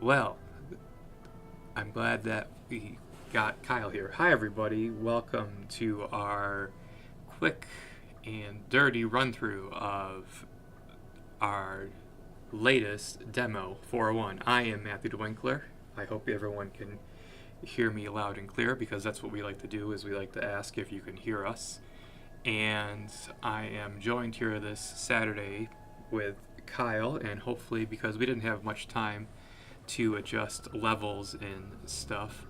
Well, I'm glad that we got Kyle here. Hi, everybody. Welcome to our quick and dirty run through of our latest demo 401. I am Matthew DeWinkler. I hope everyone can hear me loud and clear because that's what we like to do is we like to ask if you can hear us. And I am joined here this Saturday with Kyle, and hopefully because we didn't have much time to adjust levels and stuff,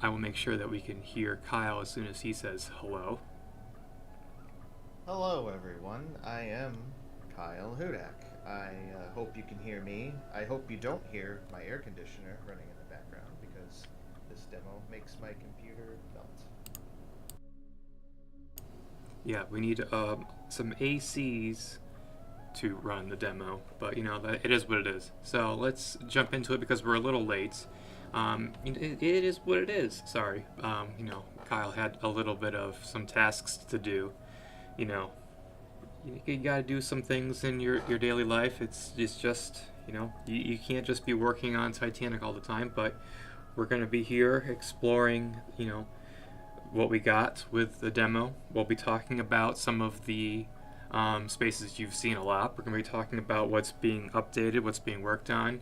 I will make sure that we can hear Kyle as soon as he says hello. Hello, everyone. I am Kyle Hudak. I hope you can hear me. I hope you don't hear my air conditioner running in the background because this demo makes my computer melt. Yeah, we need some ACs to run the demo, but it is what it is. So let's jump into it because we're a little late. It is what it is. Sorry, Kyle had a little bit of some tasks to do. You know, you got to do some things in your daily life. It's just you can't just be working on Titanic all the time. But we're gonna be here exploring what we got with the demo. We'll be talking about some of the spaces you've seen a lot. We're going to be talking about what's being updated, what's being worked on.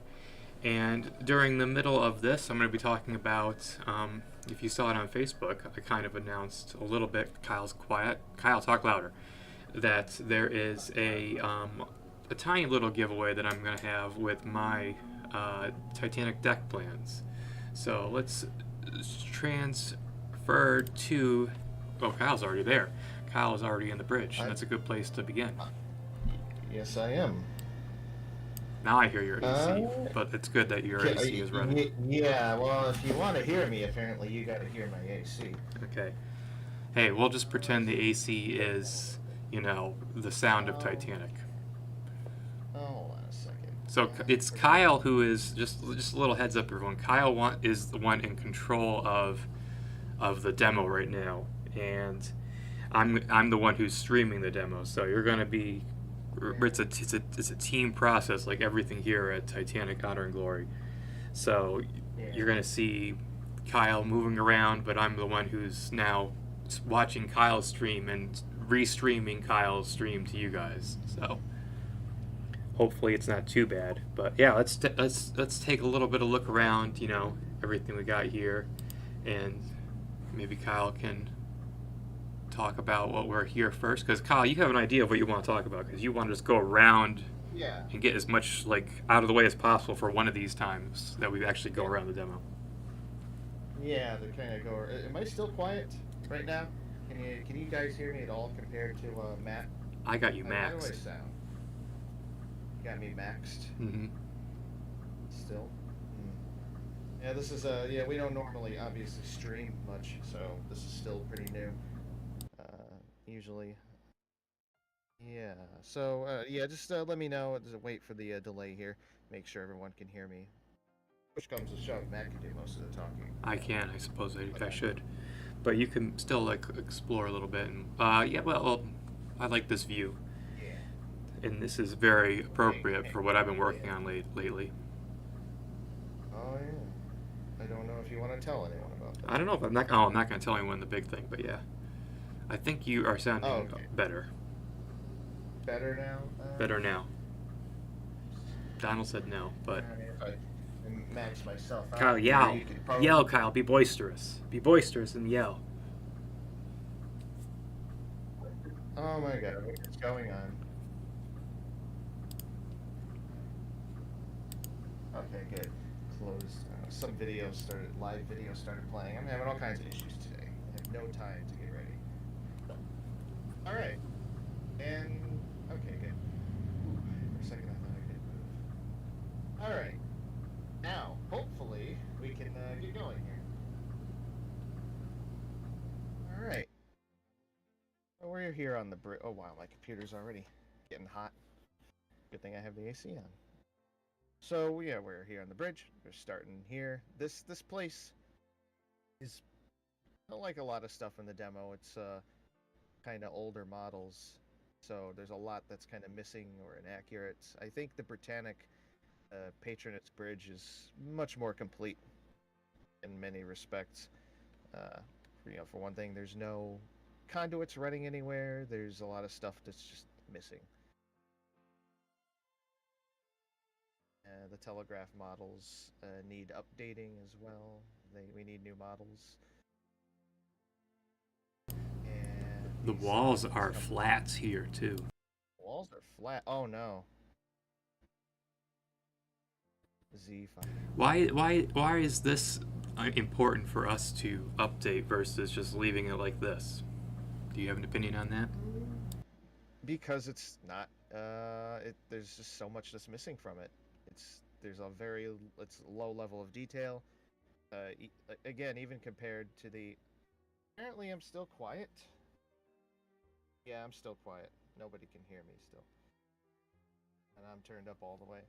And during the middle of this, I'm going to be talking about, if you saw it on Facebook, I kind of announced a little bit, Kyle's quiet. Kyle, talk louder. That there is a tiny little giveaway that I'm going to have with my Titanic deck plans. So let's transfer to. Oh, Kyle's already there. Kyle's already in the bridge. I'm. That's a good place to begin. Yes, I am. Now I hear your Uh, AC, but it's good that your AC is running. yeah. Well, if you want to hear me, apparently you got to hear my AC. Okay. Hey, we'll just pretend the AC is, the sound of Oh, Titanic. hold on a second. So it's We're gonna. Kyle who is just a little heads up, everyone. Is the one in control of the demo right now, and I'm the one who's streaming the demo. So you're gonna be it's a team process like everything here at Titanic Honor and Glory. So Yeah. you're gonna see Kyle moving around, but I'm the one who's now watching Kyle's stream and restreaming Kyle's stream to you guys. So hopefully it's not too bad. But yeah, let's take a little bit of look around. Everything we got here, and maybe Kyle can talk about what we're here first. Because Kyle, you have an idea of what you want to talk about because you want to just go around Yeah. and get as much like out of the way as possible for one of these times that we actually go Yeah. around the demo. Yeah. The kind of go. Am I still quiet right now? Can you guys hear me at all compared to Matt? I got you How do I maxed. sound? You got me maxed Mm-hmm. still. Yeah, this is yeah, we don't normally obviously stream much, so this is still pretty new. Usually, yeah. So yeah, just let me know. Just wait for the delay here. Make sure everyone can hear me. Push comes to shove, Matt can do most of the talking. I can. I suppose I Okay. should, but you can still like explore a little bit. And yeah, well, I like this view, Yeah. and this is very appropriate Hey, for what I've been yeah. working on lately. Oh yeah. I don't know if you want to tell anyone about I that. don't know if I'm not. Oh, I'm not going to tell anyone the big thing, but yeah, I think you are Oh, sounding okay. better. Better now. Better now. Donald said no, but I mean, if I max myself Kyle, out here, yell, you could probably. yell, Kyle, be boisterous, and yell. Oh my god, what's going on? Okay, good. Closed. Some videos started, live videos started playing. I'm having all kinds of issues today. I have no time to get ready. All right. And, okay, good. Ooh, for a second I thought I could move. All right. Now, hopefully, we can get going here. All right. Well, we're here on the bridge. Oh, wow, my computer's already getting hot. Good thing I have the AC on. So yeah, we're here on the bridge. We're starting here. This place is not like a lot of stuff in the demo. It's kind of older models, so there's a lot that's kind of missing or inaccurate. I think the Britannic Patronage Bridge is much more complete in many respects. Uh, for one thing, there's no conduits running anywhere. There's a lot of stuff that's just missing. The telegraph models need updating as well. We need new models. And The walls are flats here too. Walls are flat. Oh no. Z5. Why is this important for us to update versus just leaving it like this? Do you have an opinion on that? Because it's not. There's just so much that's missing from it. It's low level of detail. Again, even compared to the. Apparently, I'm still quiet. Yeah, I'm still quiet. Nobody can hear me still. And I'm turned up all the way.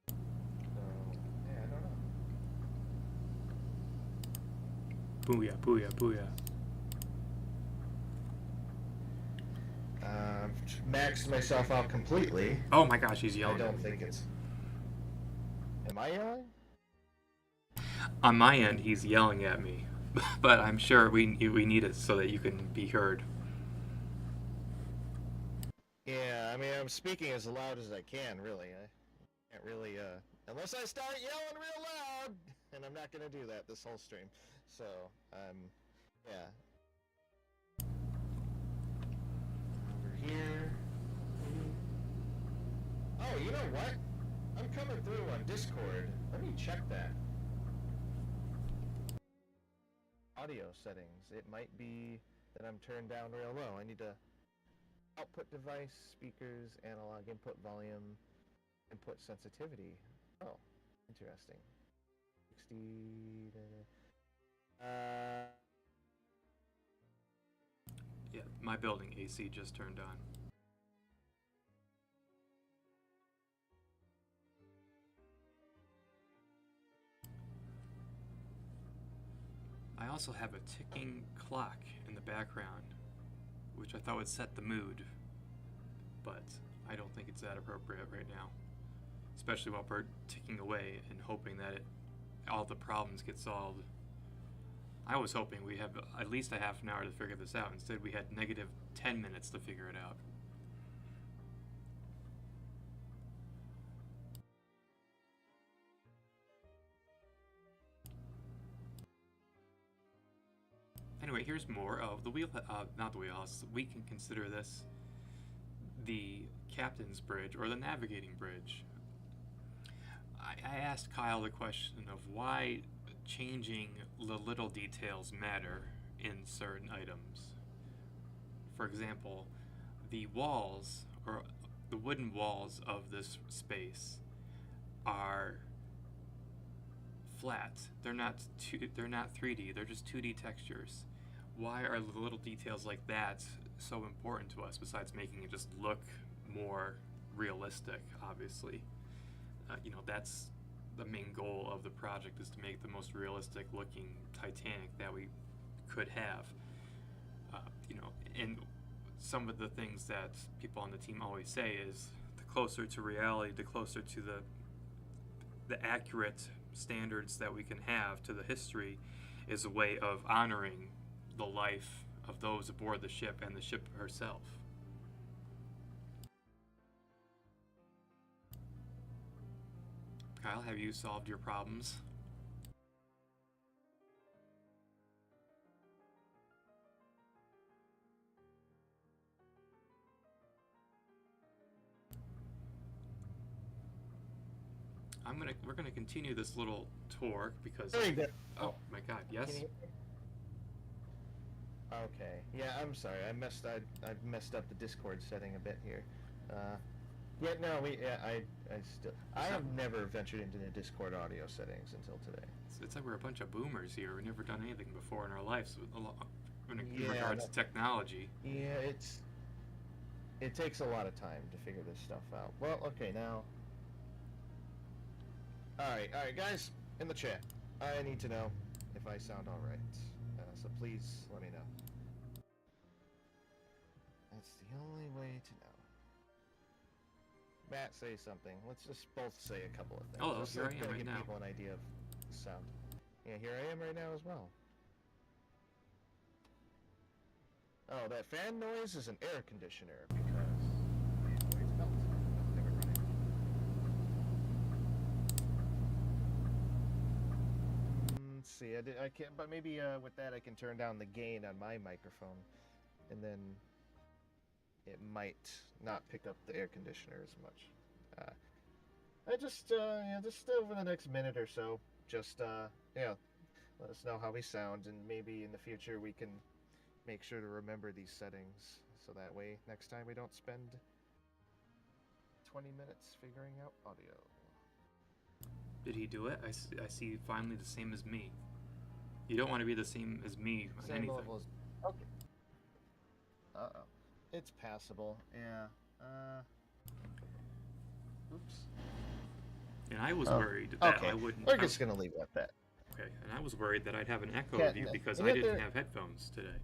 So, yeah, I don't know. Booyah, booyah, booyah. Maxed myself out completely. Oh my gosh, he's I yelling. don't think it's. Am I yelling? On my end, he's yelling at me, but I'm sure we need it so that you can be heard. Yeah, I mean, I'm speaking as loud as I can, really. I can't really, unless I start yelling real loud, and I'm not gonna do that this whole stream. So, yeah. Over here. Oh, you know what? I'm coming through on Discord. Let me check that. Audio settings. It might be that I'm turned down real low. I need to output device, speakers, analog input volume, input sensitivity. Oh, interesting. 60. Yeah, my building AC just turned on. I also have a ticking clock in the background, which I thought would set the mood, but I don't think it's that appropriate right now. Especially while we're ticking away and hoping that all the problems get solved. I was hoping we have at least a half an hour to figure this out. Instead, we had negative 10 minutes to figure it out. Anyway, here's more of the not the wheelhouse. We can consider this the captain's bridge or the navigating bridge. I asked Kyle the question of why changing the little details matter in certain items. For example, the walls or the wooden walls of this space are flat. They're not 3D. They're just 2D textures. Why are the little details like that so important to us besides making it just look more realistic, obviously? That's the main goal of the project, is to make the most realistic looking Titanic that we could have. And some of the things that people on the team always say is the closer to reality, the closer to the accurate standards that we can have to the history, is a way of honoring the life of those aboard the ship and the ship herself. Kyle, have you solved your problems? We're gonna continue this little tour because. Oh my God! Yes. Okay. Yeah, I'm sorry. I've messed up the Discord setting a bit here. Yeah, no, I have never ventured into the Discord audio settings until today. It's like we're a bunch of boomers here. We've never done anything before in our lives in regards to technology. Yeah, it takes a lot of time to figure this stuff out. Well, okay, now. All right, guys, in the chat. I need to know if I sound all right. So please let me know. The only way to know. Matt, say something. Let's just both say a couple of things. Hello, just here I am to right give now. people an idea of sound. Yeah, here I am right now as well. Oh, that fan noise is an air conditioner because it always melts. It's never running. Let's see. I can't, but maybe with that I can turn down the gain on my microphone, and then it might not pick up the air conditioner as much. I just just over the next minute or so, just let us know how we sound, and maybe in the future we can make sure to remember these settings, so that way next time we don't spend 20 minutes figuring out audio. Did he do it? I see finally the same as me. You don't want to be the same as me on Same anything. level as... Okay. Uh-oh. It's passable. Yeah. Oops. And I was worried that Okay. I wouldn't. We're just gonna leave it at that. Okay, and I was worried that I'd have an echo Yeah, of you because and I yet didn't have headphones today.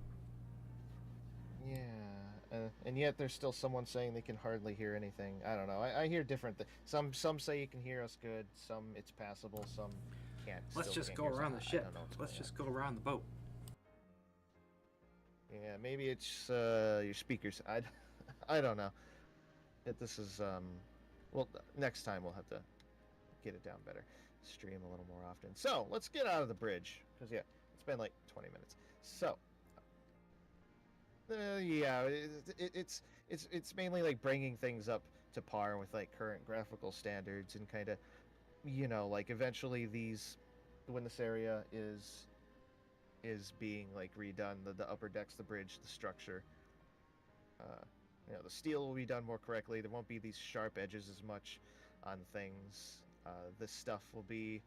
Yeah, and yet there's still someone saying they can hardly hear anything. I don't know. I hear different things. Some say you can hear us good. Some it's passable. Some can't. Let's just go around the ship. Let's just go around the boat. Yeah, maybe it's your speakers. I don't know. This is well, next time we'll have to get it down better, stream a little more often. So let's get out of the bridge because yeah, it's been like 20 minutes. So yeah, it's mainly like bringing things up to par with like current graphical standards and kind of like eventually when this area is being like redone, the upper decks, the bridge, the structure. The steel will be done more correctly. There won't be these sharp edges as much on things. This stuff will be,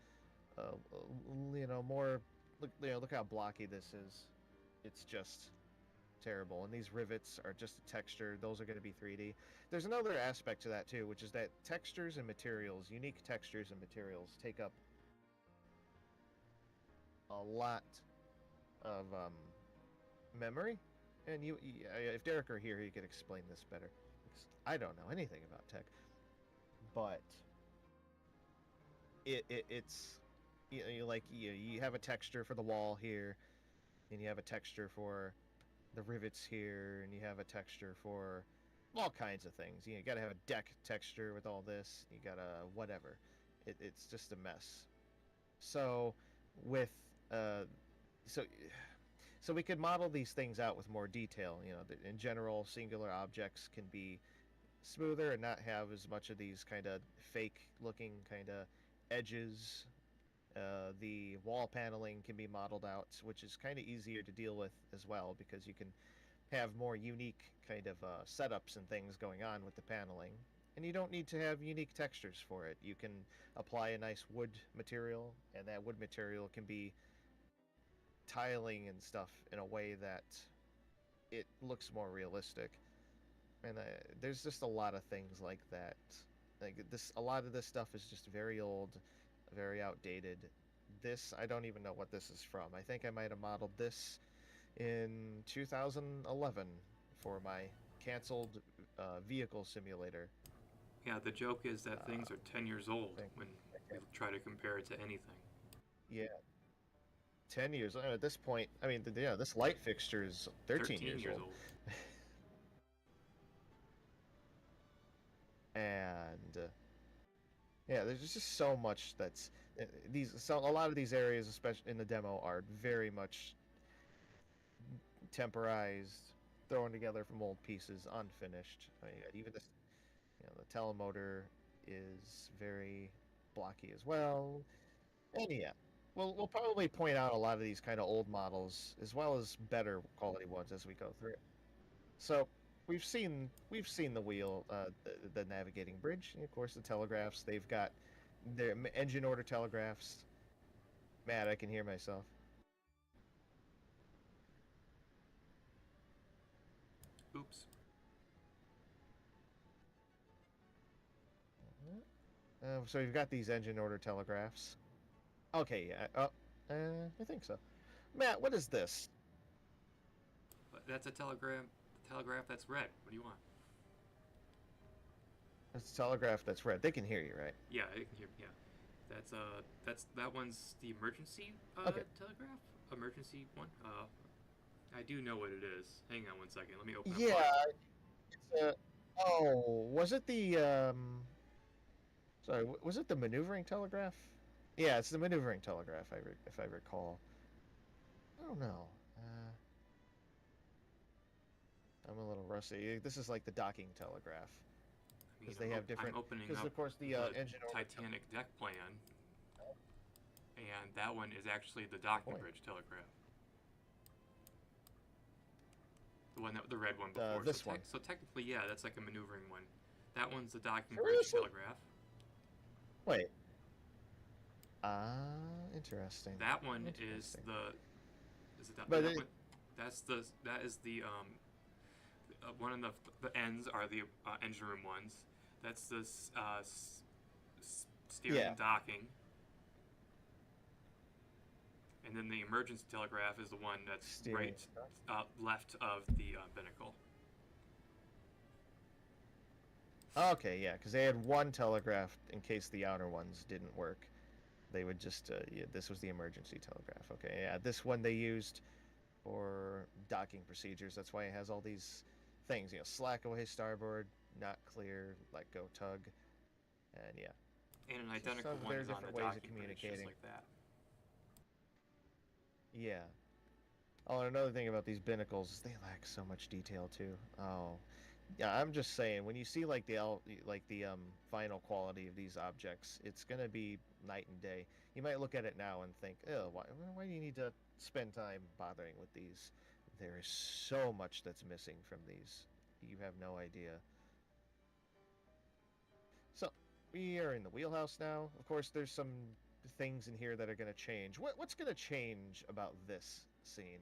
more. Look how blocky this is. It's just terrible. And these rivets are just a texture. Those are going to be 3D. There's another aspect to that too, which is that textures and materials, unique textures and materials, take up a lot of memory. And if Derek were here, he could explain this better. Because I don't know anything about tech, but it's you have a texture for the wall here, and you have a texture for the rivets here, and you have a texture for all kinds of things. You got to have a deck texture with all this. You got to whatever. It's just a mess. So with so we could model these things out with more detail. In general, singular objects can be smoother and not have as much of these kind of fake looking kind of edges. The wall paneling can be modeled out, which is kind of easier to deal with as well because you can have more unique kind of setups and things going on with the paneling. And you don't need to have unique textures for it. You can apply a nice wood material, and that wood material can be tiling and stuff in a way that it looks more realistic. And there's just a lot of things like that. Like a lot of this stuff is just very old, very outdated. This, I don't even know what this is from. I think I might have modeled this in 2011 for my canceled vehicle simulator. Yeah, the joke is that things are 10 years old when we Okay. try to compare it to anything. Yeah, 10 years. At this point, I mean, this light fixture is 13 years old. And yeah, there's just so much that's a lot of these areas, especially in the demo, are very much temporized, thrown together from old pieces, unfinished. I mean, even this, the telemotor is very blocky as well. And yeah, we'll probably point out a lot of these kind of old models as well as better quality ones as we go through it. So we've seen the wheel, the navigating bridge, and of course the telegraphs. They've got their engine order telegraphs. Matt, I can hear myself. Oops. So we've got these engine order telegraphs. Okay, yeah. I think so. Matt, what is this? That's a telegram. telegraph that's red. What do you want? It's a telegraph that's red. They can hear you, right? Yeah, I can hear. Yeah, that one's the emergency Okay. telegraph. Emergency one. I do know what it is. Hang on one second. Let me open a Yeah, file. it's a. Oh, was it the Sorry, was it the maneuvering telegraph? Yeah, it's the maneuvering telegraph. If I recall. I don't know. I'm a little rusty. This is like the docking telegraph I mean, because they have I'm different. opening Because up of course the the engine orbit. Titanic deck plan, and that one is actually the Oh docking boy. bridge telegraph. The red one before. This one. So technically, yeah, that's like a maneuvering one. That one's the docking bridge Seriously? telegraph. Wait. Interesting. That one is Interesting. the is it But that one? That is the one of the ends are the engine room ones. That's the steering yeah, and docking, and then the emergency telegraph is the one that's steering. right left of the binnacle. Okay, yeah, because they had one telegraph in case the outer ones didn't work. They would just yeah, this was the emergency telegraph. Okay, yeah, this one they used for docking procedures. That's why it has all these things. Slack away starboard, not clear, let go tug, and yeah, And an just identical so one there are is on the different ways of docking bridge, just communicating. like that. Yeah. Oh, and another thing about these binnacles is they lack so much detail too. Oh, yeah. I'm just saying, when you see like the final quality of these objects, it's gonna be night and day. You might look at it now and think, oh, why do you need to spend time bothering with these? There is so much that's missing from these. You have no idea. So we are in the wheelhouse now. Of course, there's some things in here that are gonna change. What's gonna change about this scene?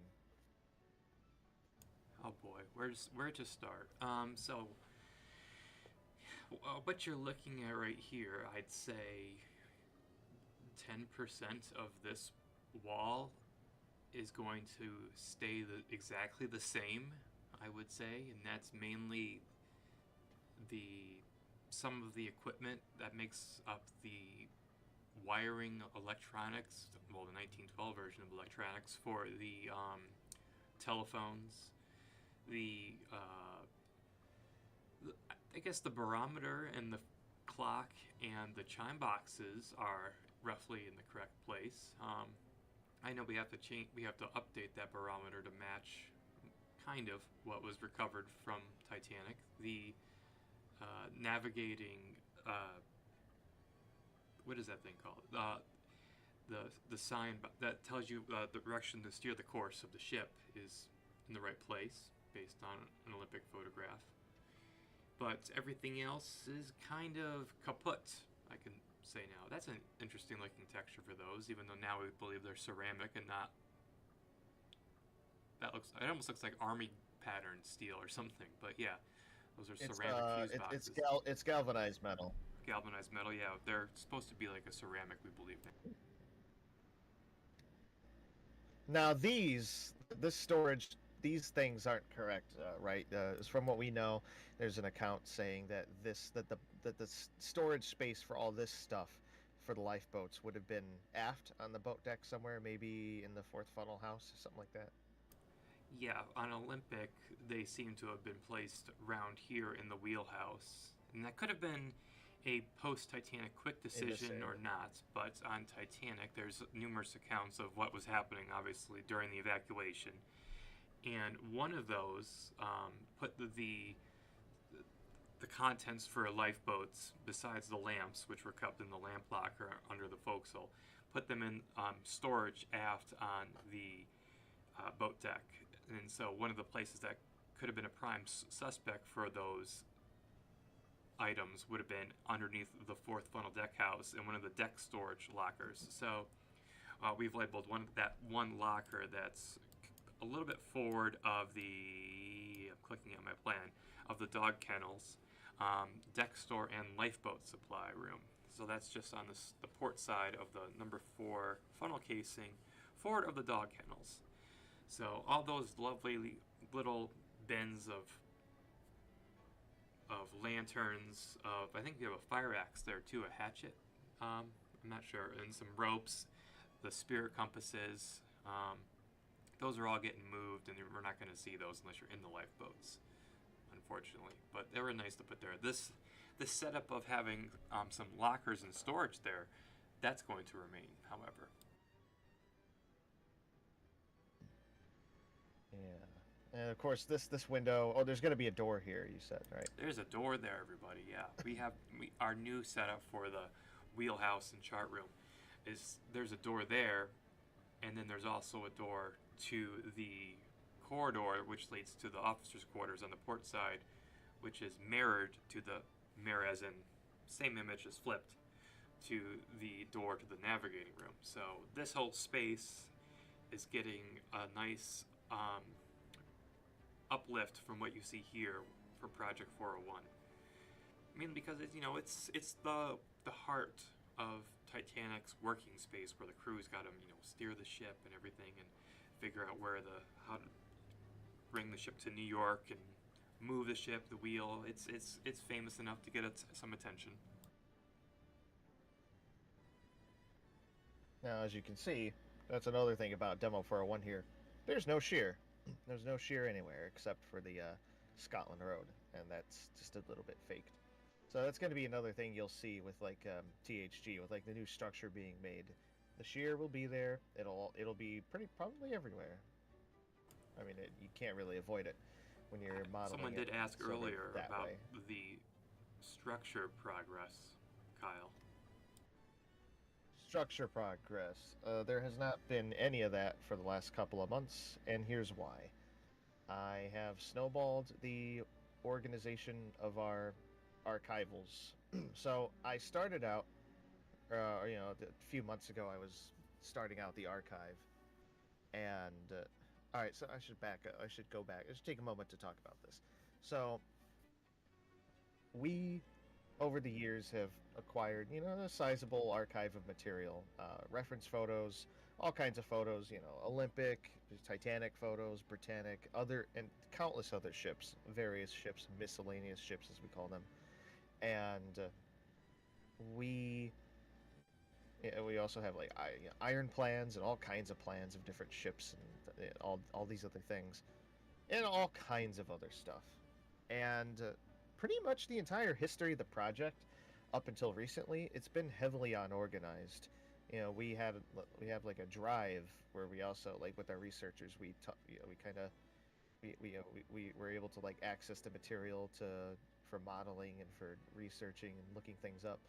Oh boy, where to start? So what you're looking at right here, I'd say 10% of this wall is going to stay exactly the same, I would say, and that's mainly the some of the equipment that makes up the wiring electronics, well, the 1912 version of electronics for the telephones, the I guess the barometer and the clock and the chime boxes are roughly in the correct place. I know we have to change. We have to update that barometer to match kind of what was recovered from Titanic. The navigating what is that thing called? The sign that tells you the direction to steer the course of the ship is in the right place based on an Olympic photograph. But everything else is kind of kaput, I can say now. That's an interesting looking texture for those, even though now we believe they're ceramic and not. It almost looks like army pattern steel or something. But yeah, those are ceramic fuse boxes. It's galvanized metal. Galvanized metal, yeah, they're supposed to be like a ceramic, we believe now. Now this storage, these things aren't correct, right? From what we know, there's an account saying that the storage space for all this stuff for the lifeboats would have been aft on the boat deck somewhere, maybe in the fourth funnel house, something like that. Yeah, on Olympic, they seem to have been placed around here in the wheelhouse. And that could have been a post Titanic quick In this decision or area. not, but on Titanic, there's numerous accounts of what was happening, obviously, during the evacuation. And one of those put the contents for lifeboats, besides the lamps, which were kept in the lamp locker under the forecastle, put them in storage aft on the boat deck. And so one of the places that could have been a prime suspect for those items would have been underneath the fourth funnel deck house in one of the deck storage lockers. So we've labeled one locker that's a little bit forward of I'm clicking on my plan, of the dog kennels, deck store, and lifeboat supply room. So that's just on the port side of the number 4 funnel casing, forward of the dog kennels. So all those lovely little bins of lanterns. Of I think you have a fire axe there too, a hatchet. I'm not sure, and some ropes, the spirit compasses. Those are all getting moved, and we're not going to see those unless you're in the lifeboats, unfortunately. But they were nice to put there. This setup of having some lockers and storage there, that's going to remain, however. Yeah. And of course, this window. Oh, there's going to be a door here. You said, right? There's a door there, everybody. Yeah, we have our new setup for the wheelhouse and chart room. Is there's a door there, and then there's also a door to the corridor which leads to the officers' quarters on the port side, which is mirrored to the mirror as in same image as flipped to the door to the navigating room. So this whole space is getting a nice uplift from what you see here for Project 401. I mean, because it's the heart of Titanic's working space where the crew's got to steer the ship and everything and figure out how to bring the ship to New York and move the ship, the wheel. It's famous enough to get some attention. Now, as you can see, that's another thing about Demo 401 here. There's no shear. There's no shear anywhere except for the Scotland Road, and that's just a little bit faked. So that's going to be another thing you'll see with like THG, with like the new structure being made. The shear will be there. It'll be pretty probably everywhere. I mean, you can't really avoid it when you're modeling. Someone did ask earlier that about way. the structure progress, Kyle. Structure progress. There has not been any of that for the last couple of months, and here's why. I have snowballed the organization of our archivals. So I started out, a few months ago, I was starting out the archive, and all right. So I should back up. I should go back. I should take a moment to talk about this. So we over the years have acquired, a sizable archive of material, reference photos, all kinds of photos, Olympic, Titanic photos, Britannic, and countless other ships, various ships, miscellaneous ships as we call them. And we we also have like iron plans and all kinds of plans of different ships and all these other things, and all kinds of other stuff. And pretty much the entire history of the project up until recently, it's been heavily unorganized. We have like a drive where we also like with our researchers we kind of we were able to like access the material for modeling and for researching and looking things up,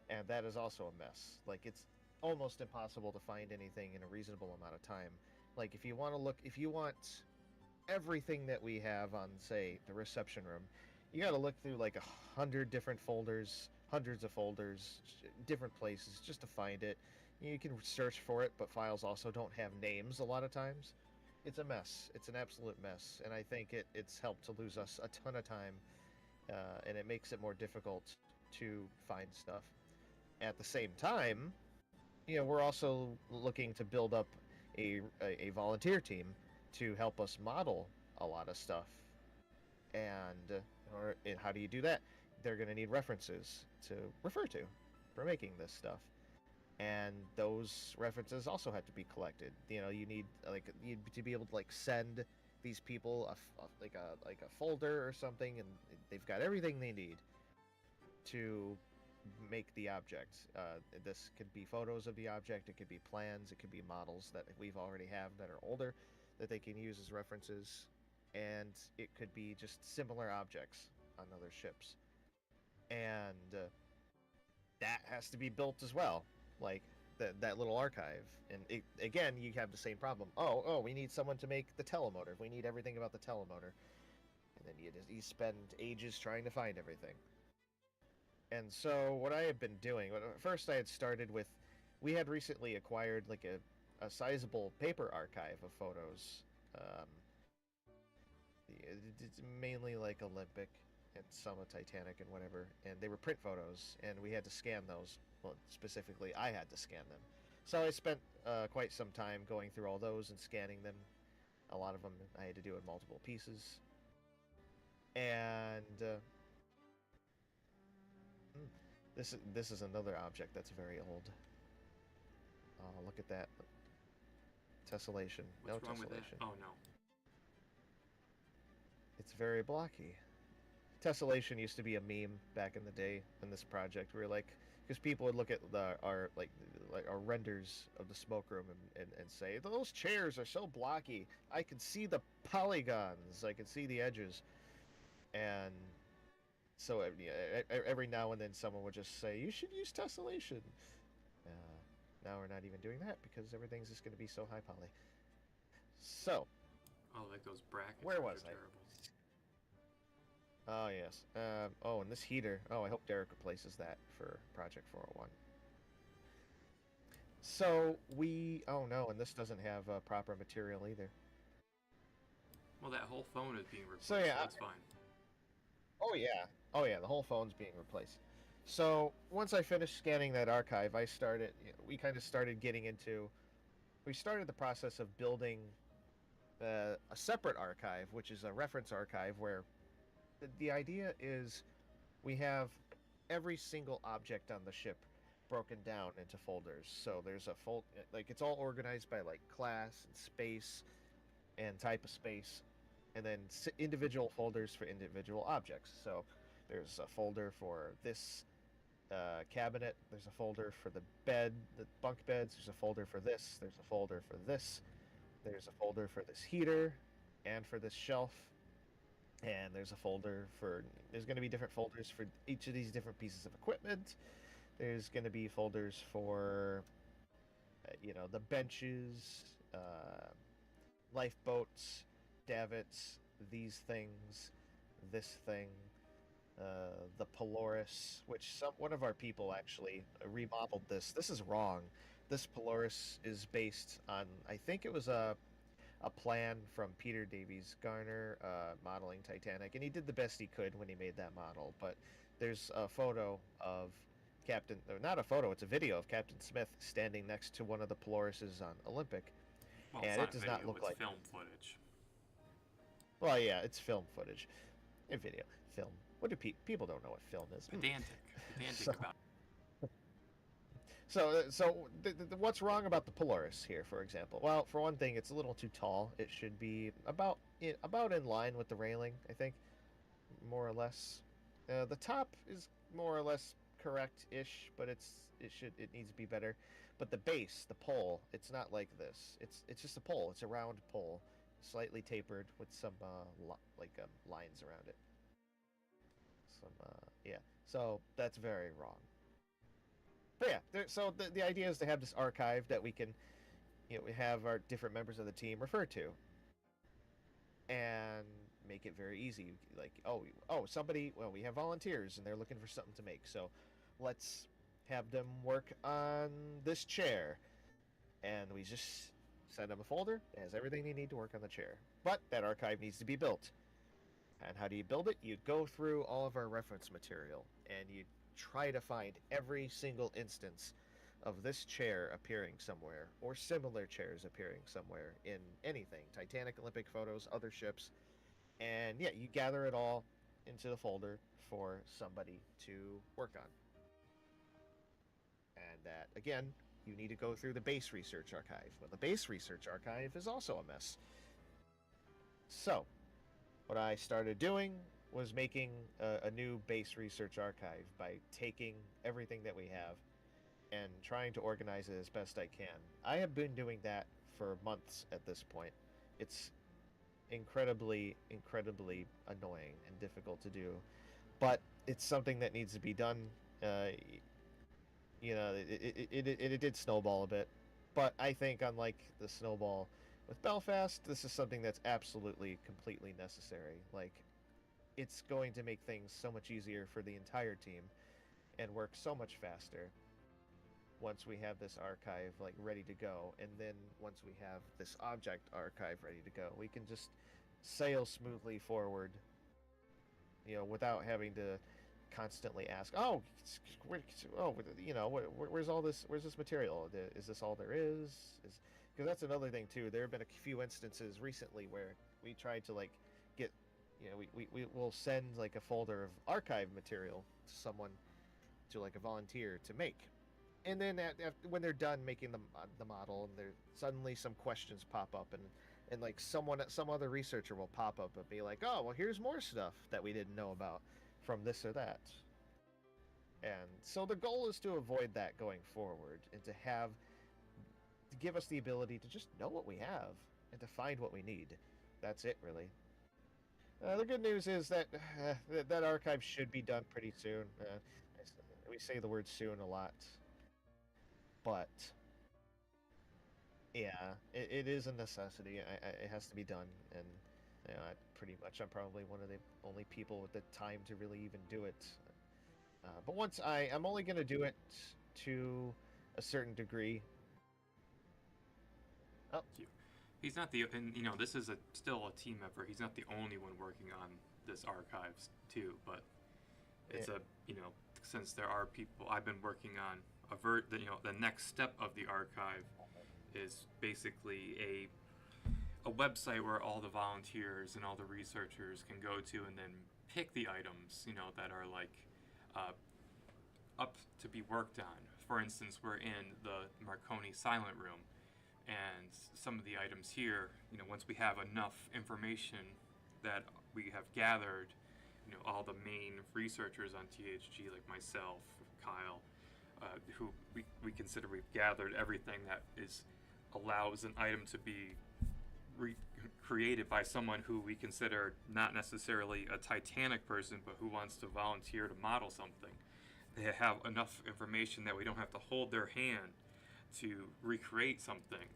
and that is also a mess. Like it's almost impossible to find anything in a reasonable amount of time. Like if you want everything that we have on, say, the reception room, you got to look through like 100 different folders, hundreds of folders, different places just to find it. You can search for it, but files also don't have names a lot of times. It's a mess. It's an absolute mess, and I think it's helped to lose us a ton of time, and it makes it more difficult to find stuff. At the same time, we're also looking to build up a volunteer team to help us model a lot of stuff. And how do you do that? They're going to need references to refer to for making this stuff, and those references also have to be collected. You need to be able to like send these people like a folder or something, and they've got everything they need to make the object. This could be photos of the object, it could be plans, it could be models that we've already have that are older that they can use as references, and it could be just similar objects on other ships. And that has to be built as well, like that little archive. And again, you have the same problem. Oh, we need someone to make the telemotor. We need everything about the telemotor, and then you spend ages trying to find everything. And so what I had been doing, first I had started with, we had recently acquired like a sizable paper archive of photos. It's mainly like Olympic and some of Titanic and whatever, and they were print photos, and we had to scan those. Well, specifically, I had to scan them. So I spent quite some time going through all those and scanning them. A lot of them I had to do in multiple pieces. And this is another object that's very old. Oh, look at that. Tessellation. No What's wrong with that? tessellation. Oh no. It's very blocky. Tessellation used to be a meme back in the day in this project. We were like, because people would look at our our renders of the smoke room and say those chairs are so blocky. I can see the polygons. I can see the edges, and so every now and then someone would just say you should use tessellation. Uh, Now we're not even doing that because everything's just going to be so high poly. So Oh, like those brackets. where Those was are I? terrible. Oh, yes. Oh, and this heater. Oh, I hope Derek replaces that for Project 401. So we... Oh, no, and this doesn't have proper material either. Well, that whole phone is being replaced, So, yeah. so it's fine. Oh, yeah. Oh, yeah, the whole phone's being replaced. So once I finished scanning that archive, I started... We kind of started getting into... We started the process of building a separate archive, which is a reference archive where the idea is we have every single object on the ship broken down into folders. So there's a like it's all organized by like class and space and type of space, and then individual folders for individual objects. So there's a folder for this cabinet. There's a folder for the bed, the bunk beds. There's a folder for this. There's a folder for this. There's a folder for this heater and for this shelf, and there's a folder for there's going to be different folders for each of these different pieces of equipment. There's going to be folders for the benches, lifeboats, davits, these things, this thing, the Polaris, which one of our people actually remodeled this is wrong. This Polaris is based on, I think it was a plan from Peter Davies Garner, modeling Titanic, and he did the best he could when he made that model. But there's a photo of Captain, or not a photo, it's a video of Captain Smith standing next to one of the Polarises on Olympic, Well, it's and not it a does video, not look it's like. film footage. Well, yeah, it's film footage, video, film. What do people don't know what film is? Pedantic. Pedantic So- about So what's wrong about the Polaris here, for example? Well, for one thing, it's a little too tall. It should be about in line with the railing, I think, more or less. The top is more or less correct-ish, but it needs to be better. But the base, the pole, it's not like this. It's just a pole. It's a round pole, slightly tapered with some lines around it. Yeah. So that's very wrong. But yeah, so the idea is to have this archive that we can, we have our different members of the team refer to, and make it very easy. Like, somebody, well, we have volunteers and they're looking for something to make, so let's have them work on this chair, and we just send them a folder that has everything they need to work on the chair. But that archive needs to be built. And how do you build it? You go through all of our reference material, and you try to find every single instance of this chair appearing somewhere, or similar chairs appearing somewhere in anything. Titanic, Olympic photos, other ships. And yeah, you gather it all into the folder for somebody to work on. And that, again, you need to go through the base research archive. Well, the base research archive is also a mess. So, what I started doing was making a new base research archive by taking everything that we have and trying to organize it as best I can. I have been doing that for months at this point. It's incredibly, incredibly annoying and difficult to do, but it's something that needs to be done. It did snowball a bit, but I think unlike the snowball with Belfast, this is something that's absolutely, completely necessary. Like, it's going to make things so much easier for the entire team and work so much faster once we have this archive ready to go. And then once we have this object archive ready to go, we can just sail smoothly forward, without having to constantly ask, where's all this, where's this material? Is this all there is? Because that's another thing too. There have been a few instances recently where we tried to get we will send like a folder of archive material to someone, to like a volunteer to make. And then when they're done making the model, and there suddenly some questions pop up, and like some other researcher will pop up and be like, oh well, here's more stuff that we didn't know about from this or that. And so the goal is to avoid that going forward, and to give us the ability to just know what we have and to find what we need. That's it, really. The good news is that that archive should be done pretty soon. We say the word soon a lot, but yeah, it is a necessity. It has to be done, and I'm probably one of the only people with the time to really even do it. But I'm only going to do it to a certain degree. Oh, He's not the, and this is still a team effort. He's not the only one working on this archives too, but it's yeah, since there are people, I've been working on the next step of the archive is basically a website where all the volunteers and all the researchers can go to and then pick the items, that are like up to be worked on. For instance, we're in the Marconi silent room, and some of the items here, once we have enough information that we have gathered, all the main researchers on THG, like myself, Kyle, who we consider we've gathered everything that allows an item to be created by someone who we consider not necessarily a Titanic person, but who wants to volunteer to model something. They have enough information that we don't have to hold their hand to recreate something.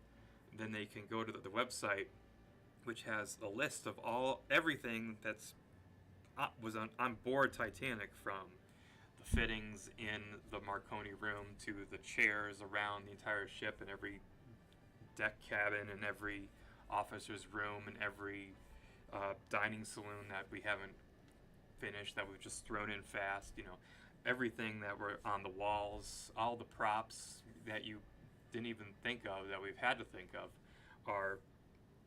Then they can go to the website, which has a list of everything that's was on board Titanic, from the fittings in the Marconi room to the chairs around the entire ship and every deck cabin and every officer's room and every dining saloon that we haven't finished, that we've just thrown in fast. Everything that were on the walls, all the props that you didn't even think of, that we've had to think of, are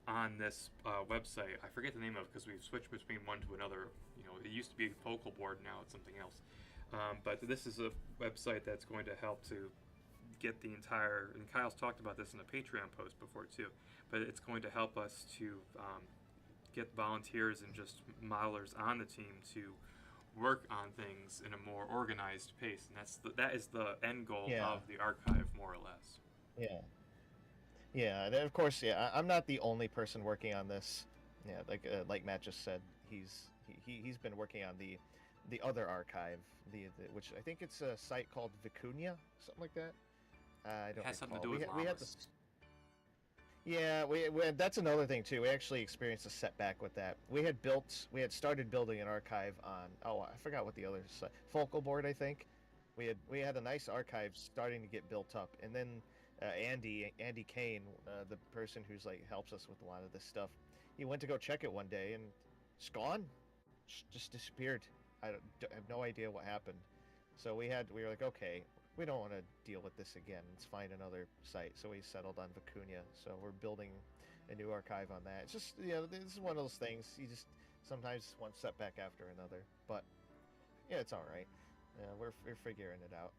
on this website. I forget the name of it because we've switched between one to another. It used to be a focal board, now it's something else. But this is a website that's going to help to get the entire, and Kyle's talked about this in a Patreon post before too, but it's going to help us to get volunteers and just modelers on the team to work on things in a more organized pace, and that is the end goal yeah, of the archive, more or less. yeah, yeah. And of course, yeah. I'm not the only person working on this. Yeah, like Matt just said, he's been working on the other archive, which I think it's a site called Vicuña, something like that. I It don't has something to recall. do with We had llamas. this. Yeah, that's another thing too. We actually experienced a setback with that. We had started building an archive on. Oh, I forgot what the other site. Focal board, I think. We had a nice archive starting to get built up, and then Andy Kane, the person who's like helps us with a lot of this stuff, he went to go check it one day, and it's gone, just disappeared. I have no idea what happened. So we were like, okay, we don't want to deal with this again. Let's find another site. So we settled on Vicuña. So we're building a new archive on that. It's just, this is one of those things. You just sometimes one setback after another. But yeah, it's all right. We're figuring it out.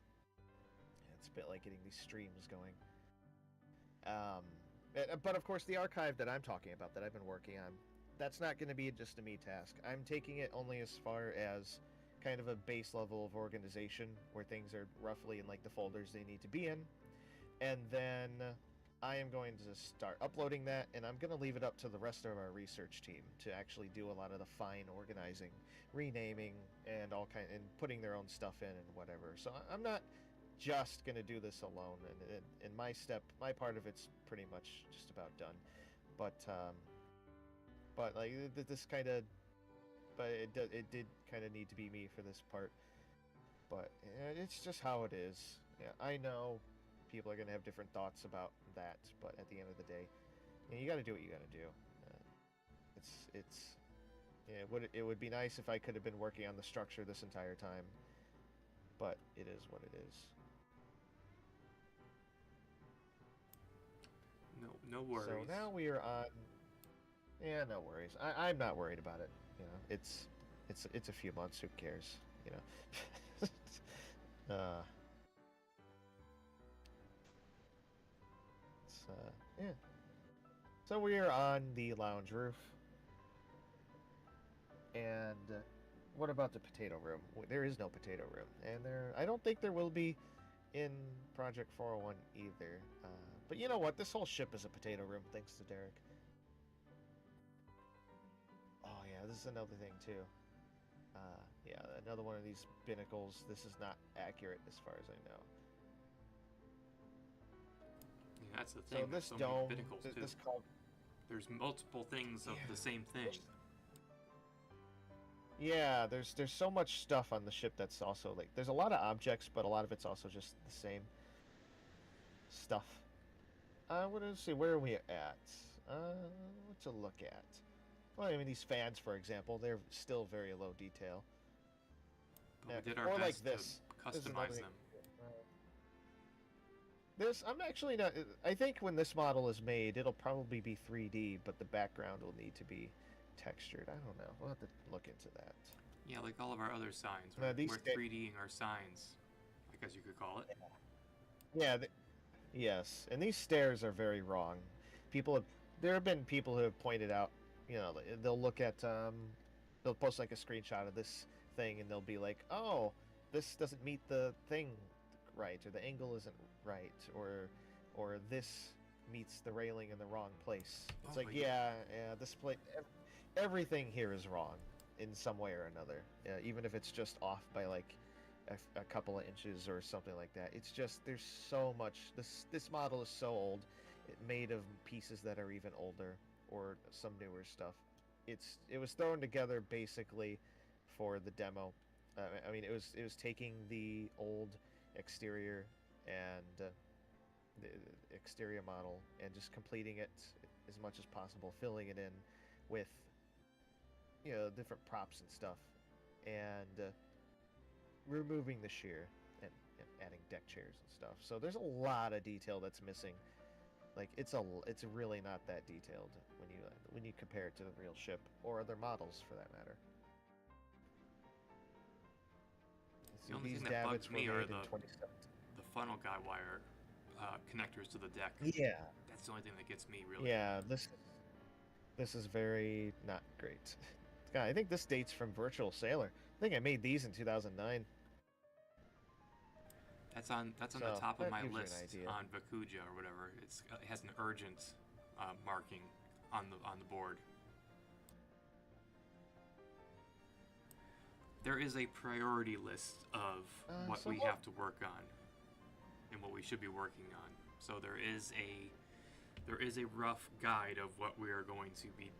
Yeah, it's a bit like getting these streams going. Um, but of course, the archive that I'm talking about, that I've been working on, that's not going to be just a me task. I'm taking it only as far as kind of a base level of organization, where things are roughly in like the folders they need to be in, and then I am going to start uploading that, and I'm going to leave it up to the rest of our research team to actually do a lot of the fine organizing, renaming, and putting their own stuff in and whatever. So I'm not just going to do this alone, and my part of it's pretty much just about done. But like this kind of, but it did kind of need to be me for this part. But it's just how it is. Yeah, I know people are gonna have different thoughts about that, but at the end of the day, you got to do what you got to do. Uh, it's yeah. It would be nice if I could have been working on the structure this entire time, but it is what it is. No So worries. now we are on. Yeah, no worries. I'm not worried about it. You know, it's a few months. Who cares? You know. uh, yeah. So we are on the lounge roof, and what about the potato room? There is no potato room, and I don't think there will be in Project 401 either. But you know what? This whole ship is a potato room, thanks to Derek. Oh yeah, this is another thing too. Yeah, another one of these binnacles. This is not accurate as far as I know. Yeah, that's the So thing. There's this so many dome, pinnacles too. this called. There's multiple things of Yeah. the same thing. Yeah, there's so much stuff on the ship that's also like there's a lot of objects, but a lot of it's also just the same stuff. What is see? Where are we at? What to look at? Well, I mean these fans, for example, they're still very low detail. But we did our Or like best this. to This is another customize thing. them. This I'm actually not. I think when this model is made, it'll probably be 3D, but the background will need to be textured. I don't know. We'll have to look into that. Yeah, like all of our other signs. Now, We're 3Ding our signs, I guess you could call it. Yeah, yes, and these stairs are very wrong. There have been people who have pointed out, you know, they'll look at, they'll post like a screenshot of this thing, and they'll be like, oh, this doesn't meet the thing right, or the angle isn't right, or this meets the railing in the wrong place. It's Oh, like, yeah, this place, everything here is wrong in some way or another, even if it's just off by like a couple of inches or something like that. It's just there's so much. This model is so old, made of pieces that are even older or some newer stuff. It was thrown together basically for the demo. I mean, it was taking the old exterior and the exterior model and just completing it as much as possible, filling it in with different props and stuff, and removing the shear and adding deck chairs and stuff. So there's a lot of detail that's missing. Like it's really not that detailed when you compare it to the real ship or other models for that matter. The only thing that bugs me are the 2017. funnel guy wire connectors to the deck. Yeah. That's the only thing that gets me really. Yeah, this is very not great. God, I think this dates from Virtual Sailor. I think I made these in 2009. That's on the So, top of that my gives you an list idea. on Bakuja or whatever. It has an urgent marking on the board. There is a priority list of what we have to work on and what we should be working on. So there is a rough guide of what we are going to be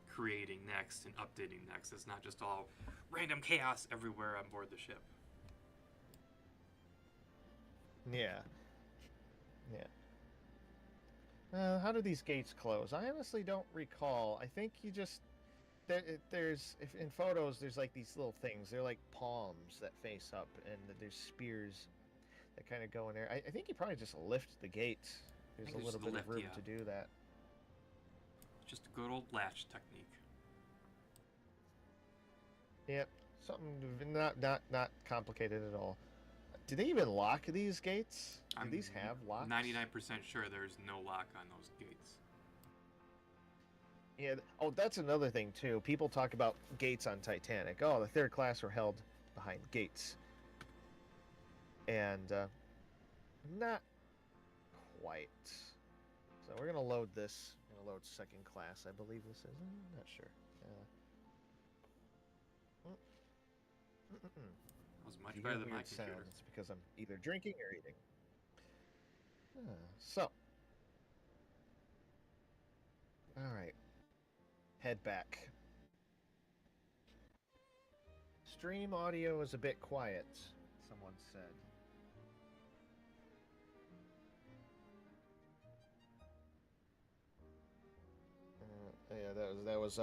creating next and updating next. It's not just all random chaos everywhere on board the ship. Yeah. Yeah. How do these gates close? I honestly don't recall. I think you just if in photos there's like these little things. They're like palms that face up, and there's spears that kind of go in there. I think you probably just lift the gate. There's a little bit of room to do that. Just a good old latch technique. Yep, something not complicated at all. Do they even lock these gates? Do these have locks? 99% sure there's no lock on those gates. Yeah. Oh, that's another thing too. People talk about gates on Titanic. Oh, the third class were held behind gates, and not quite. So we're gonna load this. I'm gonna load second class. I believe this is. I'm not sure. That was much better than my computer. Sound. It's because I'm either drinking or eating. So, all right. Head back. Stream audio is a bit quiet, someone said. Yeah, that was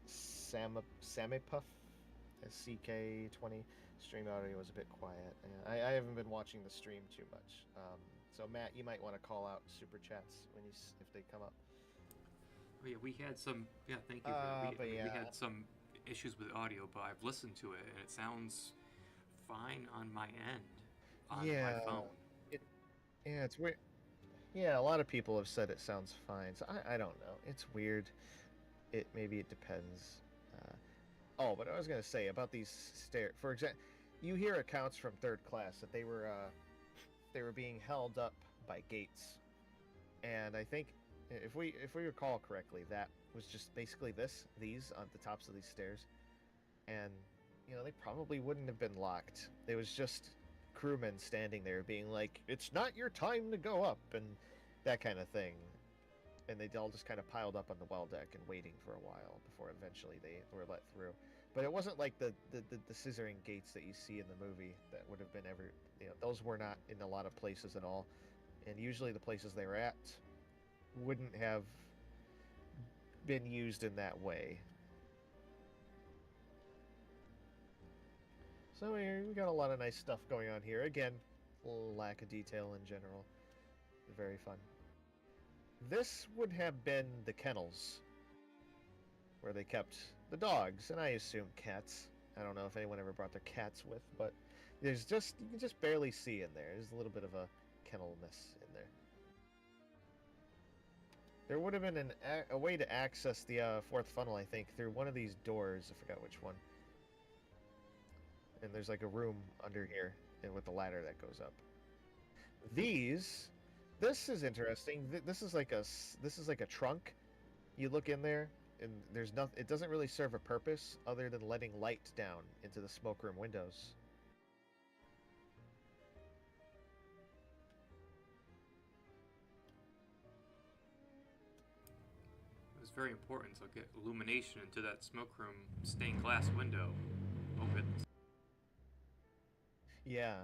Samipuff, CK20. Stream audio was a bit quiet. I haven't been watching the stream too much. So Matt, you might want to call out super chats if they come up. Oh, yeah, we had some. Yeah, thank you for that. I But mean, we yeah, had some issues with audio, but I've listened to it and it sounds fine on my end, on my yeah, phone. it, yeah, it's weird. Yeah, a lot of people have said it sounds fine. So I don't know. It's weird. Maybe it depends. Uh, oh, but I was gonna say about these stairs. For example, you hear accounts from third class that they were being held up by gates, and I think if we recall correctly, that was just basically these on the tops of these stairs, and they probably wouldn't have been locked. It was just crewmen standing there being like, "It's not your time to go up," and that kind of thing. And they all just kind of piled up on the well deck and waiting for a while before eventually they were let through. But it wasn't like the scissoring gates that you see in the movie that would have been those were not in a lot of places at all. And usually the places they were at wouldn't have been used in that way. So we got a lot of nice stuff going on here. Again, a little lack of detail in general. Very fun. This would have been the kennels where they kept the dogs, and I assume cats. I don't know if anyone ever brought their cats with, but you can just barely see in there. There's a little bit of a kennelness in there. There would have been a way to access the fourth funnel, I think, through one of these doors. I forgot which one. And there's like a room under here, and with the ladder that goes up. This is interesting. This is like a trunk. You look in there, and there's nothing. It doesn't really serve a purpose other than letting light down into the smoke room windows. It was very important to get illumination into that smoke room stained glass window. Oh goodness. Yeah.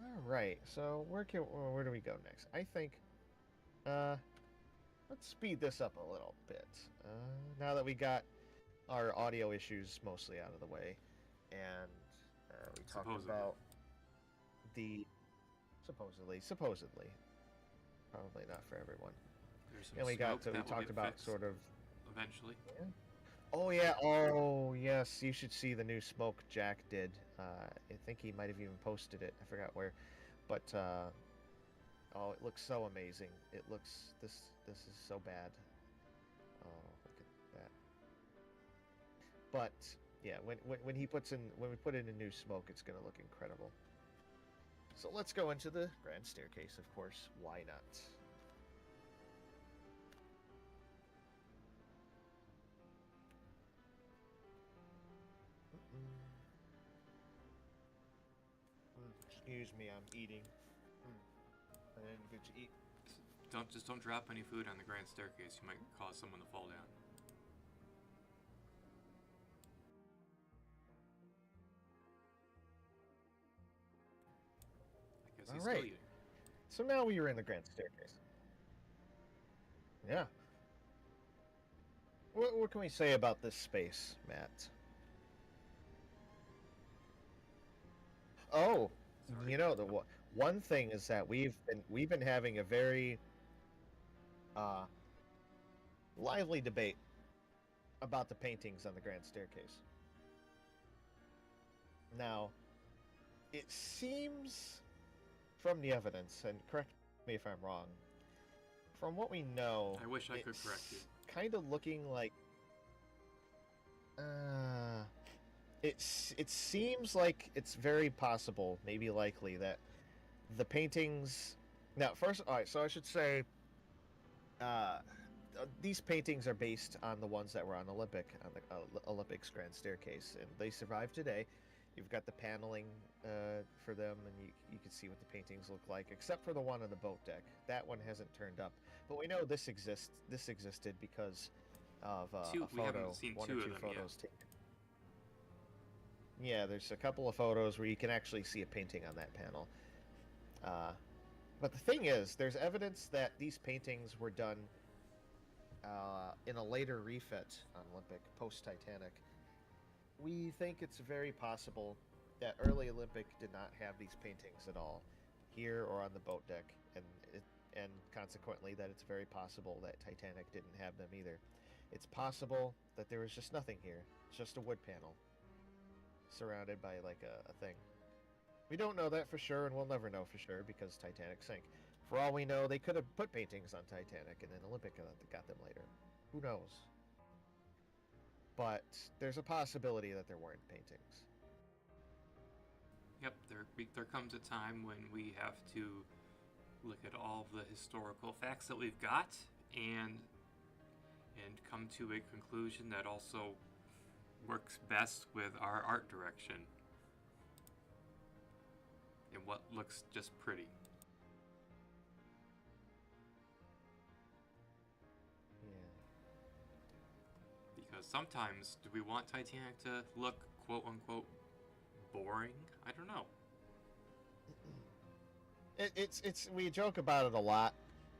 All right. So where do we go next? I think uh let's speed this up a little bit. Now that we got our audio issues mostly out of the way, and we talked Supposedly. about the supposedly, probably not for everyone. There's some And smoke we that will talked get about fixed sort of. eventually. Yeah. Oh yeah. Oh yes. You should see the new smoke Jack did. I think he might have even posted it. I forgot where, but oh, it looks so amazing. It looks this is so bad. Oh, look at that. But yeah, when we put in a new smoke, it's gonna look incredible. So let's go into the grand staircase, of course. Why not? Excuse me, I'm eating. I didn't get to eat. Don't drop any food on the grand staircase. You might cause someone to fall down. I guess All he's still right. eating. So now we are in the grand staircase. Yeah. What can we say about this space, Matt? Oh, Sorry. one thing is that we've been having a very uh, lively debate about the paintings on the grand staircase. Now, it seems from the evidence, and correct me if I'm wrong, from what we know, I wish I could correct you. it's kind of looking like uh it seems like it's very possible, maybe likely, that the paintings. Now, first, all right. So I should say, uh, these paintings are based on the ones that were on the Olympics Grand Staircase, and they survive today. You've got the paneling for them, and you can see what the paintings look like, except for the one on the boat deck. That one hasn't turned up, but we know this exists. This existed because of a We haven't photo, seen one two or of two them photos yet. taken. Yeah, there's a couple of photos where you can actually see a painting on that panel. But the thing is, there's evidence that these paintings were done in a later refit on Olympic, post-Titanic. We think it's very possible that early Olympic did not have these paintings at all, here or on the boat deck, and consequently that it's very possible that Titanic didn't have them either. It's possible that there was just nothing here. It's just a wood panel surrounded by like a thing. We don't know that for sure, and we'll never know for sure because Titanic sank. For all we know, they could have put paintings on Titanic and then Olympic got them later. Who knows? But there's a possibility that there weren't paintings. Yep, there comes a time when we have to look at all of the historical facts that we've got and come to a conclusion that also works best with our art direction and what looks just pretty. Yeah. Because sometimes, do we want Titanic to look quote unquote boring? I don't know. It's we joke about it a lot.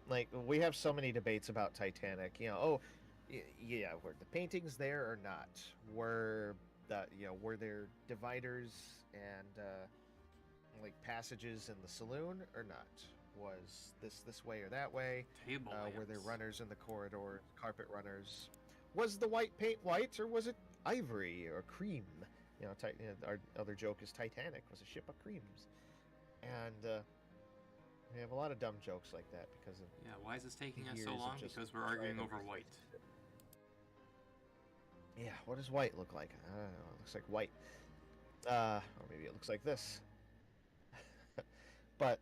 Like we have so many debates about Titanic. Yeah, were the paintings there or not? Were there dividers and like passages in the saloon or not? Was this way or that way? Table lamps. Were there runners in the corridor, carpet runners? Was the white paint white or was it ivory or cream? Our other joke is Titanic was a ship of creams, and we have a lot of dumb jokes like that because of why is this taking us years so of long? just Because we're arguing trying to over research white. it. Yeah, what does white look like? I don't know. It looks like white. Or maybe it looks like this. But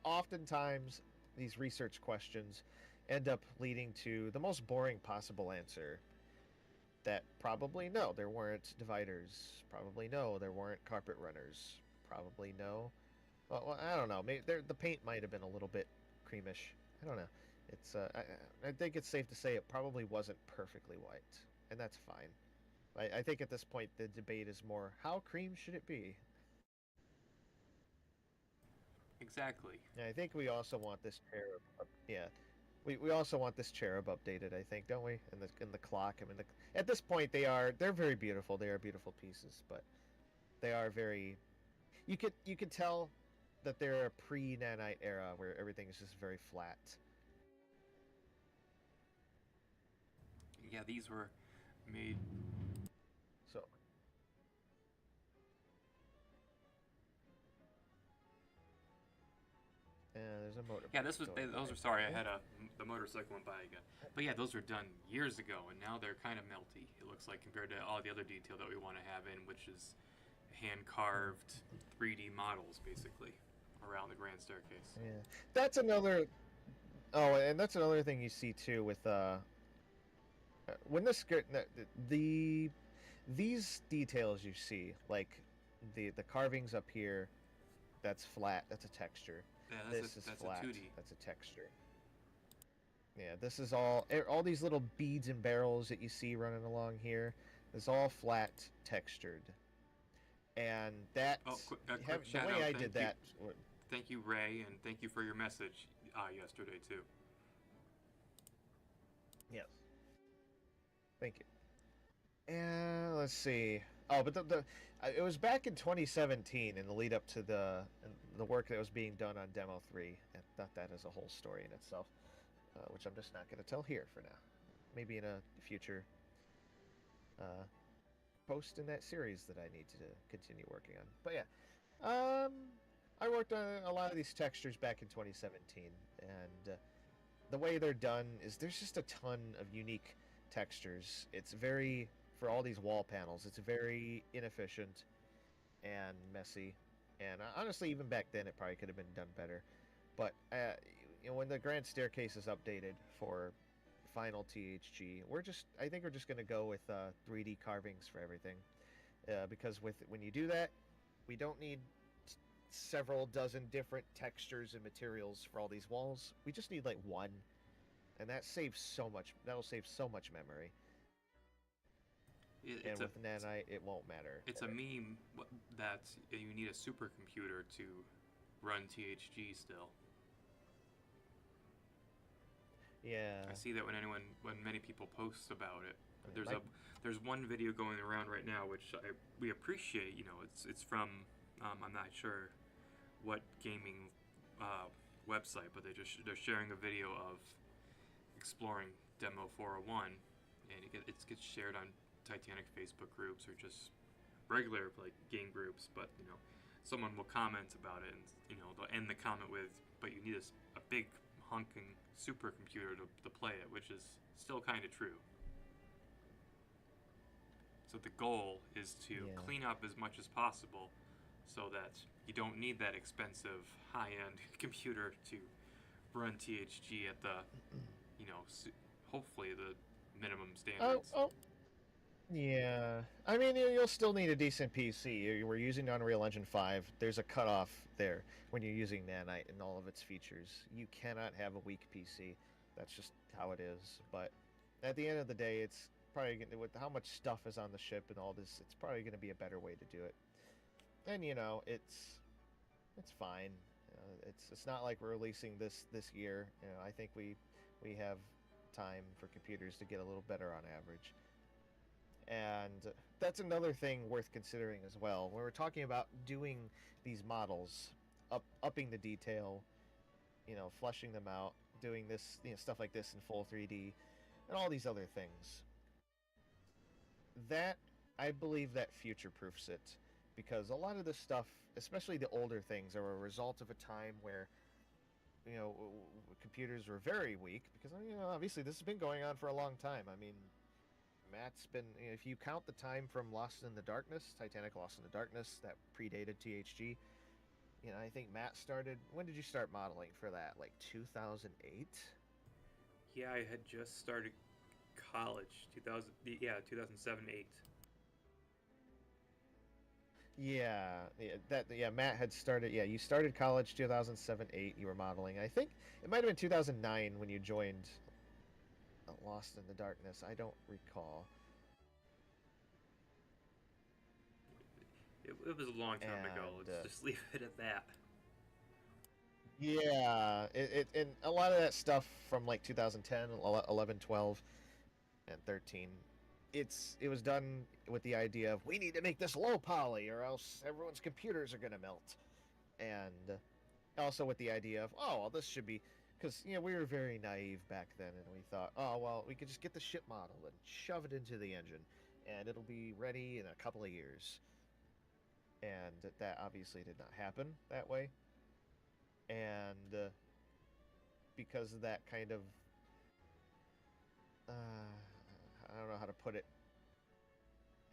oftentimes these research questions end up leading to the most boring possible answer. That probably no, there weren't dividers. Probably no, there weren't carpet runners. Probably no. Well, I don't know. Maybe the paint might have been a little bit creamish. I don't know. It's I think it's safe to say it probably wasn't perfectly white, and that's fine. I think at this point the debate is more how cream should it be. Exactly. And I think we also want this cherub. Yeah, we also want this cherub updated. I think, don't we? And the clock. I mean, at this point they're very beautiful. They are beautiful pieces, but they are very. You could tell that they're a pre-nanite era where everything is just very flat. Yeah, these were made. So. There's a motor. Yeah, those are sorry. I had the motorcycle went by again. But yeah, those were done years ago, and now they're kind of melty. It looks like compared to all the other detail that we want to have in, which is hand carved 3D models basically around the grand staircase. Yeah, that's another. Oh, and that's another thing you see too with when these details you see, like the carvings up here, that's flat. That's a texture. Yeah, This is that's flat. a 2D. That's a texture. Yeah, this is all these little beads and barrels that you see running along here. It's all flat textured, and that A quick the shout way out. I did that. Thank you, Ray, and thank you for your message yesterday too. Yes. Thank you. And let's see. Oh, but it was back in 2017 in the lead up to the work that was being done on Demo 3. And that is a whole story in itself, which I'm just not going to tell here for now. Maybe in a future post in that series that I need to continue working on. But yeah, I worked on a lot of these textures back in 2017, and the way they're done is there's just a ton of unique textures. It's very, for all these wall panels, it's very inefficient and messy. And honestly, even back then, it probably could have been done better. But when the grand staircase is updated for final THG, I think we're just going to go with 3D carvings for everything, because when you do that, we don't need several dozen different textures and materials for all these walls. We just need like one, and that'll save so much memory. And with nanite, it won't matter. It's a meme that you need a supercomputer to run THG still. Yeah. I see that when many people post about it. There's one video going around right now which we appreciate. You know, it's from I'm not sure what gaming uh, website, but they're sharing a video of exploring demo 401, and it gets shared on Titanic Facebook groups or just regular like game groups. But someone will comment about it, and they'll end the comment with, "But you need a big honking supercomputer to play it," which is still kind of true. So the goal is to Yeah. clean up as much as possible so that you don't need that expensive high-end computer to run THG at the, hopefully the minimum Oh, standards. oh, yeah. I mean, you'll still need a decent PC. We're using Unreal Engine 5. There's a cutoff there when you're using Nanite and all of its features. You cannot have a weak PC. That's just how it is. But at the end of the day, it's probably going to, with how much stuff is on the ship and all this, it's probably going to be a better way to do it. And it's fine. It's not like we're releasing this year. I think we have time for computers to get a little better on average. And that's another thing worth considering as well. When we're talking about doing these models, upping the detail, fleshing them out, doing this, stuff like this in full 3D, and all these other things. That, I believe that future-proofs it, because a lot of this stuff, especially the older things, are a result of a time where computers were very weak, because obviously this has been going on for a long time. I mean, Matt's been, if you count the time from Lost in the Darkness, Titanic Lost in the Darkness, that predated THG, I think Matt started, when did you start modeling for that? Like 2008? Yeah, I had just started college, 2007, 8. Yeah, Matt had started, you started college 2007, 8, you were modeling. I think it might have been 2009 when you joined Lost in the Darkness. I don't recall. It was a long time ago. And Let's just leave it at that. yeah, and a lot of that stuff from like 2010, 11, 12, and 13, it was done with the idea of we need to make this low poly or else everyone's computers are going to melt. And also with the idea of, oh, well, this should be, because we were very naive back then, and we thought, oh, well, we could just get the ship model and shove it into the engine and it'll be ready in a couple of years. And that obviously did not happen that way. And because of that kind of, I don't know how to put it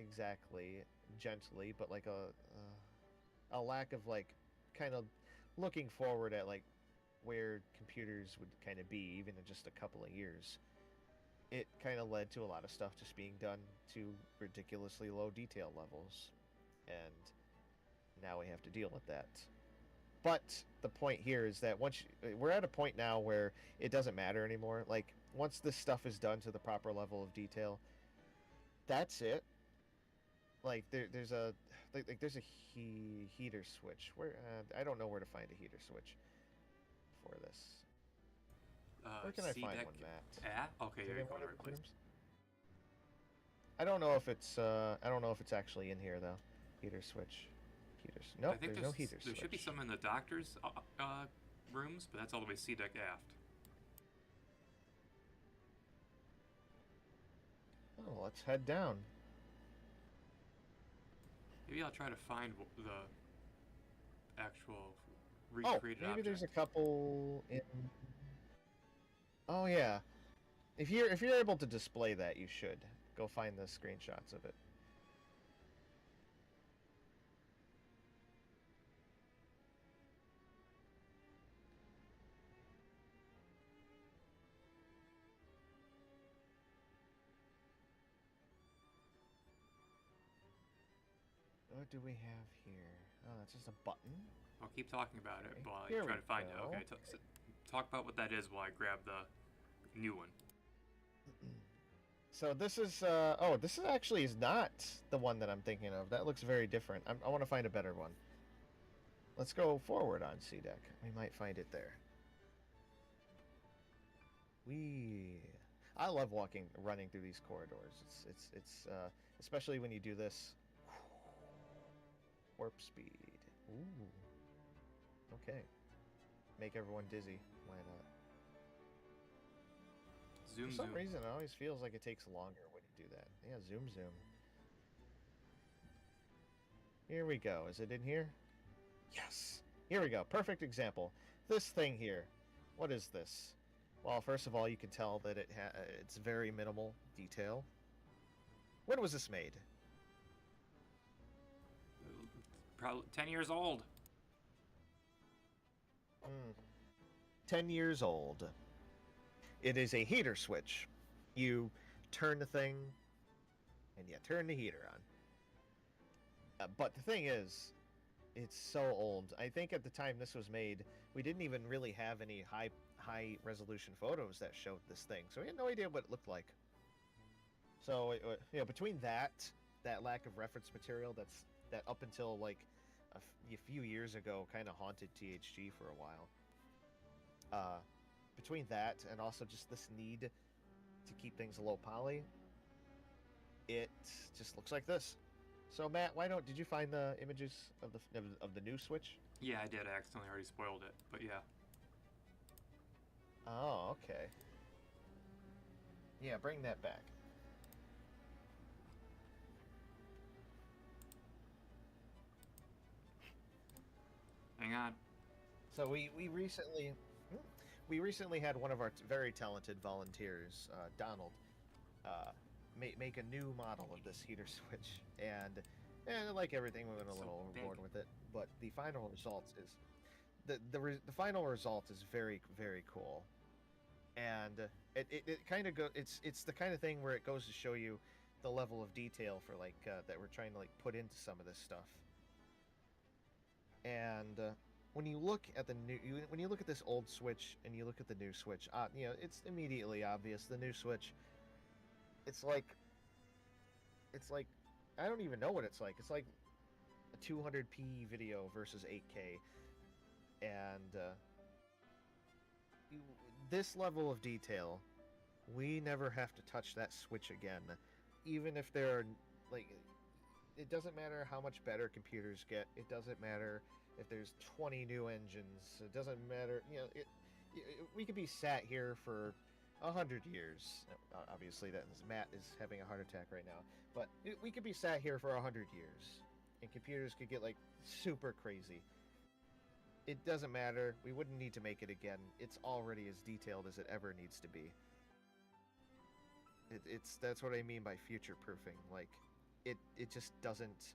exactly gently, but like a lack of like kind of looking forward at like where computers would kind of be even in just a couple of years, it kind of led to a lot of stuff just being done to ridiculously low detail levels, and now we have to deal with that. But the point here is that we're at a point now where it doesn't matter anymore. Like once this stuff is done to the proper level of detail, that's it. Like there's a there's a heater switch. Where I don't know where to find a heater switch for this. Where can I C find deck. one, Matt? Okay, Is here it you in go. one In of the right these place. rooms? I don't know if it's actually in here though. Heater switch. Heaters. I Nope, think there's no heater there should be switch. some in the doctor's rooms, but that's all the way C deck aft. Oh, let's head down. Maybe I'll try to find the actual Oh, recreated maybe there's a object. couple in. Oh yeah. If you're able to display that, you should go find the screenshots of it. What do we have here? Oh, that's just a button. I'll keep talking about it Okay, while I here try we to find it. go. Okay, talk about what that is while I grab the new one. So this is this is actually is not the one that I'm thinking of. That looks very different. I want to find a better one. Let's go forward on C deck. We might find it there. I love running through these corridors. It's especially when you do this warp speed. Ooh. Okay. Make everyone dizzy. Why not? Zoom, For some zoom. reason, it always feels like it takes longer when you do that. Yeah, zoom, zoom. Here we go. Is it in here? Yes. Here we go. Perfect example. This thing here. What is this? Well, first of all, you can tell that it's very minimal detail. When was this made? Probably 10 years old. 10 years old. It is a heater switch. You turn the thing, and you turn the heater on. But the thing is, it's so old. I think at the time this was made, we didn't even really have any high resolution photos that showed this thing, so we had no idea what it looked like. So between that lack of reference material, that up until like a few years ago kind of haunted THG for a while. Between that and also just this need to keep things low poly, it just looks like this. So Matt, did you find the images of the new Switch? Yeah, I did. I accidentally already spoiled it, but yeah. Oh, okay. Yeah, bring that back. Hang on. So we recently had one of our very talented volunteers, Donald, make a new model of this heater switch, and like everything, we went a little overboard with it. But the final result is the final result is very, very cool, and it kind of go it's the kind of thing where it goes to show you the level of detail for like that we're trying to like put into some of this stuff. And when you look at when you look at this old Switch and you look at the new Switch, it's immediately obvious. The new Switch, it's like I don't even know what it's like. It's like a 200p video versus 8K, and this level of detail, we never have to touch that Switch again, even if there are like. It doesn't matter how much better computers get. It doesn't matter if there's 20 new engines. It doesn't matter. We could be sat here for 100 years. Obviously, Matt is having a heart attack right now. But we could be sat here for 100 years, and computers could get like super crazy. It doesn't matter. We wouldn't need to make it again. It's already as detailed as it ever needs to be. That's what I mean by future proofing. Like. It just doesn't.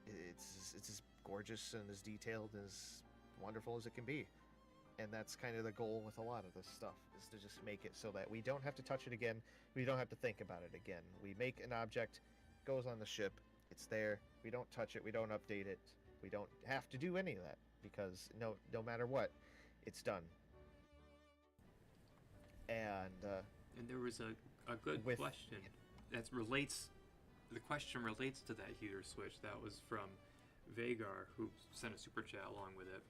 It's as gorgeous and as detailed and as wonderful as it can be, and that's kind of the goal with a lot of this stuff, is to just make it so that we don't have to touch it again, we don't have to think about it again. We make an object, goes on the ship, it's there, we don't touch it, we don't update it, we don't have to do any of that, because no matter what, it's done. And there was a good question that relates. The question relates to that heater switch. That was from Vagar, who sent a super chat along with it.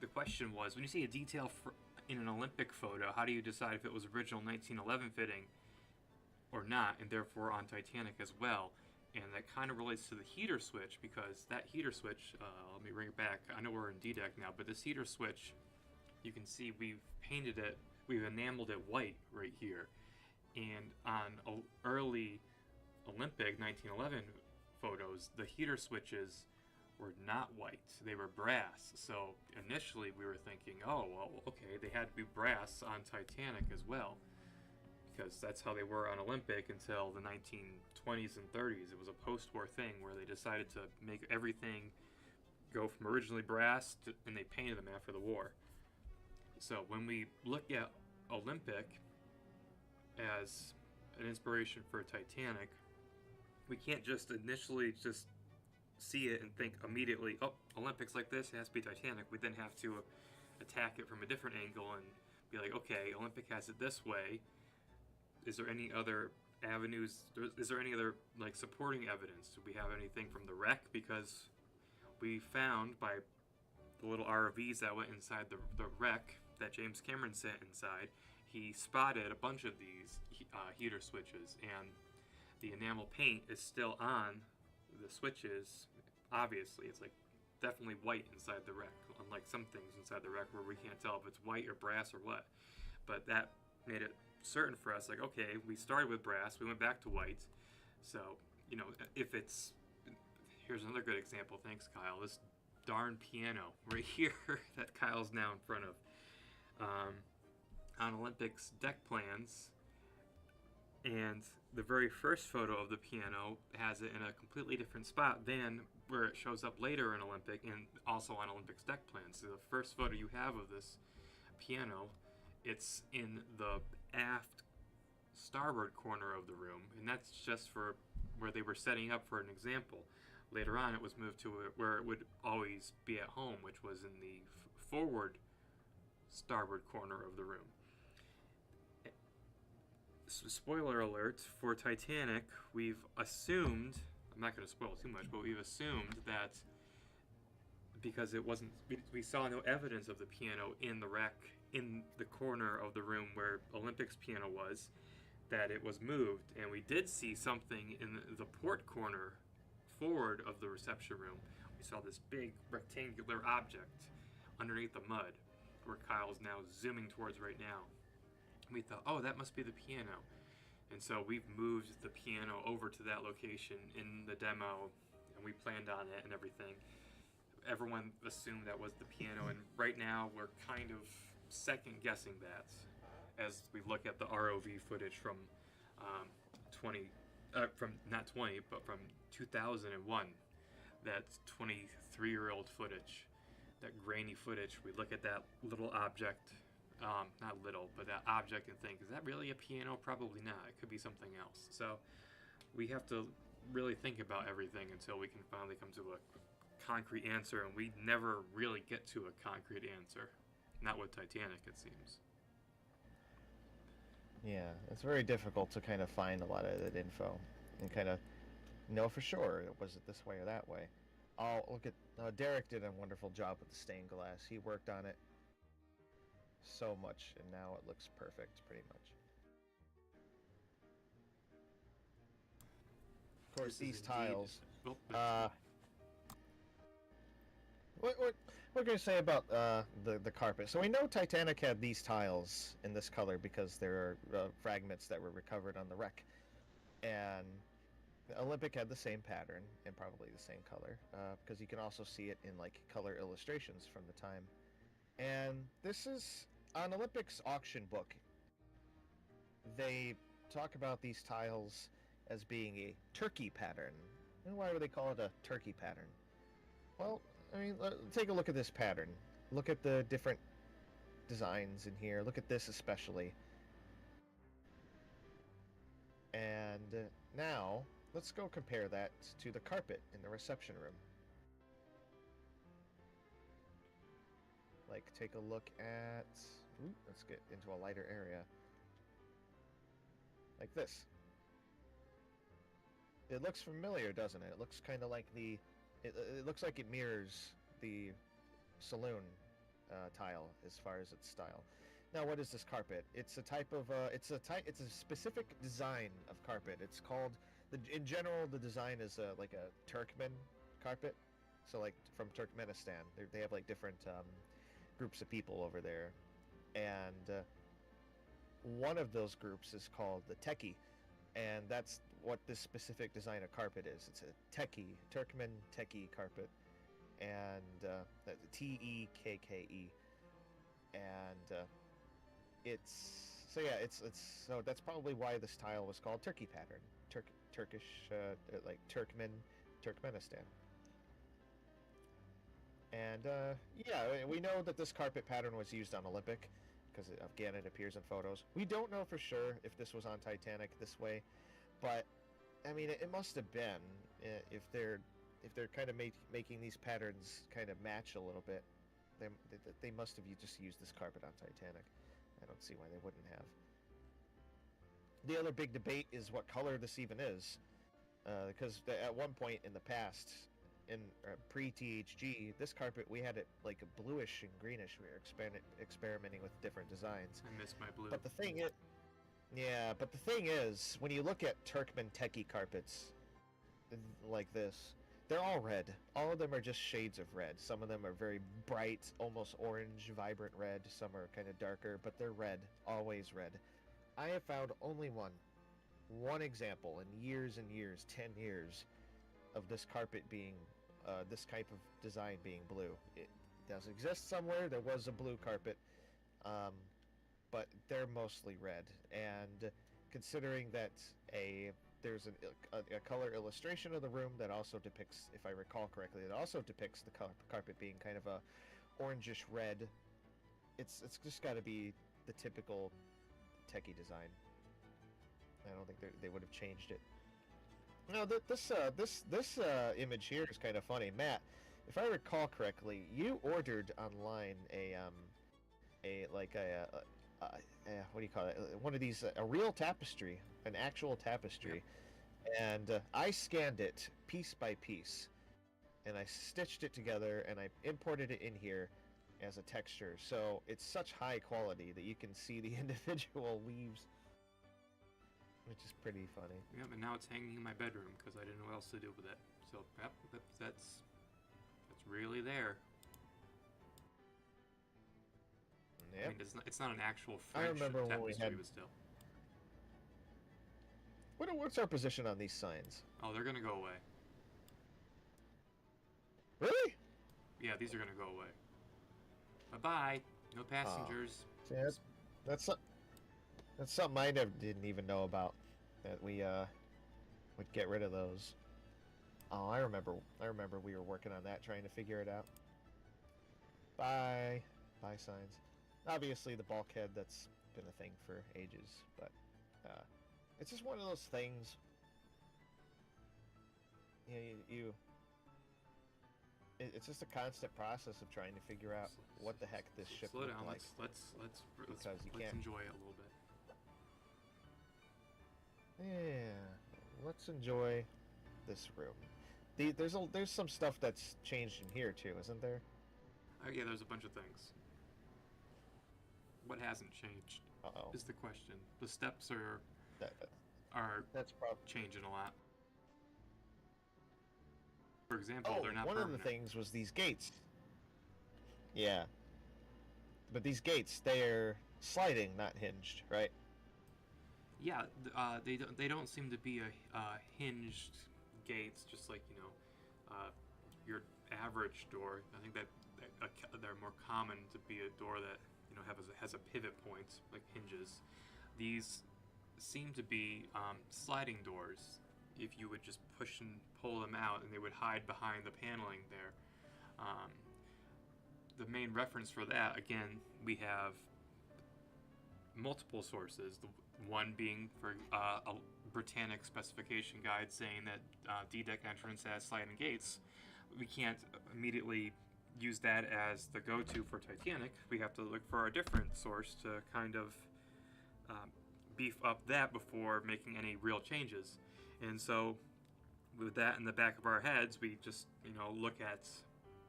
The question was, when you see a detail in an Olympic photo, how do you decide if it was original 1911 fitting or not, and therefore on Titanic as well? And that kind of relates to the heater switch, because that heater switch, let me bring it back. I know we're in D-Deck now, but this heater switch, you can see we've painted it, we've enameled it white right here. And on early Olympic 1911 photos, the heater switches were not white, they were brass. So initially we were thinking, oh well, okay, they had to be brass on Titanic as well, because that's how they were on Olympic until the 1920s and 30s. It was a post-war thing where they decided to make everything go from originally brass and they painted them after the war. So when we look at Olympic as an inspiration for Titanic, we can't just initially just see it and think immediately, oh, Olympics like this, it has to be Titanic. We then have to attack it from a different angle and be like, okay, Olympic has it this way. Is there any other avenues? Is there any other like supporting evidence? Do we have anything from the wreck? Because we found by the little RVs that went inside the wreck that James Cameron sent inside, he spotted a bunch of these heater switches, and the enamel paint is still on the switches. Obviously, it's like definitely white inside the wreck, unlike some things inside the wreck where we can't tell if it's white or brass or what. But that made it certain for us, like, okay, we started with brass, we went back to white. So, you know, if it's, here's another good example, thanks Kyle, this darn piano right here that Kyle's now in front of. On Olympics deck plans, and the very first photo of the piano has it in a completely different spot than where it shows up later in Olympic and also on Olympics deck plans. So the first photo you have of this piano, it's in the aft starboard corner of the room, and that's just for where they were setting up for an example. Later on, it was moved to where it would always be at home, which was in the forward starboard corner of the room. Spoiler alert, for Titanic, we've assumed, I'm not going to spoil too much, but we've assumed that because it wasn't, we saw no evidence of the piano in the wreck in the corner of the room where Olympics piano was, that it was moved. And we did see something in the port corner forward of the reception room. We saw this big rectangular object underneath the mud where Kyle's now zooming towards right now. We thought, oh, that must be the piano. And so we've moved the piano over to that location in the demo, and we planned on it and everything. Everyone assumed that was the piano, and right now we're kind of second guessing that as we look at the ROV footage from from 2001, that 23-year-old footage, that grainy footage. We look at that little object, not little, but that object, and think, is that really a piano? Probably not. It could be something else. So we have to really think about everything until we can finally come to a concrete answer, and we never really get to a concrete answer. Not with Titanic, it seems. Yeah, it's very difficult to kind of find a lot of that info and kind of know for sure, was it this way or that way. Oh, look at Derek did a wonderful job with the stained glass. He worked on it so much, and now it looks perfect, pretty much. Of course, these tiles. What we're going to say about the carpet. So we know Titanic had these tiles in this color because there are fragments that were recovered on the wreck, and the Olympic had the same pattern and probably the same color because you can also see it in like color illustrations from the time. And this is on Olympic's auction book. They talk about these tiles as being a turkey pattern. And why would they call it a turkey pattern? Well, I mean, take a look at this pattern. Look at the different designs in here. Look at this especially. And now, let's go compare that to the carpet in the reception room. Like, take a look at... Ooh, let's get into a lighter area. Like this. It looks familiar, doesn't it? It looks kind of like the... It looks like it mirrors the saloon tile as far as its style. Now, what is this carpet? It's a type of it's a specific design of carpet. It's called in general the design is like a Turkmen carpet. So like from Turkmenistan, they have like different groups of people over there, and one of those groups is called the Teki, and that's what this specific design of carpet is. It's a Teki, Turkmen Teki carpet, and Tekke, and it's so that's probably why this tile was called Turkey pattern, Turkish, like Turkmenistan. And yeah, we know that this carpet pattern was used on Olympic because again it appears in photos. We don't know for sure if this was on Titanic this way, but I mean it must have been if they're kind of making these patterns kind of match a little bit. They must have just used this carpet on Titanic. I don't see why they wouldn't have. The other big debate is what color this even is, because at one point in the past, in pre-THG, this carpet we had it like a bluish and greenish. We were experimenting with different designs. I miss my blue. But the thing is, when you look at Turkmen Teki carpets like this, They're all red. All of them are just shades of red. Some of them are very bright, almost orange, vibrant red. Some are kind of darker, but they're red. Always red. I have found only one example in years and years, 10 years, of this carpet being, this type of design being blue. It does exist somewhere. There was a blue carpet, but they're mostly red. And considering that there's a color illustration of the room that also depicts, if I recall correctly, it also depicts the carpet being kind of a orangish red. It's just got to be the typical techie design. I don't think they would have changed it. No, this image here is kind of funny, Matt. If I recall correctly, you ordered online what do you call it? One of these, a real tapestry, an actual tapestry, and I scanned it piece by piece, and I stitched it together, and I imported it in here as a texture. So it's such high quality that you can see the individual weaves, which is pretty funny. Yep, and now it's hanging in my bedroom because I didn't know what else to do with it. So yep, that's really there. Yep. I mean, it's not an actual French remember when we tapestry, had- but still. What's our position on these signs? Oh, they're gonna go away. Really? Yeah, these are gonna go away. Bye-bye. No passengers. See, that's something I didn't even know about. That we would get rid of those. Oh, I remember we were working on that, trying to figure it out. Bye signs. Obviously, the bulkhead, that's been a thing for ages, but it's just one of those things. It's just a constant process of trying to figure out what the heck this ship Slow looked down. like. Let's Because you can't- enjoy it a little bit. Yeah, let's enjoy this room. There's some stuff that's changed in here too, isn't there? Oh yeah, there's a bunch of things. What hasn't changed Uh-oh. is the question. The steps are That's probably. changing a lot. For example, they're not one permanent. of the things was these gates. Yeah. But these gates, they're sliding, not hinged, right? Yeah, they don't seem to be a hinged gates, just like your average door. I think that they're more common to be a door that has a pivot point, like hinges. These seem to be sliding doors. If you would just push and pull them out, and they would hide behind the paneling there. The main reference for that, again, we have multiple sources. The one being for a Britannic specification guide saying that D-deck entrance has sliding gates. We can't immediately use that as the go-to for Titanic. We have to look for a different source to kind of beef up that before making any real changes. And so with that in the back of our heads, we just look at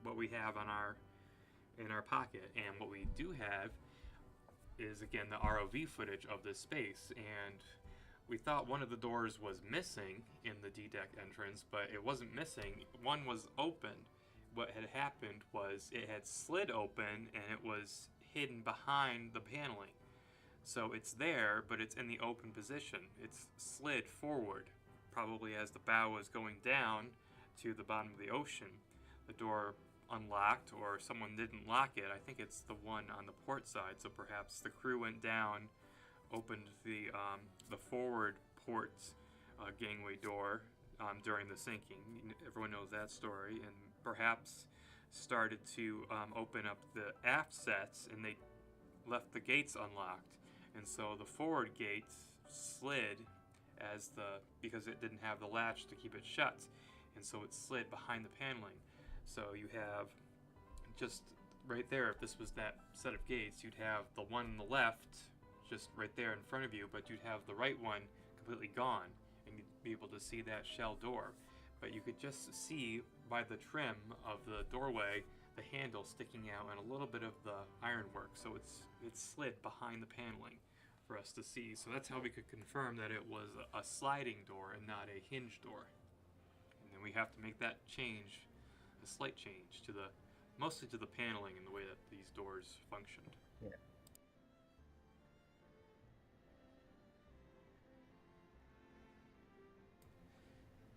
what we have in our pocket. And what we do have is, again, the ROV footage of this space, and we thought one of the doors was missing in the D-deck entrance, but it wasn't missing. One was open. What had happened was it had slid open, and it was hidden behind the paneling. So it's there, but it's in the open position. It's slid forward, probably as the bow was going down to the bottom of the ocean. The door unlocked, or someone didn't lock it. I think it's the one on the port side, so perhaps the crew went down, opened the forward port gangway door during the sinking. Everyone knows that story, and perhaps started to open up the aft sets, and they left the gates unlocked, and so the forward gate slid because it didn't have the latch to keep it shut, and so it slid behind the paneling. So you have just right there, if this was that set of gates, you'd have the one on the left just right there in front of you, but you'd have the right one completely gone, and you'd be able to see that shell door. But you could just see by the trim of the doorway the handle sticking out and a little bit of the ironwork, so it's slid behind the paneling for us to see. So that's how we could confirm that it was a sliding door and not a hinge door. And then and we have to make that change, a slight change to the, mostly to the paneling and the way that these doors functioned. Yeah.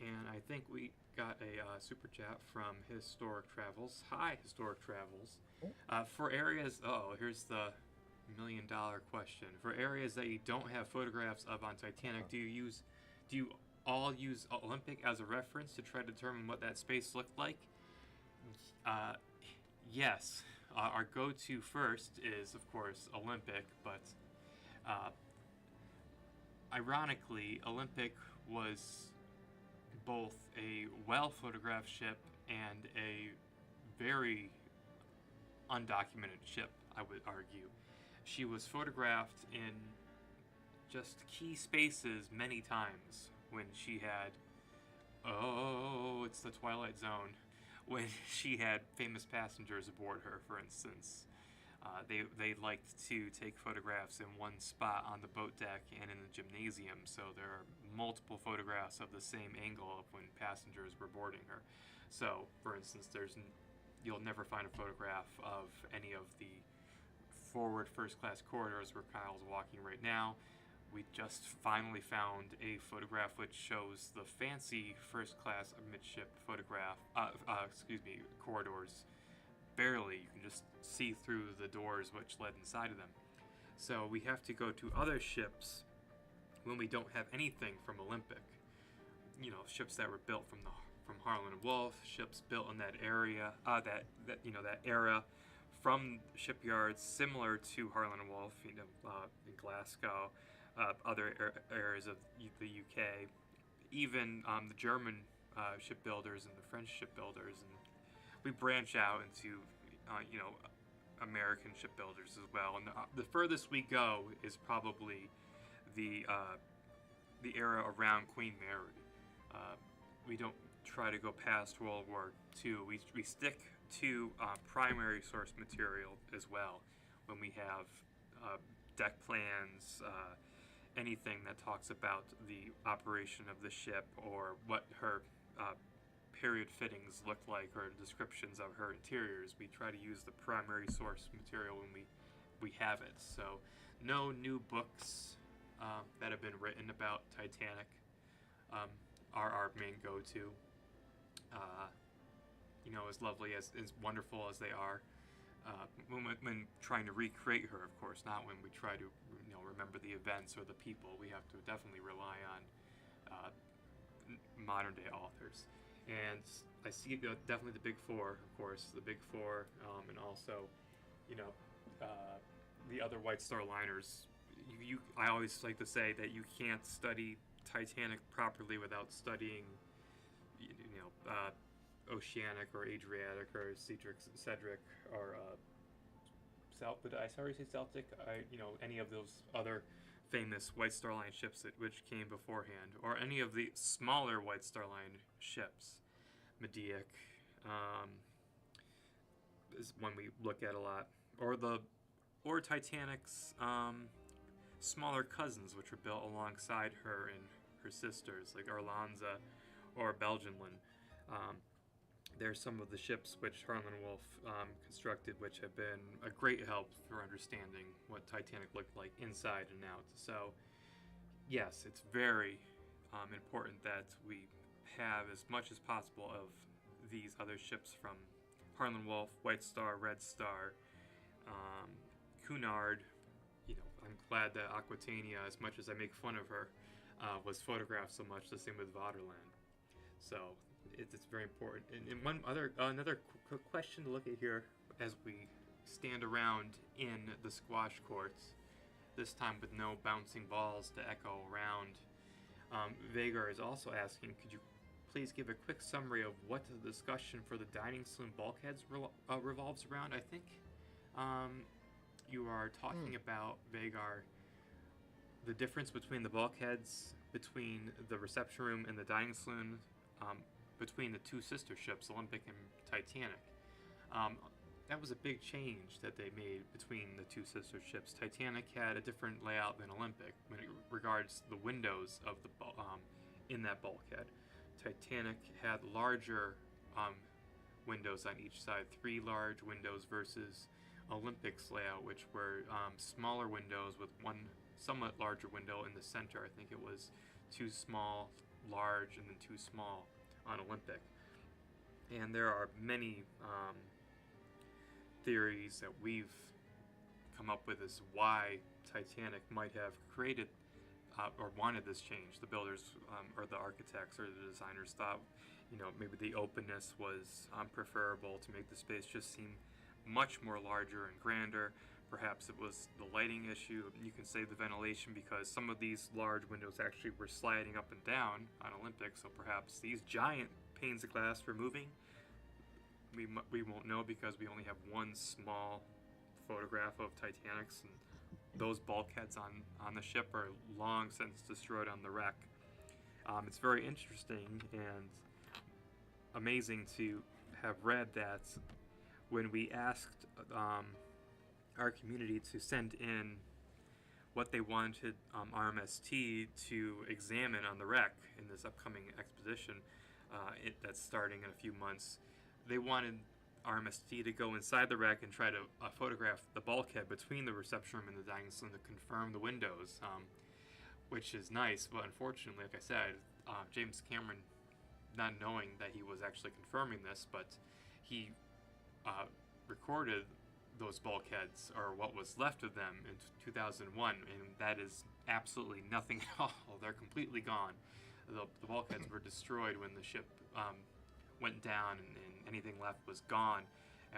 And I think we got a super chat from Historic Travels. Hi, Historic Travels. For areas, here's the $1,000,000 question. For areas that you don't have photographs of on Titanic, do you all use Olympic as a reference to try to determine what that space looked like? Yes. Our go-to first is, of course, Olympic, but ironically, Olympic was both a well-photographed ship and a very undocumented ship, I would argue. She was photographed in just key spaces many times when she had, it's the Twilight Zone, when she had famous passengers aboard her, for instance. They liked to take photographs in one spot on the boat deck and in the gymnasium, so there are multiple photographs of the same angle of when passengers were boarding her. So, for instance, you'll never find a photograph of any of the forward first-class corridors where Kyle's walking right now. We just finally found a photograph which shows the fancy first-class midship corridors. Barely, you can just see through the doors which led inside of them. So we have to go to other ships when we don't have anything from Olympic. You know, ships that were built from Harlan and Wolff, ships built in that area, that era, from shipyards similar to Harlan and Wolff, in Glasgow, other areas of the UK, even the German shipbuilders and the French shipbuilders, and we branch out into, American shipbuilders as well. And the furthest we go is probably the era around Queen Mary. We don't try to go past World War II. We stick to primary source material as well when we have deck plans, anything that talks about the operation of the ship or what her period fittings look like or descriptions of her interiors. We try to use the primary source material when we have it. So no new books that have been written about Titanic are our main go-to. As lovely as wonderful as they are, when trying to recreate her, of course, not when we try to remember the events or the people. We have to definitely rely on modern day authors. And I see definitely the big four, of course, the big four, and also, the other White Star liners. I always like to say that you can't study Titanic properly without studying, Oceanic or Adriatic or Cedric or did I say Celtic? Any of those other famous White Star Line ships which came beforehand, or any of the smaller White Star Line ships. Medeic is one we look at a lot, or Titanic's smaller cousins, which were built alongside her and her sisters, like Arlanza or Belgianland. There's some of the ships which Harlan and Wolff constructed, which have been a great help for understanding what Titanic looked like inside and out. So, yes, it's very important that we have as much as possible of these other ships from Harlan and Wolff, White Star, Red Star, Cunard. I'm glad that Aquitania, as much as I make fun of her, was photographed so much. The same with Vaterland. So it's very important. And another quick question to look at here as we stand around in the squash courts, this time with no bouncing balls to echo around. Vagar is also asking, could you please give a quick summary of what the discussion for the dining saloon bulkheads revolves around? I think you are talking about, Vagar, the difference between the bulkheads between the reception room and the dining saloon, between the two sister ships, Olympic and Titanic. That was a big change that they made between the two sister ships. Titanic had a different layout than Olympic when it regards the windows of the in that bulkhead. Titanic had larger windows on each side, 3 large windows versus Olympics layout, which were smaller windows with one somewhat larger window in the center. I think it was 2 small, large, and then 2 small on Olympic. And there are many theories that we've come up with as why Titanic might have created or wanted this change. The builders or the architects or the designers thought, maybe the openness was preferable to make the space just seem much more larger and grander. Perhaps it was the lighting issue. You can save the ventilation because some of these large windows actually were sliding up and down on Olympic, so perhaps these giant panes of glass were moving. We won't know because we only have one small photograph of Titanic's, and those bulkheads on the ship are long since destroyed on the wreck. It's very interesting and amazing to have read that when we asked our community to send in what they wanted RMST to examine on the wreck in this upcoming expedition that's starting in a few months, they wanted RMST to go inside the wreck and try to photograph the bulkhead between the reception room and the dining saloon to confirm the windows, which is nice, but unfortunately, like I said, James Cameron, not knowing that he was actually confirming this, but he recorded those bulkheads, or what was left of them, in 2001, and that is absolutely nothing at all. They're completely gone. The bulkheads were destroyed when the ship went down, and anything left was gone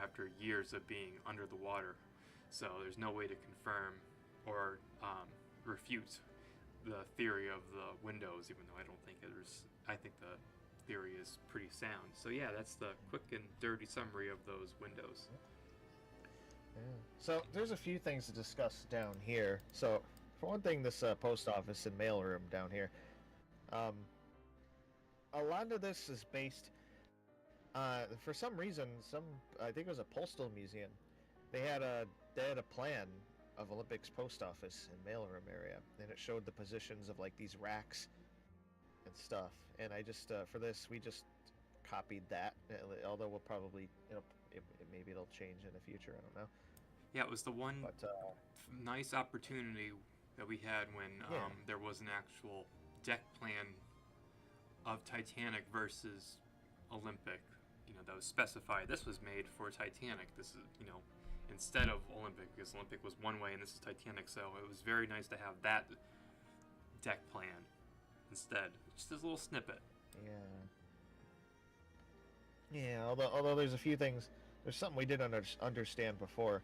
after years of being under the water. So there's no way to confirm or refute the theory of the windows, even though I don't think it is. I think the theory is pretty sound. So yeah, that's the quick and dirty summary of those windows. Yeah. So there's a few things to discuss down here. So for one thing, this post office and mail room down here, a lot of this is based for some reason, I think it was a postal museum. They had a plan of Olympics post office and mailroom area, and it showed the positions of like these racks and stuff. And I just for this we just copied that. Although we'll probably maybe it'll change in the future. I don't know. Yeah, it was the one But nice opportunity that we had when Yeah. there was an actual deck plan of Titanic versus Olympic, that was specified. This was made for Titanic. This is, instead of Olympic, because Olympic was one way and this is Titanic, so it was very nice to have that deck plan instead. Just this little snippet. Yeah. Yeah, although there's a few things, there's something we didn't understand before.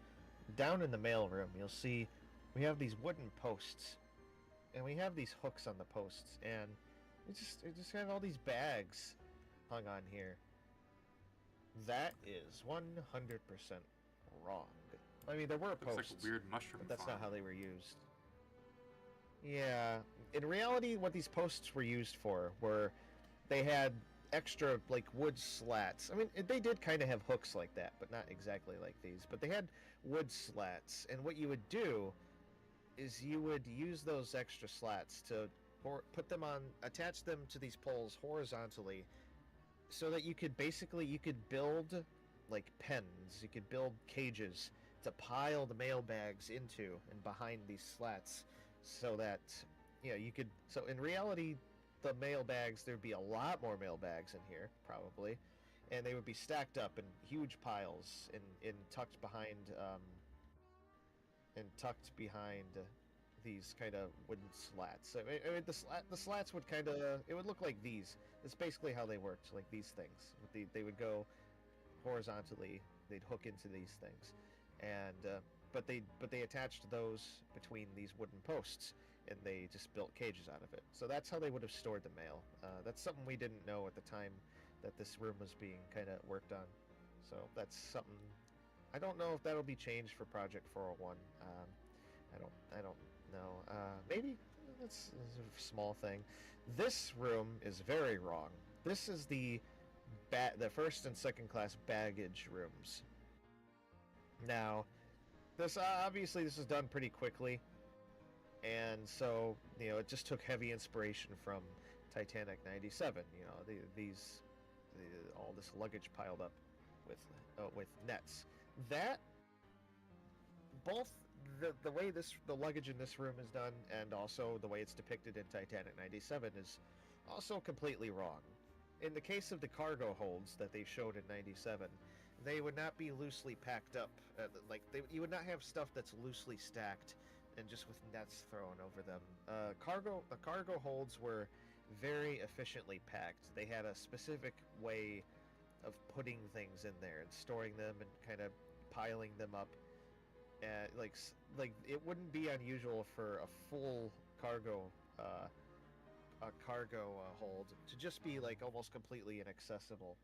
Down in the mailroom, you'll see we have these wooden posts, and we have these hooks on the posts, and we just have all these bags hung on here. That is 100% wrong. I mean, there were Looks posts, like a weird mushroom but that's farm. not how they were used. Yeah, in reality, what these posts were used for were they had extra like wood slats. I mean, they did kind of have hooks like that, but not exactly like these. But they had wood slats, and what you would do is you would use those extra slats to put them on, attach them to these poles horizontally, so that you could build like pens. You could build cages to pile the mailbags into and behind these slats, so that you could. So in reality, the mailbags, there'd be a lot more mailbags in here probably, and they would be stacked up in huge piles in tucked behind these kind of wooden slats. I mean, the slats would it would look like these. That's basically how they worked, like these things. They would go horizontally. They'd hook into these things, and but they attached those between these wooden posts, and they just built cages out of it. So that's how they would have stored the mail. That's something we didn't know at the time that this room was being kind of worked on. So that's something. I don't know if that'll be changed for Project 401. I don't know. Maybe that's a small thing. This room is very wrong. This is the first and second class baggage rooms. Now, this obviously this was done pretty quickly, and so it just took heavy inspiration from Titanic 97. You know, all this luggage piled up with nets. That both the way the luggage in this room is done and also the way it's depicted in Titanic 97 is also completely wrong. In the case of the cargo holds that they showed in 97, they would not be loosely packed up. You would not have stuff that's loosely stacked and just with nets thrown over them. The cargo holds were very efficiently packed. They had a specific way of putting things in there and storing them and kind of piling them up. Like it wouldn't be unusual for a full cargo hold to just be like almost completely inaccessible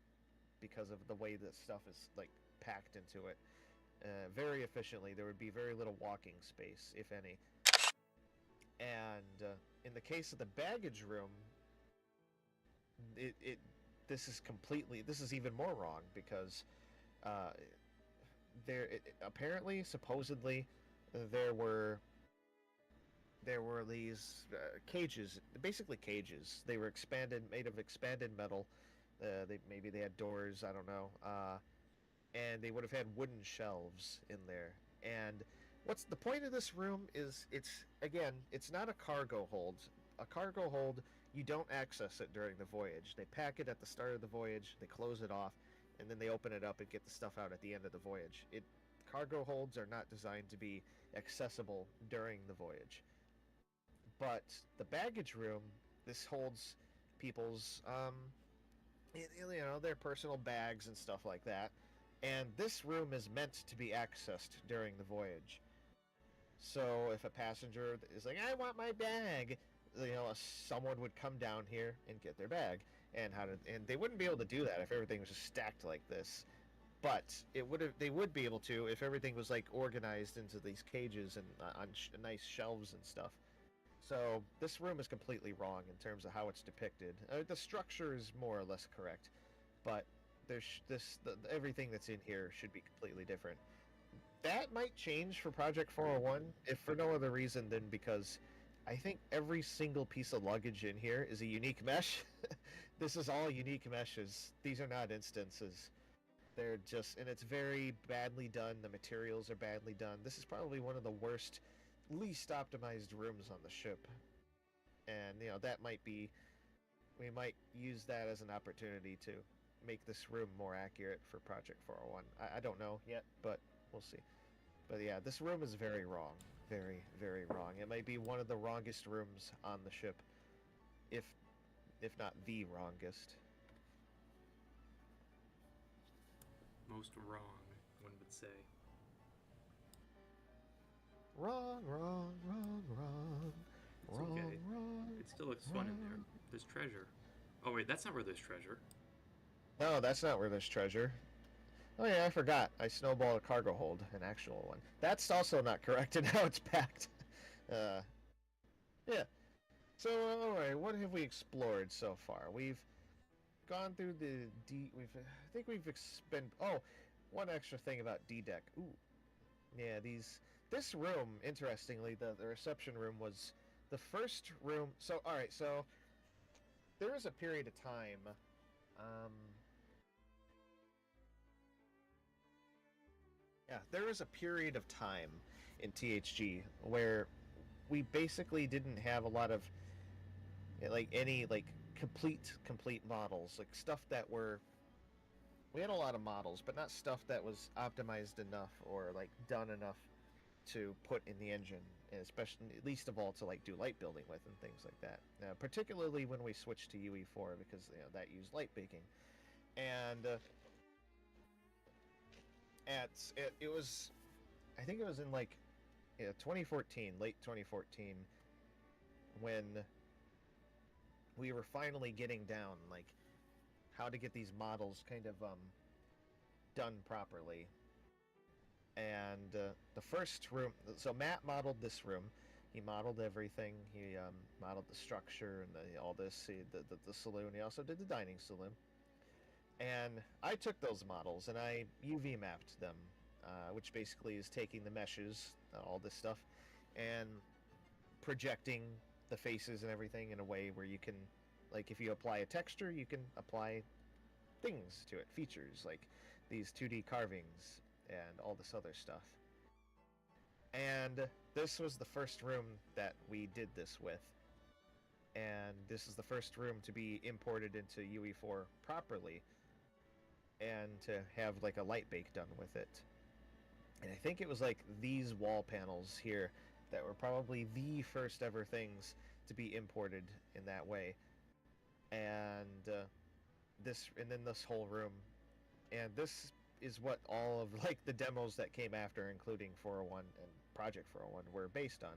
because of the way that stuff is like packed into it very efficiently. There would be very little walking space, if any. And in the case of the baggage room, this is even more wrong because apparently, supposedly, there were these cages, basically cages. They were made of expanded metal. Maybe they had doors, I don't know. And they would have had wooden shelves in there. And what's the point of this room is it's not a cargo hold. A cargo hold, you don't access it during the voyage. They pack it at the start of the voyage, they close it off, and then they open it up and get the stuff out at the end of the voyage. Cargo holds are not designed to be accessible during the voyage. But the baggage room, this holds people's, their personal bags and stuff like that. And this room is meant to be accessed during the voyage. So if a passenger is like, I want my bag, someone would come down here and get their bag. And they wouldn't be able to do that if everything was just stacked like this. But they would be able to if everything was like organized into these cages and on nice shelves and stuff. So this room is completely wrong in terms of how it's depicted. The structure is more or less correct, but everything that's in here should be completely different. That might change for Project 401, if for no other reason than because I think every single piece of luggage in here is a unique mesh. This is all unique meshes. These are not instances. And it's very badly done. The materials are badly done. This is probably one of the worst, least optimized rooms on the ship. And, we might use that as an opportunity to make this room more accurate for Project 401. I don't know yet, but we'll see. But yeah, this room is very wrong. Very, very wrong. It might be one of the wrongest rooms on the ship, if not the wrongest. Most wrong, one would say. Wrong, wrong, wrong, wrong. It's wrong, okay. Wrong, It still looks fun in there. There's treasure. Oh wait, that's not where there's treasure. No, that's not where there's treasure. Oh yeah, I forgot. I snowballed a cargo hold, an actual one. That's also not correct in how it's packed. Yeah. So, alright, what have we explored so far? We've gone through I think we've expended... Oh, one extra thing about D-Deck. Ooh. Yeah, this room, interestingly, the reception room was the first room... So, alright, so there was a period of time... Yeah, there was a period of time in THG where we basically didn't have a lot of any complete models, like stuff that were... We had a lot of models, but not stuff that was optimized enough or done enough to put in the engine, and especially least of all to do light building with and things like that. Particularly when we switched to UE4 because that used light baking, and it was, I think it was in 2014, late 2014, when we were finally getting down how to get these models kind of done properly. And the first room, so Matt modeled this room. He modeled everything. He modeled the structure and all this, the saloon. He also did the dining saloon. And I took those models and I UV mapped them, which basically is taking the meshes, all this stuff, and projecting the faces and everything in a way where you can Like if you apply a texture, you can apply things to it, features like these 2D carvings and all this other stuff. And this was the first room that we did this with. And this is the first room to be imported into UE4 properly and to have like a light bake done with it. And I think it was like these wall panels here that were probably the first ever things to be imported in that way. And then this whole room. And this is what all of like the demos that came after, including 401 and Project 401, were based on,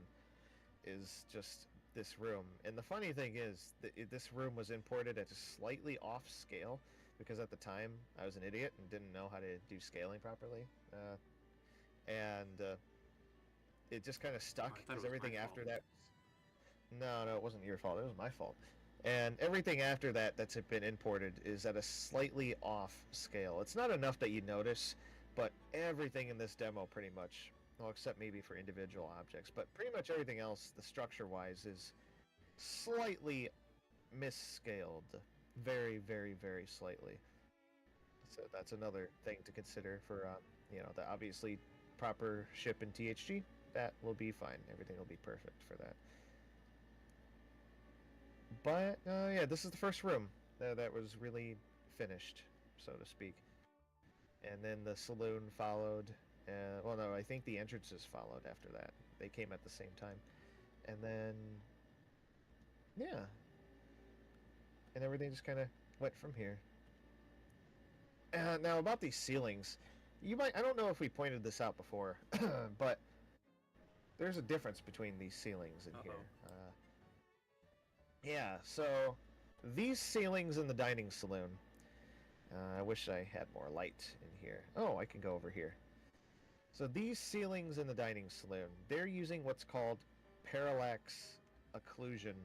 is just this room. And the funny thing is that this room was imported at a slightly off scale because at the time I was an idiot and didn't know how to do scaling properly. And it just kind of stuck because everything after that. No, it wasn't your fault. It was my fault. And everything after that that's been imported is at a slightly off scale. It's not enough that you notice, but everything in this demo pretty much, well, except maybe for individual objects, but pretty much everything else, the structure-wise, is slightly misscaled. Very, very, very slightly. So that's another thing to consider for, the obviously proper ship in THG. That will be fine. Everything will be perfect for that. But, yeah, this is the first room that was really finished, so to speak. And then the saloon followed. Well, no, I think the entrances followed after that. They came at the same time. And then, yeah. And everything just kind of went from here. Now, about these ceilings, I don't know if we pointed this out before, but there's a difference between these ceilings in here. Yeah, so these ceilings in the dining saloon, I wish I had more light in here. Oh, I can go over here. So these ceilings in the dining saloon, they're using what's called parallax occlusion.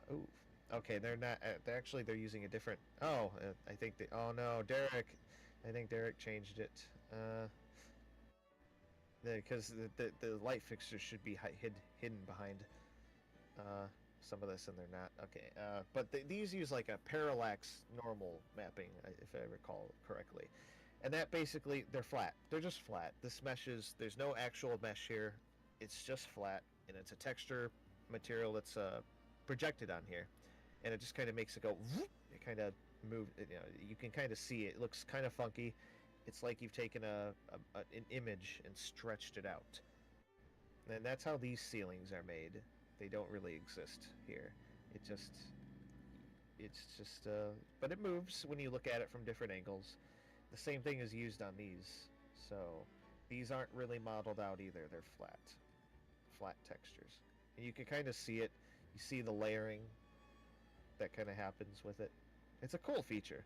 Ooh, okay, they're not. They're using a different. Oh, I think they. Oh no, Derek. I think Derek changed it. Because the light fixtures should be hidden behind some of this, and they're not. Okay, but these use like a parallax normal mapping, if I recall correctly. And that basically, they're flat. They're just flat. This meshes, there's no actual mesh here. It's just flat, and it's a texture material that's projected on here. And it just kind of makes it go, it kind of move, you can kind of see it. It looks kind of funky. It's like you've taken an image and stretched it out. And that's how these ceilings are made. They don't really exist here. It's just, but it moves when you look at it from different angles. The same thing is used on these, so these aren't really modeled out either. They're flat textures. And you can kind of see it. You see the layering that kind of happens with it. It's a cool feature,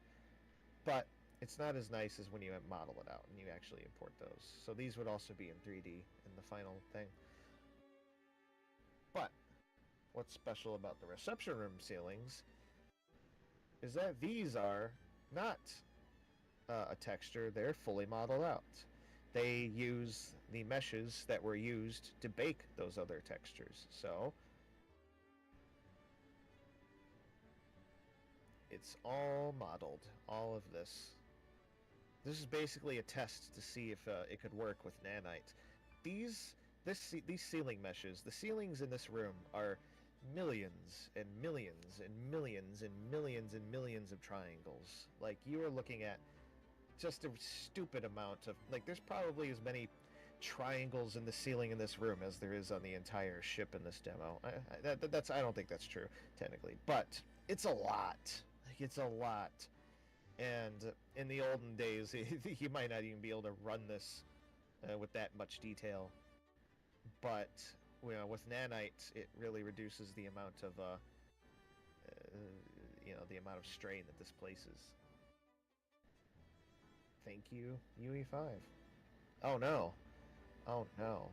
but it's not as nice as when you model it out and you actually import those. So these would also be in 3D in the final thing. But what's special about the reception room ceilings is that these are not a texture. They're fully modeled out. They use the meshes that were used to bake those other textures. So it's all modeled, all of this. This is basically a test to see if it could work with nanite. These ceiling meshes, the ceilings in this room are millions and millions and millions and millions and millions of triangles. Like, you are looking at just a stupid amount of, like, there's probably as many triangles in the ceiling in this room as there is on the entire ship in this demo. I don't think that's true technically, but it's a lot. Like, it's a lot. And in the olden days, you might not even be able to run this with that much detail. But with nanite, it really reduces the amount of the amount of strain that this places. Thank you, UE5. Oh no. Oh no.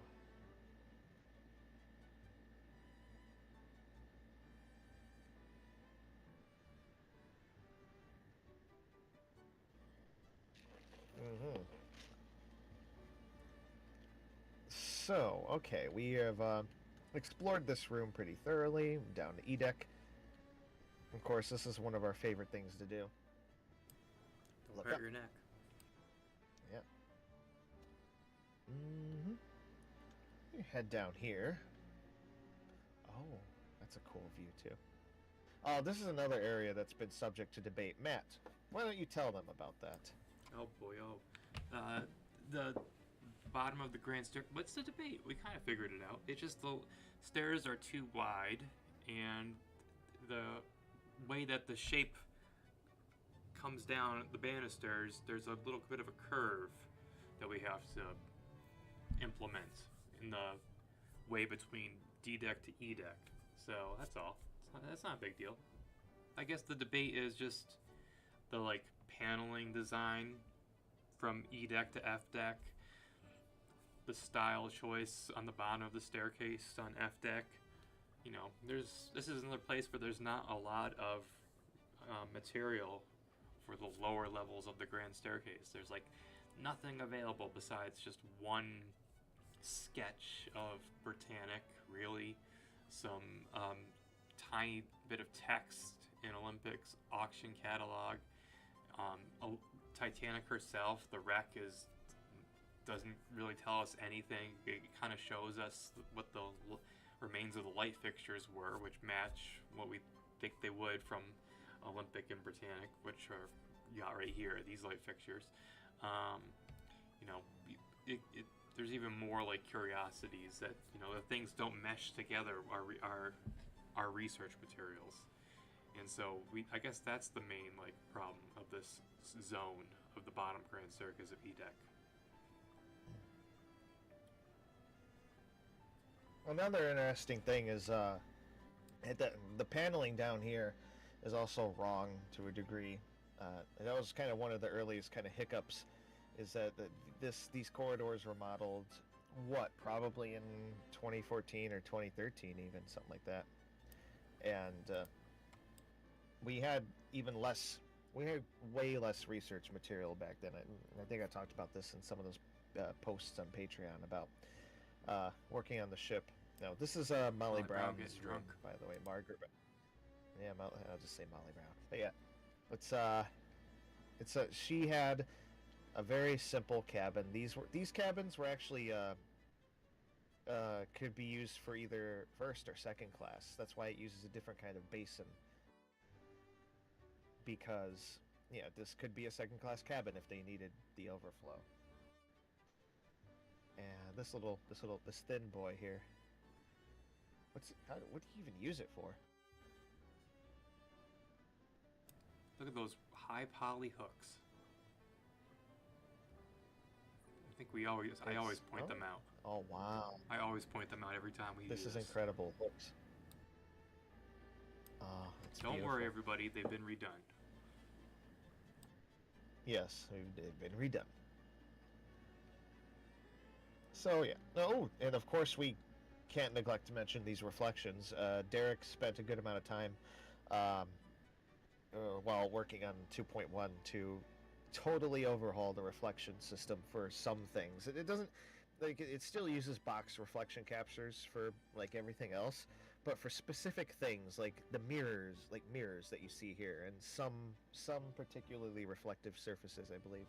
So, okay, we have explored this room pretty thoroughly, down to E deck. Of course, this is one of our favorite things to do. Don't Look hurt up. your neck. Yeah. Head down here. Oh, that's a cool view too. Oh, this is another area that's been subject to debate. Matt, why don't you tell them about that? Oh boy, oh. The bottom of the grand stair. What's the debate? We kind of figured it out. It's just the stairs are too wide, and the way that the shape comes down the banisters, there's a little bit of a curve that we have to implement in the way between D deck to E deck. So that's all. That's not a big deal. I guess the debate is just the like paneling design from E deck to F deck, the style choice on the bottom of the staircase on F deck. You know, this is another place where there's not a lot of material for the lower levels of the grand staircase. There's like nothing available besides just one sketch of Britannic, really, some tiny bit of text in Olympics auction catalog. Titanic herself, the wreck doesn't really tell us anything. It kind of shows us what the remains of the light fixtures were, which match what we think they would from Olympic and Britannic, which are got right here, these light fixtures. You know, there's even more like curiosities that, you know, the things don't mesh together our research materials. And so I guess that's the main like problem of this zone of the bottom grand staircase of E deck. Another interesting thing is the paneling down here is also wrong to a degree. That was kind of one of the earliest kind of hiccups, is that these corridors were modeled, probably in 2014 or 2013, even something like that. And we had way less research material back then. I think I talked about this in some of those posts on Patreon about working on the ship. Now, this is Molly Brown's gets room, drunk. by the way. Margaret. Yeah, I'll just say Molly Brown. But yeah, she had a very simple cabin. These cabins were actually could be used for either first or second class. That's why it uses a different kind of basin. Because this could be a second class cabin if they needed the overflow. And this thin boy here. What do you even use it for? Look at those high poly hooks. I think I always point them out. Oh wow! I always point them out every time we This use is incredible. Hooks. Oh, it's Don't beautiful. worry, everybody. They've been redone. Yes, they've been redone. So yeah. Oh, and of course we can't neglect to mention these reflections. Derek spent a good amount of time while working on 2.1 to totally overhaul the reflection system for some things. It doesn't, like, it still uses box reflection captures for like everything else, but for specific things like the mirrors that you see here, and some particularly reflective surfaces, I believe.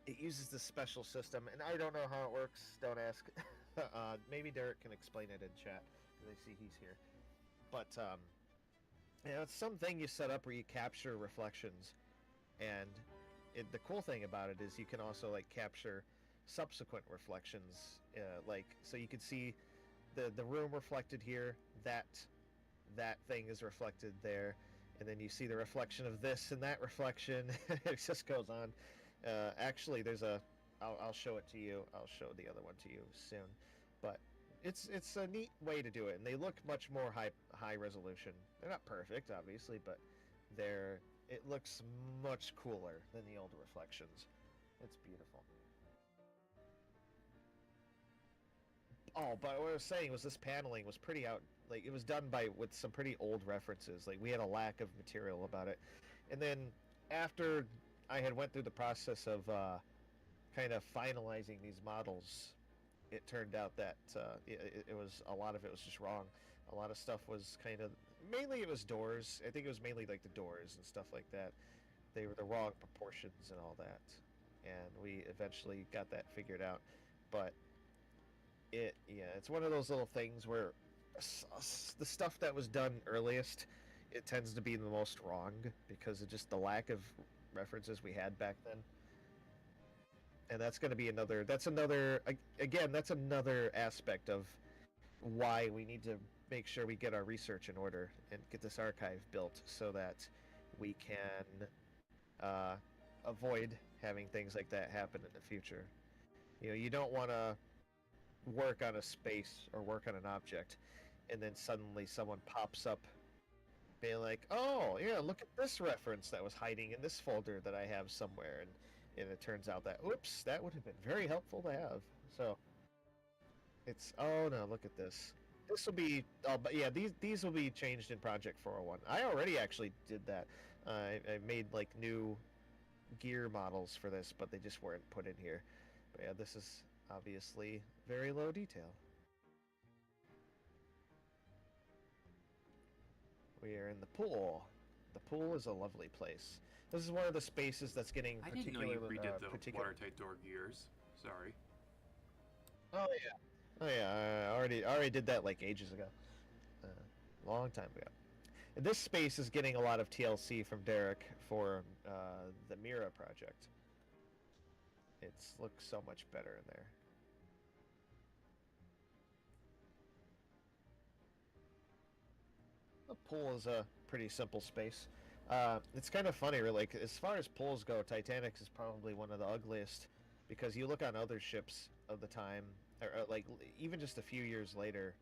It uses this special system, and I don't know how it works. Don't ask. Maybe Derek can explain it in chat, because I see he's here. But it's something you set up where you capture reflections, and the cool thing about it is you can also like capture subsequent reflections, so you can see the room reflected here, that thing is reflected there, and then you see the reflection of this and that reflection. It just goes on. Actually, I'll show it to you. I'll show the other one to you soon, but it's a neat way to do it, and they look much more high resolution. They're not perfect, obviously, but it looks much cooler than the older reflections. It's beautiful. Oh, but what I was saying was this paneling was pretty it was done with some pretty old references. Like, we had a lack of material about it, and then after I had went through the process of kind of finalizing these models, it turned out that it was a lot of it was just wrong. A lot of stuff was kind of mainly it was doors. I think it was mainly like the doors and stuff like that. They were the wrong proportions and all that, and we eventually got that figured out. But it's one of those little things where the stuff that was done earliest, it tends to be the most wrong because of just the lack of references we had back then. And that's going to be another. Again, that's another aspect of why we need to make sure we get our research in order and get this archive built so that we can uh, avoid having things like that happen in the future. You don't want to work on a space or work on an object and then suddenly someone pops up being like, oh yeah, look at this reference that was hiding in this folder that I have somewhere, and it turns out that, oops, that would have been very helpful to have. So it's, oh no, look at this. This will be, oh, but yeah, these will be changed in Project 401. I already actually did that. I made like new gear models for this, but they just weren't put in here. But yeah, this is obviously very low detail. We are in the pool. The pool is a lovely place. This is one of the spaces that's getting I didn't know you redid the particular... watertight door gears. Sorry. Oh yeah. Oh yeah, I already did that like ages ago. Long time ago. This space is getting a lot of TLC from Derek for the Mira project. It looks so much better in there. The pool is a pretty simple space. It's kind of funny, like as far as pools go, Titanic is probably one of the ugliest because you look on other ships of the time, or like even just a few years later,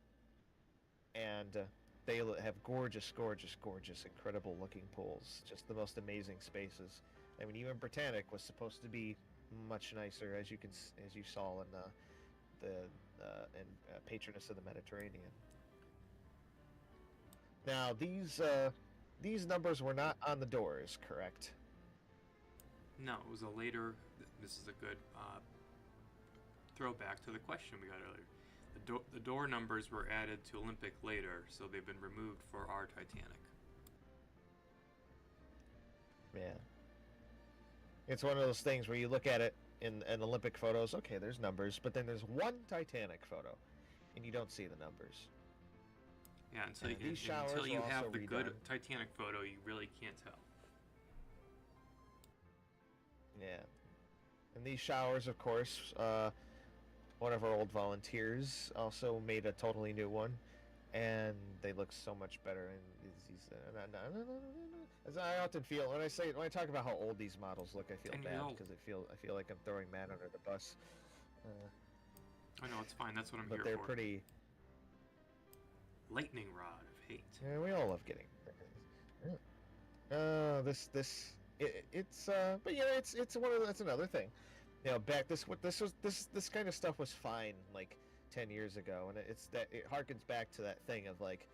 and they have gorgeous, gorgeous, gorgeous, incredible looking pools. Just the most amazing spaces. I mean, even Britannic was supposed to be much nicer, as you saw in the Patroness of the Mediterranean. Now these numbers were not on the doors, correct? No, it was a later. This is a good throwback to the question we got earlier. The door numbers were added to Olympic later, so they've been removed for our Titanic. Yeah. It's one of those things where you look at it in Olympic photos, okay, there's numbers, but then there's one Titanic photo, and you don't see the numbers. Yeah, until until you have the good Titanic photo, you really can't tell. Yeah. And these showers, of course, one of our old volunteers also made a totally new one, and they look so much better. And as I often feel when I talk about how old these models look, I feel bad because I feel like I'm throwing Matt under the bus. I know, it's fine. That's what I'm here for. But they're pretty. Lightning rod of hate. Yeah, we all love getting. But yeah, it's one of that's another thing. This kind of stuff was fine like 10 years ago, and it harkens back to that thing of like,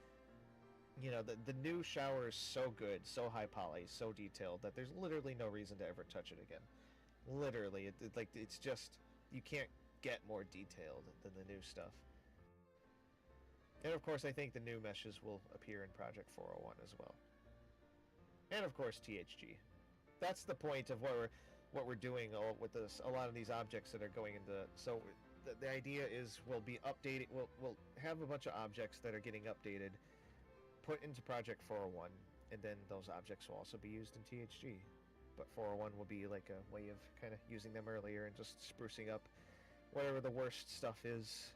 the new shower is so good, so high poly, so detailed that there's literally no reason to ever touch it again. Literally, it's just you can't get more detailed than the new stuff. And of course, I think the new meshes will appear in Project 401 as well. And of course, THG. That's the point of what we're doing with this. A lot of these objects that are going into. So the idea is we'll be updating. We'll have a bunch of objects that are getting updated, put into Project 401, and then those objects will also be used in THG. But 401 will be like a way of kind of using them earlier and just sprucing up whatever the worst stuff is.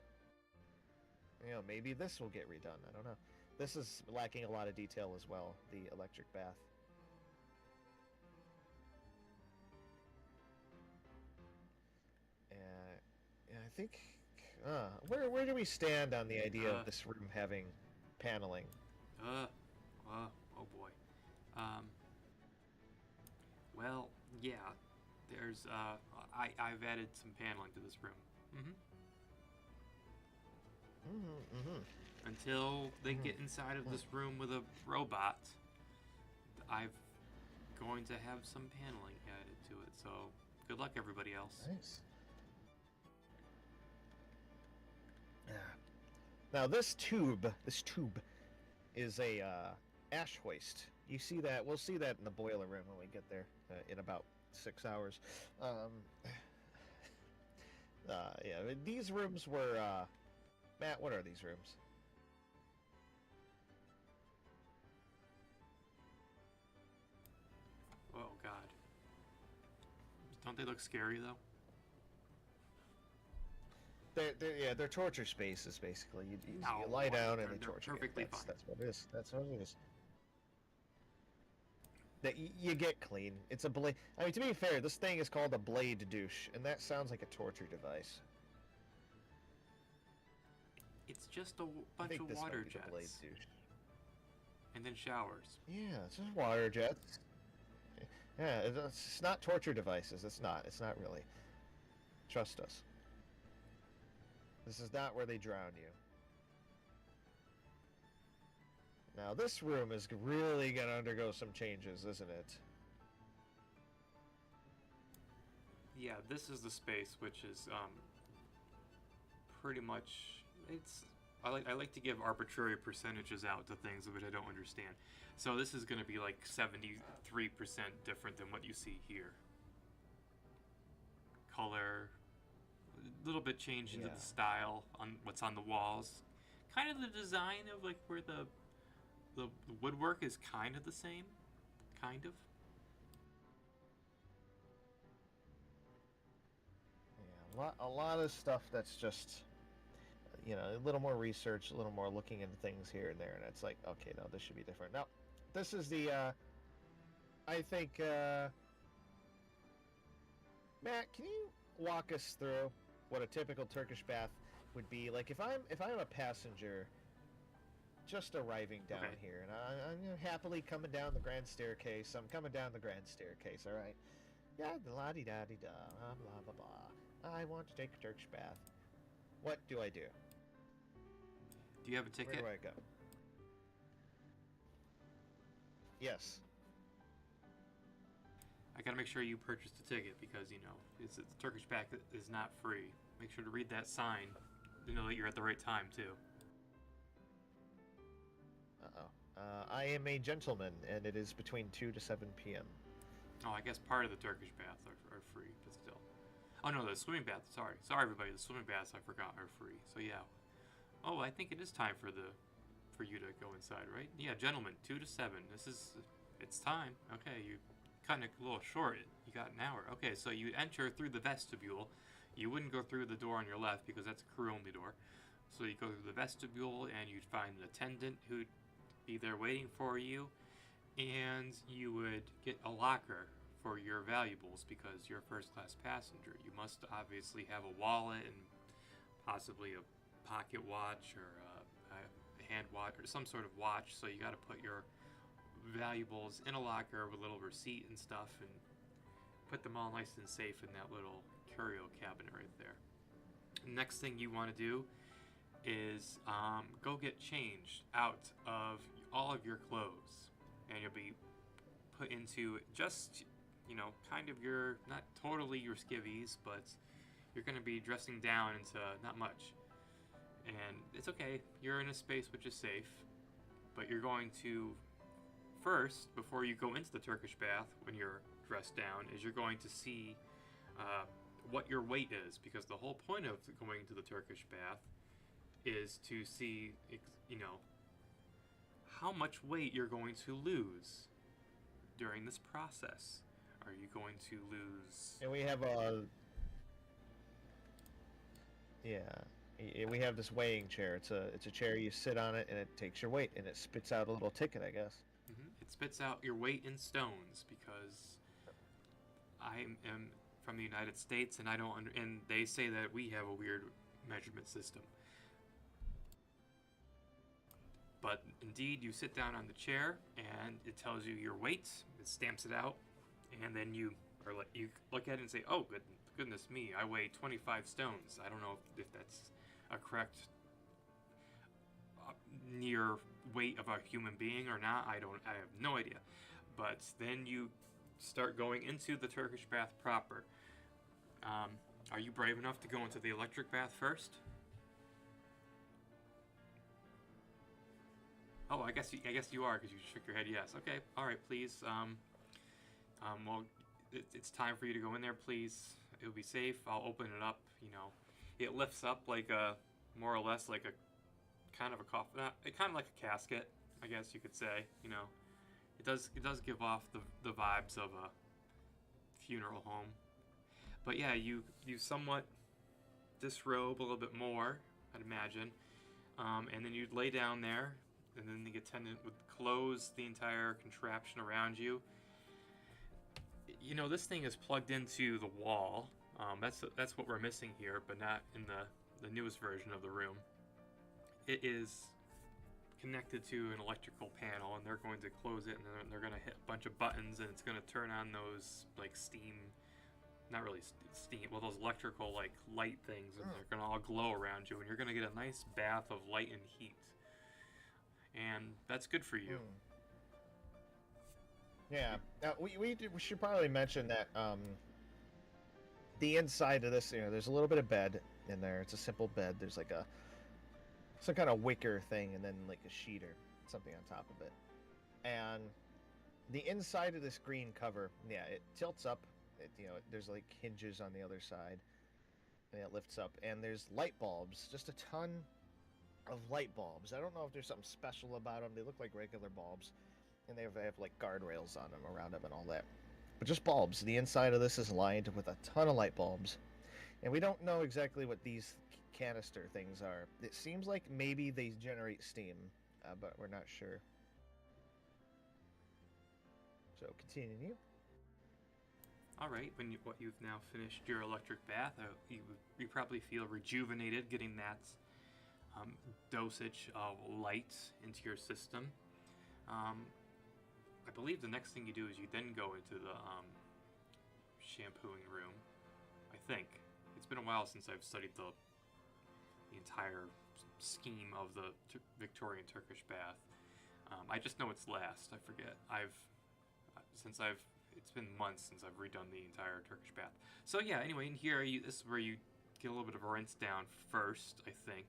Maybe this will get redone. I don't know. This is lacking a lot of detail as well, the electric bath. Yeah, I think... where do we stand on the idea of this room having paneling? Oh boy. Well, yeah. There's, I've added some paneling to this room. Until they get inside of this room with a robot, I'm going to have some paneling added to it. So good luck, everybody else. Nice. Yeah. Now this tube is a ash hoist. You see that? We'll see that in the boiler room when we get there in about 6 hours. Yeah, these rooms were. Matt, what are these rooms? Oh God. Don't they look scary though? They're torture spaces basically. You No, lie down and they're they torture you. perfectly fine. That's what it is. That's what it is. That you get clean. It's a blade. I mean, to be fair, this thing is called a blade douche, and that sounds like a torture device. It's just a I bunch think of this water might be the blade jets. douche. And then showers. Yeah, it's just water jets. Yeah, it's not torture devices. It's not. It's not really. Trust us. This is not where they drown you. Now, this room is really going to undergo some changes, isn't it? Yeah, this is the space which is pretty much I like to give arbitrary percentages out to things which I don't understand. So this is going to be like 73% different than what you see here. Color, a little bit change into the style on what's on the walls. Kind of the design of like where the woodwork is kind of the same, kind of. Yeah, a lot of stuff that's just, a little more research, a little more looking into things here and there, and it's like, okay, no, this should be different. Now, this is the, I think, Matt, can you walk us through what a typical Turkish bath would be like if I'm a passenger just arriving down here, and I'm happily coming down the grand staircase. I'm coming down the grand staircase, all right? Yeah, la-di-da-di-da, blah, blah, blah, blah. I want to take a Turkish bath. What do I do? Do you have a ticket? Where do I go? Yes. I gotta make sure you purchase the ticket because it's Turkish bath is not free. Make sure to read that sign to know that you're at the right time too. I am a gentleman, and it is between 2 to 7 p.m. Oh, I guess part of the Turkish baths are free, but still. Oh no, the swimming baths. Sorry, everybody. The swimming baths I forgot are free. So yeah. Oh, I think it is time for you to go inside, right? Yeah, gentlemen, 2 to 7. It's time. Okay, you cutting it a little short. You got an hour. Okay, so you enter through the vestibule. You wouldn't go through the door on your left because that's a crew-only door. So you go through the vestibule and you'd find an attendant who'd be there waiting for you, and you would get a locker for your valuables because you're a first-class passenger. You must obviously have a wallet and possibly a pocket watch or a hand watch or some sort of watch, so you got to put your valuables in a locker with a little receipt and stuff and put them all nice and safe in that little curio cabinet right there. Next thing you want to do is go get changed out of all of your clothes, and you'll be put into just kind of your, not totally your skivvies, but you're going to be dressing down into not much. And it's okay, you're in a space which is safe, but you're going to first, before you go into the Turkish bath when you're dressed down, is you're going to see what your weight is, because the whole point of going to the Turkish bath is to see, how much weight you're going to lose during this process. Are you going to lose? And we have we have this weighing chair. It's a chair, you sit on it and it takes your weight and it spits out a little ticket, I guess. It spits out your weight in stones because I am from the United States and and they say that we have a weird measurement system. But indeed, you sit down on the chair and it tells you your weight, it stamps it out, and then you look at it and say, "Oh, goodness me, I weigh 25 stones." I don't know if that's a correct near weight of a human being or not. I have no idea. But then you start going into the Turkish bath proper. Are you brave enough to go into the electric bath first? Oh, I guess you are because you shook your head. Yes. Okay. All right. Please. Well, it's time for you to go in there. Please. It'll be safe. I'll open it up. You know, it lifts up like a more or less like a kind of a coffin. Kind of like a casket, I guess you could say. You know, it does give off the vibes of a funeral home. But yeah, you somewhat disrobe a little bit more, I'd imagine. And then you'd lay down there, and then the attendant would close the entire contraption around you. You know, this thing is plugged into the wall. That's what we're missing here, but not in the newest version of the room. It is connected to an electrical panel, and they're going to close it, and then they're going to hit a bunch of buttons, and it's going to turn on those like steam, not really steam, well, those electrical like light things, and they're going to all glow around you, and you're going to get a nice bath of light and heat, and that's good for you. Yeah. Now, we should probably mention that the inside of this, there's a little bit of bed in there. It's a simple bed. There's like some kind of wicker thing, and then like a sheet or something on top of it. And the inside of this green cover, yeah, it tilts up. There's like hinges on the other side, and it lifts up. And there's light bulbs, just a ton of light bulbs. I don't know if there's something special about them. They look like regular bulbs, and they have like guardrails on them, around them, and all that. But just bulbs. The inside of this is lined with a ton of light bulbs, and we don't know exactly what these canister things are. It seems like maybe they generate steam, but we're not sure. So continue. All right, what you've now finished your electric bath, you probably feel rejuvenated getting that dosage of light into your system. I believe the next thing you do is you then go into the shampooing room. I think it's been a while since I've studied the entire scheme of the Victorian Turkish bath. I just know it's last. I forget. It's been months since I've redone the entire Turkish bath. So yeah. Anyway, in here, this is where you get a little bit of a rinse down first, I think.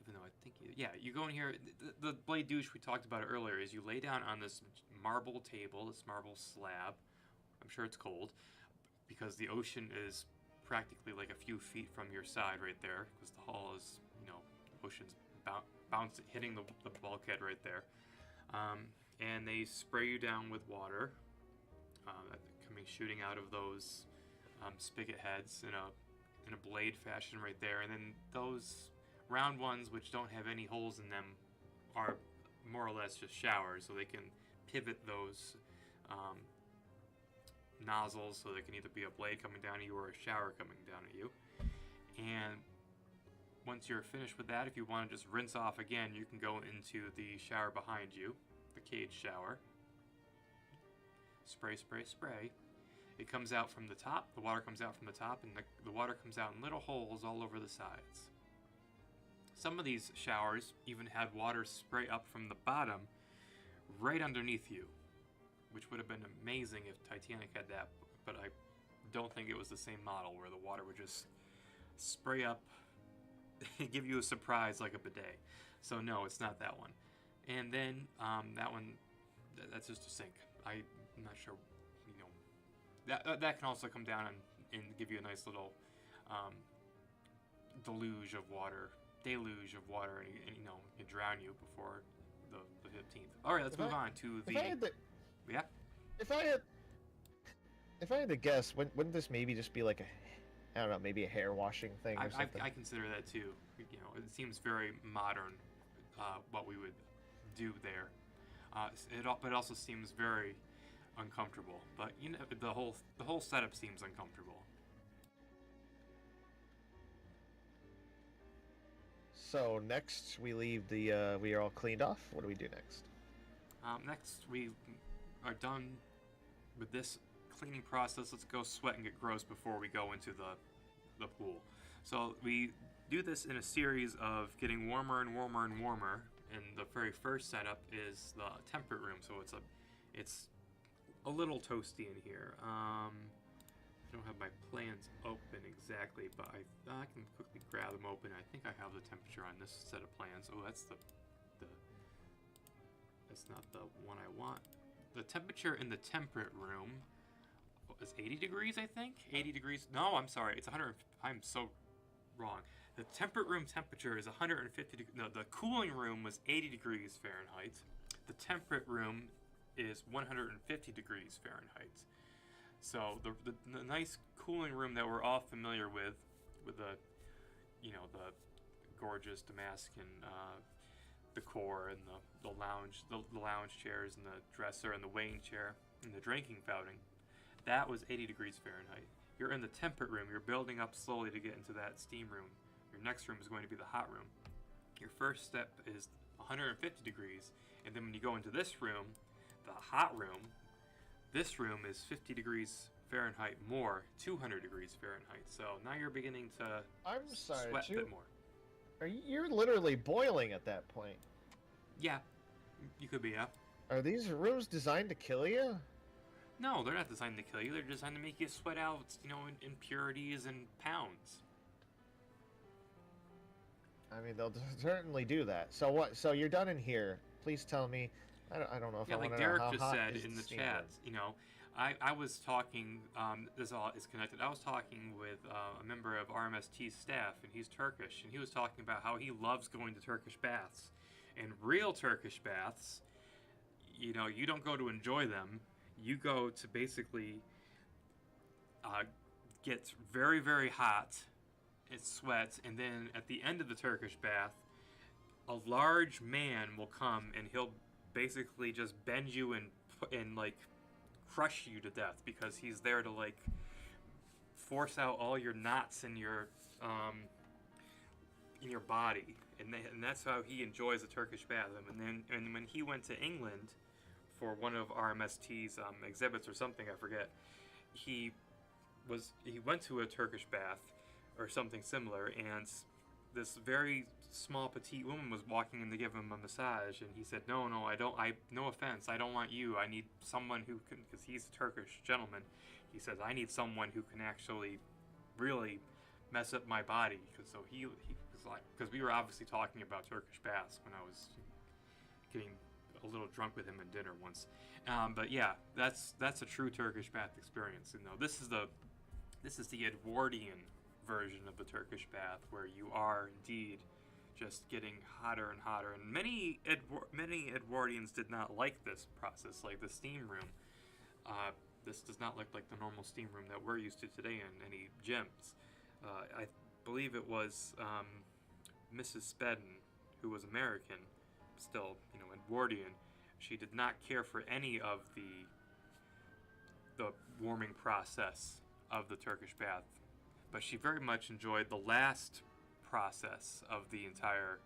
Even though I think you go in here. The blade douche, we talked about it earlier, is you lay down on this marble table, this marble slab. I'm sure it's cold because the ocean is practically like a few feet from your side right there, because the hull is, the ocean's hitting the bulkhead right there. And they spray you down with water, shooting out of those spigot heads in a blade fashion right there, and then those round ones which don't have any holes in them are more or less just showers, so they can pivot those nozzles so they can either be a blade coming down at you or a shower coming down at you. And once you're finished with that, if you want to just rinse off again, you can go into the shower behind you, the cage shower. Spray, spray, spray. It comes out from the top, the water comes out from the top, and the water comes out in little holes all over the sides. Some of these showers even had water spray up from the bottom right underneath you, which would have been amazing if Titanic had that, but I don't think it was the same model where the water would just spray up and give you a surprise like a bidet. So no, it's not that one. And then that one, that's just a sink. I'm not sure, that can also come down and give you a nice little deluge of water, and drown you before the 15th. All right, let's move on to the. Yeah. If I had to guess, wouldn't this maybe just be like maybe a hair washing thing or something? I consider that too. It seems very modern, what we would do there. But it also seems very uncomfortable. But the whole setup seems uncomfortable. So next we leave we are all cleaned off. What do we do next? Next we are done with this cleaning process. Let's go sweat and get gross before we go into the pool. So we do this in a series of getting warmer and warmer and warmer. And the very first setup is the temperate room. So it's a little toasty in here. I don't have my plans open exactly, but I can quickly grab them open. I think I have the temperature on this set of plans. Oh, that's the That's not the one I want. The temperature in the temperate room is 80 degrees, I think? 80 degrees? No, I'm sorry. It's 100. I'm so wrong. The temperate room temperature is 150 degrees. No, the cooling room was 80 degrees Fahrenheit. The temperate room is 150 degrees Fahrenheit. So the nice cooling room that we're all familiar with the, the gorgeous Damascus decor and the lounge chairs and the dresser and the weighing chair and the drinking fountain, that was 80 degrees Fahrenheit. You're in the temperate room. You're building up slowly to get into that steam room. Your next room is going to be the hot room. Your first step is 150 degrees, and then when you go into this room, the hot room, this room is 50 degrees Fahrenheit more, 200 degrees Fahrenheit. So now you're beginning to I'm sorry, sweat a bit more. You're literally boiling at that point. Yeah, you could be, yeah. Are these rooms designed to kill you? No, they're not designed to kill you. They're designed to make you sweat out, impurities and pounds. I mean, they'll certainly do that. So what? So you're done in here. Please tell me. I don't know if I want to know Derek how just hot said is in the steam chat, room? I was talking, this all is connected. I was talking with a member of RMST's staff, and he's Turkish, and he was talking about how he loves going to Turkish baths. And real Turkish baths, you don't go to enjoy them. You go to basically get very, very hot, it sweats, and then at the end of the Turkish bath, a large man will come and he'll basically just bend you and like crush you to death because he's there to like force out all your knots in your body, and that's how he enjoys a Turkish bath. And when he went to England for one of RMST's exhibits or something, I forget, he went to a Turkish bath or something similar, and this very small petite woman was walking in to give him a massage, and he said, no, no offense, I don't want you. I need someone who can, because he's a Turkish gentleman. He says, I need someone who can actually really mess up my body. So he was like, because we were obviously talking about Turkish baths when I was getting a little drunk with him at dinner once. But yeah, that's a true Turkish bath experience. This is the Edwardian version of the Turkish bath, where you are indeed just getting hotter and hotter. And many Edwardians did not like this process, like the steam room. This does not look like the normal steam room that we're used to today in any gyms. I believe it was Mrs. Spedden, who was American, still, Edwardian. She did not care for any of the warming process of the Turkish bath, but she very much enjoyed the last process of the entire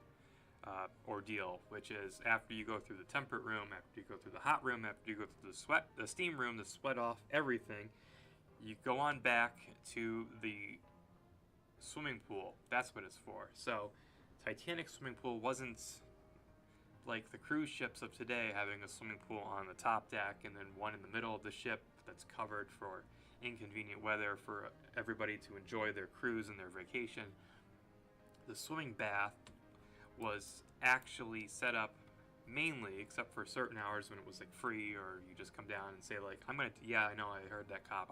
ordeal, which is after you go through the temperate room, after you go through the hot room, after you go through the steam room to sweat off everything, you go on back to the swimming pool. That's what it's for. So Titanic swimming pool wasn't like the cruise ships of today, having a swimming pool on the top deck and then one in the middle of the ship that's covered for inconvenient weather for everybody to enjoy their cruise and their vacation. The swimming bath was actually set up mainly, except for certain hours when it was like free, or you just come down and say like, yeah, I know, I heard that cop.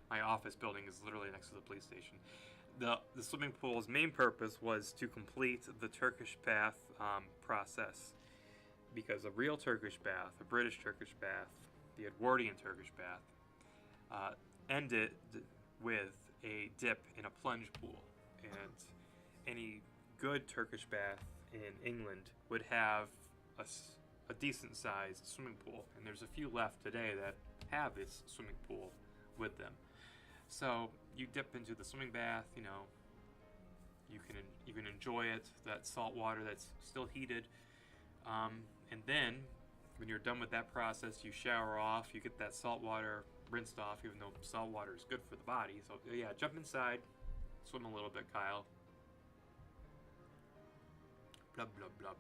My office building is literally next to the police station. The swimming pool's main purpose was to complete the Turkish bath process, because a real Turkish bath, a British Turkish bath, the Edwardian Turkish bath, ended with a dip in a plunge pool. And any good Turkish bath in England would have a decent sized swimming pool, and there's a few left today that have this swimming pool with them. So you dip into the swimming bath, you can enjoy it, that salt water that's still heated, and then when you're done with that process, you shower off, you get that salt water rinsed off, even though salt water is good for the body. So yeah, jump inside, swim a little bit, Kyle. Blub, blub, blub.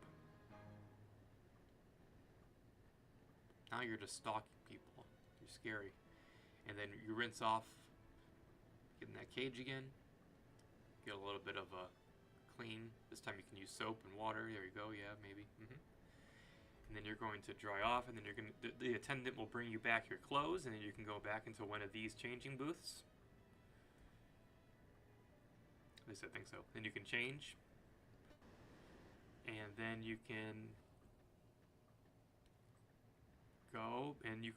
Now you're just stalking people. You're scary. And then you rinse off, get in that cage again, get a little bit of a clean. This time you can use soap and water. There you go, yeah, maybe. and then you're going to dry off, and then the attendant will bring you back your clothes, and then you can go back into one of these changing booths. At least I think so. Then you can change, and then you can go, and you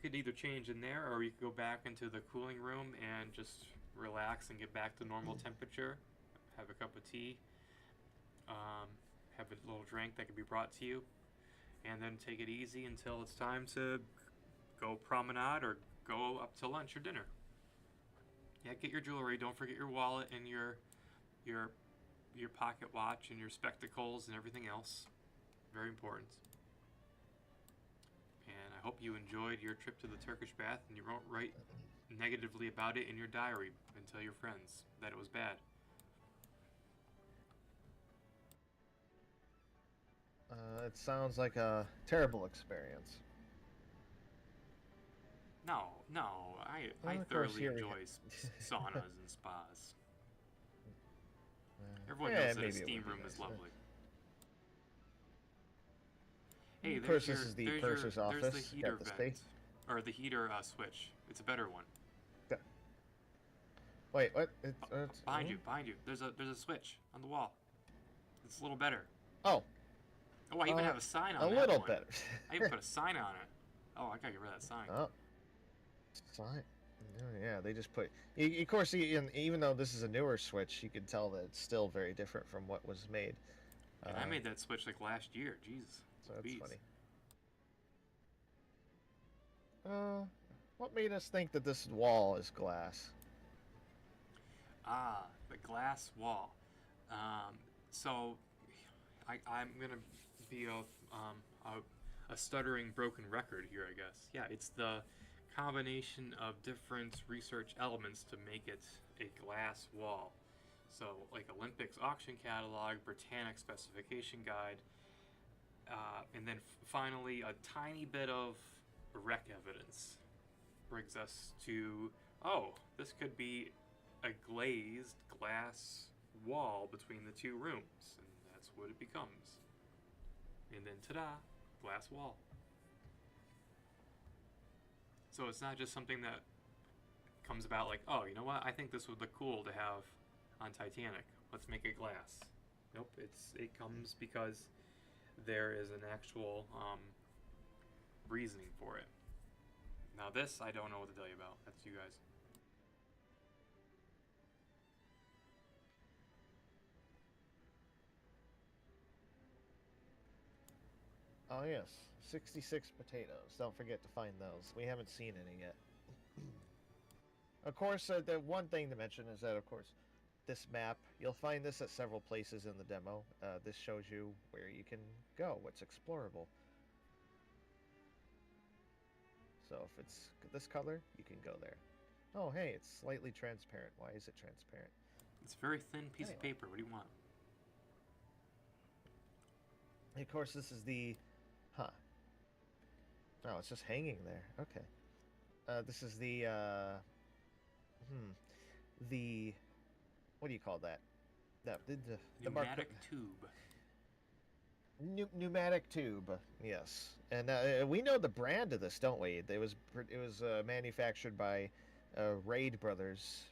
could either change in there, or you could go back into the cooling room and just relax and get back to normal temperature. Have a cup of tea, have a little drink that could be brought to you, and then take it easy until it's time to go promenade or go up to lunch or dinner. Yeah, get your jewelry. Don't forget your wallet and your pocket watch and your spectacles and everything else. Very important. And I hope you enjoyed your trip to the Turkish bath and you won't write negatively about it in your diary and tell your friends that it was bad. It sounds like a terrible experience. No, I Of course, thoroughly here we enjoy saunas and spas. Uh, Everyone yeah, knows that a maybe it steam would be room is nice. lovely. Hey, Of course, there's this is the there's purser's there's the office. heater Got the vent, space. or the heater switch. It's a better one. Wait, what? Behind you. There's a switch on the wall. It's a little better. Oh, Oh, I even have a sign on a that little one. better. I even put a sign on it. Oh, I gotta get rid of that sign. Oh, sign. Yeah, they just put. Of course, even though this is a newer Switch, you can tell that it's still very different from what was made. And I made that switch like last year. Jesus. So that's Bees. funny. What made us think that this wall is glass? Ah, the glass wall. So, I'm gonna be a stuttering broken record here, I guess. Yeah, it's the combination of different research elements to make it a glass wall. So, like Olympics auction catalog, Britannic specification guide, and then finally a tiny bit of wreck evidence brings us to, oh, this could be a glazed glass wall between the two rooms, and that's what it becomes. And then ta-da, glass wall. So it's not just something that comes about like, oh, you know what, I think this would look cool to have on Titanic, let's make it glass. Nope, it comes because there is an actual reasoning for it. Now this, I don't know what to tell you about. That's you guys. Oh yes, 66 potatoes. Don't forget to find those. We haven't seen any yet. Of course, the one thing to mention is that, of course, this map, you'll find this at several places in the demo. This shows you where you can go, what's explorable. So if it's this color, you can go there. Oh, hey, it's slightly transparent. Why is it transparent? It's a very thin piece of Anyway. paper. What do you want? And of course, this is the... Huh. Oh, it's just hanging there. Okay. This is the... The... What do you call that? The Pneumatic tube. Pneumatic tube, yes, and we know the brand of this, don't we? It was manufactured by Raid Brothers,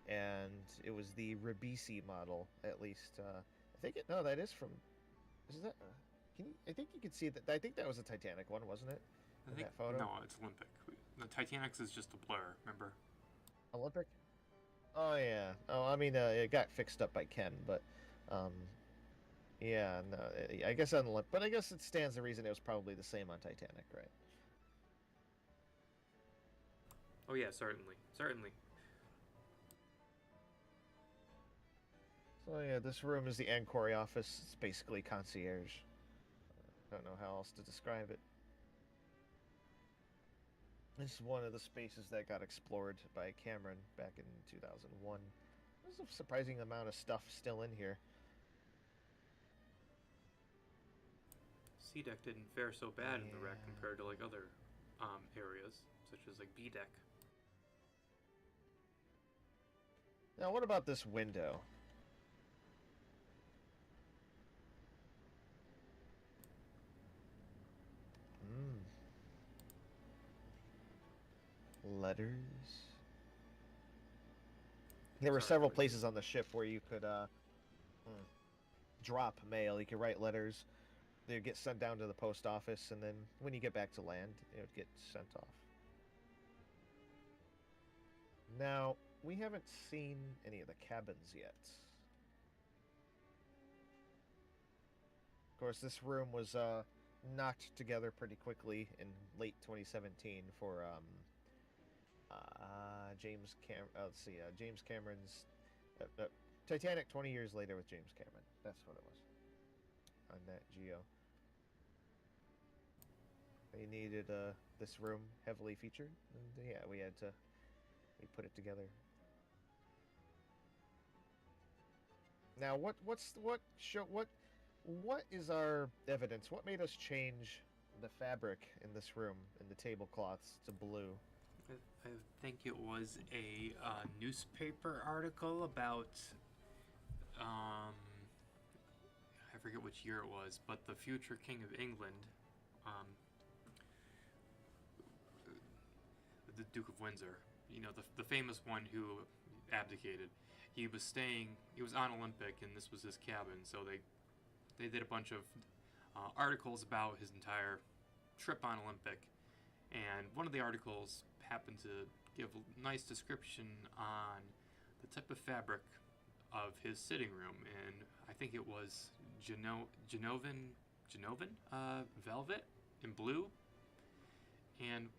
and it was the Ribisi model, at least. I think it. No, that is from. Is that? I think you can see that. I think that was a Titanic one, wasn't it? I In think that photo. no, it's Olympic. The Titanic's is just a blur. Remember? Olympic. Oh yeah. Oh, I mean, it got fixed up by Ken, but. Yeah, no, I guess on Olympic, but I guess it stands to reason it was probably the same on Titanic, right? Oh yeah, certainly. So yeah, this room is the inquiry office. It's basically concierge. Don't know how else to describe it. This is one of the spaces that got explored by Cameron back in 2001. There's a surprising amount of stuff still in here. C deck didn't fare so bad in the wreck Yeah. compared to like other areas, such as like B deck. Now, what about this window? Mm. Letters. There were Sorry several for the. places on the ship where you could mm, drop mail. You could write letters. They'd get sent down to the post office, and then when you get back to land, it would get sent off. Now, we haven't seen any of the cabins yet. Of course, this room was knocked together pretty quickly in late 2017 for let's see, James Cameron's Titanic 20 years later with James Cameron. That's what it was on that Geo. They needed this room heavily featured, and yeah, we put it together. Now, what is our evidence? What made us change the fabric in this room in the tablecloths to blue? I think it was a newspaper article about I forget which year it was, but the future King of England, um, the Duke of Windsor, the famous one who abdicated. He was on Olympic, and this was his cabin. So they did a bunch of articles about his entire trip on Olympic, and one of the articles happened to give a nice description on the type of fabric of his sitting room, and I think it was Genovan velvet in blue, and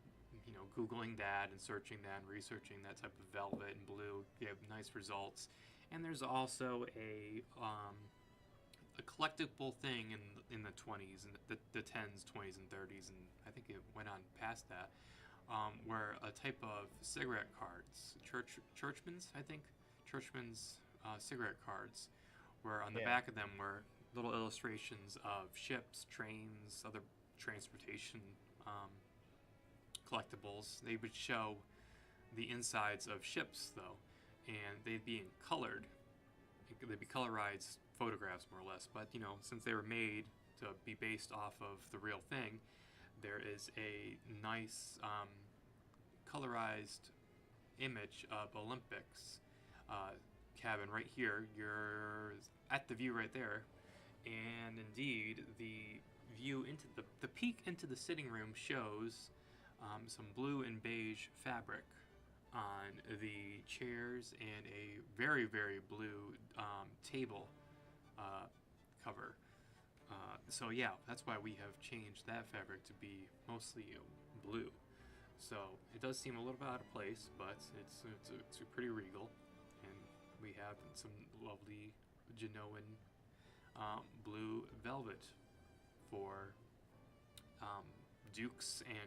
googling that and searching that and researching that type of velvet and blue gave nice results. And there's also a collectible thing in the 20s and the 10s, 20s, and 30s, and I think it went on past that, where a type of cigarette cards, Churchman's, I think, Churchman's cigarette cards, where on the back of them were little illustrations of ships, trains, other transportation collectibles. They would show the insides of ships, though, and they'd be they'd be colorized photographs, more or less. But since they were made to be based off of the real thing, there is a nice colorized image of Olympics cabin right here. You're at the view right there, and indeed the view into the peek into the sitting room shows some blue and beige fabric on the chairs and a very, very blue table cover. So yeah, that's why we have changed that fabric to be mostly blue. So it does seem a little bit out of place, but it's pretty regal, and we have some lovely Genoan blue velvet for dukes and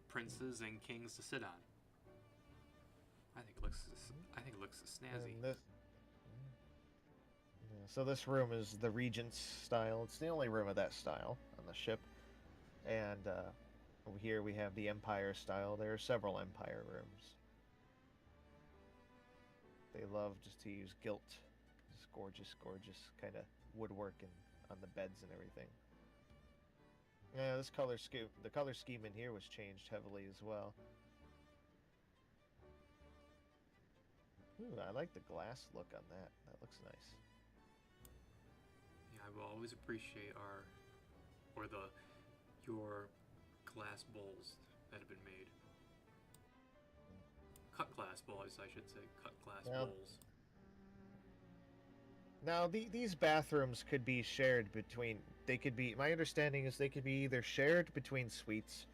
princes and kings to sit on. I think it looks snazzy. So this room is the Regent's style. It's the only room of that style on the ship. And over here we have the Empire style. There are several Empire rooms. They love just to use gilt. This gorgeous, gorgeous kind of woodwork on the beds and everything. Yeah, the color scheme in here was changed heavily as well. Ooh, I like the glass look on that. That looks nice. Yeah, I will always appreciate your glass bowls that have been made. Cut glass bowls, I should say. Cut glass bowls. Now, these bathrooms could be shared between. My understanding is they could be either shared between suites,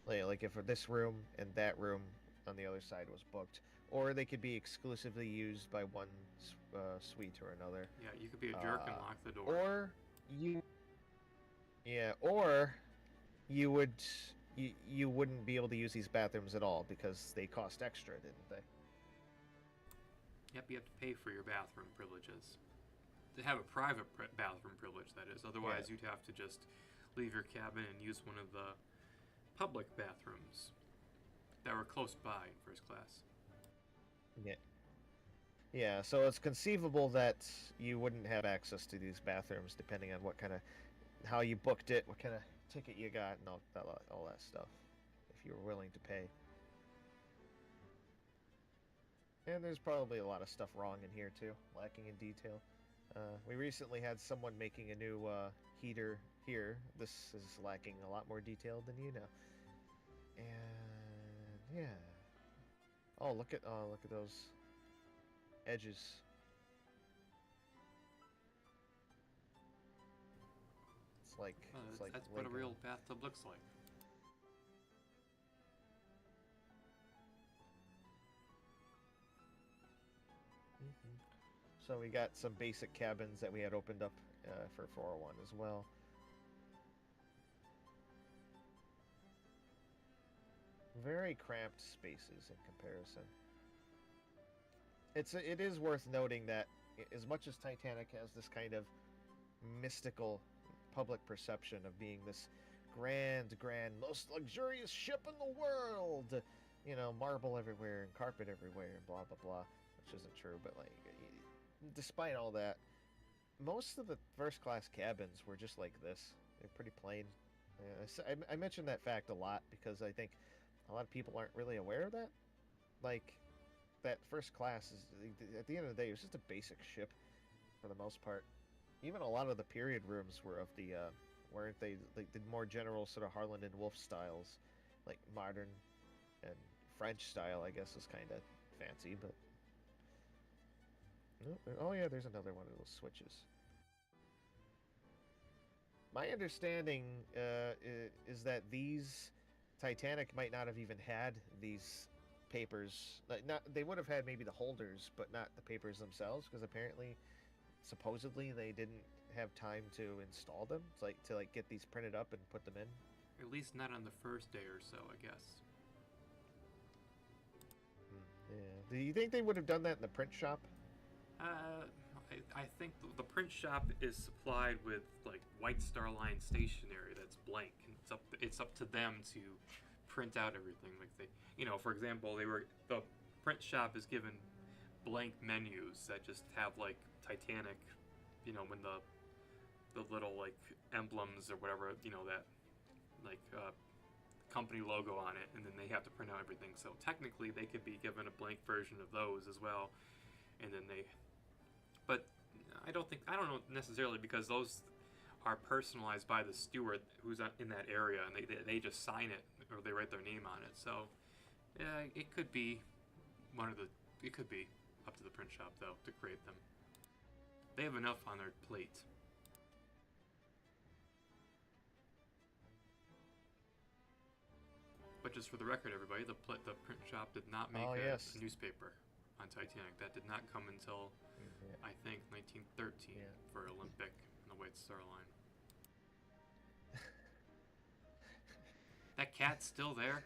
like if this room and that room on the other side was booked, or they could be exclusively used by one suite or another. Yeah, you could be a jerk and lock the door. Or you wouldn't be able to use these bathrooms at all because they cost extra, didn't they? Yep, you have to pay for your bathroom privileges. To have a private bathroom privilege, that is. Otherwise, you'd have to just leave your cabin and use one of the public bathrooms that were close by in first class. Yeah. Yeah, so it's conceivable that you wouldn't have access to these bathrooms depending on how you booked it, what kind of ticket you got and all that stuff, if you were willing to pay. And there's probably a lot of stuff wrong in here too, lacking in detail. We recently had someone making a new heater here. This is lacking a lot more detail than you know. And yeah. Oh, look at those edges. It's like That's what a Lego. real bathtub looks like. So we got some basic cabins that we had opened up for 401 as well. Very cramped spaces in comparison. It is worth noting that as much as Titanic has this kind of mystical public perception of being this grand, most luxurious ship in the world, you know, marble everywhere and carpet everywhere and blah blah blah, which isn't true, but like, despite all that, most of the first class cabins were just like this. They're pretty plain. I mention that fact a lot because I think a lot of people aren't really aware of that. Like, that first class is, at the end of the day, it was just a basic ship for the most part. Even a lot of the period rooms were of the, weren't they, like the more general sort of Harland and Wolff styles, like modern and French style, I guess, is kind of fancy, but. Oh yeah, there's another one of those switches. My understanding is that these Titanic might not have even had these papers. They would have had maybe the holders, but not the papers themselves, because apparently, supposedly, they didn't have time to install them. It's like to get these printed up and put them in. At least not on the first day or so, I guess. Yeah. Do you think they would have done that in the print shop? I think the print shop is supplied with like White Star Line stationery that's blank, and it's up to them to print out everything. Like for example, the print shop is given blank menus that just have like Titanic, when the little like emblems or whatever, that like company logo on it, and then they have to print out everything. So technically, they could be given a blank version of those as well, and then but I don't know necessarily, because those are personalized by the steward who's in that area, and they just sign it or they write their name on it. So yeah, it could be it could be up to the print shop though to create them. They have enough on their plate. But just for the record, everybody, the print shop did not make a newspaper on Titanic. That did not come until I think 1913 for Olympic and the White Star Line. That cat's still there?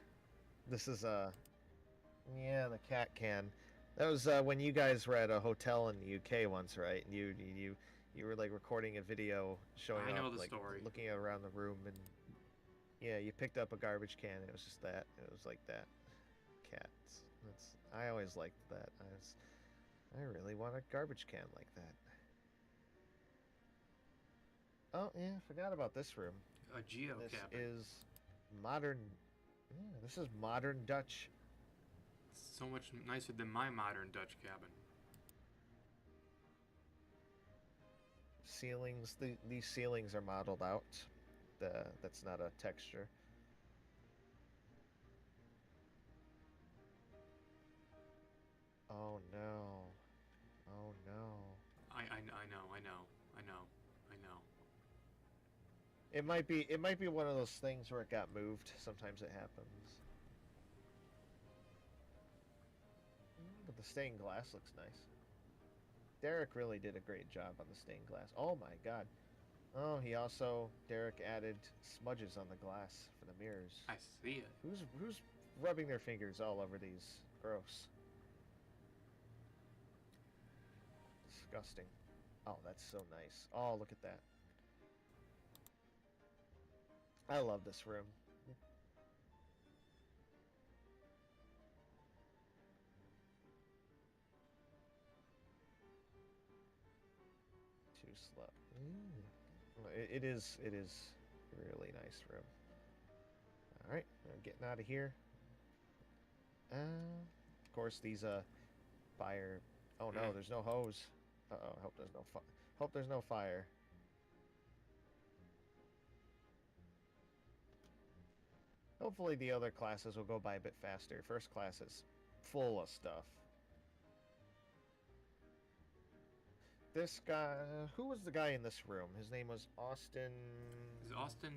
This is yeah, the cat can. That was when you guys were at a hotel in the UK once, right? And you were like recording a video showing I know up, the like story. looking around the room, and yeah, you picked up a garbage can. And it was just that. It was like that. Cats. I always liked that. I really want a garbage can like that. Oh yeah, forgot about this room. A Geo This cabin. is modern. Yeah, this is modern Dutch. So much nicer than my modern Dutch cabin. Ceilings. These ceilings are modeled out. That's not a texture. Oh no. Oh no. I know. It might be one of those things where it got moved. Sometimes it happens. But the stained glass looks nice. Derek really did a great job on the stained glass. Oh my god. Oh, Derek added smudges on the glass for the mirrors. I see it. Who's rubbing their fingers all over these? Gross. Disgusting. Oh, that's so nice. Oh, look at that. I love this room. Too slow. It is Really nice room. All right, I'm getting out of here. Of course, these fire. Oh no, there's no hose. Uh-oh, hope there's no fire. Hopefully the other classes will go by a bit faster. First class is full of stuff. This guy, who was the guy in this room? His name was Austin. Is Austin?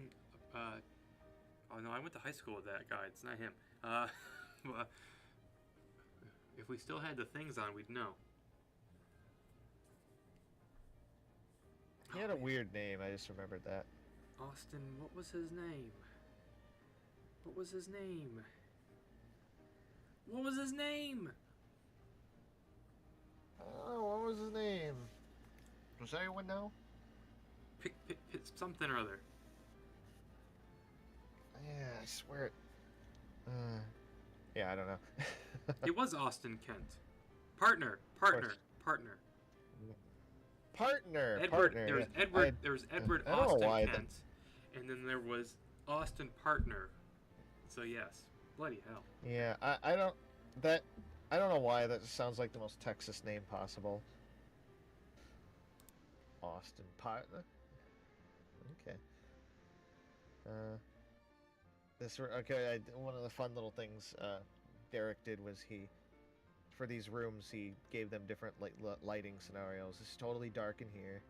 Oh no, I went to high school with that guy. It's not him. Well, if we still had the things on, we'd know. He had a weird name. I just remembered that. Austin, what was his name? What was his name? What was his name? Oh, what was his name? Does anyone know? Pick something or other. Yeah, I swear it. Yeah, I don't know. It was Austin Kent. Partner. Partner. Edward. There was yeah. Edward. There was Edward I don't know Austin why Kent, and then there was Austin Partner. So yes, bloody hell. Yeah, I don't know why that sounds like the most Texas name possible. Austin Partner. Okay. One of the fun little things Derek did was for these rooms he gave them different lighting scenarios. It's totally dark in here.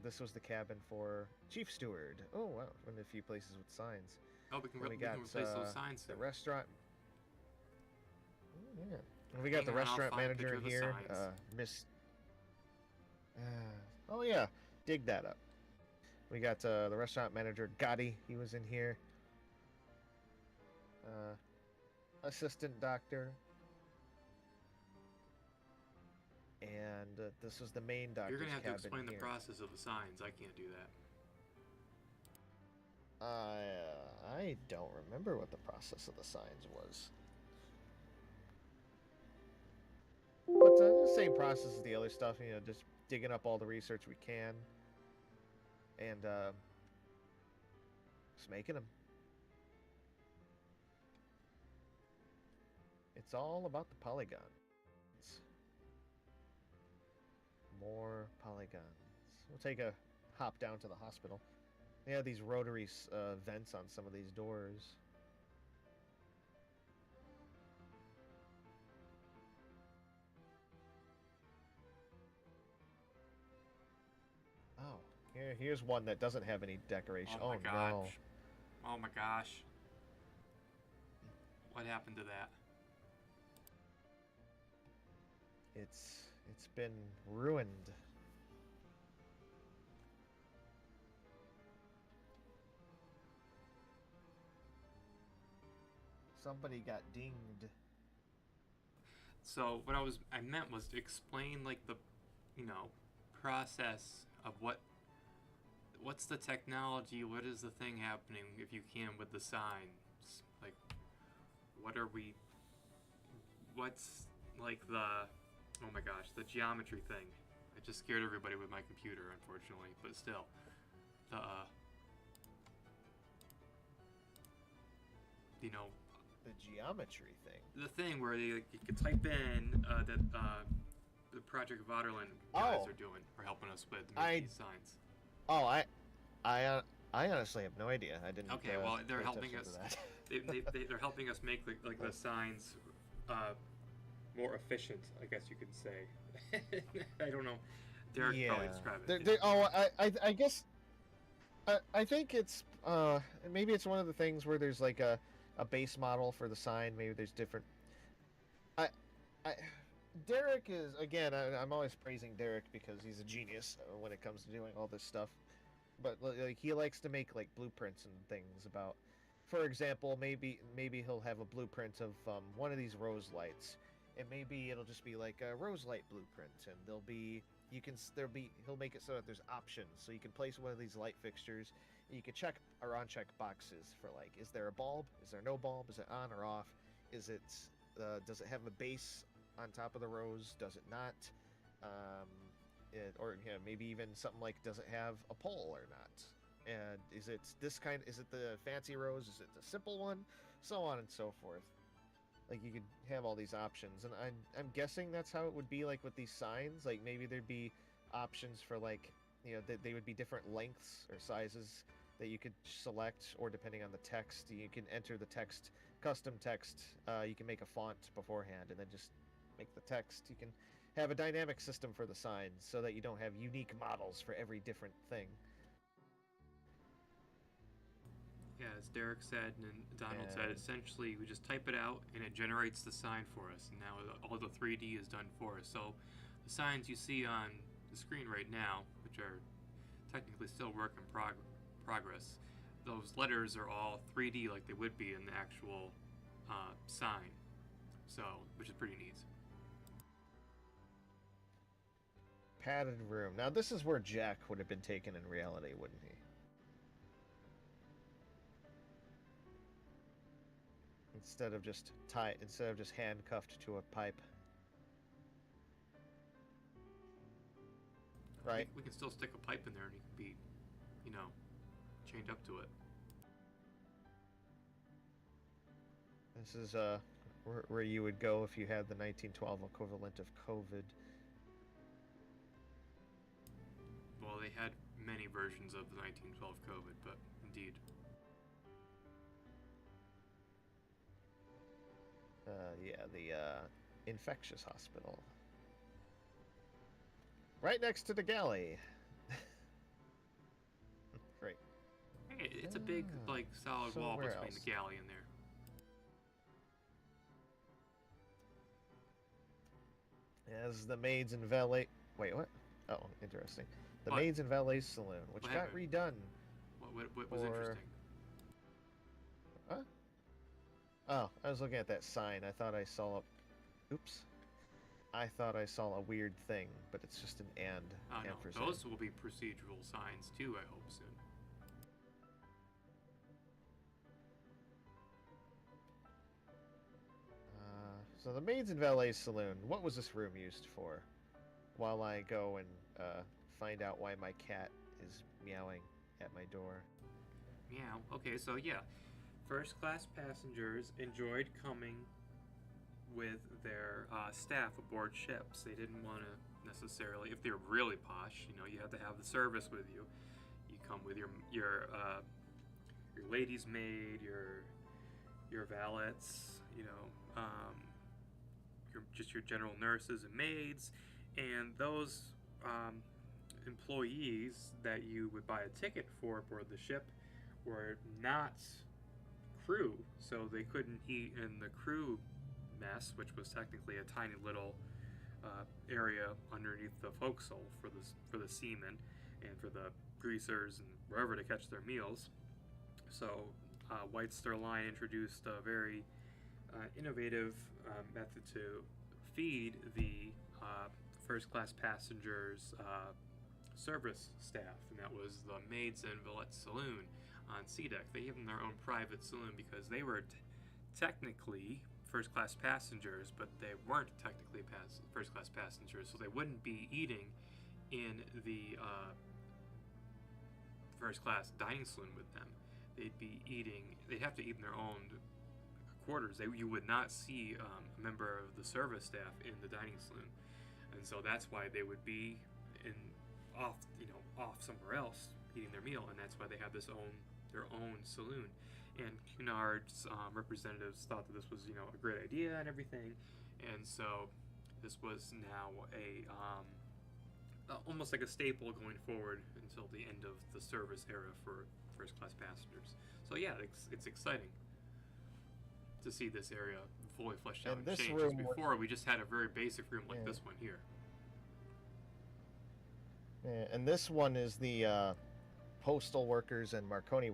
This was the cabin for Chief Steward. Oh wow, one of the few places with signs. Oh, we can We got replace those signs. the soon. restaurant. Oh, yeah. And we got the Hang on, I'll restaurant find a manager picture of the here, signs. Miss. Oh yeah, dig that up. We got the restaurant manager Gotti. He was in here. Assistant doctor. And this was the main doctor's You're gonna have to cabin explain the here. process of the signs. I can't do that. I don't remember what the process of the signs was. But the same process as the other stuff, you know, just digging up all the research we can. And just making them. It's all about the polygons. More polygons. We'll take a hop down to the hospital. They have these rotary vents on some of these doors. Oh, here's one that doesn't have any decoration. Oh my no. gosh. Oh my gosh. What happened to that? It's been ruined. Somebody got dinged. So what I meant was to explain like the, process of what's the technology, what is the thing happening if you can with the signs, like what's like the, oh my gosh, the geometry thing. I just scared everybody with my computer, unfortunately, but still, the The geometry thing. the thing where you could type in that the Project Vaterland guys are doing, or helping us with these signs. Oh, I honestly have no idea. I didn't. Okay, well, they're pay helping attention us. to that. They're helping us make like the signs more efficient, I guess you could say. I don't know. Derek probably describe it. I guess. I think it's maybe it's one of the things where there's like a base model for the sign. Maybe there's different. Derek is, again, I'm always praising Derek because he's a genius when it comes to doing all this stuff. But like he likes to make like blueprints and things about, for example, maybe he'll have a blueprint of one of these rose lights, and maybe it'll just be like a rose light blueprint, and he'll make it so that there's options, so you can place one of these light fixtures, and you can check or uncheck boxes for like, is there a bulb? Is there no bulb? Is it on or off? Is it does it have a base on top of the rose? Does it not? Or maybe even something like, does it have a pole or not? And is it this kind? Is it the fancy rose? Is it the simple one? So on and so forth. Like you could have all these options, and I'm guessing that's how it would be like with these signs. Like maybe there'd be options for like they would be different lengths or sizes that you could select, or depending on the text, you can enter the text, custom text. You can make a font beforehand, and then just make the text. You can have a dynamic system for the signs so that you don't have unique models for every different thing. Yeah, as Derek said and Donald said, And essentially we just type it out and it generates the sign for us. And now all the 3D is done for us. So the signs you see on the screen right now, which are technically still work in progress, those letters are all 3D like they would be in the actual sign. So, which is pretty neat. padded room. Now this is where Jack would have been taken in reality, wouldn't he? Instead of just handcuffed to a pipe. Right. We can still stick a pipe in there and he can be, you know, chained up to it. This is where you would go if you had the 1912 equivalent of COVID. Well, they had many versions of the 1912 COVID, but indeed. Yeah, the infectious hospital. Right next to the galley. Great. Hey, it's a big, like, solid so wall where between else? the galley and there. As the maids and valet. Wait, what? Oh, interesting. The What? maids and valet saloon, which What got happened? redone. What was Or- interesting? Huh? Oh, I was looking at that sign. I thought I saw a. Oops. I thought I saw a weird thing, but it's just an and. Oh, no. ampersand. Those will be procedural signs, too, I hope, soon. So the maids and valet saloon. What was this room used for? While I go and find out why my cat is meowing at my door. Meow. Okay, so yeah. First class passengers enjoyed coming with their staff aboard ships. They didn't want to necessarily, if they're really posh, you know, you have to have the service with you. You come with your lady's maid, your valets, you know, your general nurses and maids, and those employees that you would buy a ticket for aboard the ship were not crew, so they couldn't eat in the crew mess, which was technically a tiny little area underneath the forecastle for the seamen and for the greasers and wherever to catch their meals. So White Star Line introduced a very innovative method to feed the first class passengers service staff, and that was the maids and valet saloon on sea deck. They gave them their own private saloon because they were technically first class passengers, but they weren't technically first class passengers, so they wouldn't be eating in the first class dining saloon with them. They'd have to eat in their own quarters. You would not see a member of the service staff in the dining saloon, and so that's why they would be off somewhere else eating their meal, and that's why they have their own saloon. And Cunard's representatives thought that this was a great idea and everything, and so this was now a almost like a staple going forward until the end of the service era for first class passengers. So yeah, it's exciting to see this area fully fleshed out And and this changed. 'Cause room before we just had a very basic room like Yeah. this one here. Yeah, and this one is the postal workers and Marconi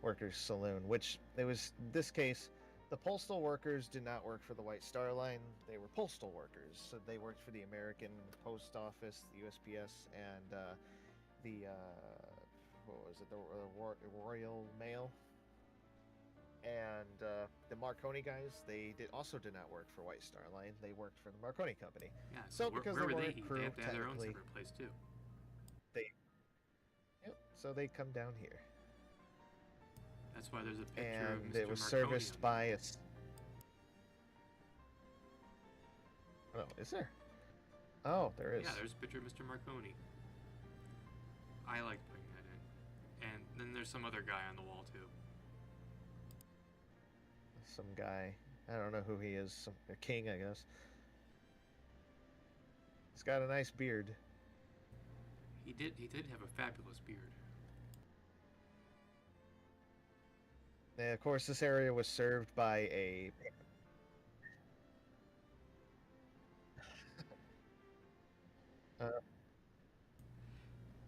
workers saloon, which this case, the postal workers did not work for the White Star Line. They were postal workers, so they worked for the American Post Office, the USPS, and the what was it, the Royal Mail. And the Marconi guys, they also did not work for White Star Line. They worked for the Marconi Company. Yeah. So where, because where they would they weren't eat? crew, They have to have their own technically, separate place too. Yep. so they come down here. That's why there's a picture of And Mr. it was Marconi serviced on by there. a... Oh, is there? Oh, there is. Yeah, there's a picture of Mr. Marconi. I like putting that in. And then there's some other guy on the wall too. Some guy. I don't know who he is. A king, I guess. He's got a nice beard. He did have a fabulous beard. And of course, this area was served by a...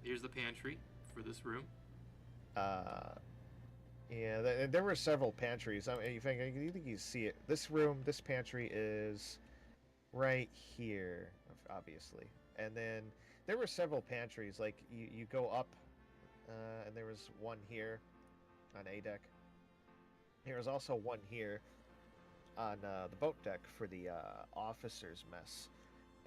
Here's the pantry for this room. Yeah, there were several pantries. I mean, you think you see it. This room, this pantry is right here, obviously. And then there were several pantries. Like, you go up, and there was one here on A deck. There was also one here on the boat deck for the officers' mess.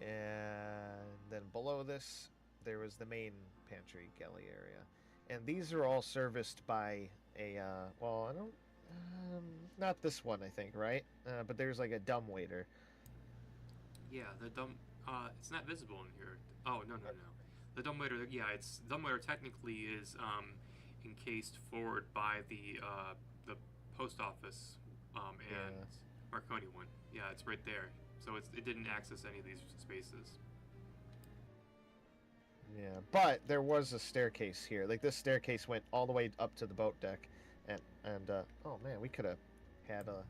And then below this, there was the main pantry galley area. And these are all serviced by a, well, I don't, not this one, I think, right? But there's like a dumbwaiter. Yeah, it's not visible in here. Oh, no. The dumbwaiter, yeah, dumbwaiter technically is encased forward by the post office and Yeah. Marconi one. Yeah, it's right there. So it didn't access any of these spaces. Yeah, but there was a staircase here. Like, this staircase went all the way up to the boat deck, and oh man, we could have had a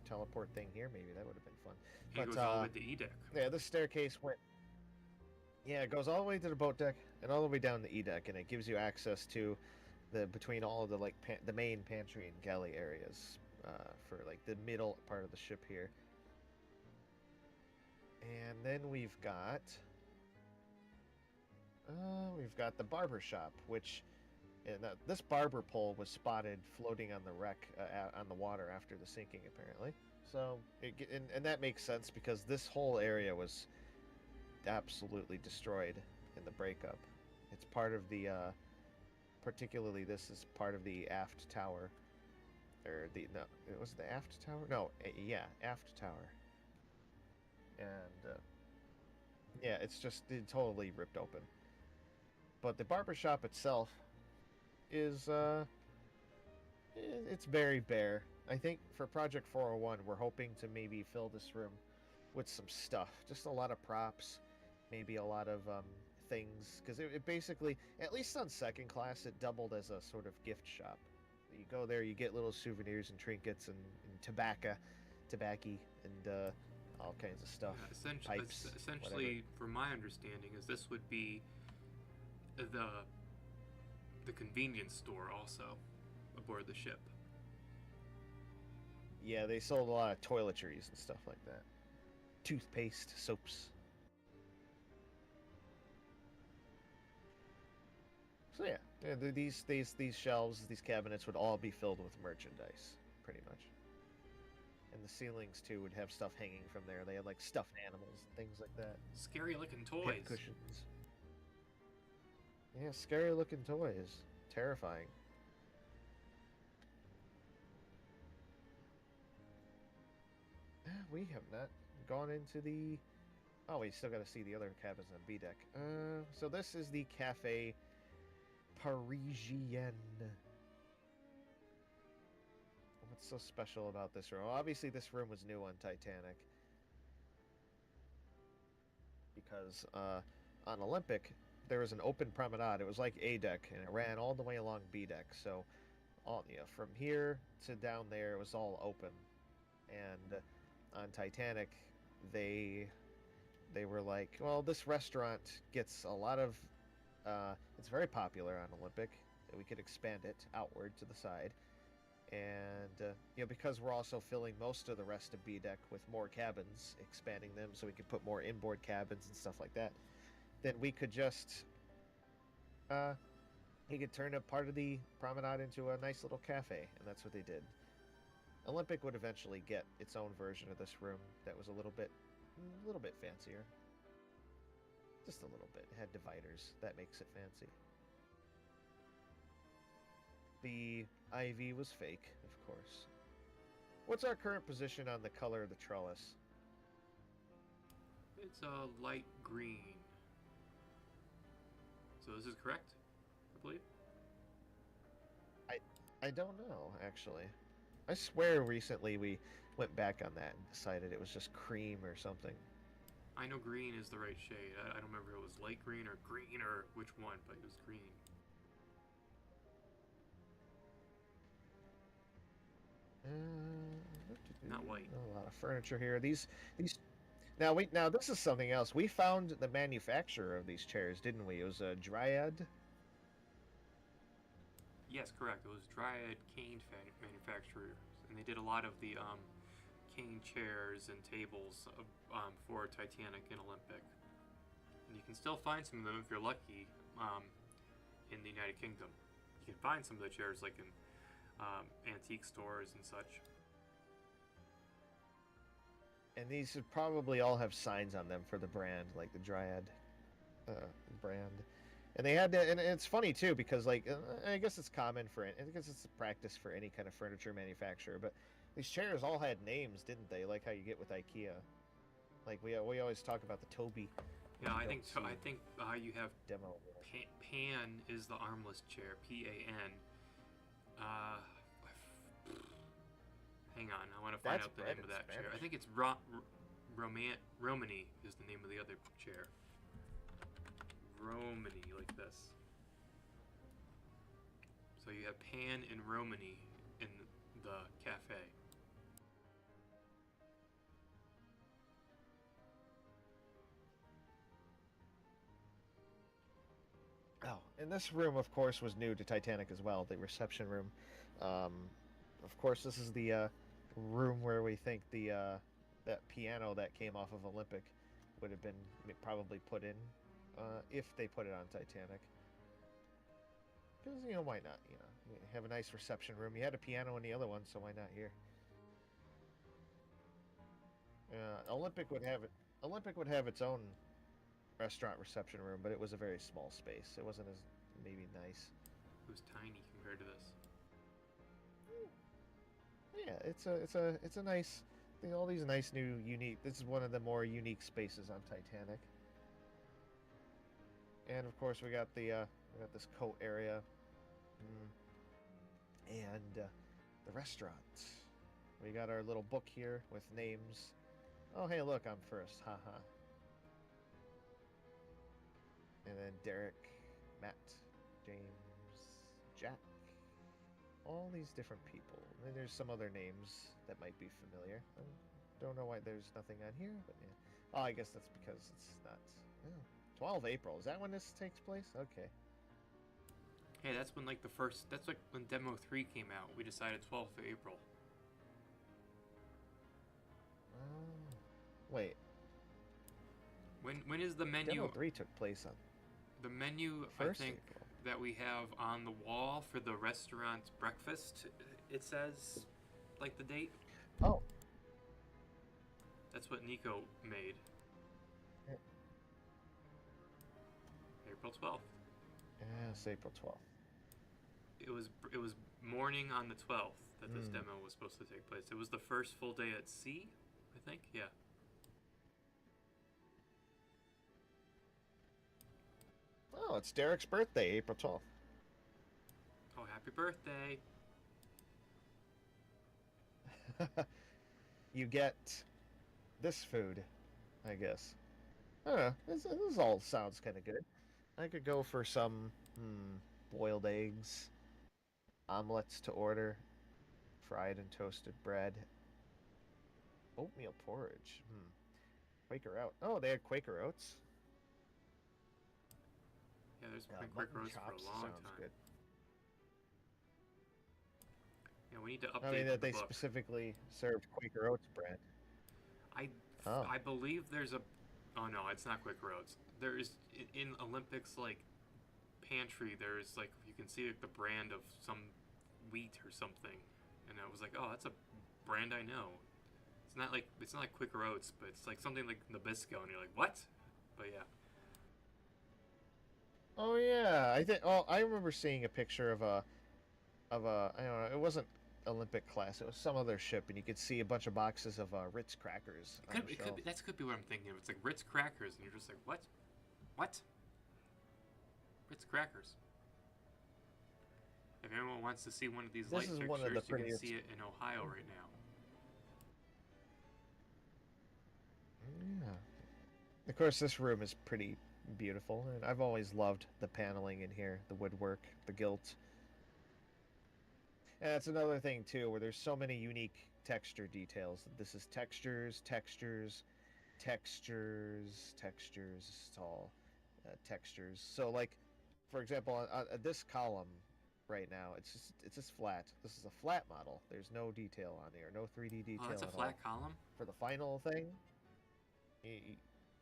teleport thing here. Maybe that would have been fun. And it goes all the way to E deck. Yeah, this staircase went. Yeah, it goes all the way to the boat deck and all the way down the E deck, and it gives you access to between all of the like the main pantry and galley areas for like the middle part of the ship here. And then we've got the barber shop, which this barber pole was spotted floating on the wreck on the water after the sinking, apparently. So and that makes sense because this whole area was absolutely destroyed in the breakup. It's part of the particularly this is part of the aft tower, or no, it was the aft tower. No, yeah, aft tower. And yeah, it's totally ripped open. But the barbershop itself is it's very bare. I think for Project 401, we're hoping to maybe fill this room with some stuff, just a lot of props, maybe a lot of things, because it basically, at least on second class, it doubled as a sort of gift shop. You go there, you get little souvenirs and trinkets and tobacco, and all kinds of stuff. Yeah, pipes, essentially, whatever. from my understanding, is this would be the convenience store also aboard the ship. Yeah, they sold a lot of toiletries and stuff like that. Toothpaste, soaps. So yeah, these shelves, these cabinets would all be filled with merchandise, pretty much. And the ceilings too would have stuff hanging from there. They had like stuffed animals and things like that. Scary looking Pin toys. cushions. Yeah, scary looking toys. Terrifying. We have not gone into the... Oh, we still got to see the other cabins on B deck. So this is the Cafe Parisien. What's so special about this room? Well, obviously, this room was new on Titanic. Because on Olympic, there was an open promenade. It was like A deck, and it ran all the way along B deck. So, from here to down there, it was all open. And on Titanic, they were like, well, this restaurant gets a lot of... it's very popular on Olympic. We could expand it outward to the side. And, because we're also filling most of the rest of B deck with more cabins, expanding them so we could put more inboard cabins and stuff like that, then we could just... he could turn a part of the promenade into a nice little cafe, and that's what they did. Olympic would eventually get its own version of this room that was a little bit fancier. Just a little bit. It had dividers. That makes it fancy. The IV was fake, of course. What's our current position on the color of the trellis? It's a light green. So this is correct, I believe. I don't know, actually. I swear recently we went back on that and decided it was just cream or something. I know green is the right shade. I don't remember if it was light green or which one, but it was green. Not white. A lot of furniture here. These. Now this is something else. We found the manufacturer of these chairs, didn't we? It was a Dryad. Yes, correct. It was Dryad cane manufacturers, and they did a lot of the cane chairs and tables for Titanic and Olympic. And you can still find some of them if you're lucky in the United Kingdom. You can find some of the chairs like in antique stores and such. And these should probably all have signs on them for the brand, like the Dryad brand. And they had to, and it's funny too because like I guess it's common for it. I guess it's a practice for any kind of furniture manufacturer. But these chairs all had names, didn't they? Like how you get with IKEA. Like we always talk about the Toby. Yeah, I think you have demo. Pan is the armless chair, PAN. Hang on, I want to find out the name of that chair. I think it's Romany is the name of the other chair. Romany, like this. So you have Pan and Romany in the cafe. Oh, and this room, of course, was new to Titanic as well, the reception room. Of course, this is the room where we think the that piano that came off of Olympic would have been probably put in if they put it on Titanic. Because, you know, why not? You know, have a nice reception room. You had a piano in the other one, so why not here? Olympic would have it. Olympic would have its own restaurant reception room, but it was a very small space. It wasn't as maybe nice. It was tiny compared to this. Yeah, it's a nice thing. All these nice new unique. This is one of the more unique spaces on Titanic. And of course, we got this coat area, and the restaurant. We got our little book here with names. Oh, hey, look, I'm first. Haha. And then Derek, Matt, James, Jack. All these different people. And then there's some other names that might be familiar. I don't know why there's nothing on here, but yeah. Oh, I guess that's because it's not. Yeah. 12 April. Is that when this takes place? Okay. Hey, that's when like that's like when Demo 3 came out. We decided 12th of April. Oh. Wait. When is the menu? Demo 3 took place on the menu, I think, April. that we have on the wall for the restaurant breakfast, it says, like, the date. Oh. That's what Nico made. Yeah. April 12th. Yeah, it's April 12th. It was morning on the 12th that this demo was supposed to take place. It was the first full day at sea, I think. Yeah. Oh, it's Derek's birthday, April 12th. Oh, happy birthday. You get this food, I guess. I don't know. This all sounds kind of good. I could go for some boiled eggs, omelets to order, fried and toasted bread, oatmeal porridge. Quaker oat. Oh, they had Quaker oats. Yeah, there's been Quaker oats for a long sounds time. Good. Yeah, we need to update. I mean, that they book. specifically served Quaker oats bread. I believe there's a. Oh no, it's not Quaker oats. There is in Olympics like pantry. There's like you can see like, the brand of some wheat or something, and I was like, oh, that's a brand I know. It's not like Quaker oats, but it's like something like Nabisco, and you're like, what? But yeah. Oh yeah, I think. Oh, I remember seeing a picture of of a, I don't know, it wasn't Olympic class. It was some other ship, and you could see a bunch of boxes of Ritz crackers on the shelf. That could be what I'm thinking of. It's like Ritz crackers, and you're just like, what? What? Ritz crackers. If anyone wants to see one of these This light is one of the fixtures, you can prettiest. see it in Ohio right now. Yeah. Of course, this room is pretty beautiful, and I've always loved the paneling in here, the woodwork, the gilt. And that's another thing too, where there's so many unique texture details. This is textures, textures, textures, textures. It's all textures. So, like, for example, on this column right now, it's just flat. This is a flat model. There's no detail on there, no 3D detail Oh, that's a at flat all. column? For the final thing,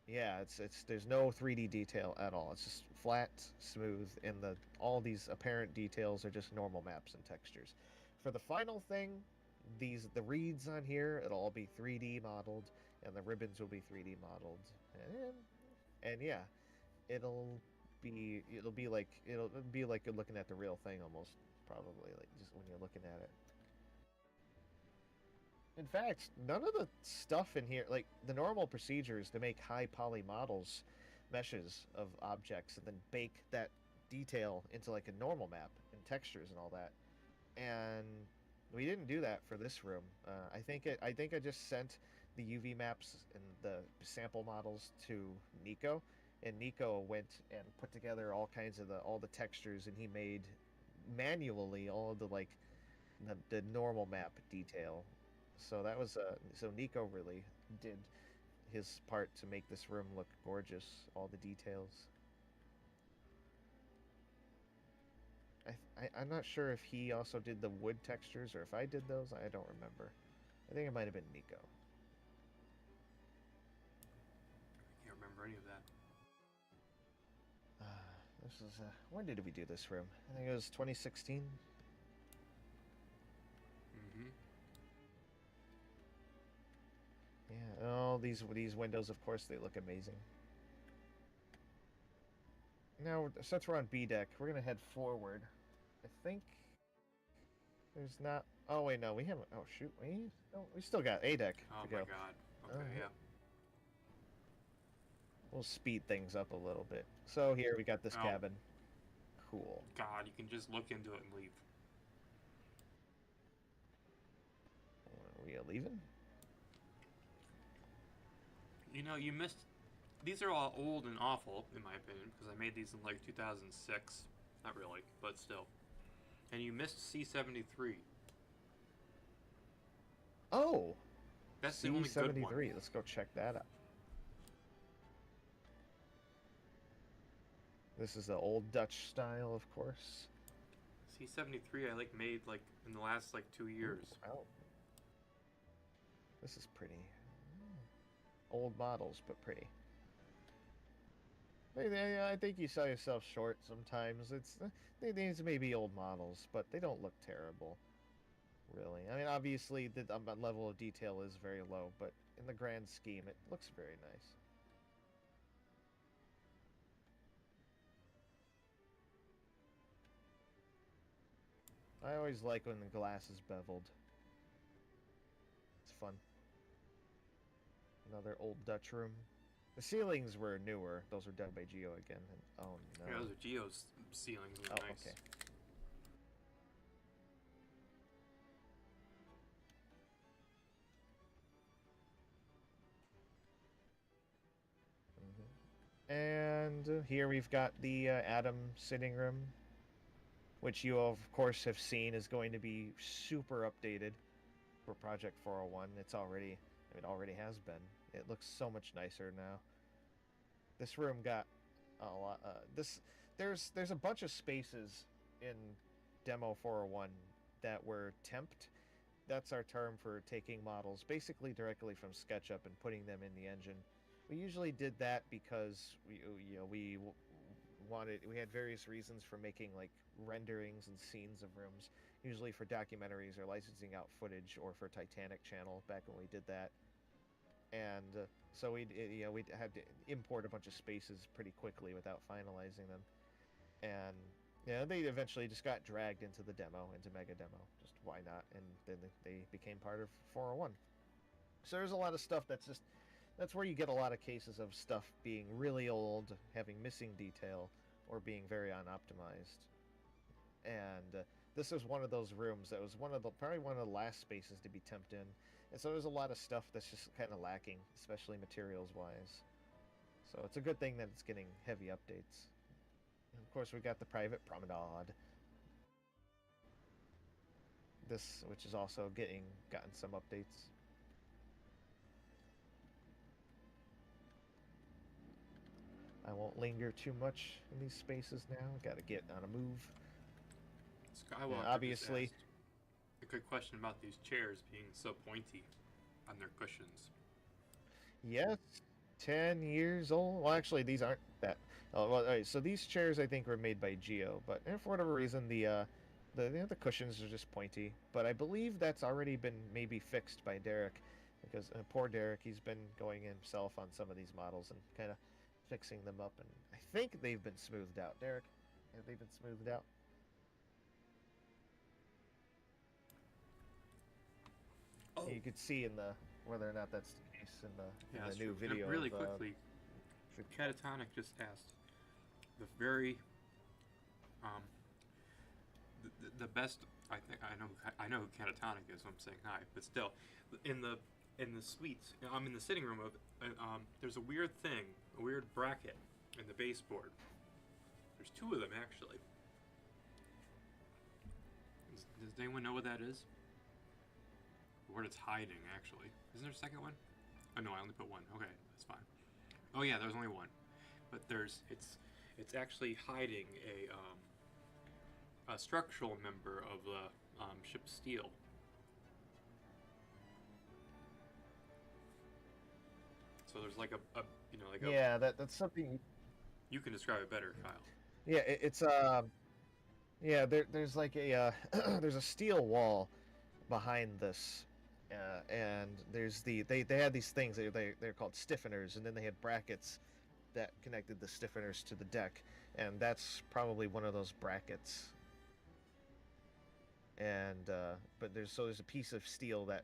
yeah, it's there's no 3D detail at all. It's just flat, smooth, and all these apparent details are just normal maps and textures. For the final thing, the reeds on here, it'll all be 3D modeled, and the ribbons will be 3D modeled, and yeah, it'll be like you're looking at the real thing almost, probably, like just when you're looking at it. In fact, none of the stuff in here, like the normal procedures to make high poly models, meshes of objects, and then bake that detail into like a normal map and textures and all that. And we didn't do that for this room. I think I just sent the UV maps and the sample models to Nico, and Nico went and put together all kinds of all the textures, and he made manually all of the like the normal map detail. So that was so Nico really did his part to make this room look gorgeous, all the details. I'm not sure if he also did the wood textures or if I did those. I don't remember. I think it might have been Nico. I can't remember any of that. This is when did we do this room? I think it was 2016. Mm-hmm. Yeah, all these windows, of course, they look amazing. Now, since we're on B deck, we're gonna head forward. I think there's not. Oh wait, no, we haven't. Oh shoot, we still got A deck Oh to my go. god. Okay, yeah. We'll speed things up a little bit. So here we got this Oh. cabin. Cool. God, you can just look into it and leave. Are we leaving? You know, you missed. These are all old and awful, in my opinion, because I made these in like 2006. Not really, but still. And you missed C73. Oh, That's the only good one. C73. Let's go check that out. This is the old Dutch style, of course. C73 I like made like in the last like 2 years. Oh, this is pretty. Old models, but pretty. I think you sell yourself short sometimes. These may be old models, but they don't look terrible, really. I mean, obviously the level of detail is very low, but in the grand scheme, it looks very nice. I always like when the glass is beveled. It's fun. Another old Dutch room. The ceilings were newer. Those were done by Geo again. And, oh no. Yeah, those are Geo's ceilings. Those are nice. Okay. And here we've got the Adam sitting room, which you of course have seen is going to be super updated for Project 401. It already has been. It looks so much nicer now. This room got a lot. There's a bunch of spaces in Demo 401 that were temped. That's our term for taking models basically directly from SketchUp and putting them in the engine. We usually did that because we had various reasons for making like renderings and scenes of rooms, usually for documentaries or licensing out footage, or for Titanic channel back when we did that. And so we'd have to import a bunch of spaces pretty quickly without finalizing them. And Yeah, they eventually just got dragged into the demo, into Mega Demo. Just why not? And then they became part of 401. So there's a lot of stuff that's where you get a lot of cases of stuff being really old, having missing detail, or being very unoptimized. And this is one of those rooms that was probably one of the last spaces to be temped in. And so there's a lot of stuff that's just kind of lacking, especially materials wise. So it's a good thing that it's getting heavy updates. And of course, we got the private promenade. This, which is also gotten some updates. I won't linger too much in these spaces now. Got to get on a move. Skywalker Obviously, just asked a good question about these chairs being so pointy on their cushions. yes, 10 years old. Well, actually, these aren't that. Oh, well, all right, so these chairs I think were made by Geo, but for whatever reason, the cushions are just pointy. But I believe that's already been maybe fixed by Derek, because poor Derek, he's been going himself on some of these models and kind of fixing them up, and I think they've been smoothed out. Derek, have they been smoothed out? Oh, You could see in the whether or not that's the case in yeah, the that's new true. video. And really of, quickly, Catatonic just asked the very the best. I think I know who Catatonic is. So I'm saying hi, but still, in the suites, I'm in the sitting room of. There's a weird thing, a weird bracket in the baseboard. There's two of them actually. Does anyone know what that is? Where it's hiding, actually. Isn't there a second one? Oh no, I only put one. Okay, that's fine. Oh yeah, there's only one, but it's actually hiding a structural member of the ship's steel. So there's like a yeah, that's something. you can describe it better, Kyle. Yeah, it's yeah, there's like a there's a steel wall behind this, and there's they had these things they're called stiffeners, and then they had brackets that connected the stiffeners to the deck, and that's probably one of those brackets. And but there's a piece of steel that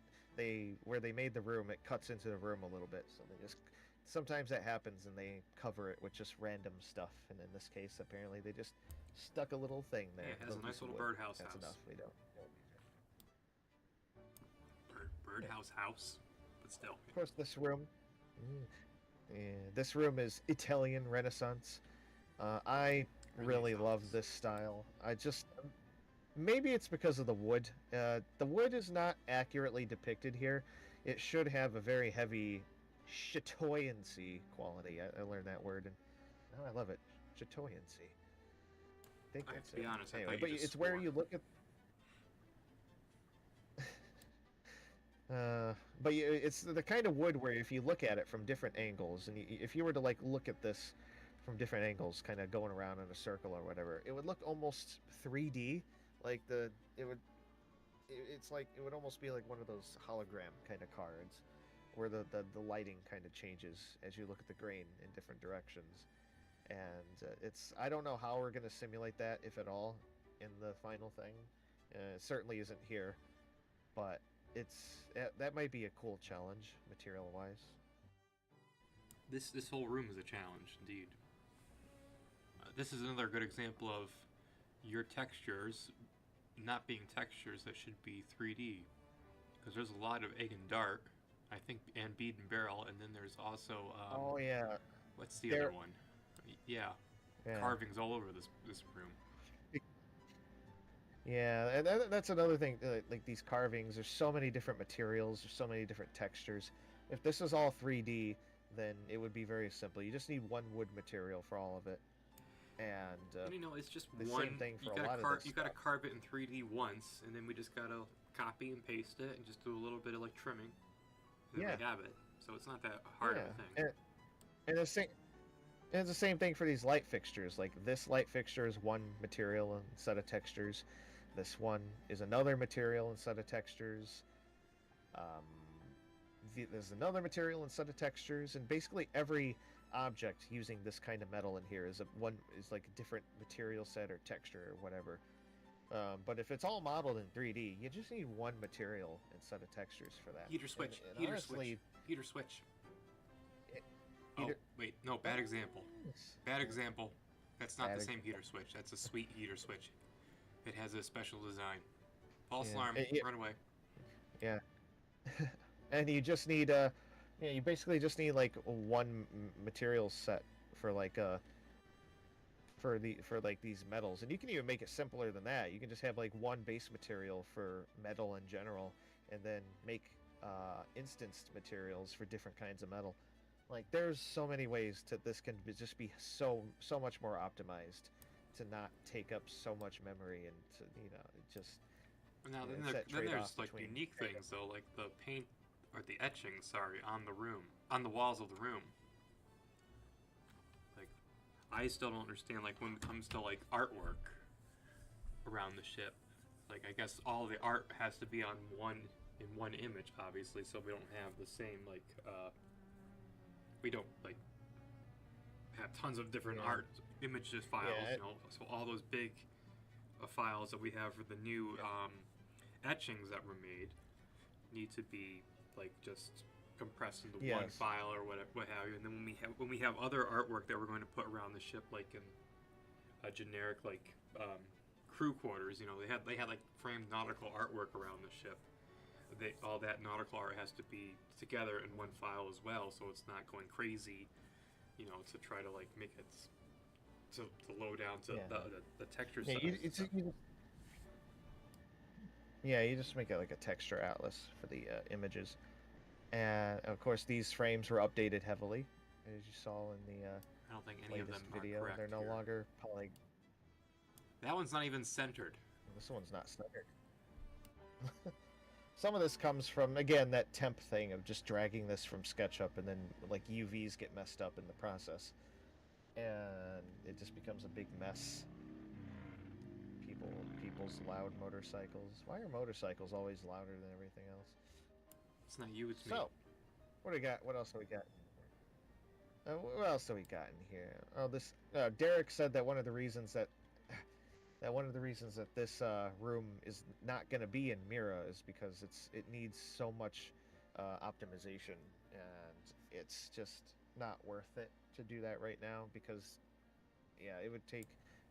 where they made the room, it cuts into the room a little bit, so they just sometimes that happens and they cover it with just random stuff, and in this case apparently they just stuck a little thing there. Yeah, it has a nice little birdhouse That's house. enough. We don't Birdhouse house, but still. Of course, this room. Yeah, this room is Italian Renaissance. I really love this style. Maybe it's because of the wood. The wood is not accurately depicted here. It should have a very heavy chatoyancy quality. I learned that word, and I love it. Chatoyancy. I think I that's have to be it. honest, I Anyway, thought but you just it's where swore. you look at. But it's the kind of wood where if you look at it from different angles, and if you were to like look at this from different angles, kind of going around in a circle or whatever, it would look almost 3D. Like it's like it would almost be like one of those hologram kind of cards, where the lighting kind of changes as you look at the grain in different directions. And I don't know how we're gonna simulate that, if at all, in the final thing. It certainly isn't here, but that might be a cool challenge material wise. This whole room is a challenge, indeed. This is another good example of your textures not being textures that should be 3D, because there's a lot of egg and dart, I think, and bead and barrel, and then there's also Oh yeah, what's the other one? Yeah, yeah. carvings all over this room. Yeah, and that's another thing. Like these carvings, there's so many different materials, there's so many different textures. If this is all 3D, then it would be very simple. You just need one wood material for all of it, and it's just the one. same thing for You a lot gotta of this you gotta stuff. carve it in 3D once, and then we just gotta copy and paste it, and just do a little bit of like trimming, and then we have it. So it's not that hard of a thing. And the same. And it's the same thing for these light fixtures. Like this light fixture is one material and set of textures. This one is another material and set of textures. There's another material and set of textures, and basically every object using this kind of metal in here is like a different material set or texture or whatever. But if it's all modeled in 3D, you just need one material and set of textures for that. Heater switch. And Heater honestly, switch. Heater switch. Heater- Oh, wait. No, bad example. Bad example. That's not Bad the same heater switch. That's a sweet heater switch. It has a special design. False alarm. Run away. Yeah. And you just need you basically just need like one material set for like for like these metals, and you can even make it simpler than that. You can just have like one base material for metal in general, and then make instanced materials for different kinds of metal. Like there's so many ways to this can just be so much more optimized to not take up so much memory, and to it just Now then, it's that then there's trade-off like between unique things though, like the paint or the etching, sorry, on the walls of the room. Like, I still don't understand like when it comes to like artwork around the ship. Like I guess all the art has to be on one image, obviously, so we don't have the same like we don't like have tons of different art images files, so all those big files that we have for the new etchings that were made need to be like just compressed into one file or what have you. And then when we have other artwork that we're going to put around the ship, like in a generic like crew quarters, they had like framed nautical artwork around the ship. All that nautical art has to be together in one file as well, so it's not going crazy, to try to like make it to load down to the texture size. You just make it like a texture atlas for the images, and of course these frames were updated heavily, as you saw in the I don't think any of them video. Are correct. They're no here. longer poly. That one's not even centered. This one's not centered. Some of this comes from, again, that temp thing of just dragging this from SketchUp, and then like UVs get messed up in the process, and it just becomes a big mess. People's loud motorcycles. Why are motorcycles always louder than everything else? It's not you, it's me. So, what do we got? What else do we got? What else do we got in here? Oh, this Derek said that one of the reasons that this room is not going to be in Mira is because it needs so much optimization, and it's just not worth it to do that right now, because it would take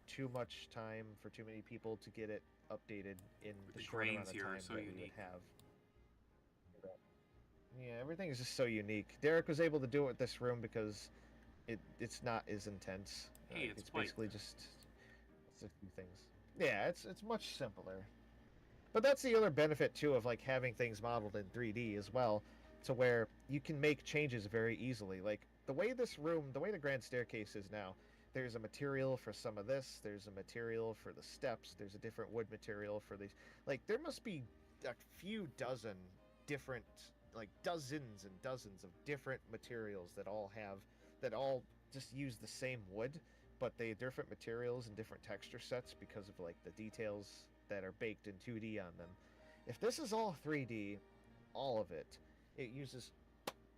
too much time for too many people to get it updated in the short amount of time that we would have. Yeah, everything is just so unique. Derek was able to do it with this room because it's not as intense. Hey, it's basically just a few things. Yeah, it's much simpler. But that's the other benefit too of like having things modeled in 3D as well, to where you can make changes very easily. Like the way the grand staircase is now, there's a material for some of this, there's a material for the steps, there's a different wood material for these. Like there must be a few dozen different, like dozens and dozens of different materials that all just use the same wood, but they have different materials and different texture sets because of like the details that are baked in 2D on them. If this is all 3D, all of it uses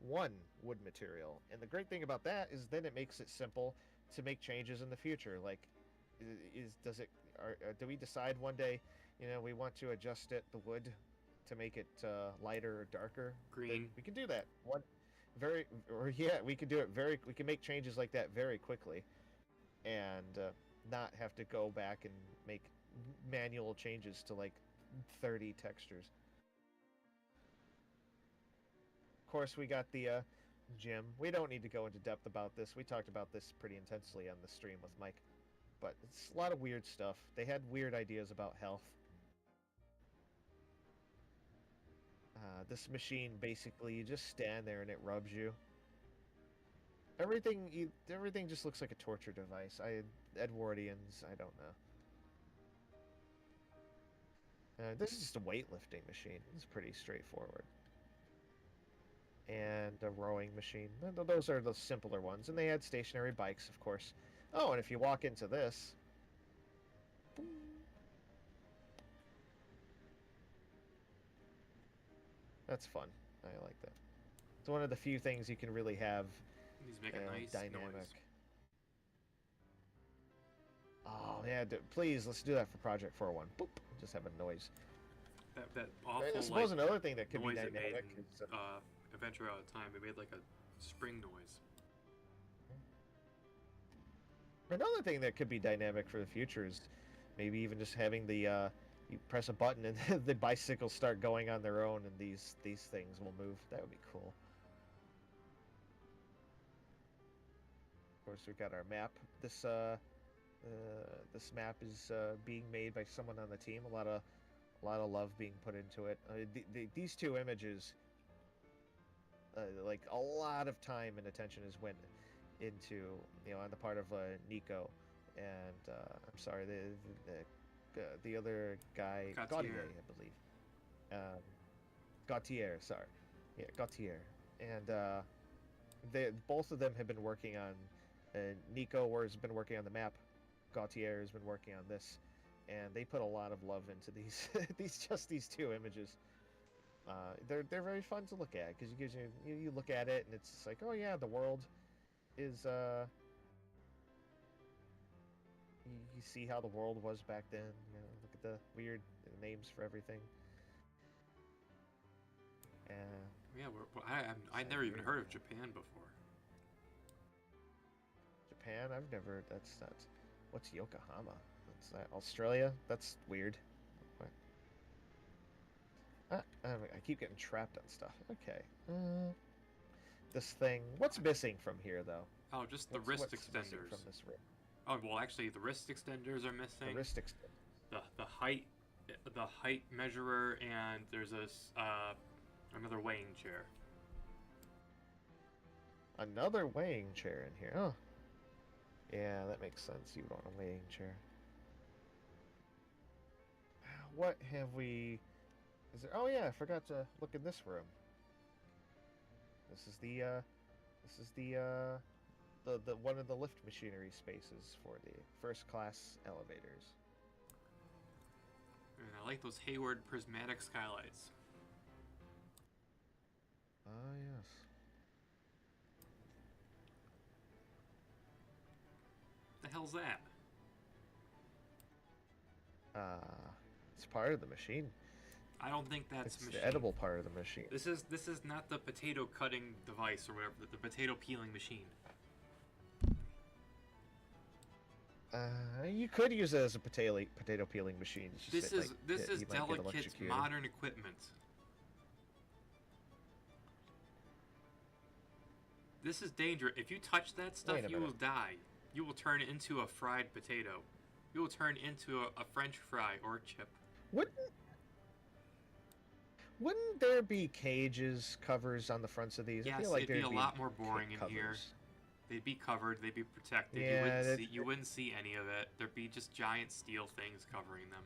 one wood material. And the great thing about that is then it makes it simple to make changes in the future. Like, do we decide one day, we want to adjust the wood to make it lighter or darker? Green. We can do that. We can do it we can make changes like that very quickly, and not have to go back and make manual changes to like 30 textures. Of course, we got the gym. We don't need to go into depth about this. We talked about this pretty intensely on the stream with Mike, but it's a lot of weird stuff. They had weird ideas about health. This machine, basically, you just stand there and it rubs you. Everything just looks like a torture device. Edwardians, I don't know. This is just a weightlifting machine. It's pretty straightforward. And a rowing machine. Those are the simpler ones. And they had stationary bikes, of course. Oh, and if you walk into this, that's fun. I like that. It's one of the few things you can really have These make a and nice dynamic. noise. Oh yeah, please let's do that for Project 401. Boop, just have a noise. That I awful suppose like another thing that could be noise it made dynamic in is, Adventure Out of Time. It made like a spring noise. another thing that could be dynamic for the future is maybe even just having the you press a button and the bicycles start going on their own, and these things will move. That would be cool. Of course, we've got our map. This map is being made by someone on the team. A lot of love being put into it. These two images, like a lot of time and attention is went into, on the part of Nico, and I'm sorry, the other guy, Gautier, I believe. Gautier, sorry. Yeah, Gautier. And both of them have been working on, Nico has been working on the map, Gautier has been working on this, and they put a lot of love into these these two images. They're very fun to look at because it gives you look at it and it's just like, oh yeah, the world is you see how the world was back then. Look at the weird names for everything. And Yeah, I'd never even heard of Japan before. Japan, I've never. That's what's Yokohama? That's Australia. That's weird. What? I keep getting trapped on stuff. Okay. This thing. What's missing from here, though? Oh, just the wrist extenders. From this room. Oh well, actually, the wrist extenders are missing. The wrist extenders. The height measurer, and there's another weighing chair. Another weighing chair in here. Oh. Yeah, that makes sense. You want a weighing chair. What have we? Is there? Oh yeah, I forgot to look in this room. This is the one of the lift machinery spaces for the first class elevators. And I like those Hayward prismatic skylights. Ah yes. The hell's that? It's part of the machine. I don't think that's It's a machine. the edible part of the machine. This is not the potato cutting device or whatever. The potato peeling machine. You could use it as a potato peeling machine. This is delicate modern equipment. This is dangerous. If you touch that stuff, you will die. You will turn into a fried potato. You will turn into a French fry or a chip. Wouldn't there be cages, covers on the fronts of these? Yes, I feel like it'd be a lot more boring in here. They'd be covered. They'd be protected. Yeah, you wouldn't see any of it. There'd be just giant steel things covering them.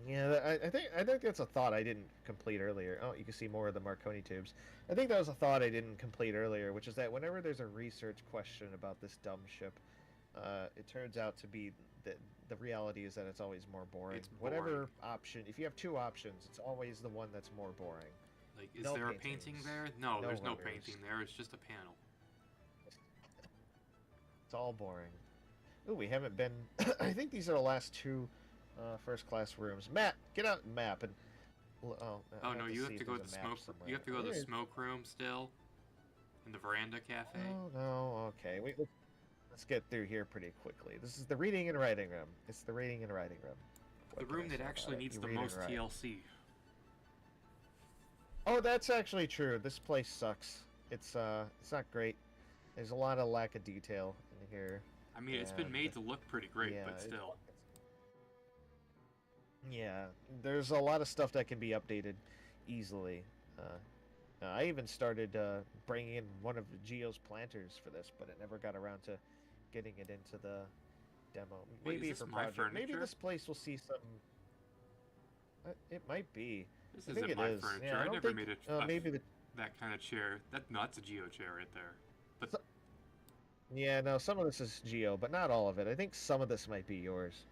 Yeah, I think that's a thought I didn't complete earlier. Oh, you can see more of the Marconi tubes. I think that was a thought I didn't complete earlier, which is that whenever there's a research question about this dumb ship, it turns out to be that the reality is that it's always more boring. It's boring. Whatever option, if you have two options, it's always the one that's more boring. Like, is there a painting there? No, there's no runners. painting there. It's just a panel. It's all boring. Ooh, we haven't been... I think these are the last two first-class rooms. Matt, get out and map. And oh no, you have to go to the smoke. You have to go to the smoke room still, in the veranda cafe. Oh no, okay. Let's get through here pretty quickly. This is the reading and writing room. It's the reading and writing room. The room that actually needs the most TLC. Oh, that's actually true. This place sucks. It's not great. There's a lot of lack of detail in here. I mean, it's been made to look pretty great, yeah, but still. Yeah, there's a lot of stuff that can be updated easily. I even started bringing in one of Geo's planters for this, but it never got around to getting it into the demo. Maybe for project. Maybe this place will see some. It might be. This isn't my furniture. Yeah, I never made maybe that kind of chair. That's a Geo chair right there. But yeah, no, some of this is Geo, but not all of it. I think some of this might be yours,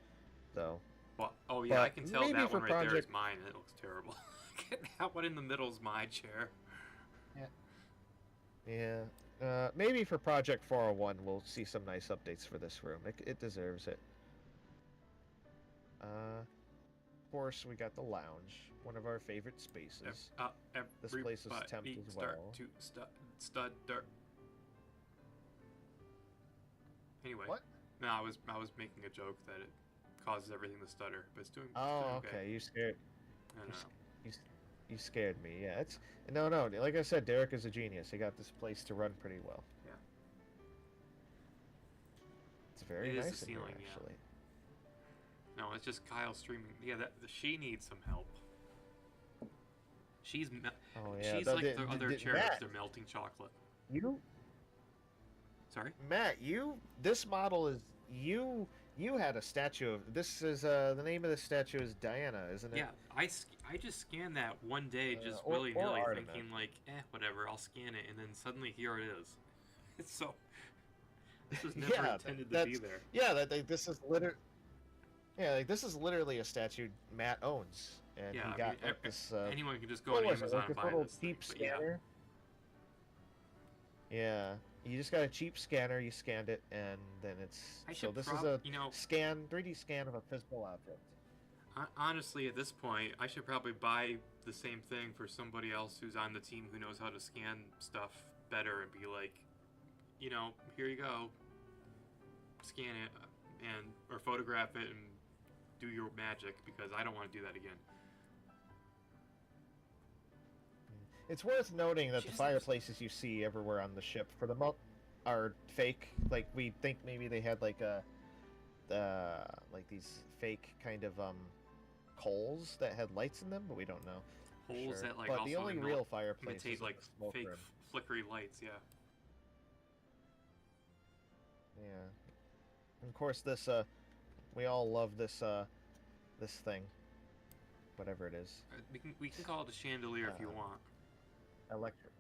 though. Well, oh yeah, I can tell that one right there is mine. It looks terrible. That one in the middle is my chair. Yeah. Yeah. Maybe for Project 401, we'll see some nice updates for this room. It deserves it. Of course, we got the lounge, one of our favorite spaces. This place is temp Everybody as start well. to stud dirt. Anyway, What? no, I was making a joke that it causes everything to stutter, but it's doing Oh, okay. okay. You scared. I don't know. You scared me. Yeah, it's no. Like I said, Derek is a genius. He got this place to run pretty well. Yeah. It's very It is nice the in here, ceiling, yeah. actually. No, it's just Kyle streaming. Yeah, she needs some help. She's Oh yeah. she's like the other cherubs. Matt, They're melting chocolate. you Sorry. Matt, this model is you had a statue of this is the name of the statue is Diana, isn't it? Yeah, I just scanned that one day, just or willy-nilly, Artemis. thinking like, whatever, I'll scan it, and then suddenly here it is. It's so. This was never Yeah, intended to be there. Yeah, this is this is literally a statue Matt owns, and Yeah, he got this. anyone can just go what on was it, Amazon like and this buy little this thing. cheap But yeah, scanner? Yeah, you just got a cheap scanner. You scanned it, and then it's I so should this is a 3D scan of a physical object. honestly, at this point, I should probably buy the same thing for somebody else who's on the team who knows how to scan stuff better and be like, here you go, scan it or photograph it and do your magic, because I don't want to do that again. It's worth noting that the Just- fireplaces you see everywhere on the ship, for the most, are fake. Like we think maybe they had like these fake kind of coals that had lights in them, but we don't know. for Holes sure. that like But also the only real fireplace imitate is like the smoke fake room. flickery lights. Yeah. Yeah. And of course, this we all love this this thing, whatever it is. We can call it a chandelier if you Uh, want. Electric.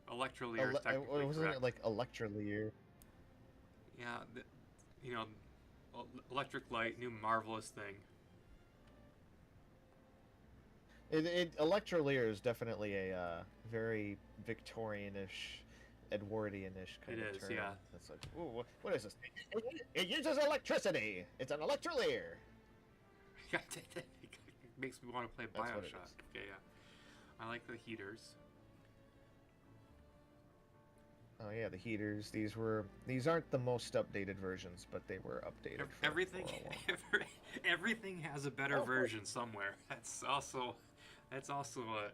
Electrolier is technically Wasn't correct. it like electrolier? Yeah, electric light, new marvelous thing. Electrolier is definitely a very Victorian-ish, Edwardian-ish kind It of is, term. yeah. It's like, ooh, what is this? It uses electricity. It's an electrolier. It makes me want to play That's what it Bioshock. is. Okay, yeah. I like the heaters. Oh yeah, the heaters. These aren't the most updated versions, but they were updated. For Everything, 401. everything has a better Oh, version somewhere. That's also a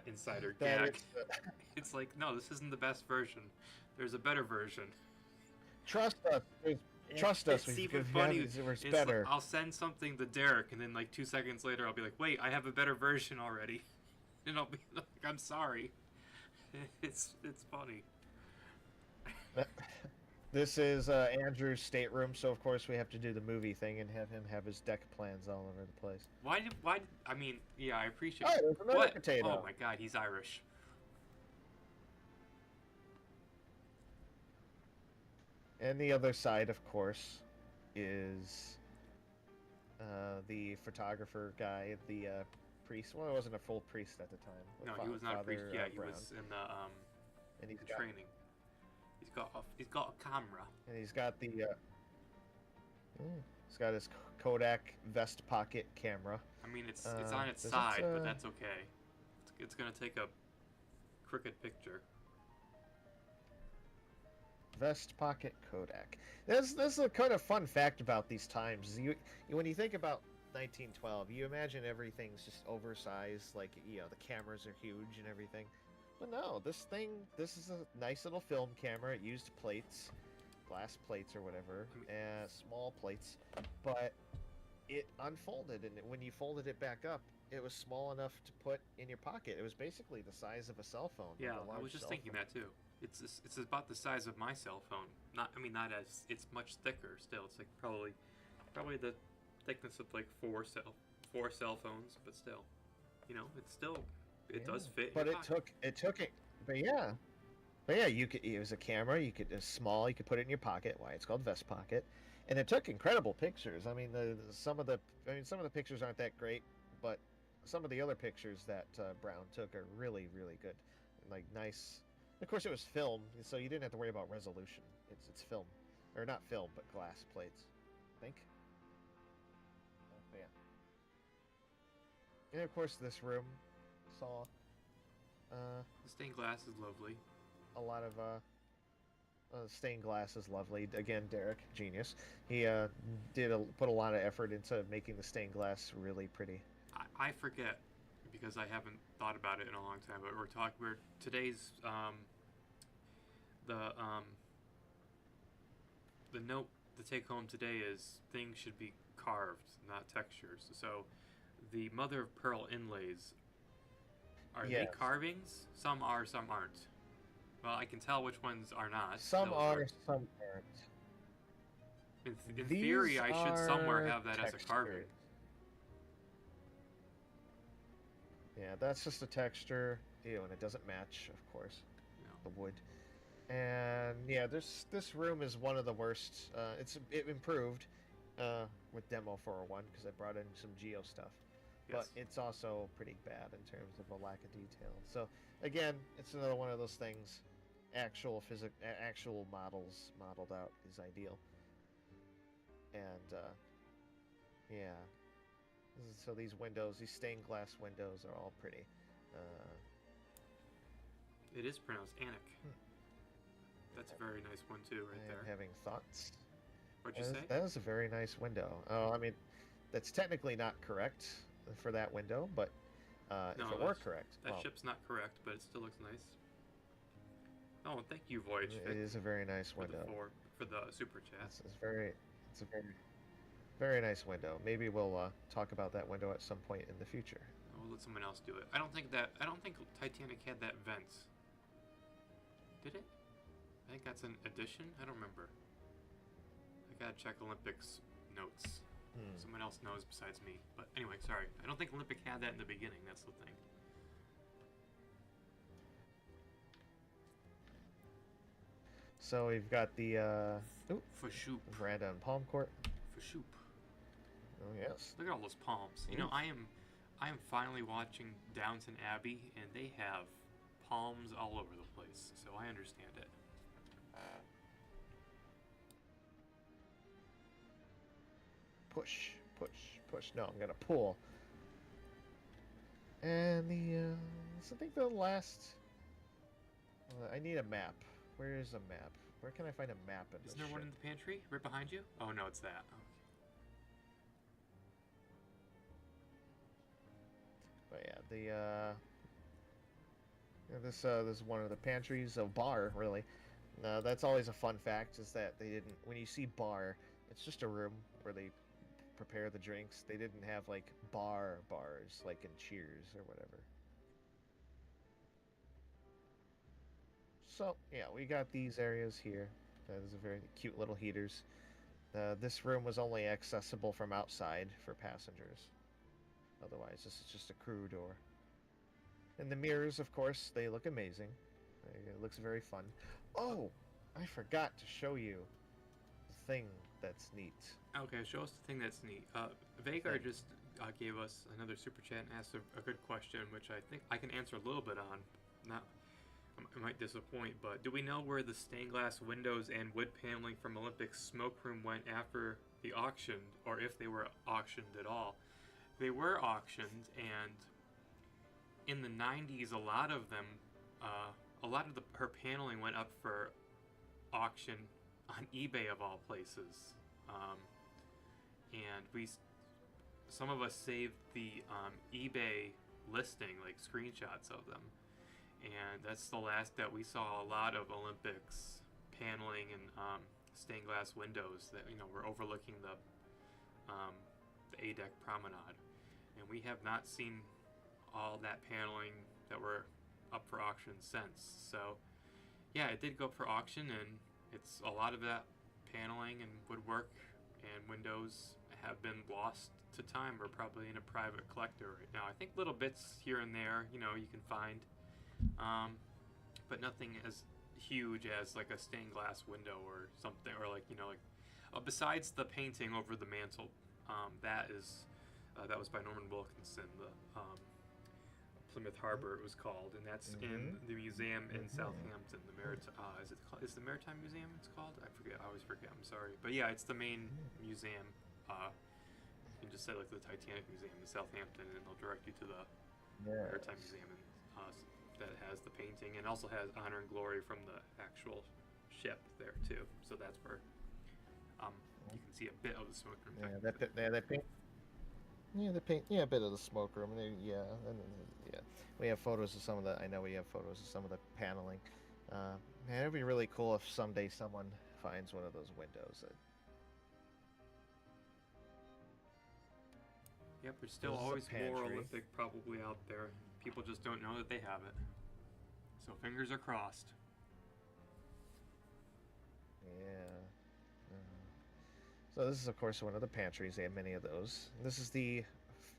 insider That gag. is, It's like, no, this isn't the best version. There's a better version. trust us. Trust us. It's We even have funny. it's It's better. like, I'll send something to Derek, and then like 2 seconds later, I'll be like, wait, I have a better version already, and I'll be like, I'm sorry. It's funny. This is Andrew's stateroom, so of course we have to do the movie thing and have him have his deck plans all over the place. Why? I mean, yeah, I appreciate. Oh, there's another What? potato. Oh my God, he's Irish. And the other side, of course, is the photographer guy, the priest. Well, he wasn't a full priest at the time. but No, he was not a priest. Father, Yeah, he Brown. was in the And he's the got, training. He's got a camera. and he's got the he's got his Kodak vest pocket camera. I mean, it's on its does it, side, but that's okay. It's gonna take a crooked picture. Vest pocket Kodak. That's a kind of fun fact about these times. When you think about 1912, you imagine everything's just oversized, like the cameras are huge and everything. But no, this is a nice little film camera. It used plates, glass plates or whatever, small plates, but it unfolded, and when you folded it back up, it was small enough to put in your pocket. It was basically the size of a cell phone. Yeah, like a I large was just cell thinking phone. that too. It's about the size of my cell phone. Not as it's much thicker still. It's like probably the thickness of like four cell phones, but still, it does fit. in But your it pocket. took it. But yeah, it was a camera. It's small. You could put it in your pocket. Why it's called vest pocket, and it took incredible pictures. I mean, some of the pictures aren't that great, but some of the other pictures that Brown took are really, really good. Like nice Of course, it was film, so you didn't have to worry about resolution. It's film, or not film, but glass plates. I think. Yeah. And of course, this room saw The stained glass is lovely. a lot of stained glass is lovely. Again, Derek, genius. He put a lot of effort into making the stained glass really pretty. I forget because I haven't thought about it in a long time. But we're today's the the note to take home today is things should be carved, not textures. So the mother of pearl inlays, are they Yes. carvings? Some are, some aren't. Well, I can tell which ones are not. Some Those are, some aren't. in These theory, I should somewhere are have that as a carving. textured. Yeah, that's just a texture. Ew, and it doesn't match, of course, You know. the wood. And yeah, this room is one of the worst. It improved with demo 401 because I brought in some geo stuff, Yes. but it's also pretty bad in terms of a lack of detail. So again, it's another one of those things. Actual models modeled out is ideal. And yeah, so these windows, these stained glass windows, are all pretty. It is pronounced Anik. That's a very nice one too, right I am there. having thoughts. What'd you say? That is a very nice window. Oh, I mean, that's technically not correct for that window, but if No, it were correct, That well, ship's not correct, but it still looks nice. Oh, and thank you, Voyage. it is a very nice window. For the super chat. It's a very nice window. Maybe we'll talk about that window at some point in the future. We'll let someone else do it. I don't think Titanic had that vent. Did it? I think that's an addition. I don't remember. I gotta check Olympics notes. Someone else knows besides me. But anyway, sorry. I don't think Olympic had that in the beginning. That's the thing. So we've got the For shoop. veranda and palm court. For shoop. Oh yes. Look at all those palms. You know, I am finally watching Downton Abbey, and they have palms all over the place. So I understand it. Push, push, push. No, I'm gonna pull. And so I think the last. I need a map. Where is a map? Where can I find a map in this Isn't there one in ship? the pantry right behind you? Oh no, it's that. Okay. But yeah, this is one of the pantries, a bar really. That's always a fun fact is that they didn't. When you see bar, it's just a room where they prepare the drinks. They didn't have like bars like in Cheers or whatever. So yeah, we got these areas here. Those are very cute little heaters. This room was only accessible from outside for passengers. Otherwise, this is just a crew door. And the mirrors, of course, they look amazing. It looks very fun. Oh, I forgot to show you the thing that's neat. Okay, show us the thing that's neat. Vagar just gave us another super chat and asked a good question, which I think I can answer a little bit on. Not, I might disappoint, but do we know where the stained glass windows and wood paneling from Olympic's smoke room went after the auction, or if they were auctioned at all? They were auctioned, and in the 90s, a lot of her paneling went up for auction on eBay of all places, and some of us saved the eBay listing, like screenshots of them, and that's the last that we saw a lot of Olympics paneling and stained glass windows that were overlooking the A deck promenade, and we have not seen all that paneling that were up for auction since. So yeah, it did go up for auction, and it's a lot of that paneling and woodwork and windows have been lost to time, or probably in a private collector right now. I think little bits here and there you can find, but nothing as huge as like a stained glass window or something, or besides the painting over the mantle, that was by Norman Wilkinson, the Plymouth Harbor, it was called, and that's in the museum in Mhm. Southampton. The is the Maritime Museum? It's called. I forget. I always forget. I'm sorry, but yeah, it's the main museum. You can just say like the Titanic Museum in Southampton, and they'll direct you to the Maritime Yes. Museum, and that has the painting, and also has Honor and Glory from the actual ship there too. So that's where you can see a bit of the smoke room. Yeah, that paint. Yeah, the paint. Yeah, a bit of the smoke room. Yeah, yeah. We have photos of some of the. I know we have photos of some of the paneling. Man, it'd be really cool if someday someone finds one of those windows. Yep, there's still This is a always more pantry. Olympic probably out there. People just don't know that they have it. So fingers are crossed. Yeah. So this is, of course, one of the pantries. They have many of those. This is the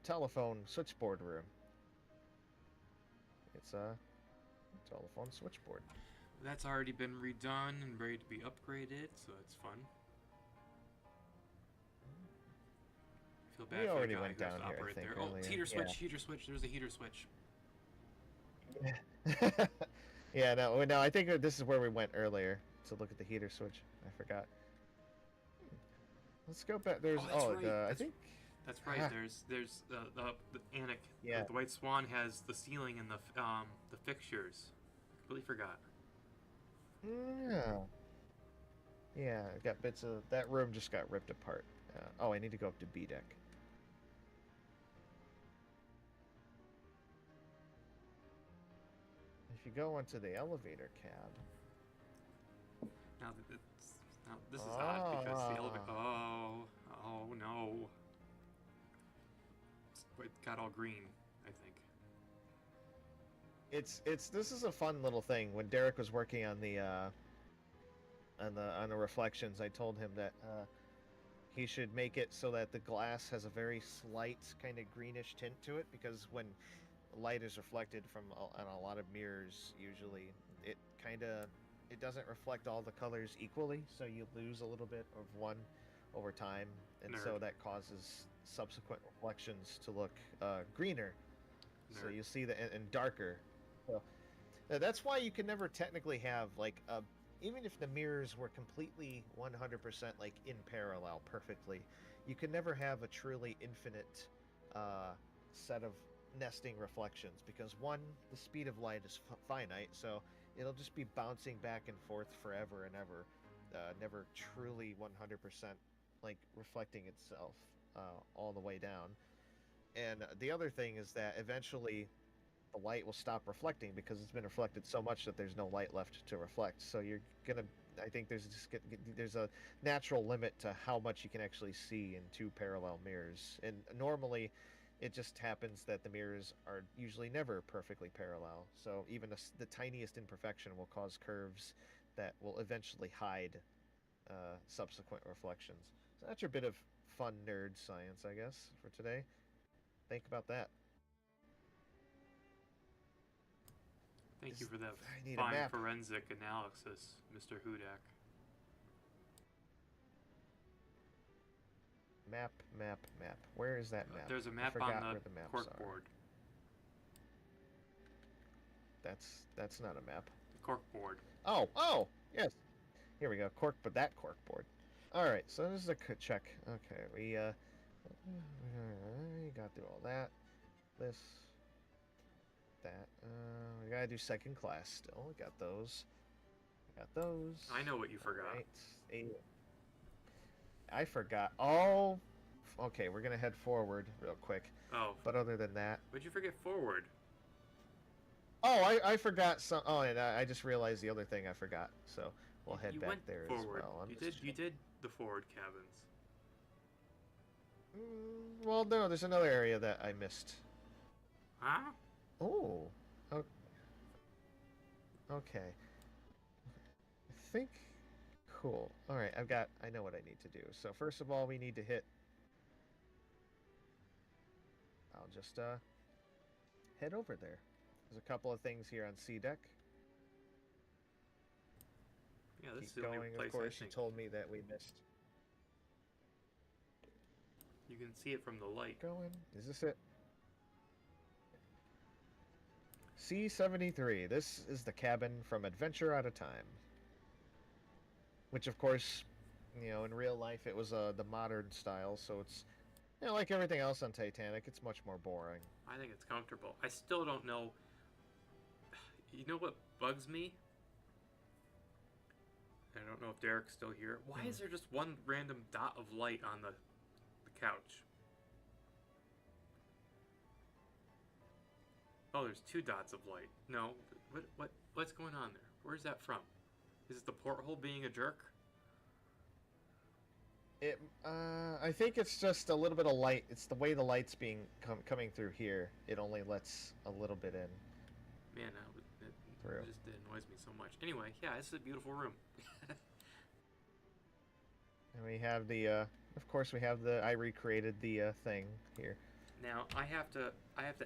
telephone switchboard room. It's a telephone switchboard. That's already been redone and ready to be upgraded, so it's fun. I feel bad We for the already guy went who has down to here, I operate think, there. Oh, it's earlier. heater switch, heater switch. There's a heater switch. Yeah. Yeah, no, I think this is where we went earlier to look at the heater switch. I forgot. Let's go back. There's Oh, that's right. I think That's right. There's the Anik. Yeah. The White Swan has the ceiling and the fixtures. I completely forgot. Yeah. Yeah, I got bits of that room just got ripped apart. Oh, I need to go up to B deck. If you go onto the elevator cab. Now this is odd because the elevator. Ah. Oh no! It got all green. I think. It's this is a fun little thing. When Derek was working on the reflections, I told him that he should make it so that the glass has a very slight kind of greenish tint to it, because when light is reflected from on a lot of mirrors, usually it doesn't reflect all the colors equally, so you lose a little bit of one over time, and so Nerd. that causes subsequent reflections to look greener. So Nerd. you see that and darker. So that's why you can never technically have like a even if the mirrors were completely 100% like in parallel perfectly, you can never have a truly infinite set of nesting reflections, because one, the speed of light is finite, so it'll just be bouncing back and forth forever and ever, never truly 100% like reflecting itself all the way down. And the other thing is that eventually the light will stop reflecting because it's been reflected so much that there's no light left to reflect. So you're gonna, I think there's a natural limit to how much you can actually see in two parallel mirrors. And normally, it just happens that the mirrors are usually never perfectly parallel. So even the tiniest imperfection will cause curves that will eventually hide subsequent reflections. So that's your bit of fun nerd science, I guess, for today. Think about that. Thank you for that I need a fine map. forensic analysis, Mr. Hudak. Map. Where is that map? There's a I map forgot on where the the maps are. corkboard. That's not a map. The corkboard. Oh, yes. Here we go. That corkboard. All right, so this is a check. Okay, we got through all that. This, that. We gotta do second class still. We got those. I know what you forgot. All right. I forgot. Oh, okay. We're gonna head forward real quick. Oh. But other than that, What'd you forget forward? oh, I forgot some. Oh, and I just realized the other thing I forgot. So we'll head You back went there forward. as well. You did the forward cabins. Well, no, there's another area that I missed. Huh? Oh. Okay. I think. Cool. All right, I know what I need to do. So first of all, we need to hit. I'll just head over there. There's a couple of things here on C deck. Yeah, this is Keep the only going. place Of course, I you think. told me that we missed. You can see it from the light. Going. Is this it? C-73. This is the cabin from Adventure Out of Time. Which, of course, in real life it was the modern style, so it's, like everything else on Titanic, it's much more boring. I think it's comfortable. I still don't know. You know what bugs me? I don't know if Derek's still here. Why is there just one random dot of light on the couch? Oh, there's 2 dots of light. No, what's going on there? Where's that from? Is it the porthole being a jerk? I think it's just a little bit of light. It's the way the light's coming through here. It only lets a little bit in. Man, Through. it just annoys me so much. Anyway, yeah, this is a beautiful room. And we have of course, I recreated the thing here. Now I have to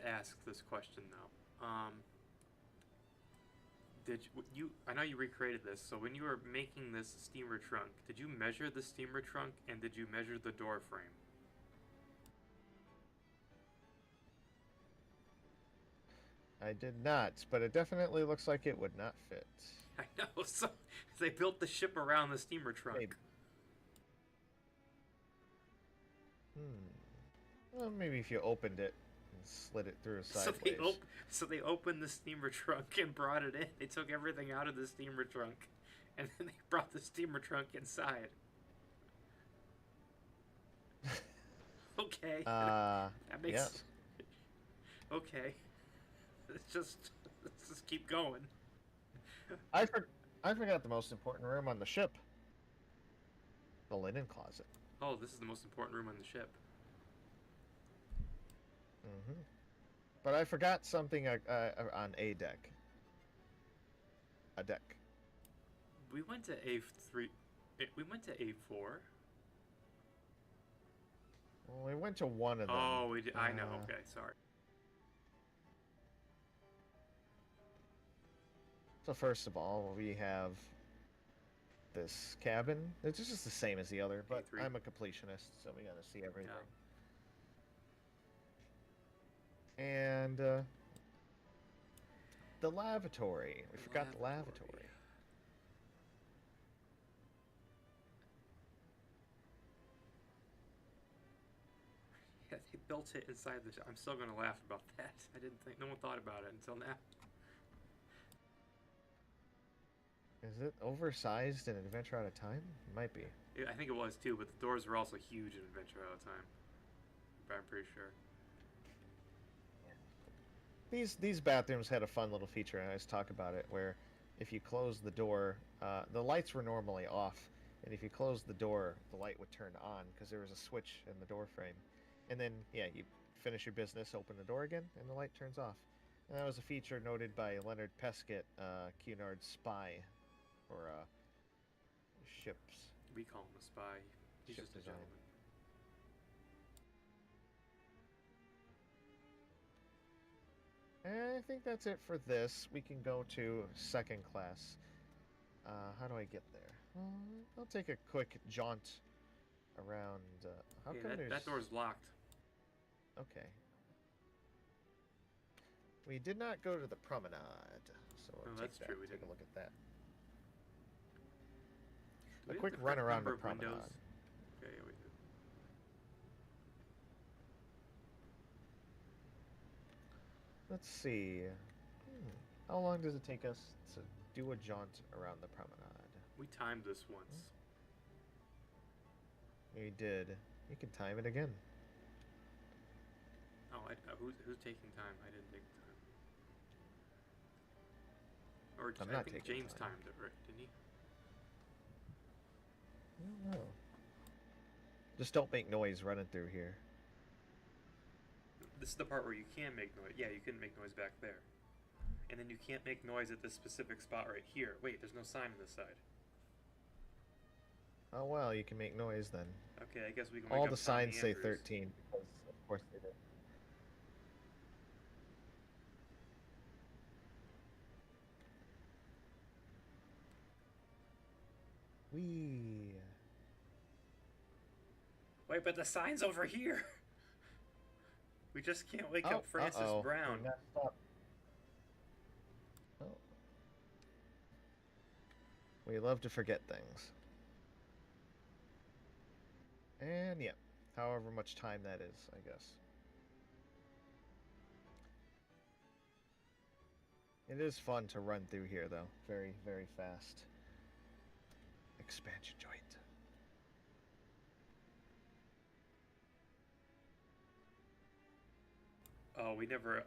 ask this question though. Did you? I know you recreated this. So when you were making this steamer trunk, did you measure the steamer trunk and did you measure the door frame? I did not, but it definitely looks like it would not fit. I know. So they built the ship around the steamer trunk. Maybe. Well, maybe if you opened it and slid it through sideways. So they opened the steamer trunk and brought it in. They took everything out of the steamer trunk, and then they brought the steamer trunk inside. Okay. That makes. Yes. Okay. Let's just keep going. I forgot the most important room on the ship. The linen closet. Oh, this is the most important room on the ship. But I forgot something on a deck. A deck. We went to A3. We went to A4. Well, we went to one of them. Oh, we did. I know. Okay, sorry. So first of all, we have this cabin. It's just the same as the other, but A3. I'm a completionist, so we gotta see everything. Yeah. And the lavatory. We forgot the lavatory. Yeah, they built it inside the. I'm still gonna laugh about that. I didn't think no one thought about it until now. Is it oversized in Adventure Out of Time? It might be. I think it was too, but the doors were also huge in Adventure Out of Time. I'm pretty sure. These bathrooms had a fun little feature, and I always talk about it, where if you close the door, the lights were normally off, and if you close the door, the light would turn on because there was a switch in the door frame. And then, yeah, you finish your business, open the door again, and the light turns off. And that was a feature noted by Leonard Pescott, Cunard's spy for ships. We call him a spy. He's Ship just a design. gentleman. And I think that's it for this. We can go to second class. How do I get there? I'll take a quick jaunt around. How Hey, come there's... that door's locked. Okay. We did not go to the promenade, so Oh, we'll that's take true, we Take a didn't. look at that. Do we A have quick the run correct around number the of promenade. windows? Okay, yeah, we do. Let's see. How long does it take us to do a jaunt around the promenade? We timed this once. You did. You can time it again. Oh, who's taking time? I didn't take time. Or I'm I not think taking James time. timed it, right? Didn't he? I don't know. Just don't make noise running through here. This is the part where you can make noise. Yeah, you can make noise back there. And then you can't make noise at this specific spot right here. Wait, there's no sign on this side. Oh well, you can make noise then. Okay, I guess we can. All wake the up Tommy signs say Andrews. 13 because of course they did. Wee. Wait, but the sign's over here. We just can't wake up Francis uh-oh. Brown. We messed up. We love to forget things. And yeah, however much time that is, I guess. It is fun to run through here, though. Very, very fast. Expansion joint. Oh, we never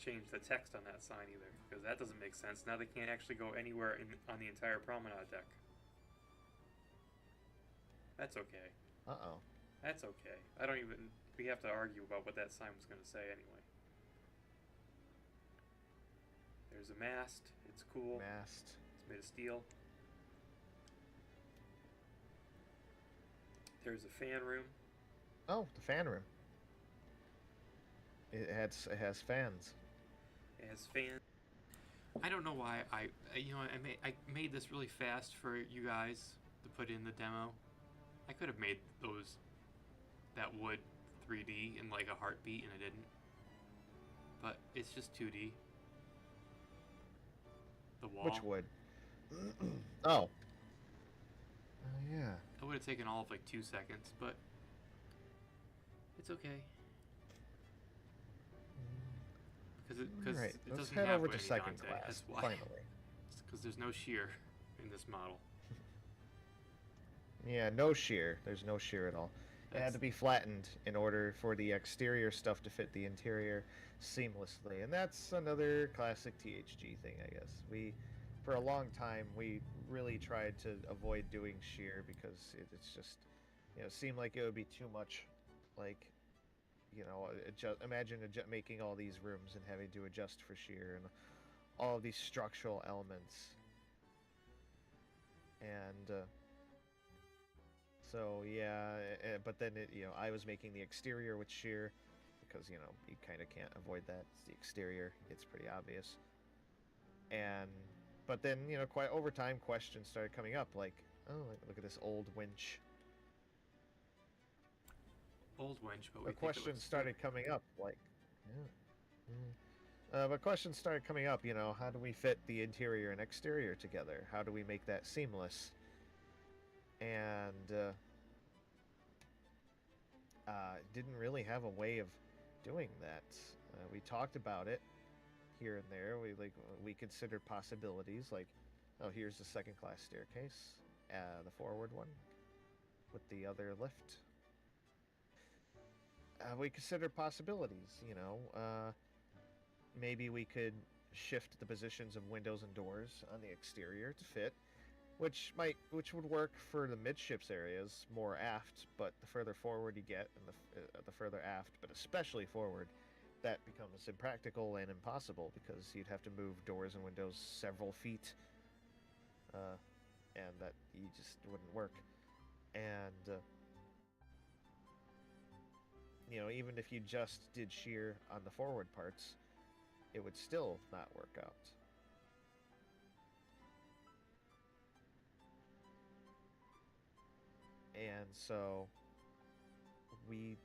changed the text on that sign either, because that doesn't make sense. Now they can't actually go anywhere on the entire promenade deck. That's okay. Uh-oh. That's okay. I don't even... We have to argue about what that sign was going to say anyway. There's a mast. It's cool. Mast. It's made of steel. There's a fan room. Oh, the fan room. It has fans. It has fans. I don't know why I made this really fast for you guys to put in the demo. I could have made that wood 3D in like a heartbeat, and I didn't. But it's just 2D. The wall. Which wood? Oh. Oh, yeah. It would have taken all of like 2 seconds, but it's okay. Because Right. it Let's doesn't head have over to any second Dante. class. That's why. Finally. Because there's no shear in this model. Yeah, no shear. There's no shear at all. It had to be flattened in order for the exterior stuff to fit the interior seamlessly. And that's another classic THG thing, I guess. For a long time, we really tried to avoid doing shear because it's just, seemed like it would be too much, like, imagine making all these rooms and having to adjust for shear and all of these structural elements. And, so yeah, but then I was making the exterior with shear because you kind of can't avoid that. It's the exterior; it's pretty obvious. But then quite over time, questions started coming up like, oh, look at this old winch. Old winch, but the questions started coming up like, yeah. But questions started coming up. How do we fit the interior and exterior together? How do we make that seamless? And didn't really have a way of doing that. We talked about it here and there. We considered possibilities like, oh, here's the second class staircase, the forward one with the other lift. We considered possibilities. Maybe we could shift the positions of windows and doors on the exterior to fit. Which would work for the midships areas more aft, but the further forward you get, and the further aft, but especially forward, that becomes impractical and impossible because you'd have to move doors and windows several feet, and that you just wouldn't work. And even if you just did shear on the forward parts, it would still not work out. And so we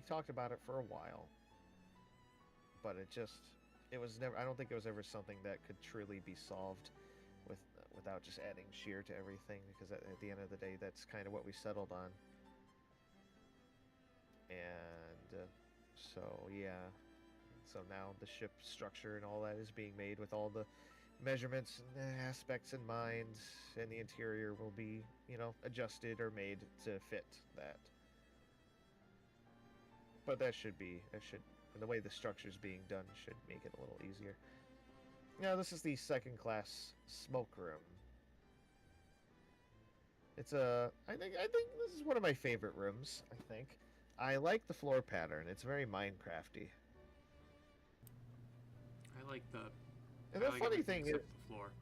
talked about it for a while, but it was never, I don't think it was ever something that could truly be solved without just adding shear to everything, because at the end of the day, that's kind of what we settled on. And so yeah, so now the ship structure and all that is being made with all the measurements and aspects in mind, and the interior will be, adjusted or made to fit that. But the way the structure's being done should make it a little easier. Now, this is the second class smoke room. I think this is one of my favorite rooms, I think. I like the floor pattern. It's very Minecrafty. I like the... And the funny thing is... the floor.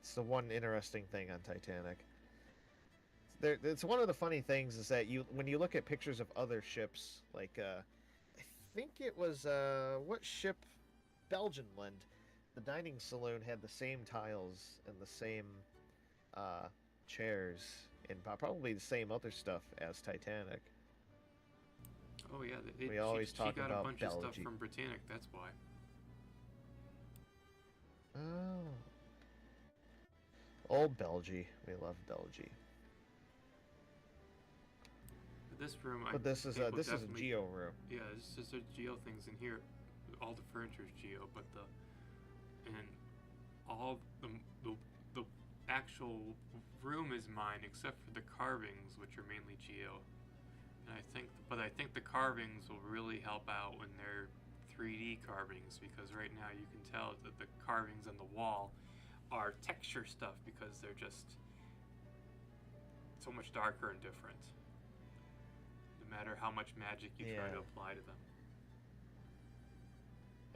It's the one interesting thing on Titanic. It's one of the funny things is that when you look at pictures of other ships, like I think it was what ship? Belgianland. The dining saloon had the same tiles and the same chairs and probably the same other stuff as Titanic. Oh yeah, we always talk she got about a bunch Belgium. of stuff from Britannic. That's why. Oh. Old Belgy. We love Belgy. This room, I But this is think will a definitely. Geo room. Yeah, it's just there's Geo things in here. All the furniture is Geo, but and all the actual room is mine except for the carvings, which are mainly Geo. And I think the carvings will really help out when they're 3D carvings, because right now you can tell that the carvings on the wall are texture stuff because they're just so much darker and different. No matter how much magic you try to Yeah. apply to them.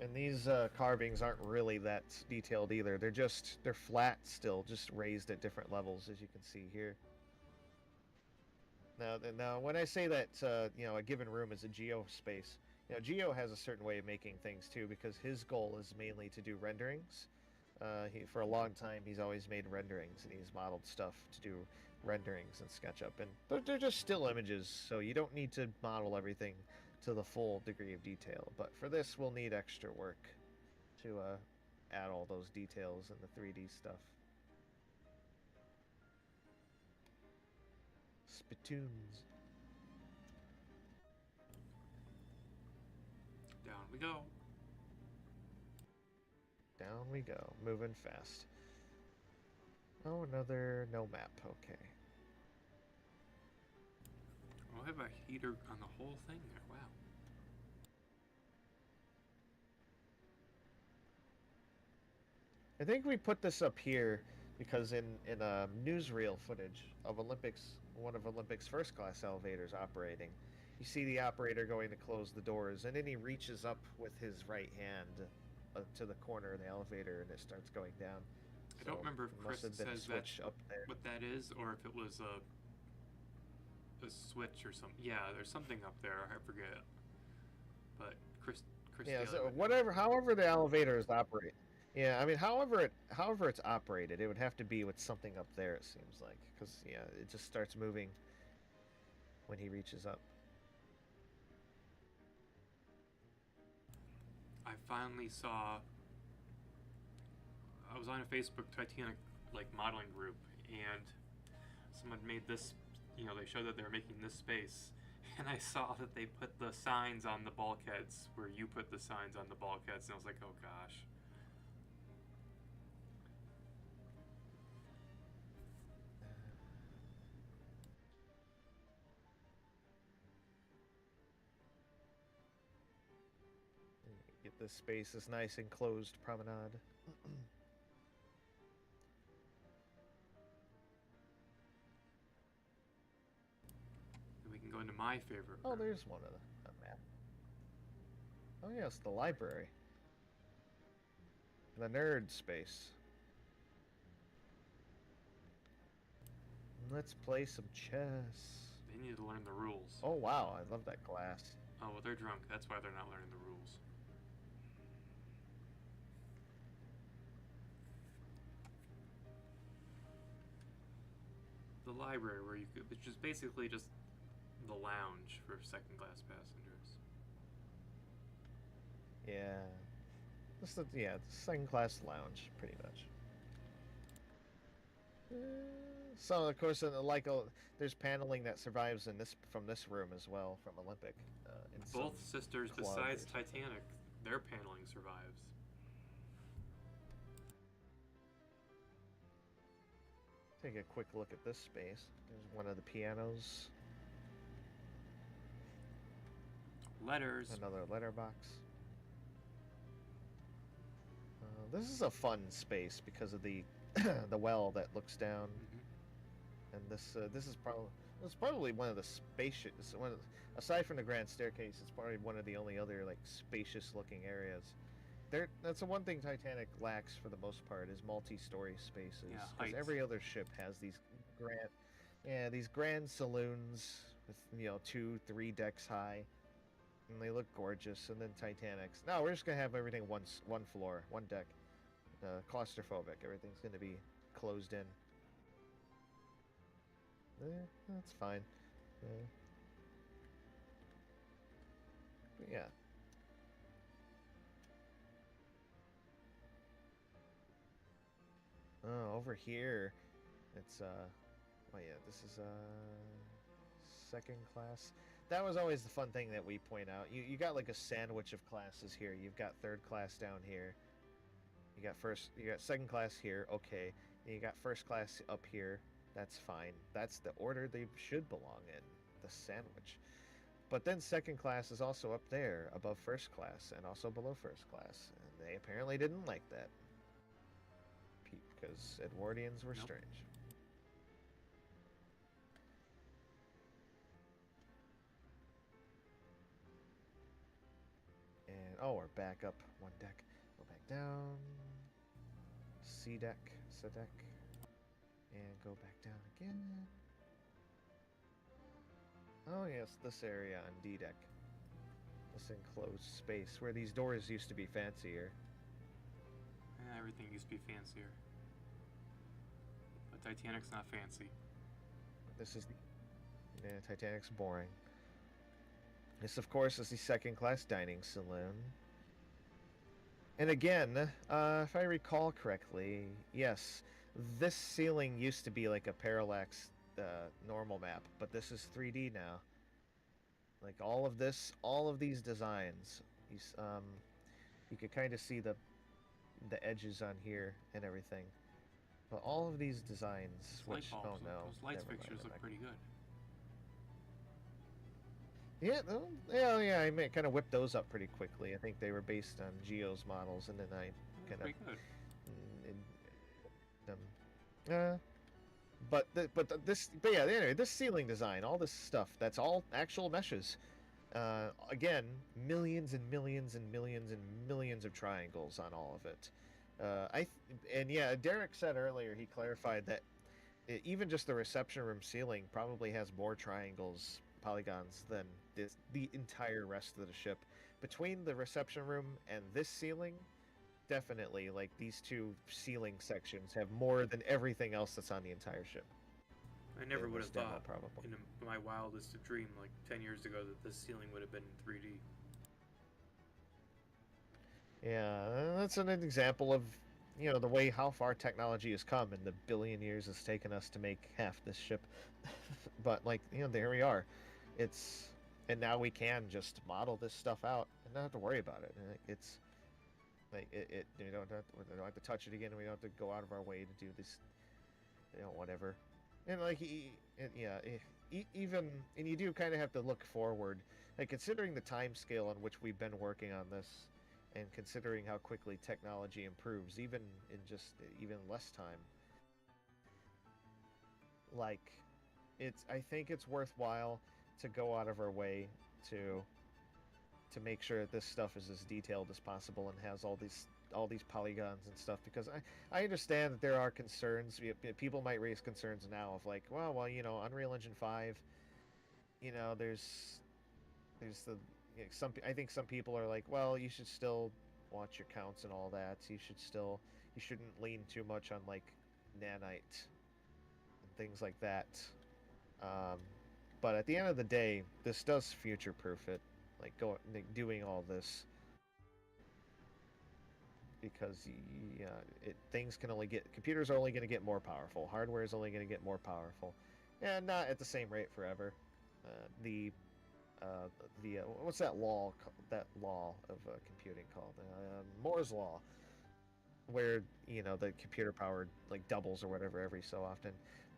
And these carvings aren't really that detailed either. They're flat still, just raised at different levels, as you can see here. Now, when I say that, a given room is a Geo space, Geo has a certain way of making things too, because his goal is mainly to do renderings. For a long time, he's always made renderings, and he's modeled stuff to do renderings in SketchUp, and they're just still images, so you don't need to model everything to the full degree of detail. But for this, we'll need extra work to add all those details and the 3D stuff. Spittoons. Down we go. Down we go, moving fast. Oh, another no map. Okay. Oh, I have a heater on the whole thing there. Wow. I think we put this up here because in a newsreel footage of Olympics, one of Olympics' first class elevators operating, you see the operator going to close the doors, and then he reaches up with his right hand to the corner of the elevator, and it starts going down. I don't So remember if there must Chris have been a says that's switch up there. what that is, or if it was a switch or something. Yeah, there's something up there. I forget. But Chris Yeah, Daly so would know. however the elevator is operated. Yeah, I mean, however it's operated, it would have to be with something up there. It seems like, because yeah, it just starts moving when he reaches up. I finally saw. I was on a Facebook Titanic modeling group, and someone made this. They showed that they were making this space, and I saw that they put the signs on the bulkheads where you put the signs on the bulkheads, and I was like, oh gosh. Get this space, this nice enclosed promenade. And we can go into my favorite Oh, room. there's one of the map. Oh yes, the library. The nerd space. Let's play some chess. They need to learn the rules. Oh wow, I love that glass. Oh, well, they're drunk. That's why they're not learning the rules. The library, which is basically just the lounge for second class passengers. Yeah. The second class lounge, pretty much. So of course, there's paneling that survives from this room as well from Olympic. In Both some sisters, club besides or something. Titanic, their paneling survives. Take a quick look at this space. There's one of the pianos, Letters. another letterbox. This is a fun space because of the the well that looks down, and this is probably one of the spacious aside from the grand staircase. It's probably one of the only other spacious looking areas. That's the one thing Titanic lacks for the most part is multi-story spaces. Yeah, Because heights. every other ship has grand, these grand saloons with 2, 3 decks high, and they look gorgeous. And then Titanic's. No, we're just gonna have everything one floor, one deck. Claustrophobic. Everything's gonna be closed in. That's fine. But yeah. over here, it's oh yeah, this is second class. That was always the fun thing that we point out. You got like a sandwich of classes here. You've got third class down here. You got second class here, okay. And you got first class up here. That's fine. That's the order they should belong in, the sandwich. But then second class is also up there, above first class, and also below first class. And they apparently didn't like that. Because Edwardians were Nope. strange. And, oh, we're back up one deck. Go back down. C deck, C deck. And go back down again. Oh yes, this area on D deck. This enclosed space where these doors used to be fancier. Everything used to be fancier. But Titanic's not fancy. This is... Yeah, Titanic's boring. This, of course, is the second class dining saloon. And again, if I recall correctly, yes, this ceiling used to be like a parallax normal map, but this is 3D now. Like all of these designs, you could kind of see the edges on here and everything. But all of these designs, Those which, light bulbs, oh no, those light never mind, fixtures I'm look not- pretty good. Yeah, yeah, I kind of whipped those up pretty quickly. I think they were based on Geo's models, and then I That's kind pretty of good. but yeah, anyway, this ceiling design, all this stuff, that's all actual meshes. Again, millions and millions and millions and millions of triangles on all of it. And yeah, Derek said earlier, he clarified that even just the reception room ceiling probably has more triangles, polygons, than the entire rest of the ship. Between the reception room and this ceiling, definitely, like, these two ceiling sections have more than everything else that's on the entire ship. I never in would this have demo, thought, probably. in my wildest dream, like 10 years ago, that this ceiling would have been in 3D. Yeah, that's an example of, the way how far technology has come in the billion years it's taken us to make half this ship. But, like, there we are. And now we can just model this stuff out and not have to worry about it. And it's like we don't have to touch it again. We don't have to go out of our way to do this, whatever. And like, even, and you do kind of have to look forward, like, considering the time scale on which we've been working on this, and considering how quickly technology improves, even in just even less time. Like, I think it's worthwhile to go out of our way to make sure that this stuff is as detailed as possible and has all these polygons and stuff, because I understand that there are concerns. People might raise concerns now of like, well, Unreal Engine 5, there's the I think some people are like, well, you should still watch your counts and all that. You shouldn't lean too much on like nanite and things like that. But at the end of the day, this does future-proof it, like doing all this, because computers are only going to get more powerful. Hardware is only going to get more powerful, and not at the same rate forever. What's that law? That law of computing called Moore's law, where the computer power like doubles or whatever every so often.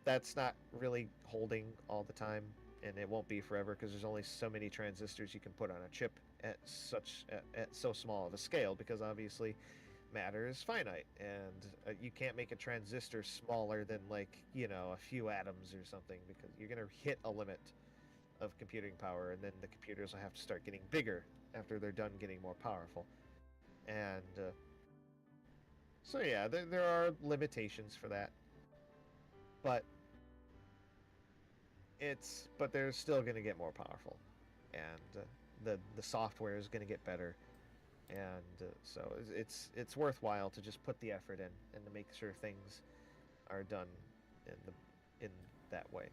That's not really holding all the time, and it won't be forever, because there's only so many transistors you can put on a chip at so small of a scale, because obviously matter is finite, and you can't make a transistor smaller than like a few atoms or something, because you're gonna hit a limit of computing power, and then the computers will have to start getting bigger after they're done getting more powerful. And so yeah, there are limitations for that, but they're still going to get more powerful, and the software is going to get better, and so it's worthwhile to just put the effort in and to make sure things are done in that way.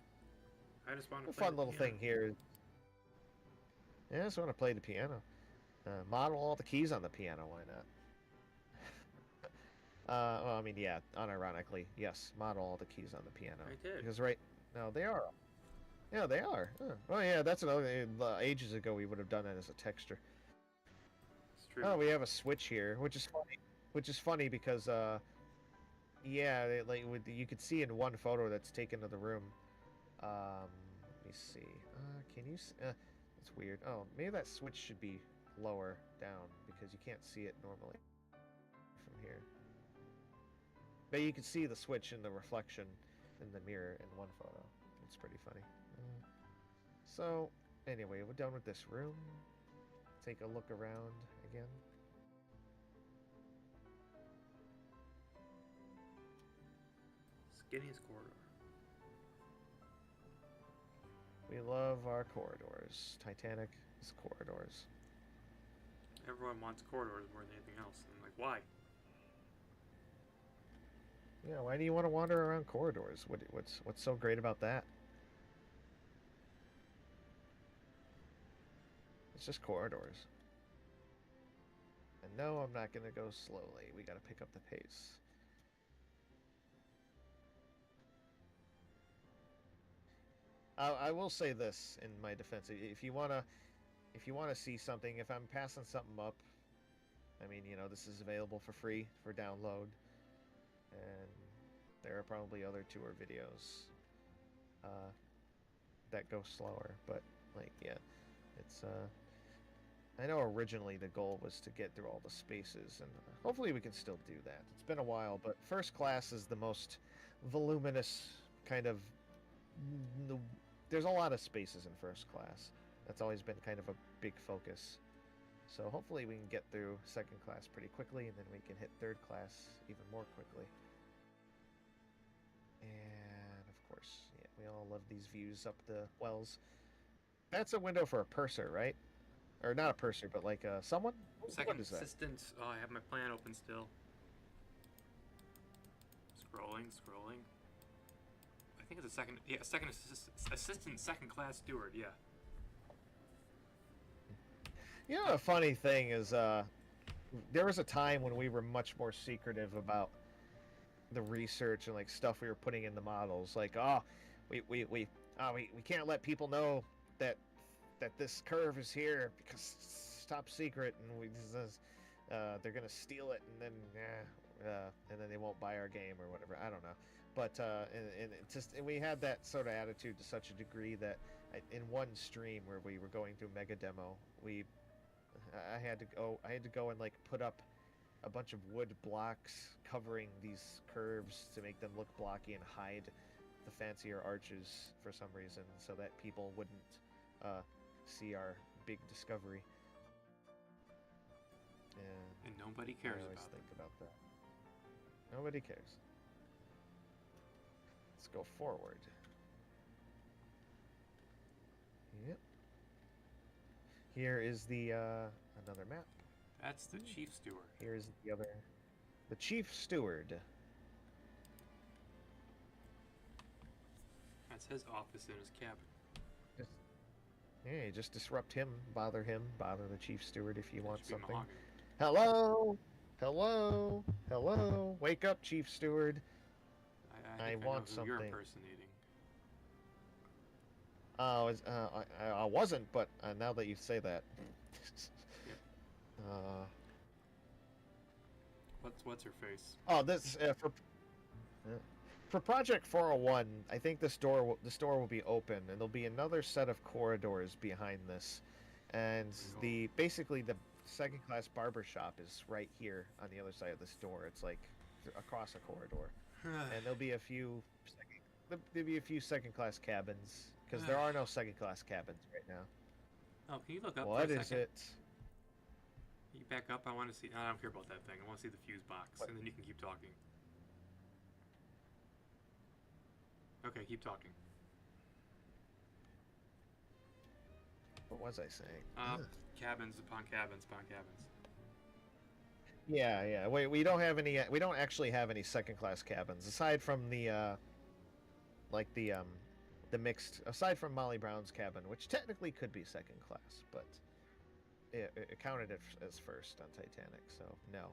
I just want to A play fun the little piano. thing here. Yeah, I just want to play the piano. Model all the keys on the piano. Why not? Well, I mean, yeah, unironically, yes. Model all the keys on the piano. I did. Because no, they are. Yeah, they are. Huh. Oh, yeah, that's another. Ages ago, we would have done that as a texture. It's true. Oh, we have a switch here, which is funny. Which is funny because, yeah, you could see in one photo that's taken of the room. Let me see. Can you? That's weird. Oh, maybe that switch should be lower down because you can't see it normally from here. But you can see the switch in the reflection in the mirror in one photo. It's pretty funny. So, anyway, we're done with this room. Take a look around again. Skinniest corridor. We love our corridors. Titanic is corridors. Everyone wants corridors more than anything else. I'm like, why? Yeah, why do you want to wander around corridors? What's so great about that? It's just corridors. And no, I'm not going to go slowly. We got to pick up the pace. I will say this in my defense: if you wanna see something, if I'm passing something up, I mean, this is available for free for download, and there are probably other tour videos that go slower. But like, yeah, it's I know originally the goal was to get through all the spaces, and hopefully we can still do that. It's been a while, but first class is the most voluminous kind of. There's a lot of spaces in first class. That's always been kind of a big focus. So hopefully we can get through second class pretty quickly, and then we can hit third class even more quickly. And of course, yeah, we all love these views up the wells. That's a window for a purser, right? Or not a purser, but like someone? Second What is that? assistant. Oh, I have my plan open still. Scrolling. I think it's a second. Yeah, second assistant, second class steward. Yeah. You know, a funny thing is, there was a time when we were much more secretive about the research and like stuff we were putting in the models. Like, we can't let people know that this curve is here because it's top secret, and they're gonna steal it, and then they won't buy our game or whatever. I don't know, but and we had that sort of attitude to such a degree that in one stream where we were going through mega demo, I had to go and like put up a bunch of wood blocks covering these curves to make them look blocky and hide the fancier arches for some reason, so that people wouldn't see our big discovery. And nobody cares I always about think about that. Nobody cares. Let's go forward. Yep. Here is the another map. That's the chief steward. Here's the chief steward. That's his office in his cabin. Just disrupt him, bother the chief steward if you That want should be something. mahogany. Hello, wake up, chief steward. I I think want know who you're something. impersonating. Oh, I wasn't, but now that you say that. What's her face? Oh, this for Project 401. I think the store will be open, and there'll be another set of corridors behind this, and basically the second class barber shop is right here on the other side of this door. It's like across a corridor, and there'll be a few second class cabins because there are no second class cabins right now. Oh, can you look up What for a is second? it? Can you back up? I want to see. I don't care about that thing. I want to see the fuse box, What? and then you can keep talking. Okay, keep talking. What was I saying? Cabins upon cabins upon cabins. Yeah. Wait, we don't have any. We don't actually have any second class cabins aside from the the mixed. Aside from Molly Brown's cabin, which technically could be second class, but it counted as first on Titanic, so no.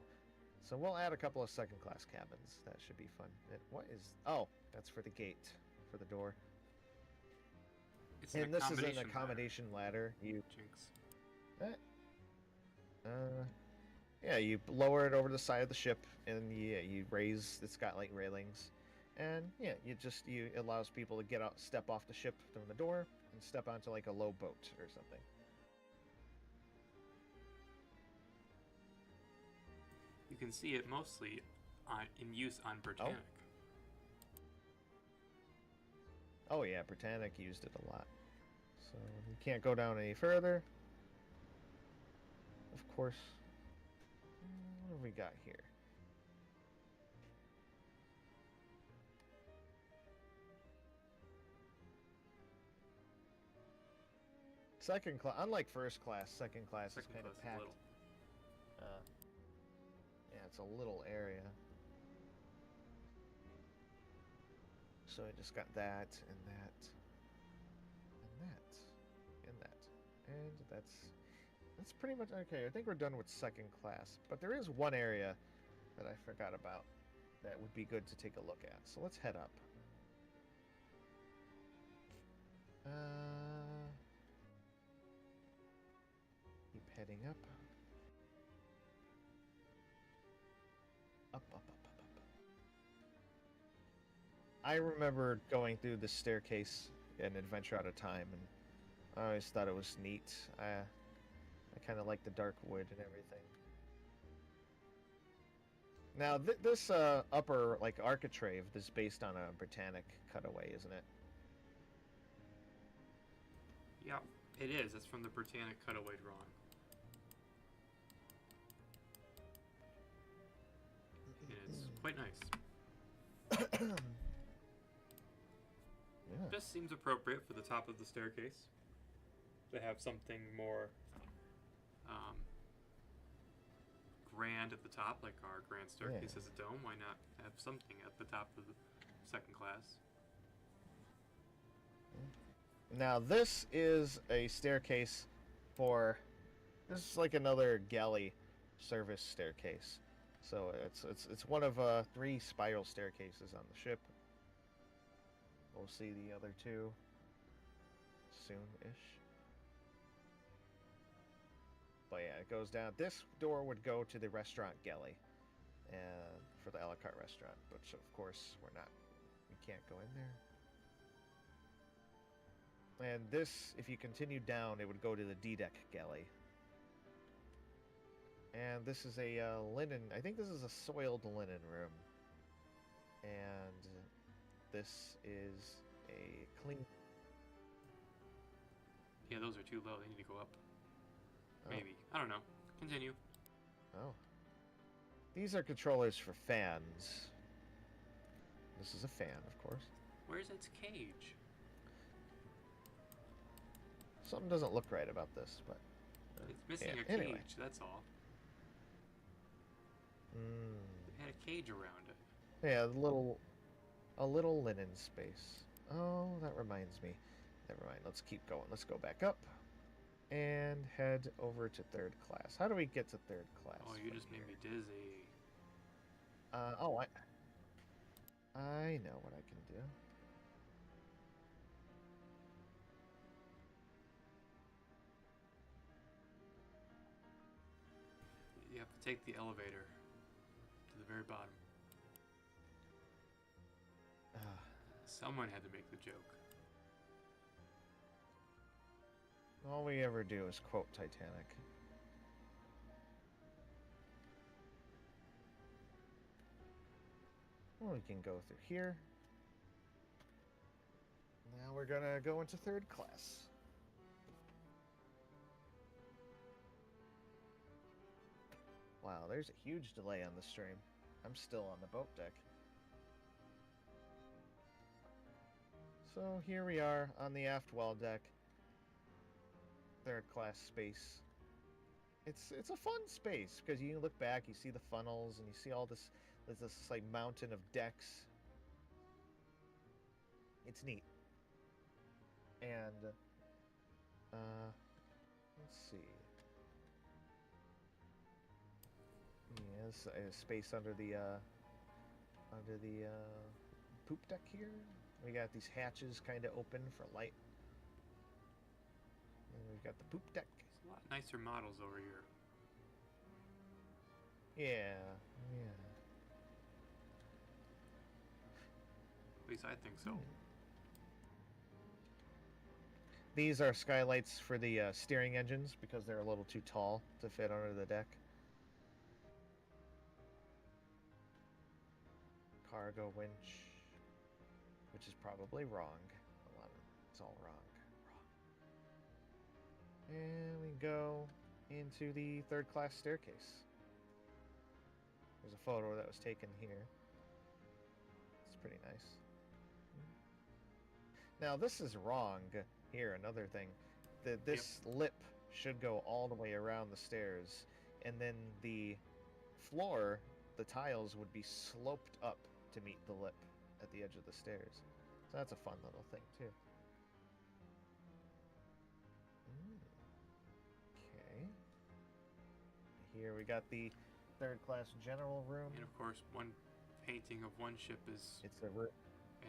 So we'll add a couple of second-class cabins. That should be fun. What is... Oh, that's for the gate, for the door. It's an And this is an accommodation accommodation ladder. You... Jinx. Yeah, you lower it over the side of the ship, and you raise the skylight railings, and yeah, it allows people to get out, step off the ship from the door, and step onto like a low boat or something. You can see it mostly in use on Britannic. Oh yeah, Britannic used it a lot. So you can't go down any further. Of course. What have we got here? Second class, unlike first class, second class is kind of packed. Little. Yeah, it's a little area. So I just got that, and that, and that, and that, and that's pretty much okay. I think we're done with second class, but there is one area that I forgot about that would be good to take a look at. So let's head up. Keep heading up. Up, up, up, up, up. I remember going through the staircase in Adventure Out of Time, and I always thought it was neat. I kind of like the dark wood and everything. Now, this upper, like, architrave is based on a Britannic cutaway, isn't it? Yeah, it is. It's from the Britannic cutaway drawing. And it's quite nice. Yeah. Just seems appropriate for the top of the staircase to have something more grand at the top, like our grand staircase has a dome. Why not have something at the top of the second class? Now, this is a staircase for... This is like another galley service staircase. So it's one of 3 spiral staircases on the ship. We'll see the other 2 soon-ish. But yeah, it goes down. This door would go to the restaurant galley, and for the a la carte restaurant. But of course, we can't go in there. And this, if you continue down, it would go to the D-deck galley. And this is a linen... I think this is a soiled linen room. And this is a clean... Yeah, those are too low. They need to go up. Oh. Maybe. I don't know. Continue. Oh. These are controllers for fans. This is a fan, of course. Where's its cage? Something doesn't look right about this, but... It's missing a cage, anyway. that's all. Mm. It had a cage around it. Yeah, a little linen space. Oh, that reminds me. Never mind, let's keep going. Let's go back up and head over to third class. How do we get to third class? Oh, you just made me dizzy. Oh, I know what I can do. You have to take the elevator to the very bottom. Someone had to make the joke. All we ever do is quote Titanic. Well, we can go through here. Now we're gonna go into third class. Wow, there's a huge delay on the stream. I'm still on the boat deck. So here we are on the aft well deck. Third class space. It's a fun space because you look back, you see the funnels, and you see all this. There's this like mountain of decks. It's neat. And let's see. Yeah, This space under the poop deck here. We got these hatches kind of open for light. And we've got the poop deck. There's a lot nicer models over here. Yeah, yeah. At least I think so. These are skylights for the steering engines because they're a little too tall to fit under the deck. Cargo winch, which is probably wrong. Hold on, it's all wrong. And we go into the third class staircase. There's a photo that was taken here. It's pretty nice. Now this is wrong. Here, another thing. This lip should go all the way around the stairs, and then the floor, the tiles would be sloped up to meet the lip at the edge of the stairs. So that's a fun little thing too. Okay. Here we got the third class general room. And of course, one painting of one ship is It's a room.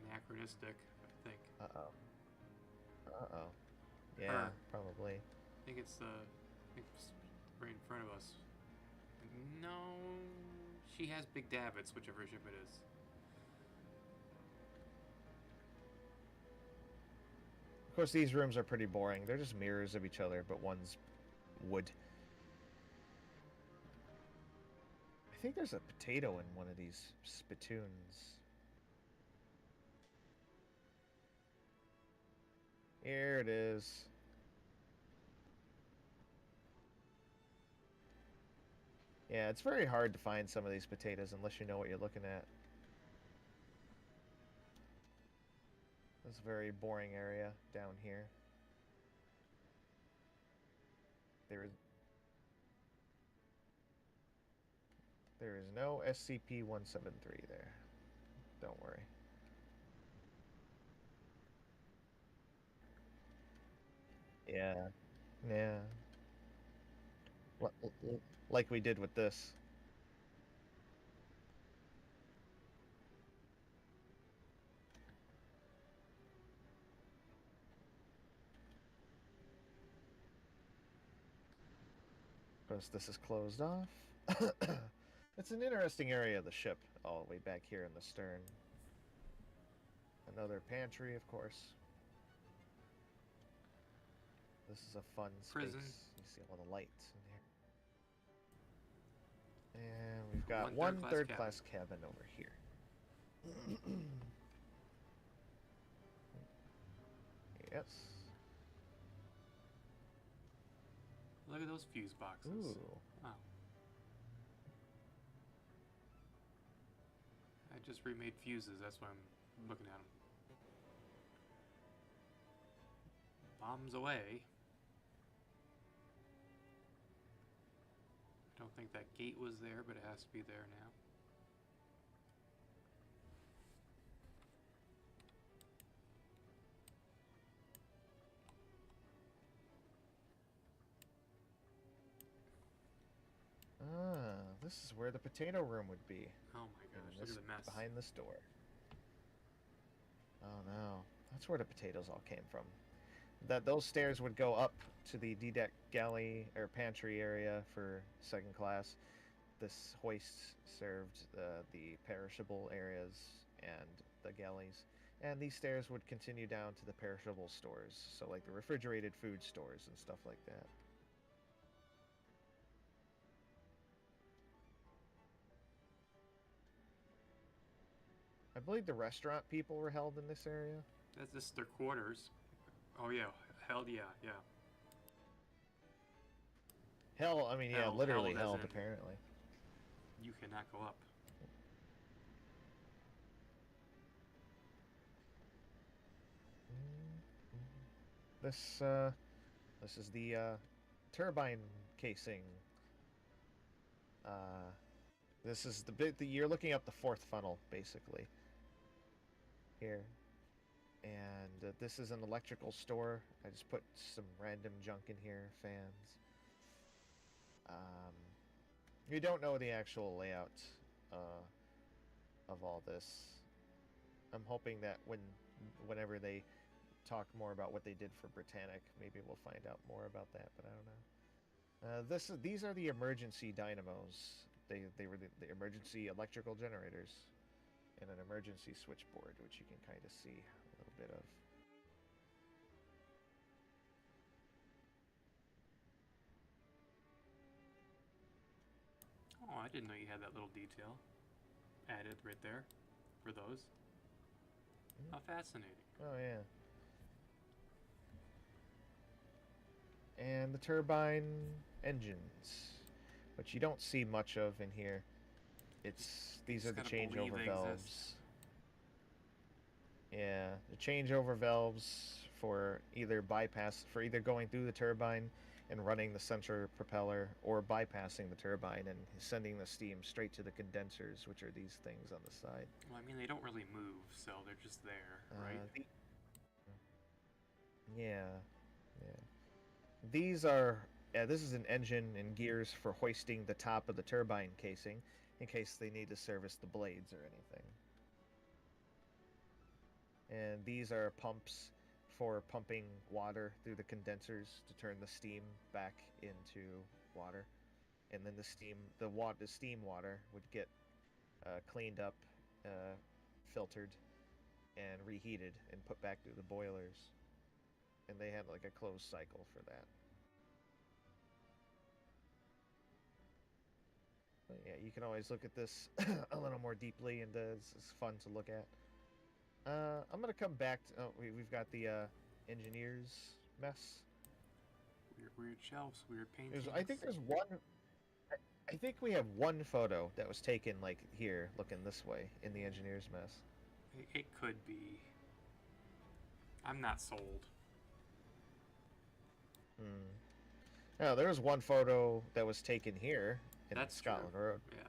anachronistic, I think. Uh-oh. Uh-oh. Yeah, probably. I think it's right in front of us. No, she has big davits, whichever ship it is. Of course, these rooms are pretty boring. They're just mirrors of each other, but one's wood. I think there's a potato in one of these spittoons. Here it is. Yeah, it's very hard to find some of these potatoes unless you know what you're looking at. This very boring area down here. There is no SCP-173 there. Don't worry. Yeah. Yeah. Like we did with this. Of course, this is closed off. It's an interesting area of the ship, all the way back here in the stern. Another pantry, of course. This is a fun Prison. space. You see all the lights in here. And we've got One one third third class cabin over here. Yes. Look at those fuse boxes. Ooh. Wow. I just remade fuses, that's why I'm looking at them. Bombs away. I don't think that gate was there, but it has to be there now. Ah, this is where the potato room would be. Oh my gosh, look at the mess. Behind this door. Oh no, that's where the potatoes all came from. Those stairs would go up to the D-deck galley or pantry area for second class. This hoist served the perishable areas and the galleys. And these stairs would continue down to the perishable stores, so like the refrigerated food stores and stuff like that. I believe the restaurant people were held in this area. That's just their quarters. Oh yeah, hell yeah, yeah. Hell, I mean, yeah, Hell, literally hell, as held, in- apparently. You cannot go up. This is the turbine casing. This is the bit that you're looking at the fourth funnel, basically. Here. And this is an electrical store. I just put some random junk in here, fans. We don't know the actual layout of all this. I'm hoping that whenever they talk more about what they did for Britannic, maybe we'll find out more about that. But I don't know. These are the emergency dynamos. They were the emergency electrical generators, and an emergency switchboard, which you can kind of see a little bit of. Oh, I didn't know you had that little detail added right there for those. How fascinating. Oh yeah. And the turbine engines, which you don't see much of in here. These are the changeover valves. Yeah, the changeover valves for either going through the turbine and running the center propeller, or bypassing the turbine and sending the steam straight to the condensers, which are these things on the side. Well, I mean, they don't really move, so they're just there, right? Yeah, yeah. These are this is an engine and gears for hoisting the top of the turbine casing in case they need to service the blades or anything. And these are pumps for pumping water through the condensers to turn the steam back into water. And then the steam water would get cleaned up, filtered, and reheated and put back through the boilers. And they had like a closed cycle for that. But yeah, you can always look at this a little more deeply, and it's fun to look at. I'm gonna come back to. Oh, we've got the engineers mess. Weird shelves, weird paintings. I think there's one. I think we have one photo that was taken like here, looking this way, in the engineers mess. It could be. I'm not sold. Oh, there was one photo that was taken here in That's Scotland true. Road. Yeah.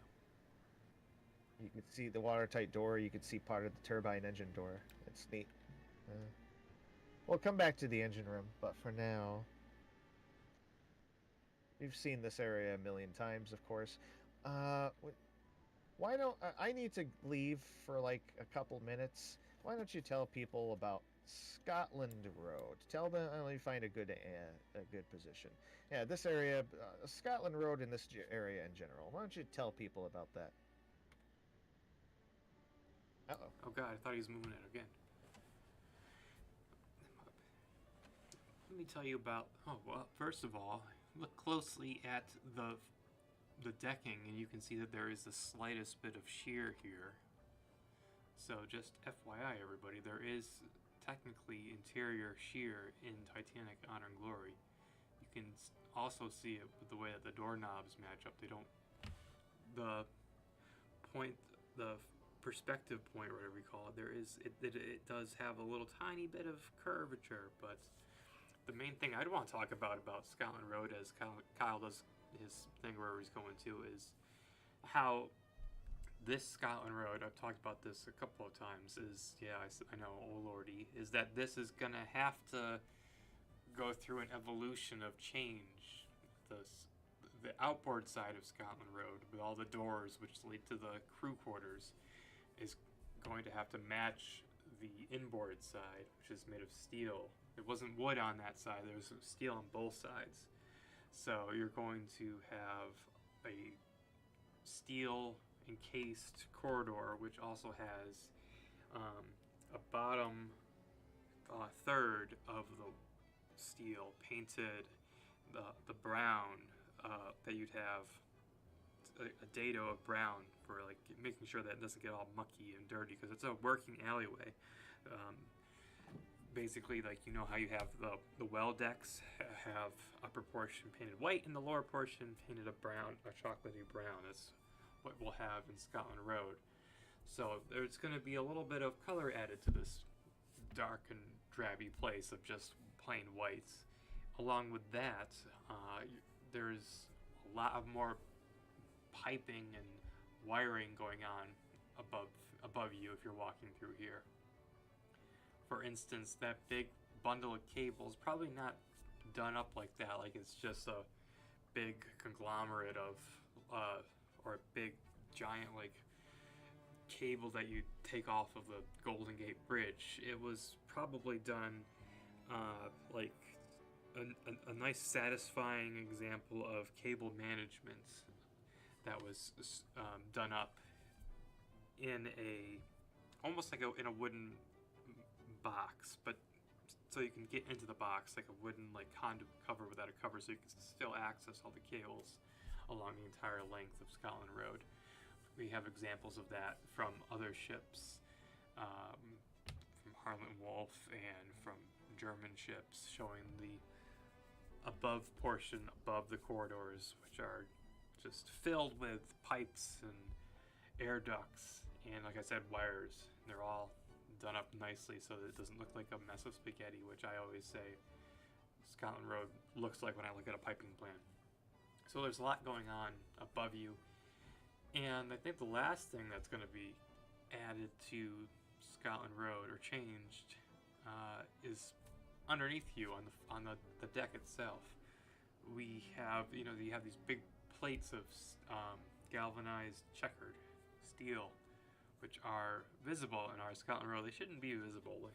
You could see the watertight door. You could see part of the turbine engine door. It's neat. We'll come back to the engine room, but for now, we've seen this area a million times, of course. Why don't I need to leave for like a couple minutes? Why don't you tell people about Scotland Road? Tell them. Let me find a good position. Yeah, this area, Scotland Road, in this area in general. Why don't you tell people about that? Uh-oh. Oh god, I thought he was moving it again. Let me tell you about. Oh well, first of all, look closely at the decking, and you can see that there is the slightest bit of shear here. So just FYI, everybody, there is technically interior shear in Titanic Honor and Glory. You can also see it with the way that the doorknobs match up. They don't. The perspective point, or whatever you call it, it does have a little tiny bit of curvature, but the main thing I'd want to talk about Scotland Road, as Kyle does his thing wherever he's going to, is how this Scotland Road, I've talked about this a couple of times, is, yeah, I know, oh lordy, is that this is going to have to go through an evolution of change. The outboard side of Scotland Road, with all the doors which lead to the crew quarters, is going to have to match the inboard side, which is made of steel. It wasn't wood on that side, there was steel on both sides. So you're going to have a steel encased corridor, which also has a bottom third of the steel painted the brown that you'd have a dado of brown for like making sure that it doesn't get all mucky and dirty, because it's a working alleyway. Basically, like, you know how you have the well decks have upper portion painted white and the lower portion painted a chocolatey brown. That's what we'll have in Scotland Road. So there's going to be a little bit of color added to this dark and drabby place of just plain whites. Along with that, there's a lot of more piping and wiring going on above you if you're walking through here. For instance, that big bundle of cables, probably not done up like that, like it's just a big conglomerate of or a big giant like cable that you take off of the Golden Gate Bridge. It was probably done like a nice satisfying example of cable management that was done up in a almost like in a wooden box, but so you can get into the box like a wooden like conduit cover without a cover, so you can still access all the cables along the entire length of Scotland Road. We have examples of that from other ships, from Harlan Wolff and from German ships, showing the above portion above the corridors, which are just filled with pipes and air ducts and, like I said, wires. And they're all done up nicely so that it doesn't look like a mess of spaghetti, which I always say Scotland Road looks like when I look at a piping plan. So there's a lot going on above you. And I think the last thing that's going to be added to Scotland Road or changed is underneath you on the deck itself. We have you have these big plates of galvanized checkered steel, which are visible in our Scotland Road. They shouldn't be visible.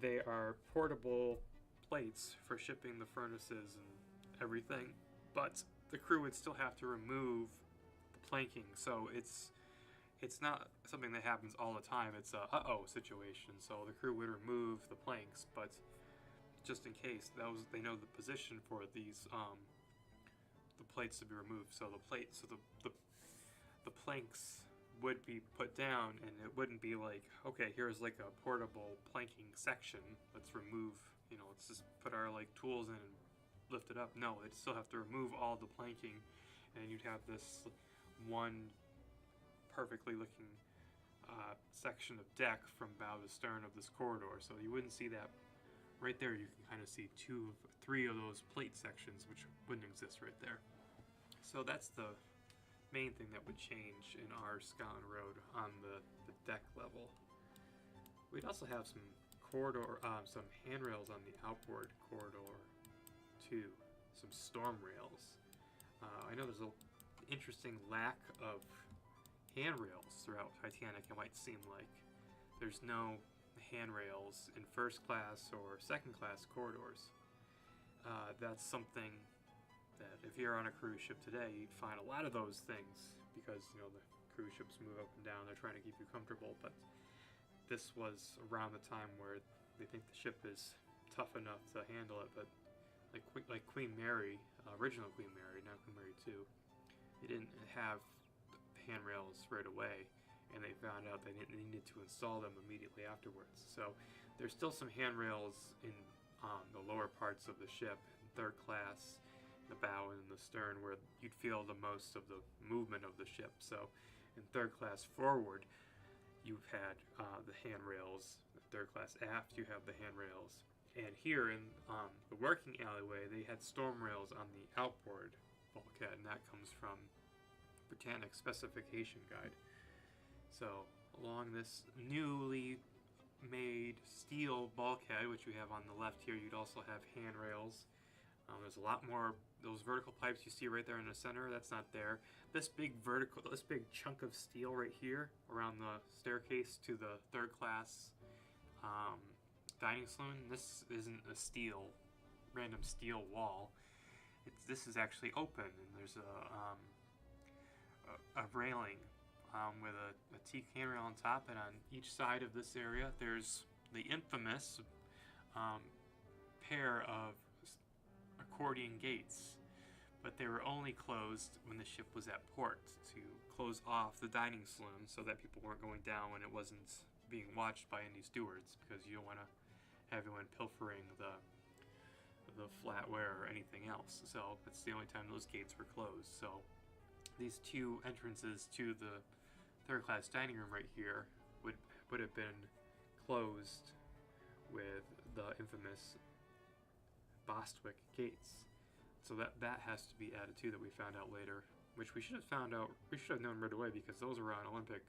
They are portable plates for shipping the furnaces and everything, but the crew would still have to remove the planking. So it's not something that happens all the time. It's a uh-oh situation. So the crew would remove the planks, but just in case, they know the position for these the plates to be removed. So the planks would be put down, and it wouldn't be like, okay, here's like a portable planking section, let's remove, let's just put our like tools in and lift it up. No, they'd still have to remove all the planking, and you'd have this one perfectly looking section of deck from bow to stern of this corridor. So you wouldn't see that right there. You can kind of see three of those plate sections, which wouldn't exist right there. So that's the main thing that would change in our Scotland Road on the deck level. We'd also have some some handrails on the outboard corridor too, some storm rails. I know there's an interesting lack of handrails throughout Titanic. It might seem like there's no handrails in first class or second class corridors. That's something that if you're on a cruise ship today, you'd find a lot of those things because the cruise ships move up and down. They're trying to keep you comfortable, but this was around the time where they think the ship is tough enough to handle it. But like Queen Mary, original Queen Mary, now Queen Mary 2, they didn't have handrails right away, and they found out they needed to install them immediately afterwards. So there's still some handrails in the lower parts of the ship, in third class, the bow and the stern, where you'd feel the most of the movement of the ship. So in third class forward, you've had the handrails. Third class aft, you have the handrails. And here in the working alleyway, they had storm rails on the outboard bulkhead, and that comes from Britannic specification guide. So along this newly made steel bulkhead, which we have on the left here, you'd also have handrails. There's a lot more. Those vertical pipes you see right there in the center, that's not there. This big chunk of steel right here around the staircase to the third class dining saloon, this isn't a random steel wall. This is actually open, and there's a railing with a teak handrail on top, and on each side of this area there's the infamous pair of accordion gates, but they were only closed when the ship was at port to close off the dining saloon so that people weren't going down when it wasn't being watched by any stewards, because you don't want to have everyone pilfering the flatware or anything else. So that's the only time those gates were closed. So these two entrances to the third class dining room right here would have been closed with the infamous Bostwick gates. So that has to be added too, that we found out later, which we should have known right away, because those were on Olympic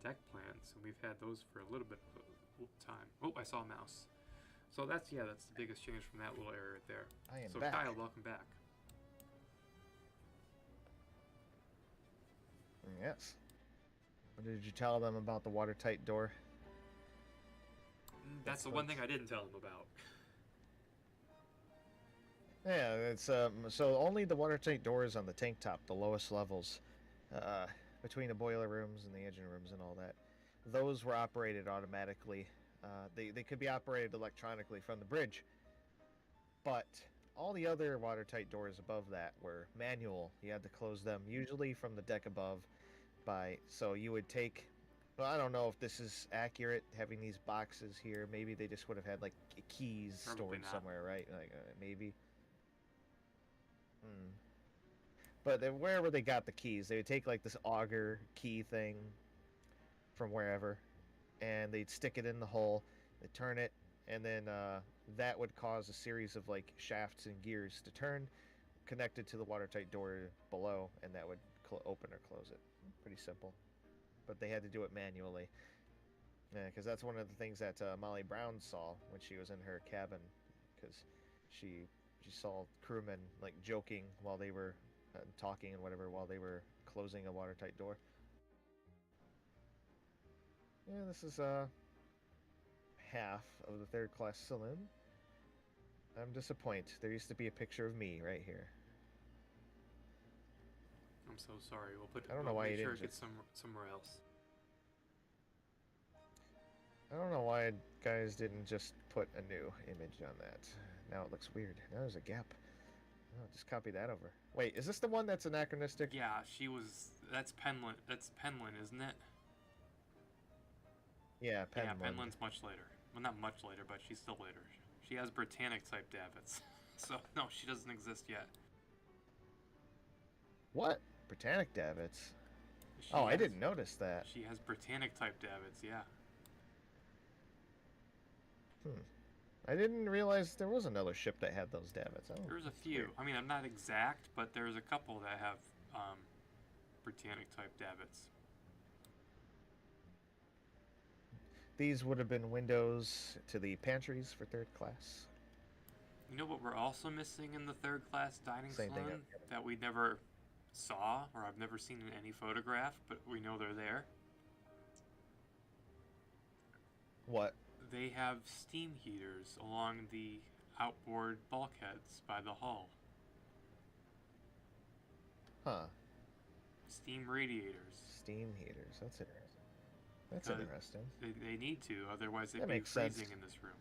deck plans, and we've had those for a little bit of time. Oh, I saw a mouse. So that's the biggest change from that little area right there. I am so back. Kyle, welcome back. Yes. What did you tell them about the watertight door? That's the one thing I didn't tell them about. Yeah, it's so only the watertight doors on the tank top, the lowest levels, uh, between the boiler rooms and the engine rooms and all that, those were operated automatically. They could be operated electronically from the bridge, but all the other watertight doors above that were manual. You had to close them, usually from the deck above. So you would take. Well, I don't know if this is accurate, having these boxes here. Maybe they just would have had like keys Probably stored not. somewhere, right? Like maybe. Hmm. But then wherever they got the keys, they would take like this auger key thing from wherever, and they'd stick it in the hole, they'd turn it, and then that would cause a series of like shafts and gears to turn, connected to the watertight door below, and that would open or close it. Pretty simple. But they had to do it manually. Yeah, because that's one of the things that Molly Brown saw when she was in her cabin, because she saw crewmen like joking while they were talking and whatever while they were closing a watertight door. Yeah, this is half of the third class saloon. I'm disappointed. There used to be a picture of me right here. I'm so sorry. I don't know why make you sure didn't it gets somewhere else. I don't know why guys didn't just put a new image on that. Now it looks weird. Now there's a gap. Oh, just copy that over. Wait, is this the one that's anachronistic? Yeah, she was. That's Penland. That's Penland, isn't it? Yeah, Yeah, Penland. Penland's much later. Well, not much later, but she's still later. She has Britannic type davits. So, no, she doesn't exist yet. What? Britannic davits? She Oh, I has- didn't notice that. She has Britannic type davits, yeah. I didn't realize there was another ship that had those davits. Oh, There's a that's few. weird. I mean, I'm not exact, but there's a couple that have Britannic type davits. These would have been windows to the pantries for third class. You know what we're also missing in the third class dining Same thing, saloon that we never saw, or I've never seen in any photograph, but we know they're there? What? They have steam heaters along the outboard bulkheads by the hull. Huh. Steam radiators. Steam heaters. That's interesting. That's Because interesting. They need to, otherwise they'd That be makes freezing sense. in this room.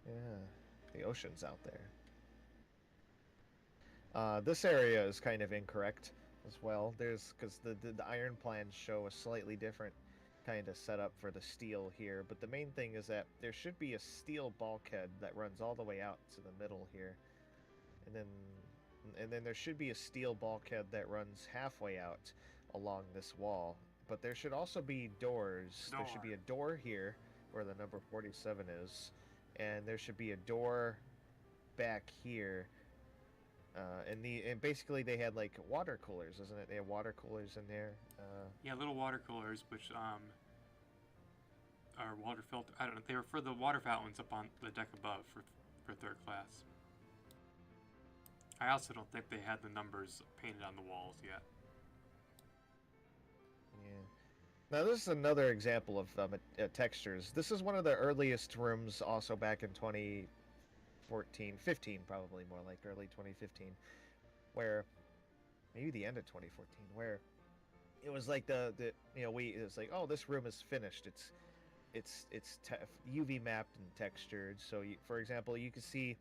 Yeah. The ocean's out there. This area is kind of incorrect as well. Because the iron plans show a slightly different kind of setup for the steel here. But the main thing is that there should be a steel bulkhead that runs all the way out to the middle here. And then there should be a steel bulkhead that runs halfway out along this wall. But there should also be doors. There should be a door here where the number 47 is. And there should be a door back here. And basically they had like water coolers, isn't it? They had water coolers in there. Yeah, little water coolers, which are water filter. I don't know. They were for the water fountains up on the deck above for third class. I also don't think they had the numbers painted on the walls yet. Yeah. Now this is another example of textures. This is one of the earliest rooms, also back in 2014, 15 probably more like early 2015, where maybe the end of 2014, where it was like it was like, oh, this room is finished. It's UV mapped and textured. So for example, you can see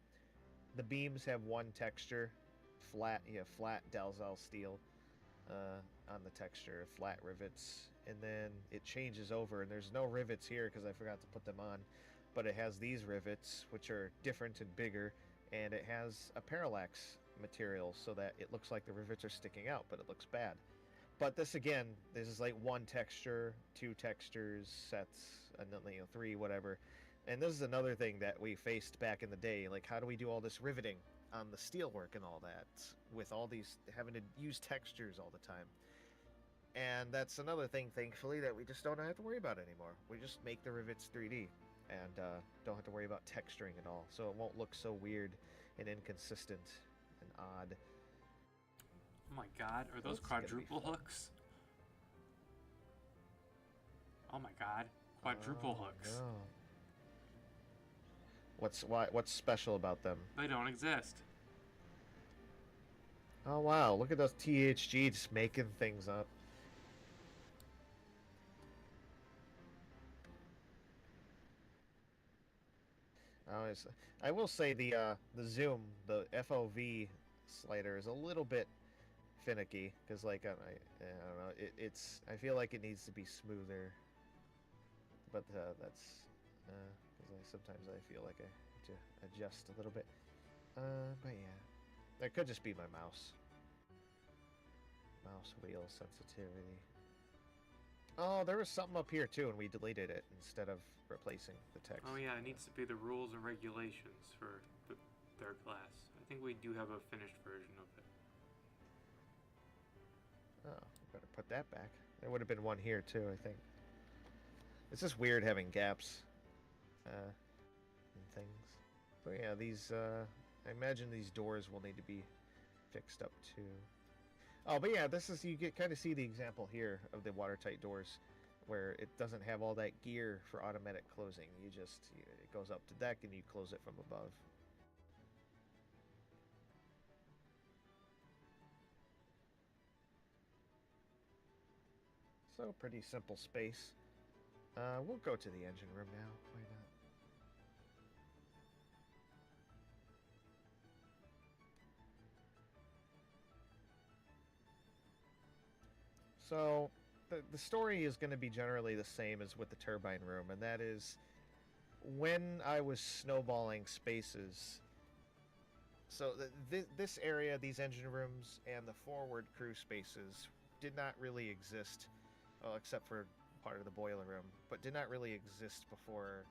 the beams have one texture, flat Dalzell steel on the texture, flat rivets, and then it changes over, and there's no rivets here because I forgot to put them on, but it has these rivets which are different and bigger, and it has a parallax material so that it looks like the rivets are sticking out, but it looks bad. But this is like one texture, two textures, sets, and then, three, whatever. And this is another thing that we faced back in the day. Like, how do we do all this riveting on the steelwork and all that with all these having to use textures all the time? And that's another thing, thankfully, that we just don't have to worry about anymore. We just make the rivets 3D and don't have to worry about texturing at all. So it won't look so weird and inconsistent and odd. my god, are those That's gonna be quadruple fun. hooks? Oh my god, quadruple Oh, hooks. no. What's special about them? They don't exist. Oh wow, look at those THG just making things up. I always, I will say the zoom, the FOV slider is a little bit finicky because like I don't know, I feel like it needs to be smoother, but that's because sometimes I feel like I have to adjust a little bit. But yeah, that could just be my mouse wheel sensitivity. Oh, there was something up here too, and we deleted it instead of replacing the text. Oh yeah, it needs to be the rules and regulations for their class. I think we do have a finished version of it. Oh, better put that back. There would have been one here too, I think. It's just weird having gaps and things. But yeah, these I imagine these doors will need to be fixed up too. Oh, but yeah, this is you get kind of see the example here of the watertight doors where it doesn't have all that gear for automatic closing. It goes up to deck and you close it from above. So pretty simple space. We'll go to the engine room now. Why not? So the story is going to be generally the same as with the turbine room, and that is when I was snowballing spaces. So this area, these engine rooms, and the forward crew spaces did not really exist, well, except for part of the boiler room, but did not really exist before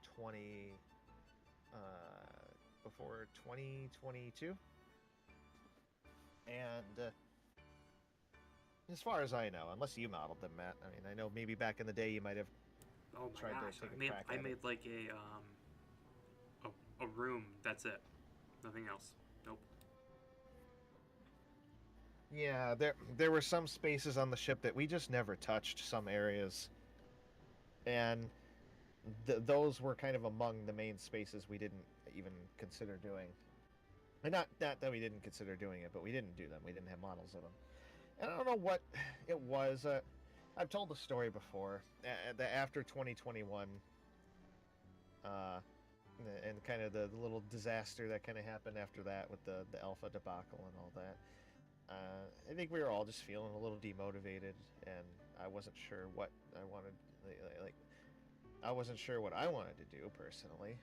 before 2022. And as far as I know, unless you modeled them, Matt. I mean, I know maybe back in the day you might have Oh my tried to gosh, take a crack I at it. made like a room. That's it. Nothing else. Nope. Yeah, there were some spaces on the ship that we just never touched. Some areas, and those were kind of among the main spaces we didn't even consider doing. And not that we didn't consider doing it, but we didn't do them. We didn't have models of them. And I don't know what it was. I've told the story before. After 2021, uh, and kind of the little disaster that kind of happened after that with the Alpha debacle and all that. I think we were all just feeling a little demotivated, and I wasn't sure what I wanted. Like, I wasn't sure what I wanted to do personally,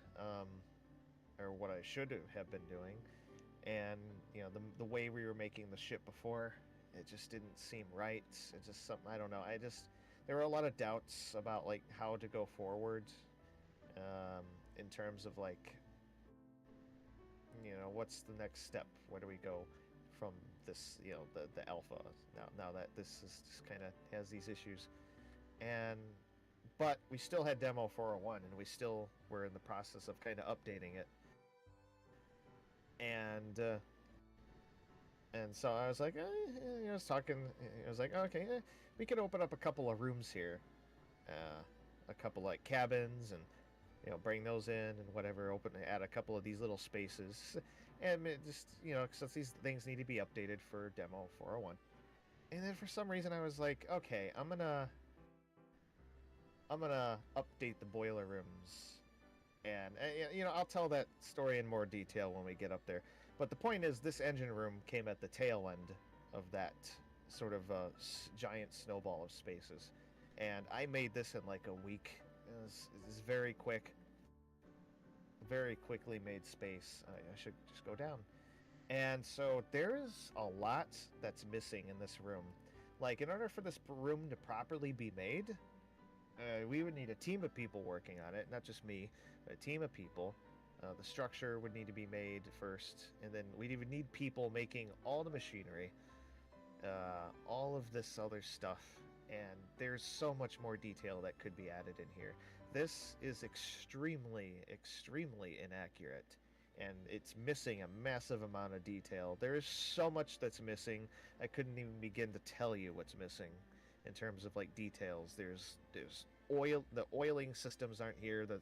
or what I should have been doing. And the way we were making the ship before, it just didn't seem right. It's just something I don't know. There were a lot of doubts about like how to go forward, in terms of like what's the next step? Where do we go from this? The alpha now that this is just kind of has these issues, and but we still had demo 401, and we still were in the process of kind of updating it, and so I was like, I was talking. I was like, okay, we could open up a couple of rooms here, a couple like cabins, and bring those in and whatever. Add a couple of these little spaces, and just since these things need to be updated for demo 401. And then for some reason I was like, okay, I'm gonna update the boiler rooms, and I'll tell that story in more detail when we get up there. But the point is, this engine room came at the tail end of that sort of giant snowball of spaces, and I made this in like a week. It was very quick, very quickly made space. I should just go down. And so there is a lot that's missing in this room. Like, in order for this room to properly be made, we would need a team of people working on it, not just me, but a team of people. The structure would need to be made first, and then we'd even need people making all the machinery, all of this other stuff. And there's so much more detail that could be added in here. This is extremely, extremely inaccurate. and it's missing a massive amount of detail. There is so much that's missing. I couldn't even begin to tell you what's missing in terms of like details. There's oil. The oiling systems aren't here. The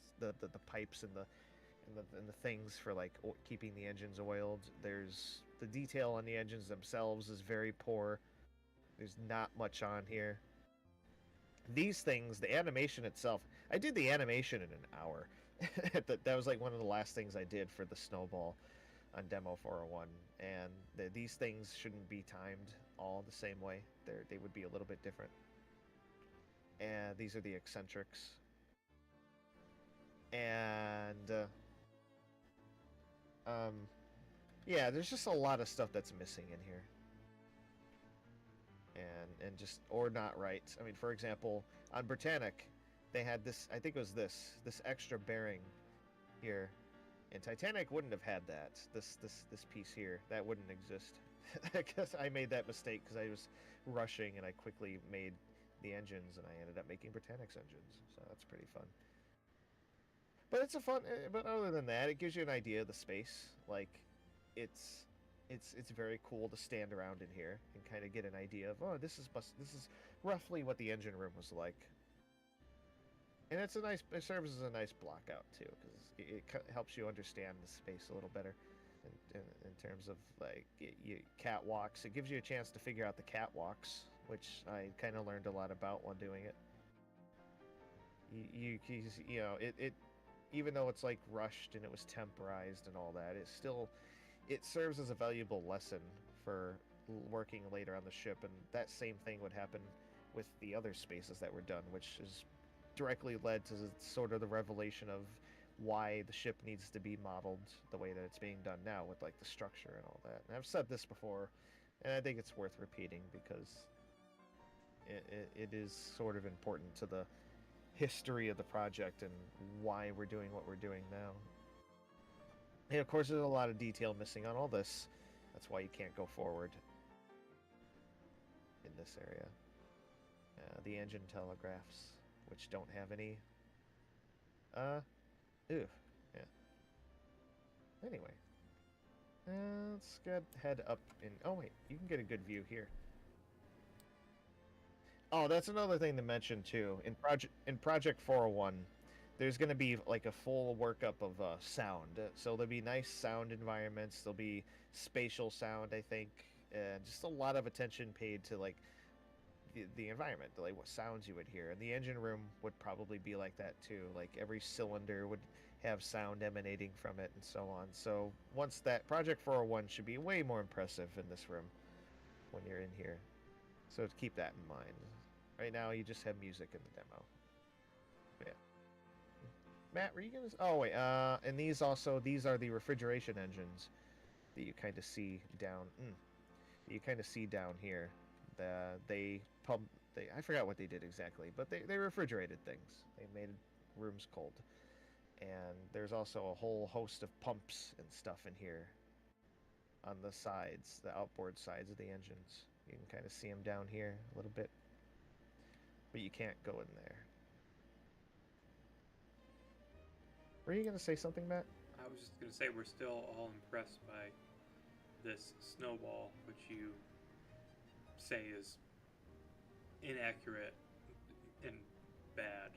pipes and the things for like keeping the engines oiled. There's the detail on the engines themselves is very poor. There's not much on here. These things, the animation itself, I did the animation in an hour. That was like one of the last things I did for the snowball on demo 401, and these things shouldn't be timed all the same way. They would be a little bit different. And these are the eccentrics. And yeah, there's just a lot of stuff that's missing in here. And just or not right. I mean, for example, on Britannic, they had this. I think it was this extra bearing here, and Titanic wouldn't have had that. This piece here that wouldn't exist. I guess I made that mistake because I was rushing and I quickly made the engines, and I ended up making Britannic's engines. So that's pretty fun. But it's a fun. But other than that, it gives you an idea of the space. Like, it's very cool to stand around in here and kind of get an idea of, oh, this is roughly what the engine room was like. And it serves as a nice block out too, because it helps you understand the space a little better in terms of like catwalks. It gives you a chance to figure out the catwalks, which I kind of learned a lot about while doing it. You know, it even though it's like rushed and it was temporized and all that, it serves as a valuable lesson for working later on the ship, and that same thing would happen with the other spaces that were done, which is directly led to sort of the revelation of why the ship needs to be modeled the way that it's being done now with like the structure and all that. And I've said this before, and I think it's worth repeating because it is sort of important to the history of the project and why we're doing what we're doing now. And of course, there's a lot of detail missing on all this. That's why you can't go forward in this area. The engine telegraphs, which don't have any... yeah. Anyway. Let's head up in... Oh, wait. You can get a good view here. Oh, that's another thing to mention, too. In Project 401... there's going to be like a full workup of sound. So there'll be nice sound environments. There'll be spatial sound, I think. And just a lot of attention paid to like the environment, like what sounds you would hear. And the engine room would probably be like that too. Like every cylinder would have sound emanating from it and so on. So once that Project 401 should be way more impressive in this room when you're in here. So keep that in mind. Right now you just have music in the demo. But yeah. Matt, were you gonna? Oh wait, and these are the refrigeration engines that you kind of see down. You kind of see down here. They I forgot what they did exactly, but they refrigerated things. They made rooms cold, and there's also a whole host of pumps and stuff in here on the sides, the outboard sides of the engines. You can kind of see them down here a little bit, but you can't go in there. Were you going to say something, Matt? I was just going to say we're still all impressed by this snowball, which you say is inaccurate and bad.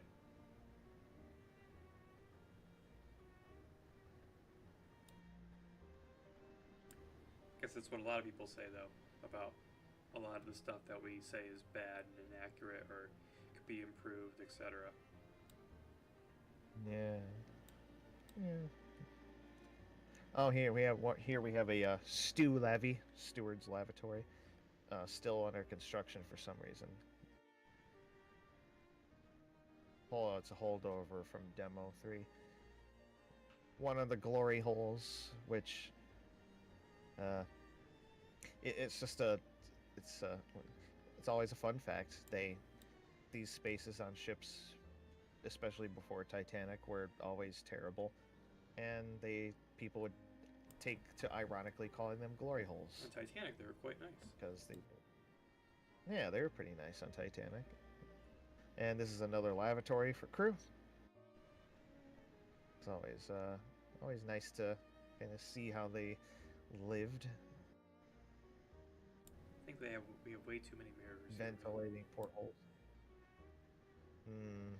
I guess that's what a lot of people say, though, about a lot of the stuff that we say is bad and inaccurate or could be improved, etc. Yeah. Yeah. Oh, here we have a steward's lavatory, still under construction for some reason. Oh, it's a holdover from Demo 3. One of the glory holes, which it's always a fun fact. These spaces on ships, especially before Titanic, were always terrible, and people would take to ironically calling them glory holes. On Titanic, they were quite nice. Because they were pretty nice on Titanic. And this is another lavatory for crew. It's always nice to kind of see how they lived. I think we have way too many mirrors. Ventilating portholes. Hmm.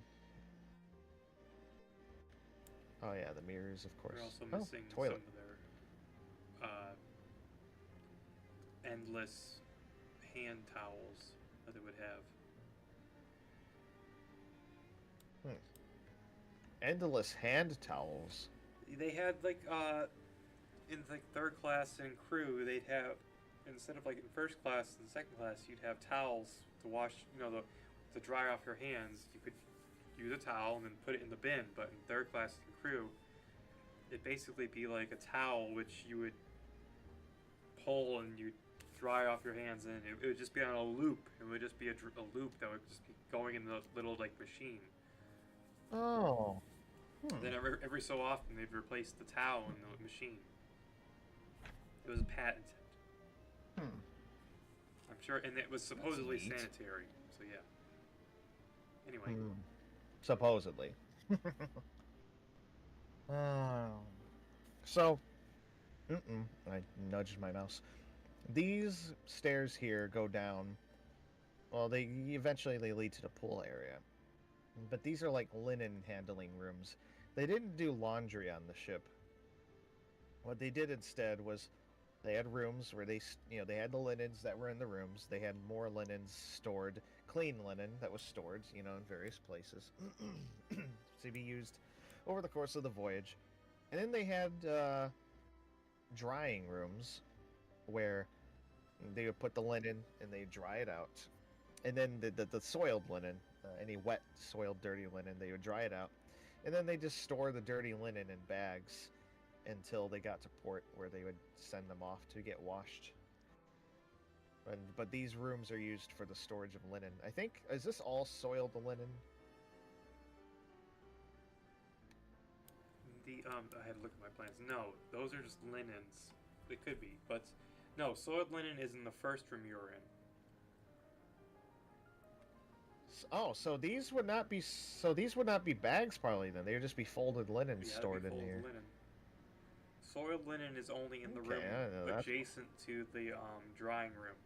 Oh yeah, the mirrors, of course. We're also missing some toilet. of their endless hand towels that they would have. Endless hand towels. They had like in like third class and crew, they'd have, instead of like in first class and second class, you'd have towels to wash, to dry off your hands. You could use a towel and then put it in the bin. But in third class and crew, it'd basically be like a towel which you would pull and you'd dry off your hands, and it would just be on a loop. It would just be a loop that would just be going in the little like machine. Oh. Then every so often they'd replace the towel in the machine. It was patented. I'm sure, and it was supposedly sanitary. So yeah. Anyway. Supposedly. So, I nudged my mouse. These stairs here go down. Well, they eventually lead to the pool area. But these are like linen handling rooms. They didn't do laundry on the ship. What they did instead was they had rooms where they had the linens that were in the rooms. They had more linens stored, clean linen that was stored, in various places to be used over the course of the voyage. And then they had drying rooms where they would put the linen and they dry it out. And then the soiled linen, any wet, soiled, dirty linen, they would dry it out. And then they just store the dirty linen in bags until they got to port, where they would send them off to get washed. But these rooms are used for the storage of linen. I think, is this all soiled linen? I had to look at my plans. No, those are just linens. They could be, but no, soiled linen is in the first room you're in. Oh, so these would not be bags, probably. Then they would just be folded linen stored in here. Linen. Soiled linen is only in the room adjacent to the drying room.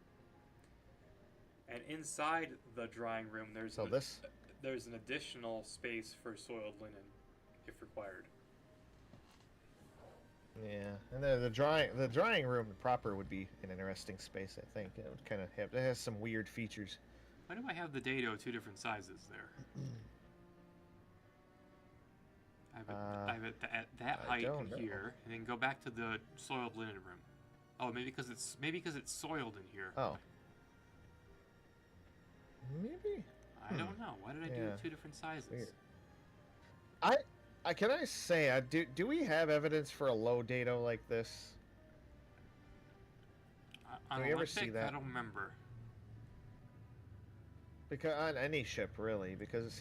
And inside the drying room, there's an additional space for soiled linen, if required. Yeah, and the drying room proper would be an interesting space. I think it would kind of it has some weird features. Why do I have the dado two different sizes there? I have it at that height in here, and then go back to the soiled linen room. Oh, maybe because it's soiled in here. Oh, maybe. I don't know. Why did I do two different sizes? Weird. Can I say, do we have evidence for a low dado like this? On Do we ever see that? I don't remember. Because on any ship, really, because it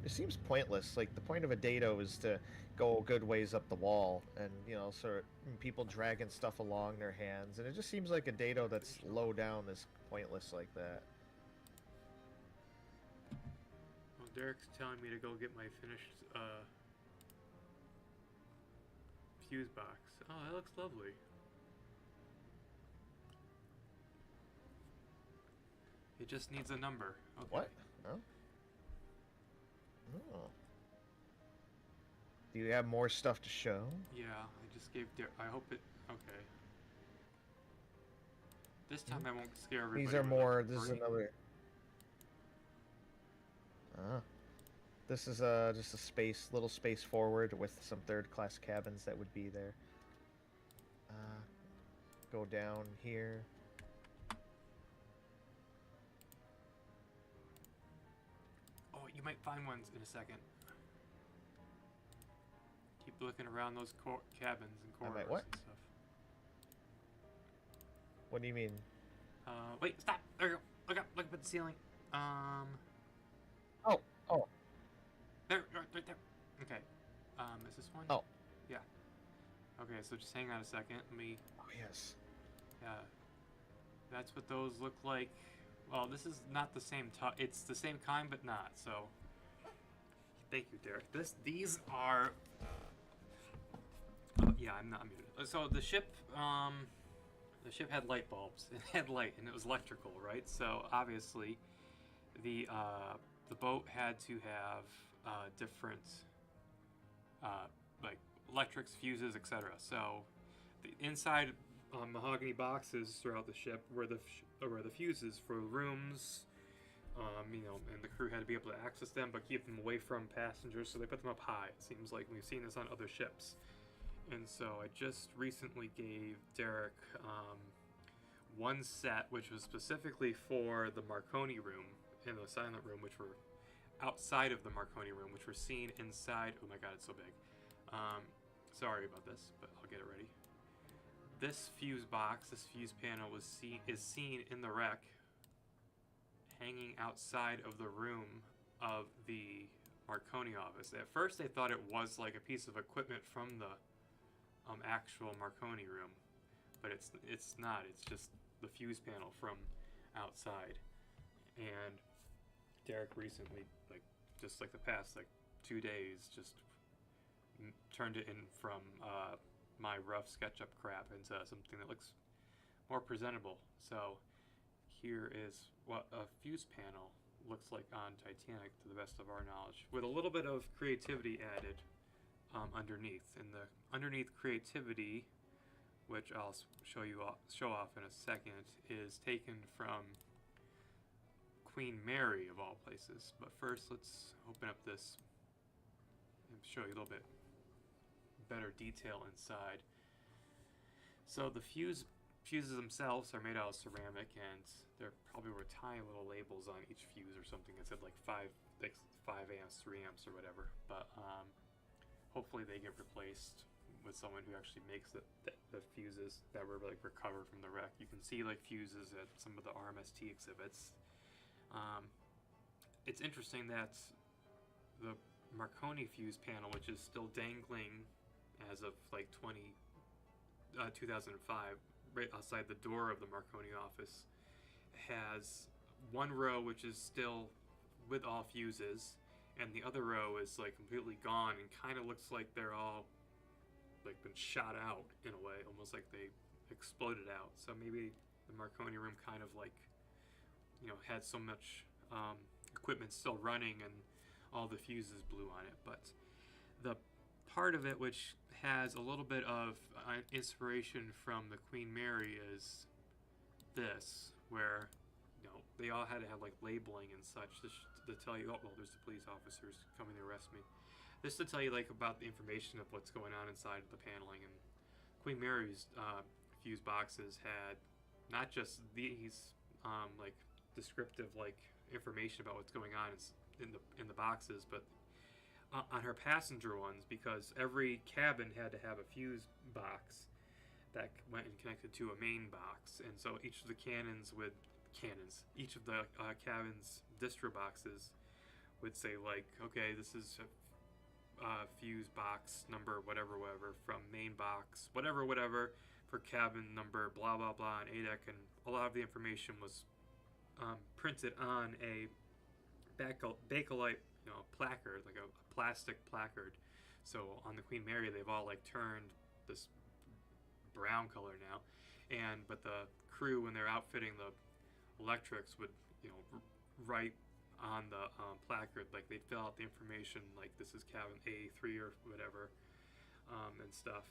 seems pointless. Like, the point of a dado is to go a good ways up the wall, and sort of people dragging stuff along their hands, and it just seems like a dado that's low down is pointless like that. Well, Derek's telling me to go get my finished fuse box. Oh, that looks lovely. It just needs a number. Okay. What? Oh. Oh. Do you have more stuff to show? Yeah, I just gave Derek. I hope it. Okay. This time I won't scare everybody. These are more. This is another. This is just a little space forward with some third-class cabins that would be there. Go down here. Oh, you might find ones in a second. Keep looking around those cabins and corridors and stuff. What do you mean? Wait, stop! There you go. Look up at the ceiling. Oh. There, right there. Okay. Is this one? Oh. Yeah. Okay, so just hang on a second. Let me. Oh yes. Yeah. That's what those look like. Well, this is not the same it's the same kind, but not. So. Thank you, Derek. These are. Yeah, I'm not muted. So the ship had light bulbs. It had light, and it was electrical, right? So obviously, the boat had to have different like electrics, fuses, etc. So the inside mahogany boxes throughout the ship were the fuses for rooms. And the crew had to be able to access them, but keep them away from passengers. So they put them up high. It seems like we've seen this on other ships. And so I just recently gave Derek one set, which was specifically for the Marconi room and the silent room, which were outside of the Marconi room, which were seen inside. Oh my god, it's so big. Sorry about this, but I'll get it ready. This fuse box, this fuse panel is seen in the wreck, hanging outside of the room of the Marconi office. At first, they thought it was like a piece of equipment from the actual Marconi room, but it's not. It's just the fuse panel from outside. And Derek recently, just the past 2 days, just turned it in from my rough SketchUp crap into something that looks more presentable. So here is what a fuse panel looks like on Titanic, to the best of our knowledge, with a little bit of creativity added underneath. And the underneath creativity, which I'll show off in a second, is taken from Queen Mary of all places. But first, let's open up this and show you a little bit better detail inside. So the fuses themselves are made out of ceramic, and there probably were tiny little labels on each fuse or something that said 5 amps, 3 amps, or whatever. But hopefully they get replaced with someone who actually makes the fuses that were recovered from the wreck. You can see fuses at some of the RMST exhibits. It's interesting that the Marconi fuse panel, which is still dangling as of 2005, right outside the door of the Marconi office, has one row which is still with all fuses, and the other row is completely gone and kind of looks like they're all been shot out in a way, almost like they exploded out. So maybe the Marconi room kind of had so much equipment still running and all the fuses blew on it. But the part of it which has a little bit of inspiration from the Queen Mary is this, where they all had to have labeling and such to tell you, oh well, there's the police officers coming to arrest me. This to tell you about the information of what's going on inside of the paneling. And Queen Mary's fuse boxes had not just these descriptive information about what's going on in the boxes, but on her passenger ones, because every cabin had to have a fuse box that went and connected to a main box. And so each of the each of the cabin's distro boxes would say okay, this is fuse box number whatever from main box whatever for cabin number blah blah blah and ADEC, and a lot of the information was printed on a Bakelite placard, a plastic placard. So on the Queen Mary, they've all turned this brown color now, but the crew, when they're outfitting the electrics, would write on the placard, they'd fill out the information this is cabin A3 or whatever, and stuff,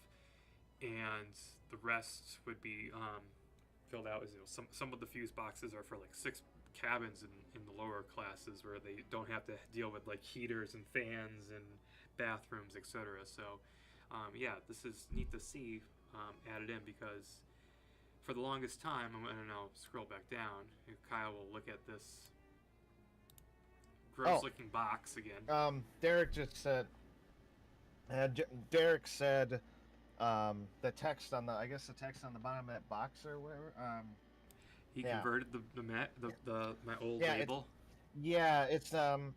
and the rest would be filled out as some of the fuse boxes are for 6 cabins in the lower classes, where they don't have to deal with heaters and fans and bathrooms, etc. So yeah, this is neat to see added in, because for the longest time, I'm going to now scroll back down, and Kyle will look at this gross looking box again. Derek just said, Derek said the text on the bottom of that box or whatever, He converted my old label. It's so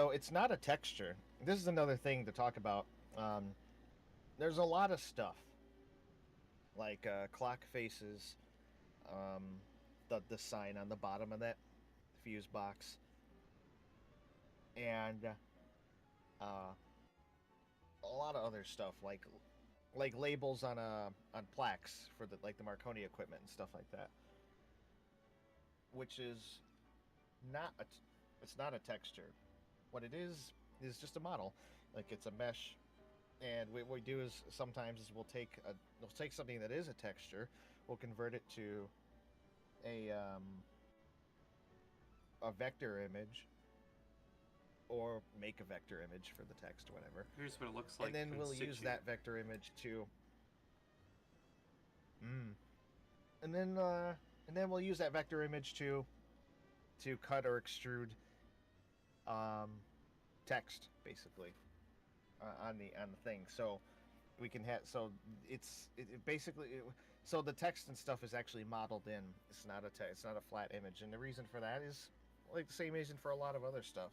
it's not a texture. This is another thing to talk about. There's a lot of stuff clock faces, the sign on the bottom of that fuse box, and a lot of other stuff like labels on plaques for the like the Marconi equipment and stuff like that, which is not it's not a texture. What it is just a model. Like it's a mesh, and what we do is sometimes is we'll take something that is a texture, we'll convert it to a vector image, or make a vector image for the text, whatever. Here's what it looks like. And then in we'll use situ. that vector image to. And then we'll use that vector image to cut or extrude text basically on the thing. So we can have so the text and stuff is actually modeled in. It's not it's not a flat image, and the reason for that is like the same reason for a lot of other stuff.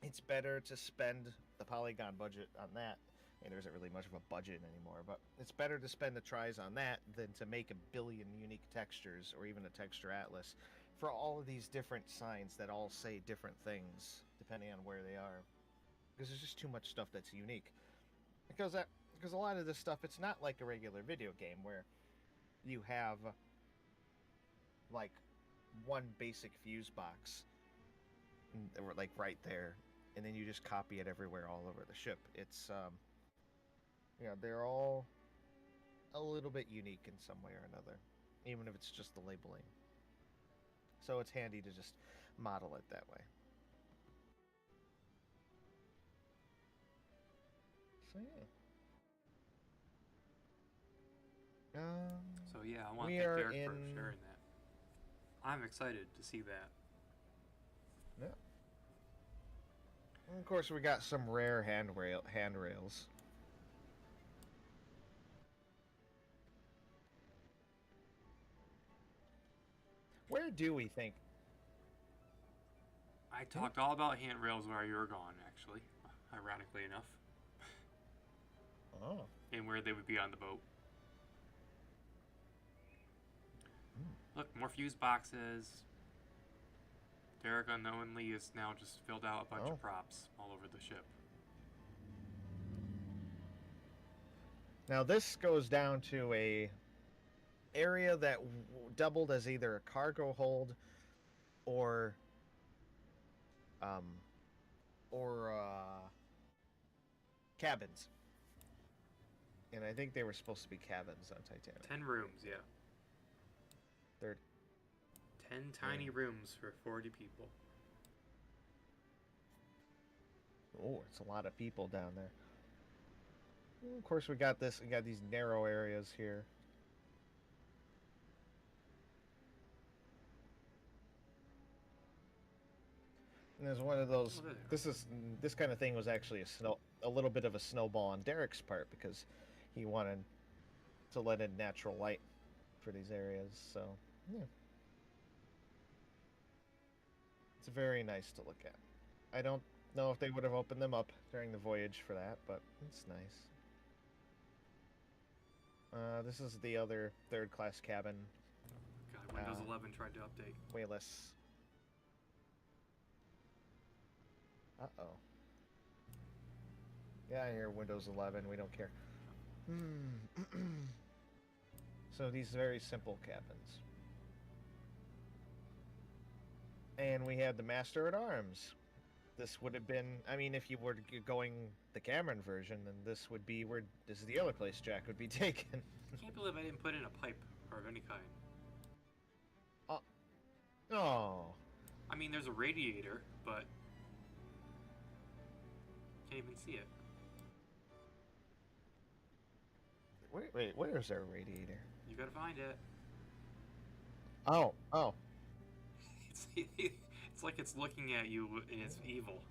It's better to spend the polygon budget on that. I mean, there isn't really much of a budget anymore, but it's better to spend the tries on that than to make a billion unique textures or even a texture atlas for all of these different signs that all say different things depending on where they are. Because there's just too much stuff that's unique. Because a lot of this stuff, it's not like a regular video game where you have like one basic fuse box, like right there, and then you just copy it everywhere all over the ship. It's they're all a little bit unique in some way or another, even if it's just the labeling. So it's handy to just model it that way. So yeah. So yeah, I want We to thank are Derek for in- sharing that. I'm excited to see that. Yeah. And of course, we got some rare handrails. Where do we think? I talked all about handrails while you were gone, actually, ironically enough, Oh. and where they would be on the boat. Look, more fuse boxes. Derek unknowingly is now just filled out a bunch of props all over the ship. Now this goes down to a area that doubled as either a cargo hold or cabins. And I think they were supposed to be cabins on Titanic. 10 rooms, yeah. They're 10 tiny rooms for 40 people. Oh, it's a lot of people down there. And of course, we got these narrow areas here. And there's one of those. This kind of thing was actually a little bit of a snowball on Derek's part because he wanted to let in natural light for these areas. So yeah, it's very nice to look at. I don't know if they would have opened them up during the voyage for that, but it's nice. This is the other third-class cabin. God, Windows 11 tried to update. Way less. Uh-oh. Yeah, I hear Windows 11. We don't care. So these very simple cabins. And we had the Master at Arms. This would have been, I mean, if you were going the Cameron version, then this would be where, this is the other place Jack would be taken. I can't believe I didn't put in a pipe or of any kind. Oh. I mean, there's a radiator, but can't even see it. Wait, where is our radiator? You gotta find it. Oh. It's like it's looking at you and it's evil.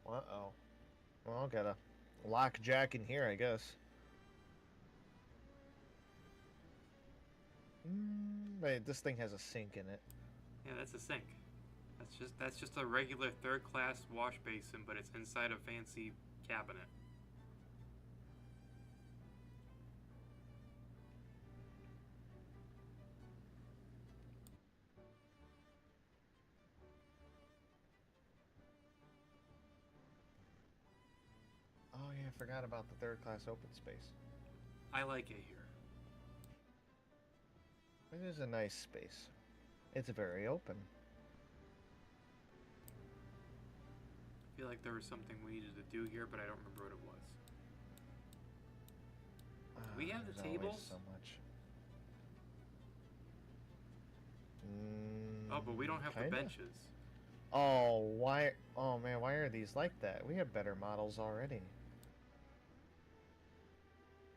Uh-oh. Well, got a lock jack in here, I guess. Wait, this thing has a sink in it. Yeah, that's a sink. That's just a regular third-class wash basin, but it's inside a fancy cabinet. forgot about the third class open space. I like it here. It is a nice space. It's very open. I feel like there was something we needed to do here, but I don't remember what it was. Do we have the There's always tables? so much. Oh, but we don't have the Kinda. benches. Oh, why? Oh man, why are these like that? We have better models already.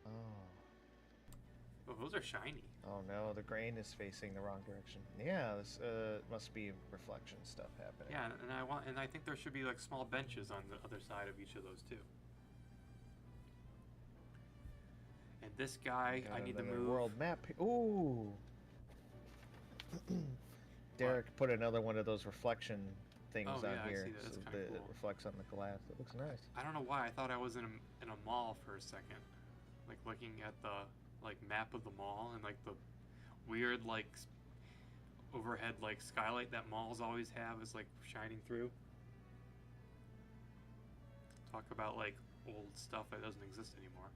Oh. Oh, those are shiny. Oh no, the grain is facing the wrong direction. Yeah, this must be reflection stuff happening. Yeah, and I think there should be like small benches on the other side of each of those too. And this guy, I need to move. World map. Ooh. Derek put another one of those reflection things Oh, yeah, on I here, see that. That's so kinda that it cool. reflects on the glass. It looks nice. I don't know why I thought I was in a mall for a second, like looking at the like map of the mall and like the weird like overhead like skylight that malls always have is like shining through. Talk about like old stuff that doesn't exist anymore.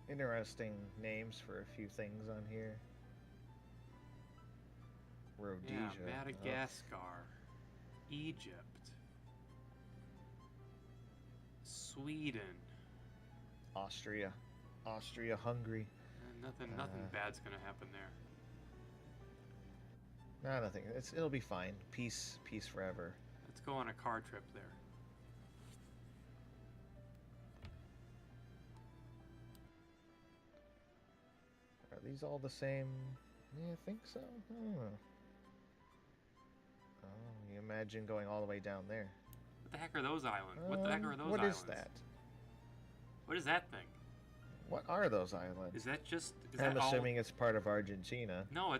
Interesting names for a few things on here. Rhodesia. Yeah, Madagascar, Egypt, Sweden. Austria. Austria, Hungary. Nothing bad's gonna happen there. No, nothing. It'll be fine. Peace forever. Let's go on a car trip there. Are these all the same? Yeah, I think so. I don't know. Oh, you imagine going all the way down there. What the heck are those islands? What the heck are those What islands? is that? What is that thing? What are those islands? Is that just? Is I'm that assuming all? it's part of Argentina. No,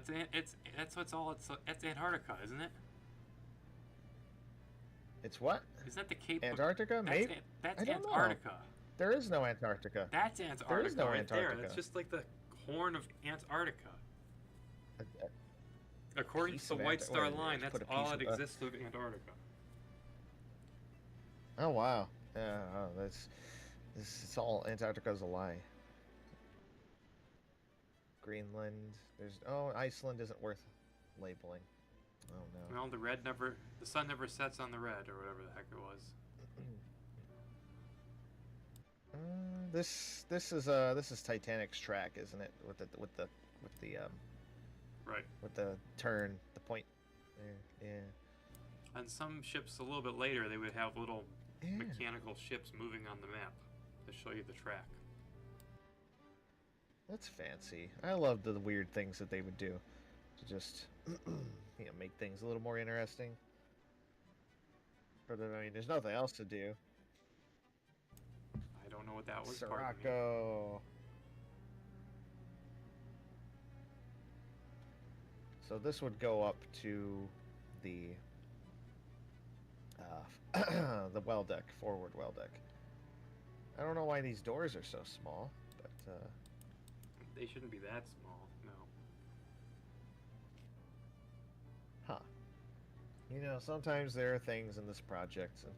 that's what's all. It's Antarctica, isn't it? It's what? Isn't that the Cape? Antarctica? Maybe. That's I don't know. Antarctica. There is no Antarctica. That's Antarctica. There is no right Antarctica. there. That's just like the horn of Antarctica. A According piece to the of White Ant- Star wait, Line, let's that's put a all piece that of- exists of Antarctica. Oh wow. Yeah, oh, that's this. It's all Antarctica's a lie. Greenland. Iceland isn't worth labeling. Oh no. Well, the sun never sets on the red, or whatever the heck it was. This is Titanic's track, isn't it? With the Right. with the turn, the point there. Yeah. On some ships, a little bit later, they would have little Yeah. mechanical ships moving on the map to show you the track. That's fancy. I love the weird things that they would do to just make things a little more interesting. But I mean, there's nothing else to do. I don't know what that was. Pardon me. Sirocco. So this would go up to the the well deck, forward well deck. I don't know why these doors are so small, but They shouldn't be that small. No. huh. You know, sometimes there are things in this project and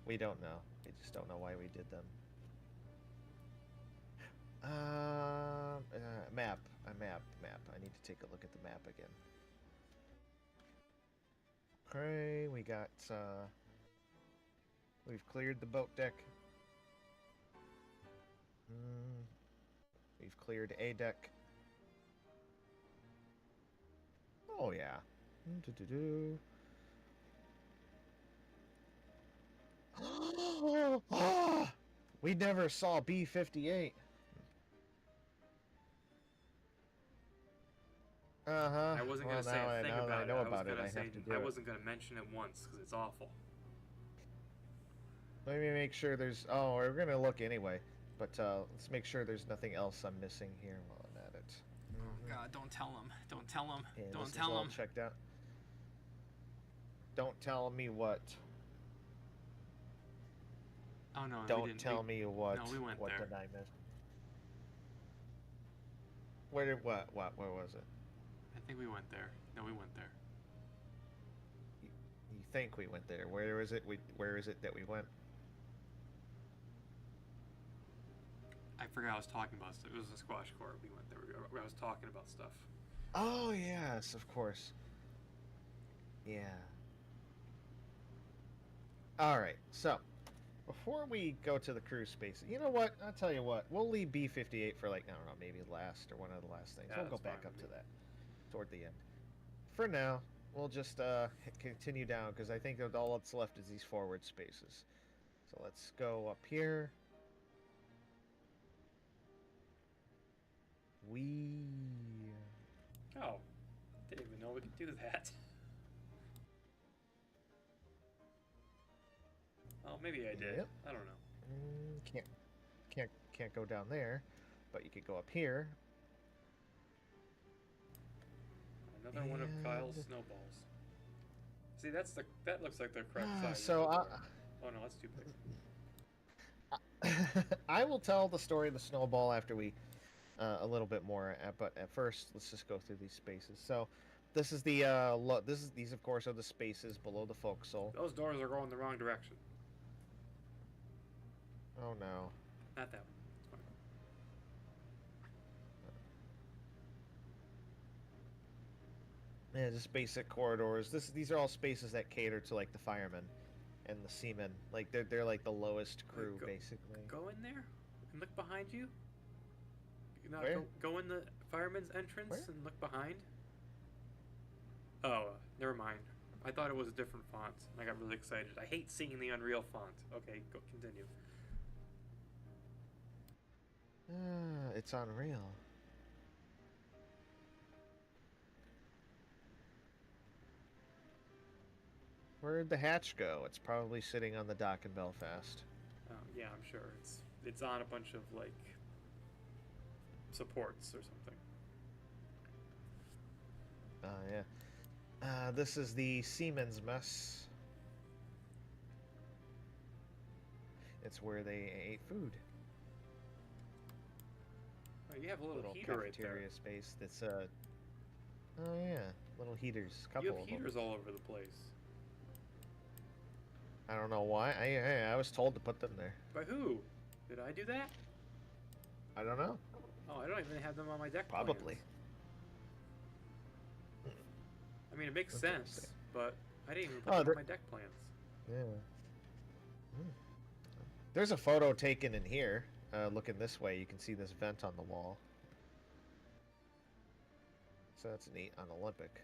we don't know. We just don't know why we did them. Map. Map. I need to take a look at the map again. Okay, we got, we've cleared the boat deck. We've cleared a deck. Oh, yeah. We never saw B-58. I wasn't gonna say a thing now that about I it. know I was about it. gonna I say have to do I it. wasn't gonna mention it once because it's awful. Let me make sure there's. Oh, we're gonna look anyway, but let's make sure there's nothing else I'm missing here while I'm at it. Oh God! Don't tell him! Don't tell him! Yeah, Don't this is tell all him! checked out. Don't tell me what. Oh no! we Don't didn't. tell me what. No, we went what there. did I miss? Where did what? Where was it? I think we went there. No, we went there. You think we went there? Where is it? Where is it that we went? I forgot I was talking about stuff. It was a squash court. We went there. I was talking about stuff. Oh yes, of course. Yeah. All right. So, before we go to the cruise space, you know what? I'll tell you what. We'll leave B-58 for like I don't know, maybe last or one of the last things. Yeah, We'll go that's back fine up with to me. that toward the end. For now, we'll just continue down because I think that all that's left is these forward spaces. So let's go up here. We. Oh, didn't even know we could do that. Well, maybe I did. Yep. I don't know. Can't go down there, but you could go up here. Another one of Kyle's And snowballs. See, that looks like the correct size. so of the door. Oh no, that's too big. I will tell the story of the snowball after we a little bit more. But at first, let's just go through these spaces. So, this is the these of course are the spaces below the forecastle. Those doors are going the wrong direction. Oh no. Not that one. It's fine. Yeah, just basic corridors. These are all spaces that cater to like the firemen and the seamen. Like they're like the lowest crew basically. Go in there and look behind you. Where? Go in the fireman's entrance Where? and look behind. Oh, never mind. I thought it was a different font, and I got really excited. I hate seeing the Unreal font. Okay, go continue. It's unreal. Where'd the hatch go? It's probably sitting on the dock in Belfast. Oh, yeah, I'm sure it's on a bunch of like supports or something. Yeah. This is the seaman's mess. It's where they ate food. Oh, you have a little heater right cafeteria there. space. That's Oh yeah, little heaters. Couple You have of them. heaters all over the place. I don't know why. I was told to put them there. By who? Did I do that? I don't know. Oh, I don't even have them on my deck Probably. plans. I mean, it makes sense, Interesting. but I didn't even put Oh, them on my deck plans. Yeah. There's a photo taken in here. Looking this way, you can see this vent on the wall. So that's neat on Olympic.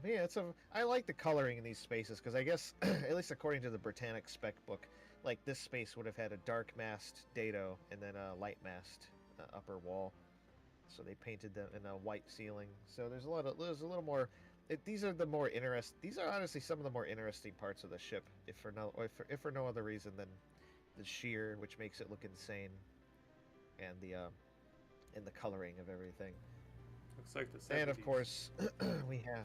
But yeah, I like the coloring in these spaces because I guess, at least according to the Britannic spec book, like this space would have had a dark masked dado and then a light masked upper wall. So they painted them in a white ceiling. So there's a little more. These are the more These are honestly some of the more interesting parts of the ship, if for no other reason than the sheer, which makes it look insane, and the coloring of everything. Looks like the 70s. And of course, we have.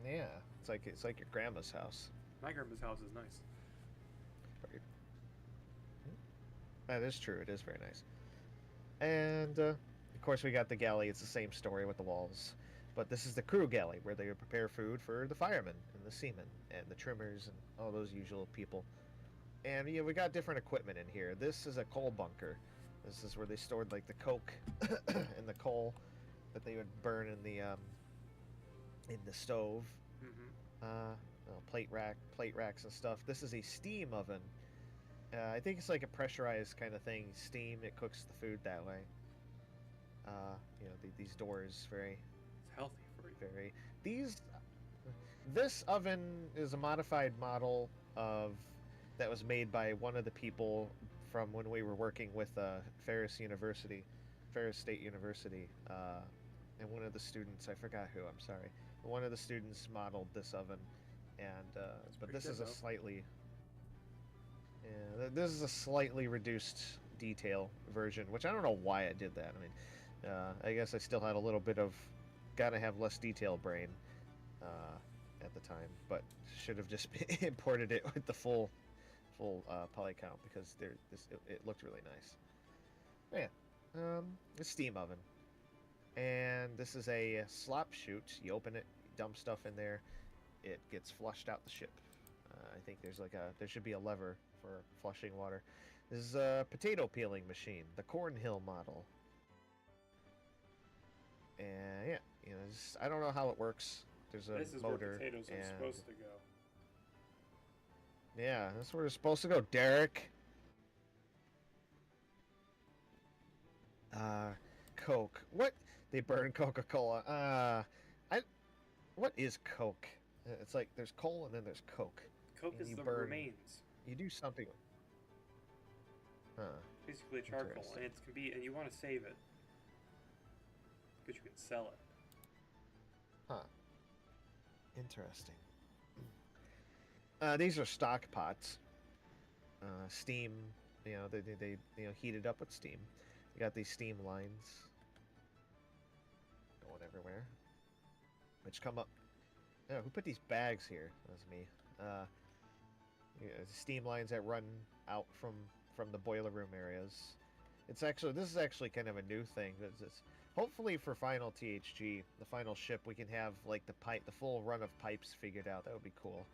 Yeah, it's like your grandma's house. My grandma's house is nice. That is true. It is very nice. And of course, we got the galley. It's the same story with the walls, but this is the crew galley where they would prepare food for the firemen and the seamen and the trimmers and all those usual people. And yeah, we got different equipment in here. This is a coal bunker. This is where they stored like the coke and the coal that they would burn in the stove. Mm-hmm. Plate racks and stuff. This is a steam oven. I think it's like a pressurized kind of thing. Steam. It cooks the food that way. These doors very. It's healthy for you. Very. This oven is a modified model that was made by one of the people from when we were working with Ferris State University, and one of the students, I forgot who, I'm sorry, one of the students modeled this oven, and but this is a slightly, this is a slightly reduced detail version, which I don't know why I did that. I mean, I guess I still had a little bit of, gotta have less detail brain at the time, but should have just imported it with the full poly count because it looked really nice. But yeah, a steam oven. And this is a slop chute. You open it, you dump stuff in there, it gets flushed out the ship. I think there should be a lever for flushing water. This is a potato peeling machine, the Cornhill model. And yeah, I don't know how it works. There's a This is motor. where potatoes are and supposed to go. Yeah, that's where it's supposed to go, Derek. Coke. What? They burn Coca-Cola. What is Coke? It's like there's coal and then there's Coke. Coke And is you the burn. remains. You do something. Huh. Basically charcoal, Interesting. and it can be, and you want to save it because you can sell it. Huh. Interesting. These are stock pots. Steam. They heat it up with steam. You got these steam lines going everywhere, which come up. Oh, who put these bags here? That's me. Steam lines that run out from the boiler room areas. This is actually kind of a new thing. It's hopefully for final THG, the final ship, we can have like the full run of pipes figured out. That would be cool.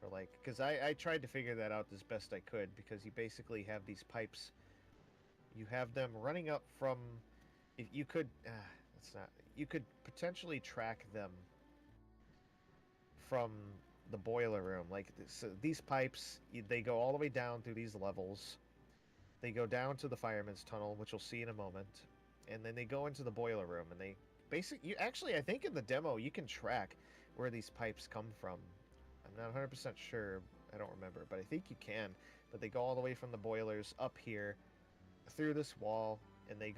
Or like, because I tried to figure that out as best I could, because you basically have these pipes. You have them running up from. If you could, that's not. You could potentially track them from the boiler room. Like so these pipes, they go all the way down through these levels. They go down to the fireman's tunnel, which you'll see in a moment, and then they go into the boiler room. And they actually, I think in the demo you can track where these pipes come from. I'm not 100% sure. I don't remember, but I think you can. But they go all the way from the boilers up here, through this wall, and they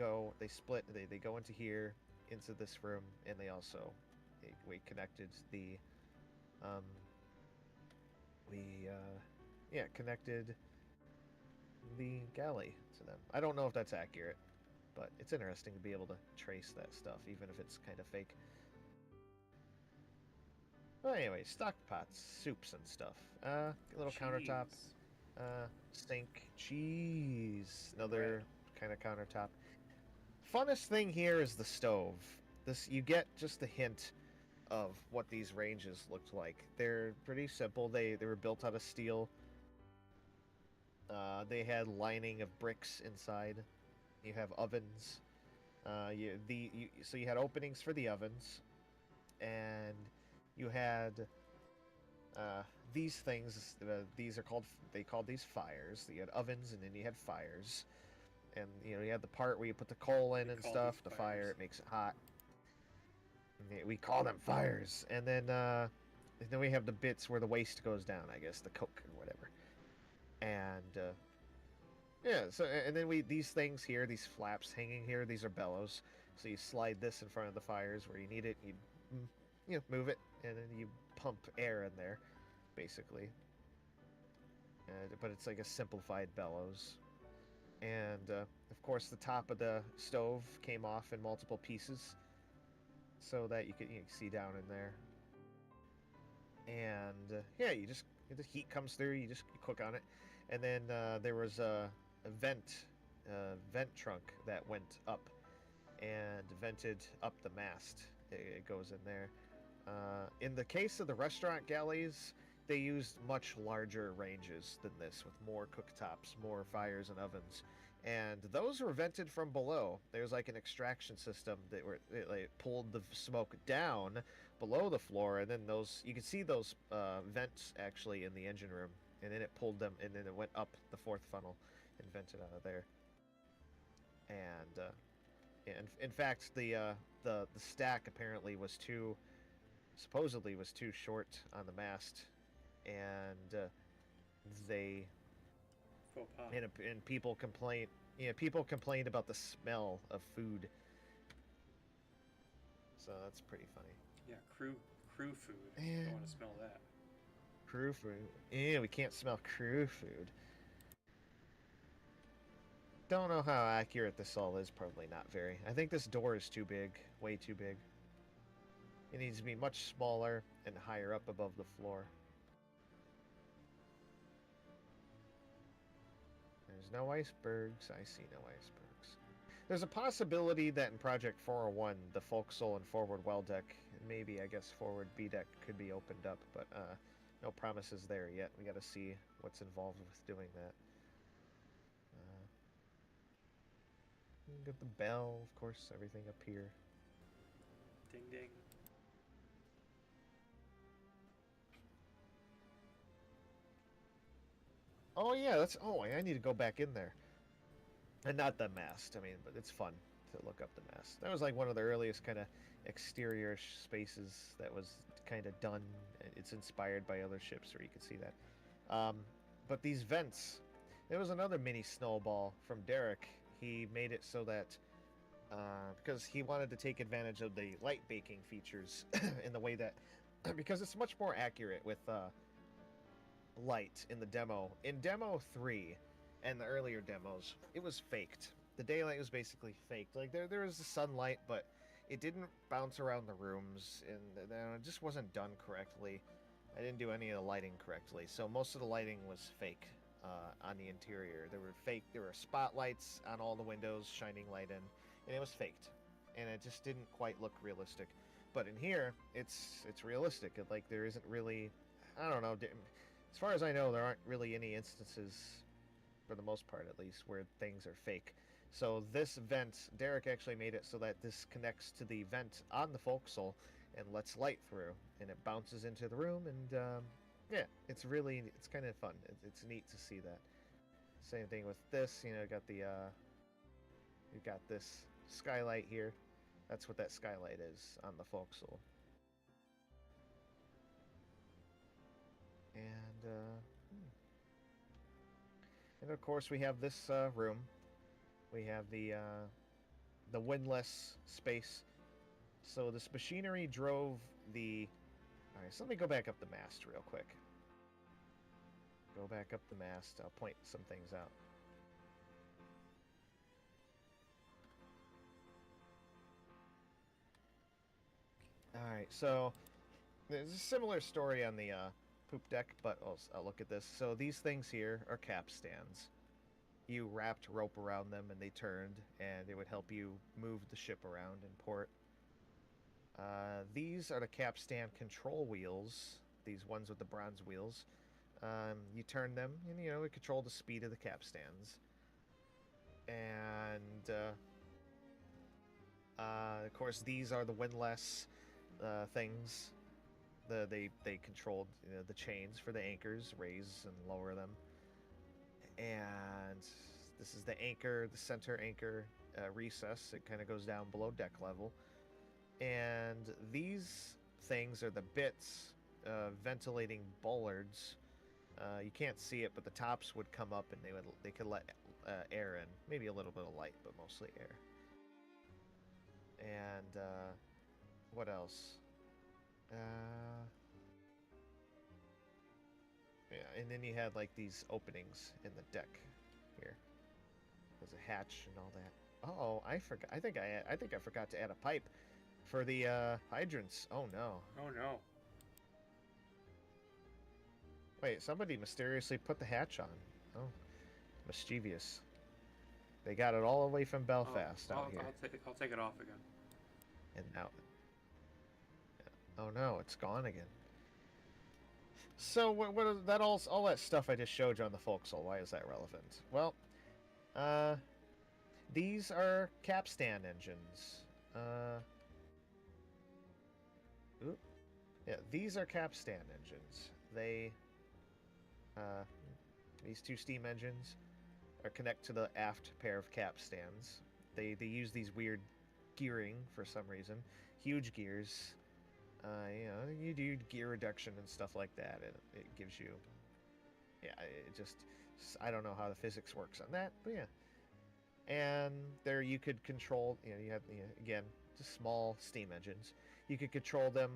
split. They go into here, into this room, and we connected the, connected the galley to them. I don't know if that's accurate, but it's interesting to be able to trace that stuff, even if it's kind of fake. Well, anyway, stock pots, soups and stuff. Little countertop, Cheese. sink, cheese, another kind of countertop. Funnest thing here is the stove. You get just a hint of what these ranges looked like. They're pretty simple. They were built out of steel. They had lining of bricks inside. You have ovens. So you had openings for the ovens, and you had these things. They called these fires. You had ovens, and then you had fires, and you had the part where you put the coal in We and call stuff. these The fire, fires. it makes it hot. We call them fires, and then we have the bits where the waste goes down. I guess the coke or whatever, and yeah. So and then these things here, these flaps hanging here, these are bellows. So you slide this in front of the fires where you need it. Move it, and then you pump air in there, basically. But it's like a simplified bellows. And of course, the top of the stove came off in multiple pieces, so that you can see down in there. And the heat comes through. You cook on it, and then there was a vent trunk that went up and vented up the mast. It goes in there. In the case of the restaurant galleys, they used much larger ranges than this, with more cooktops, more fires and ovens, and those were vented from below. There's like an extraction system it pulled the smoke down below the floor, and then you can see those vents actually in the engine room, and then it pulled them, and then it went up the fourth funnel and vented out of there. And in fact, the stack apparently supposedly was too short on the mast, and they Faux pas. and people complained. People complained about the smell of food. So that's pretty funny. Yeah, crew food. Yeah. Don't want to smell that. Crew food. Yeah, we can't smell crew food. Don't know how accurate this all is. Probably not very. I think this door is too big. Way too big. It needs to be much smaller and higher up above the floor. There's no icebergs. I see no icebergs. There's a possibility that in Project 401, the forecastle and forward well deck, and maybe I guess forward B deck could be opened up, but no promises there yet. We got to see what's involved with doing that. Got the bell, of course, everything up here. Ding ding. Oh yeah, that's. Oh, I need to go back in there. And not the mast. I mean, but it's fun to look up the mast. That was like one of the earliest kind of exterior spaces that was kind of done. It's inspired by other ships, where you can see that. But these vents, there was another mini snowball from Derek. He made it so that because he wanted to take advantage of the light baking features in the way that because it's much more accurate with light in the demo. In demo 3 and the earlier demos, it was faked. The daylight was basically faked. Like there was the sunlight, but it didn't bounce around the rooms, and it just wasn't done correctly. I didn't do any of the lighting correctly, so most of the lighting was fake on the interior. There were spotlights on all the windows shining light in, and it was faked, and it just didn't quite look realistic. But in here, it's realistic. Like there isn't really, I don't know. As far as I know, there aren't really any instances, for the most part at least, where things are fake. So this vent, Derek actually made it so that this connects to the vent on the forecastle and lets light through, and it bounces into the room, and yeah, it's kind of fun. It's neat to see that. Same thing with this, you got the you've got this skylight here. That's what that skylight is on the forecastle. And of course we have this room. We have the windlass space. So this machinery drove the. All right, so let me go back up the mast real quick. Go back up the mast. I'll point some things out. All right, so there's a similar story on the poop deck, but I'll look at this. So these things here are capstans. You wrapped rope around them and they turned, and it would help you move the ship around in port. These are the capstan control wheels, these ones with the bronze wheels. You turn them, and it control the speed of the capstans. And of course, these are the windlass things. They controlled the chains for the anchors, raise and lower them. And this is the anchor, the center anchor recess. It kind of goes down below deck level. And these things are the bits ventilating bollards. You can't see it, but the tops would come up, and they could let air in, maybe a little bit of light, but mostly air. And what else? Yeah, and then you had like these openings in the deck here. There's a hatch and all that. Oh, I forgot. I think I forgot to add a pipe for the hydrants. Oh no. Oh no. Wait, somebody mysteriously put the hatch on. Oh, mischievous. They got it all the way from Belfast out here. I'll take it off again. And now. Oh no, it's gone again. So what is that all that stuff I just showed you on the forecastle? Why is that relevant? Well, these are capstan engines. Yeah, these are capstan engines. They these two steam engines are connect to the aft pair of capstans. They use these weird gearing for some reason, huge gears. You do gear reduction and stuff like that. It gives you, yeah. It just, I don't know how the physics works on that, but yeah. And there you could control. You have again just small steam engines. You could control them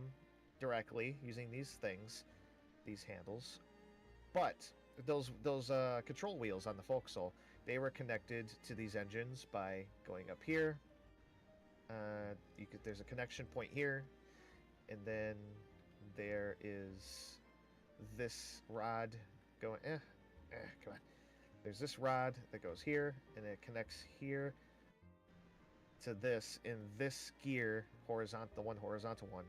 directly using these things, these handles. But those control wheels on the forecastle, they were connected to these engines by going up here. There's a connection point here. And then there is this rod going, come on. There's this rod that goes here, and it connects here. to this in this gear, the one horizontal one,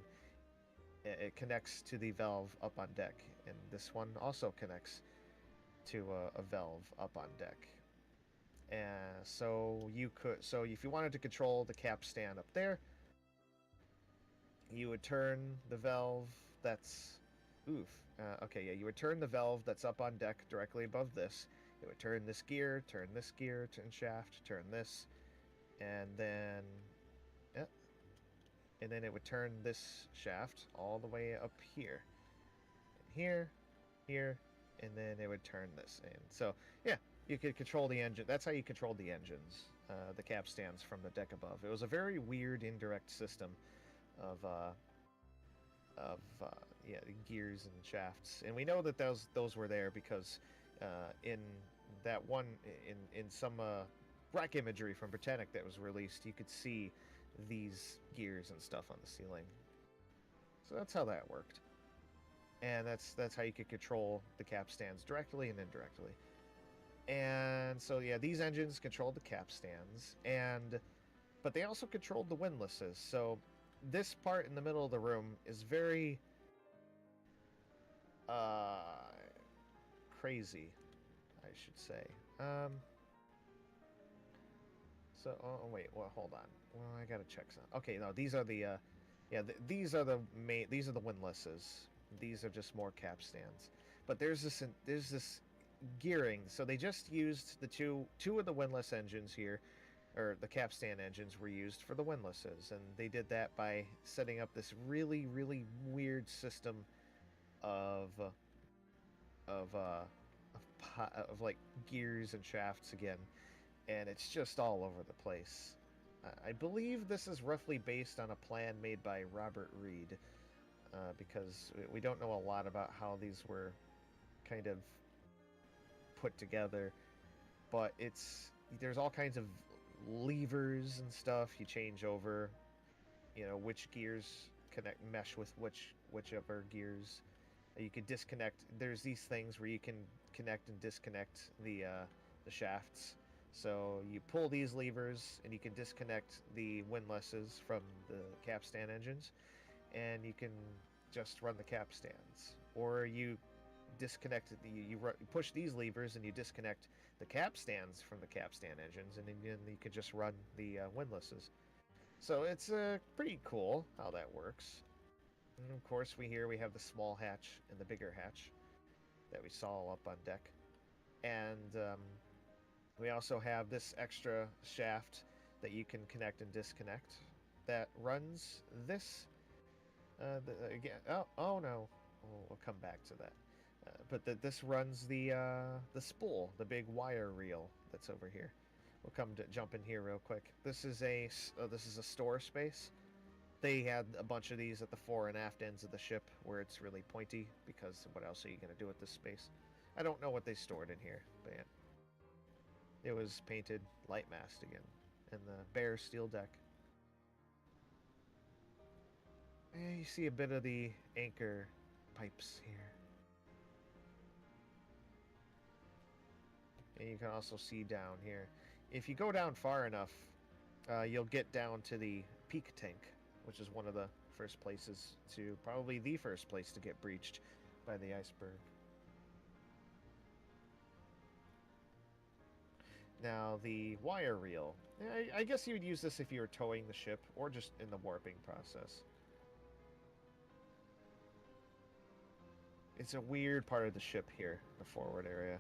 it connects to the valve up on deck, and this one also connects to a valve up on deck. And so if you wanted to control the capstan up there, you would turn the valve that's, okay, yeah, you would turn the valve that's up on deck directly above this. It would turn this gear, turn shaft, turn this, and then, yeah, and then it would turn this shaft all the way up here, here, here, and then it would turn this in. So yeah, you could control the engine. That's how you controlled the engines, the capstans from the deck above. It was a very weird indirect system of yeah, gears and shafts, and we know that those were there because in that one in some wreck imagery from Titanic that was released, you could see these gears and stuff on the ceiling. So that's how that worked, and that's how you could control the capstans directly and indirectly. And so yeah, these engines controlled the capstans, but they also controlled the windlasses. So this part in the middle of the room is very crazy, I should say. So wait, well, hold on. Well, I gotta check some. Okay, no, these are the these are the windlasses. These are just more capstans. But there's this gearing. So they just used the two of the windlass engines here, or the capstan engines were used for the windlasses, and they did that by setting up this really weird system of like gears and shafts again, and it's just all over the place. I believe this is roughly based on a plan made by Robert Reed, because we don't know a lot about how these were kind of put together, but there's all kinds of levers and stuff you change over, which gears mesh with whichever gears. You can disconnect. There's these things where you can connect and disconnect the shafts. So you pull these levers and you can disconnect the windlasses from the capstan engines, and you can just run the capstans. Or you you push these levers and you disconnect the capstans from the capstan engines, and then you can just run the windlasses. So it's pretty cool how that works. And of course, we have the small hatch and the bigger hatch that we saw up on deck. And we also have this extra shaft that you can connect and disconnect that runs this. Again, oh no, we'll come back to that. But this runs the spool, the big wire reel that's over here. We'll jump in here real quick. This is a store space. They had a bunch of these at the fore and aft ends of the ship where it's really pointy, because what else are you going to do with this space? I don't know what they stored in here, but yeah. It was painted light mast again, and the bare steel deck. And you see a bit of the anchor pipes here. And you can also see down here. If you go down far enough, you'll get down to the peak tank, which is one of the first places probably the first place to get breached by the iceberg. Now, the wire reel. I guess you would use this if you were towing the ship, or just in the warping process. It's a weird part of the ship here, the forward area.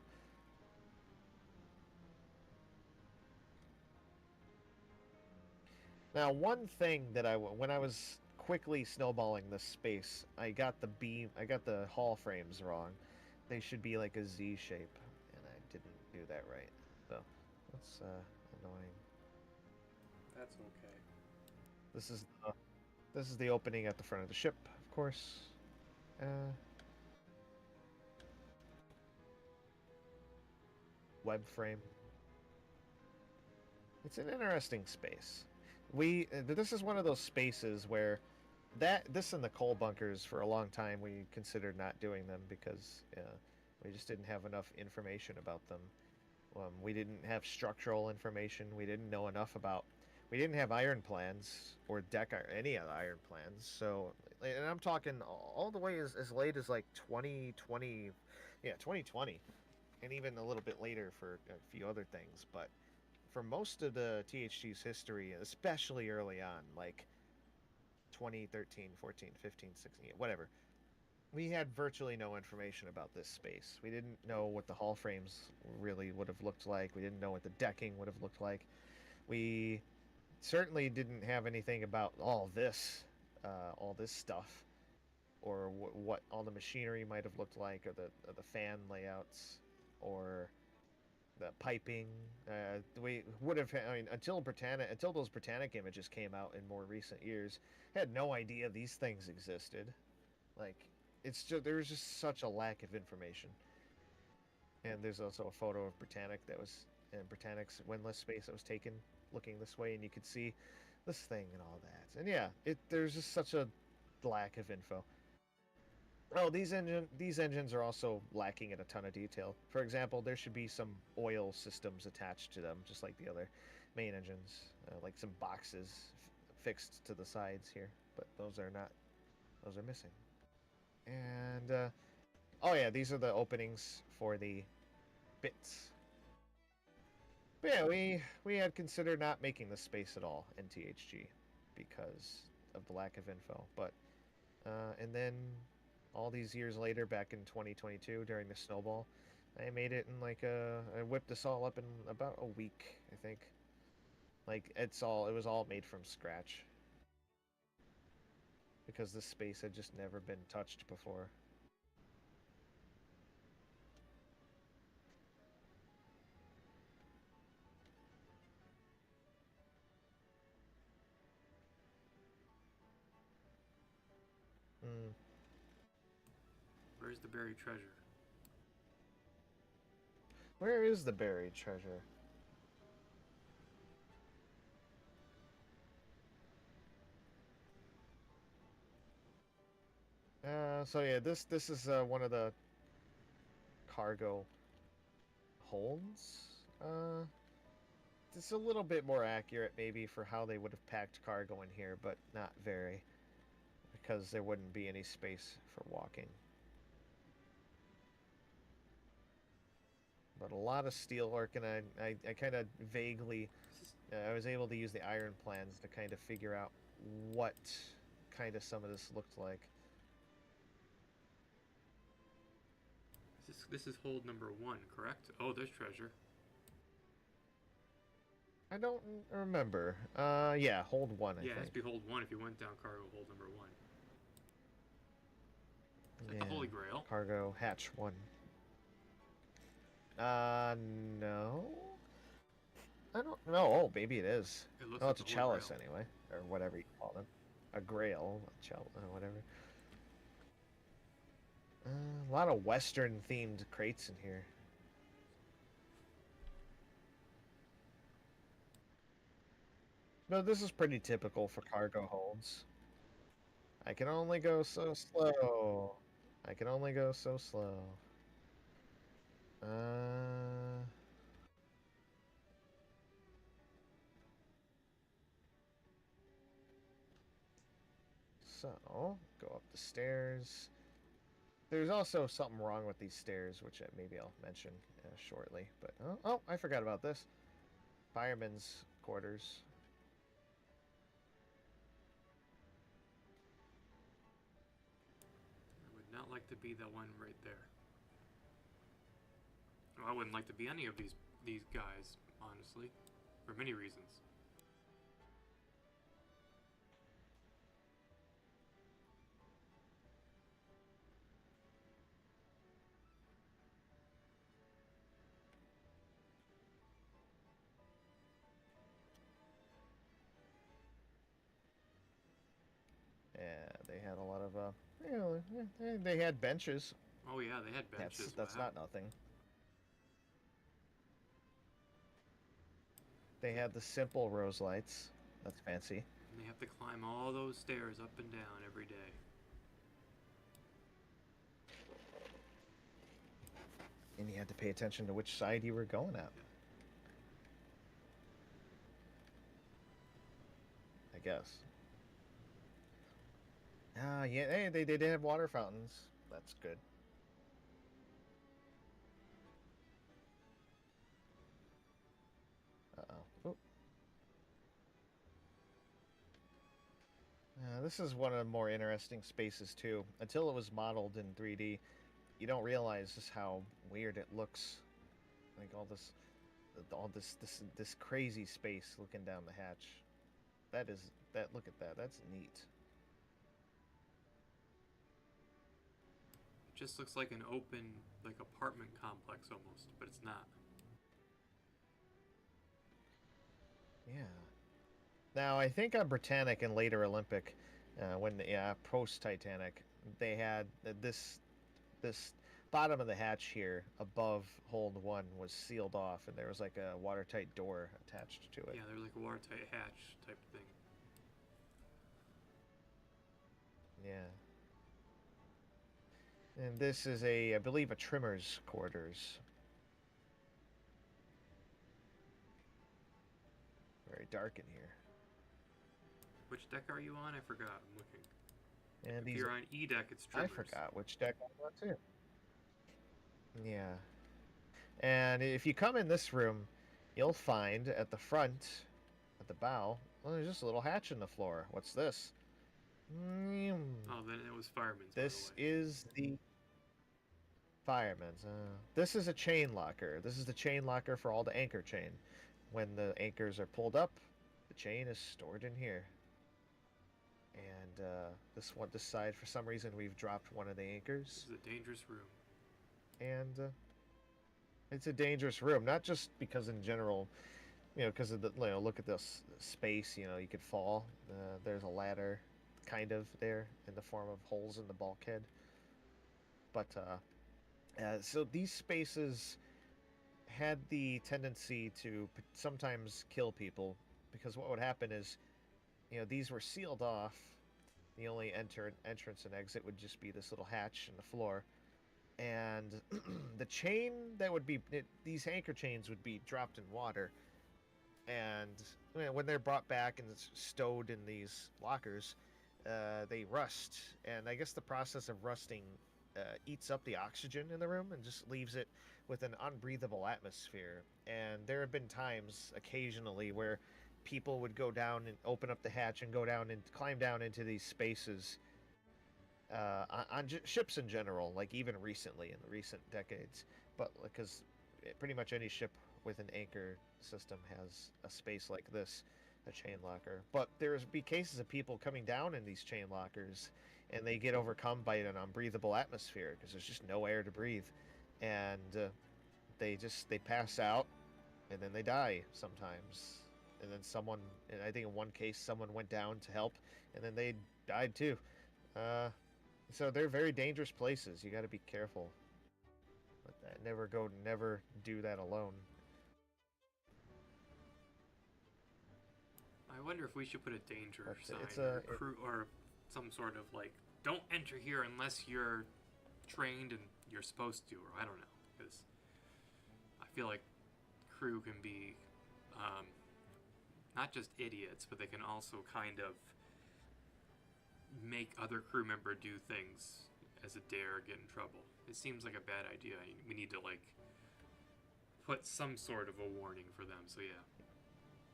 Now, one thing that when I was quickly snowballing this space, I got the hull frames wrong. They should be like a Z shape, and I didn't do that right. So that's annoying. That's okay. This is the opening at the front of the ship, of course. Web frame. It's an interesting space. This is one of those spaces where this and the coal bunkers, for a long time we considered not doing them because we just didn't have enough information about them. We didn't have structural information. We didn't know enough about We didn't have iron plans or any other iron plans. So, and I'm talking all the way as late as like 2020, yeah, 2020, and even a little bit later for a few other things. But for most of the THG's history, especially early on, like 2013, 14, 15, 16, whatever, we had virtually no information about this space. We didn't know what the hull frames really would have looked like. We didn't know what the decking would have looked like. We certainly didn't have anything about all this stuff, or what all the machinery might have looked like, or the fan layouts, or the piping. We would have, I mean, until those Britannic images came out in more recent years, had no idea these things existed. Like, it's just there was just such a lack of information. And there's also a photo of Britannic that was in Britannic's windlass space that was taken looking this way, and you could see this thing and all that. And yeah, there's just such a lack of info. Oh, these engines are also lacking in a ton of detail. For example, there should be some oil systems attached to them, just like the other main engines, like some boxes fixed to the sides here. But those are not; those are missing. And oh yeah, these are the openings for the bits. But yeah, we had considered not making the space at all in THG because of the lack of info. But and then all these years later, back in 2022 during the snowball, I made it in like I whipped this all up in about a week, I think. Like it was all made from scratch because this space had just never been touched before. Hmm. Where's the buried treasure? Where is the buried treasure? So yeah, this is one of the cargo holds. It's a little bit more accurate maybe for how they would have packed cargo in here, but not very, because there wouldn't be any space for walking. But a lot of steel work, and I kind of vaguely, I was able to use the iron plans to kind of figure out what kind of some of this looked like. This is hold number 1, correct? Oh, there's treasure. I don't remember. Yeah, hold one, I Yeah, it has think. to be hold 1 if you went down cargo hold number 1. Is that Yeah, the Holy Grail? cargo hatch one. No. I don't know. Oh, maybe it is. It looks Oh, like it's the a Holy chalice Grail. anyway, or whatever you call them. A grail, a chalice, whatever. A lot of Western themed crates in here. No, this is pretty typical for cargo holds. I can only go so slow. I can only go so slow. Uh, so go up the stairs. There's also something wrong with these stairs, which maybe I'll mention shortly. But oh, I forgot about this. Firemen's quarters. I would not like to be the one right there. Well, I wouldn't like to be any of these guys, honestly, for many reasons. Yeah, they had a lot of they had benches. Oh yeah, they had benches. That's Wow. not nothing. They had the simple rose lights. That's fancy. And they have to climb all those stairs up and down every day. And you had to pay attention to which side you were going at. Yeah. guess. Ah, yeah, hey, they did have water fountains. That's good. Uh-oh. Oop. This is one of the more interesting spaces, too. Until it was modeled in 3D, you don't realize just how weird it looks. Like all this crazy space looking down the hatch. Look at that. That's neat. It just looks like an open, like apartment complex almost, but it's not. Yeah. Now, I think on Britannic and later Olympic, post Titanic, they had this bottom of the hatch here above hold one was sealed off, and there was like a watertight door attached to it. Yeah, there's like a watertight hatch type thing. Yeah. And this is I believe, a trimmer's quarters. Very dark in here. Which deck are you on? I forgot. I'm looking. And If you're on E deck, it's trimmers. I forgot which deck I'm on too. Yeah. And if you come in this room, you'll find at the front, at the bow, well, there's just a little hatch in the floor. What's this? Oh, then it was fireman's. This is the fireman's. This is a chain locker. This is the chain locker for all the anchor chain. When the anchors are pulled up, the chain is stored in here. And this side, for some reason, we've dropped one of the anchors. This is a dangerous room. And it's a dangerous room, not just because in general, because of the, look at this space, you could fall. There's a ladder, kind of, there in the form of holes in the bulkhead. But so these spaces had the tendency to sometimes kill people, because what would happen is, these were sealed off. The only entrance and exit would just be this little hatch in the floor. And the chain that would be, these anchor chains would be dropped in water. And when they're brought back and it's stowed in these lockers, they rust. And I guess the process of rusting eats up the oxygen in the room and just leaves it with an unbreathable atmosphere. And there have been times, occasionally, where people would go down and open up the hatch and go down and climb down into these spaces on ships in general, like even recently in the recent decades. But because pretty much any ship with an anchor system has a space like this, a chain locker. But there's be cases of people coming down in these chain lockers, and they get overcome by an unbreathable atmosphere because there's just no air to breathe, and they pass out, and then they die sometimes. And then I think in one case, someone went down to help, and then they died too. So they're very dangerous places. You got to be careful. But never do that alone. I wonder if we should put a danger sign or some sort of like, don't enter here unless you're trained and you're supposed to, or I don't know, because I feel like crew can be not just idiots, but they can also kind of make other crew member do things as a dare, get in trouble. It seems like a bad idea. We need to like put some sort of a warning for them. So yeah.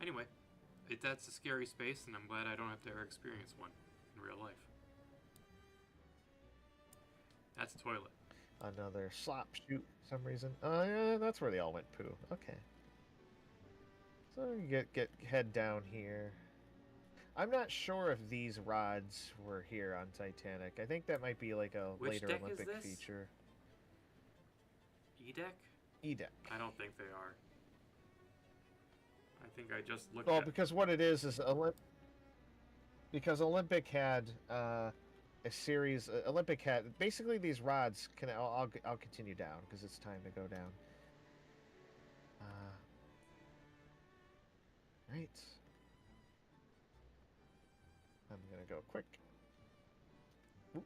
Anyway, that's a scary space, and I'm glad I don't have to ever experience one in real life. That's a toilet. Another slop chute for some reason. Oh yeah, that's where they all went poo. Okay. So you head down here. I'm not sure if these rods were here on Titanic. I think that might be like a later Olympic feature. E deck? E deck. I don't think they are. I think I just looked. Well, because what it is because Olympic had a series. Olympic had basically these rods. I'll continue down because it's time to go down. Right. I'm gonna go quick. Oop.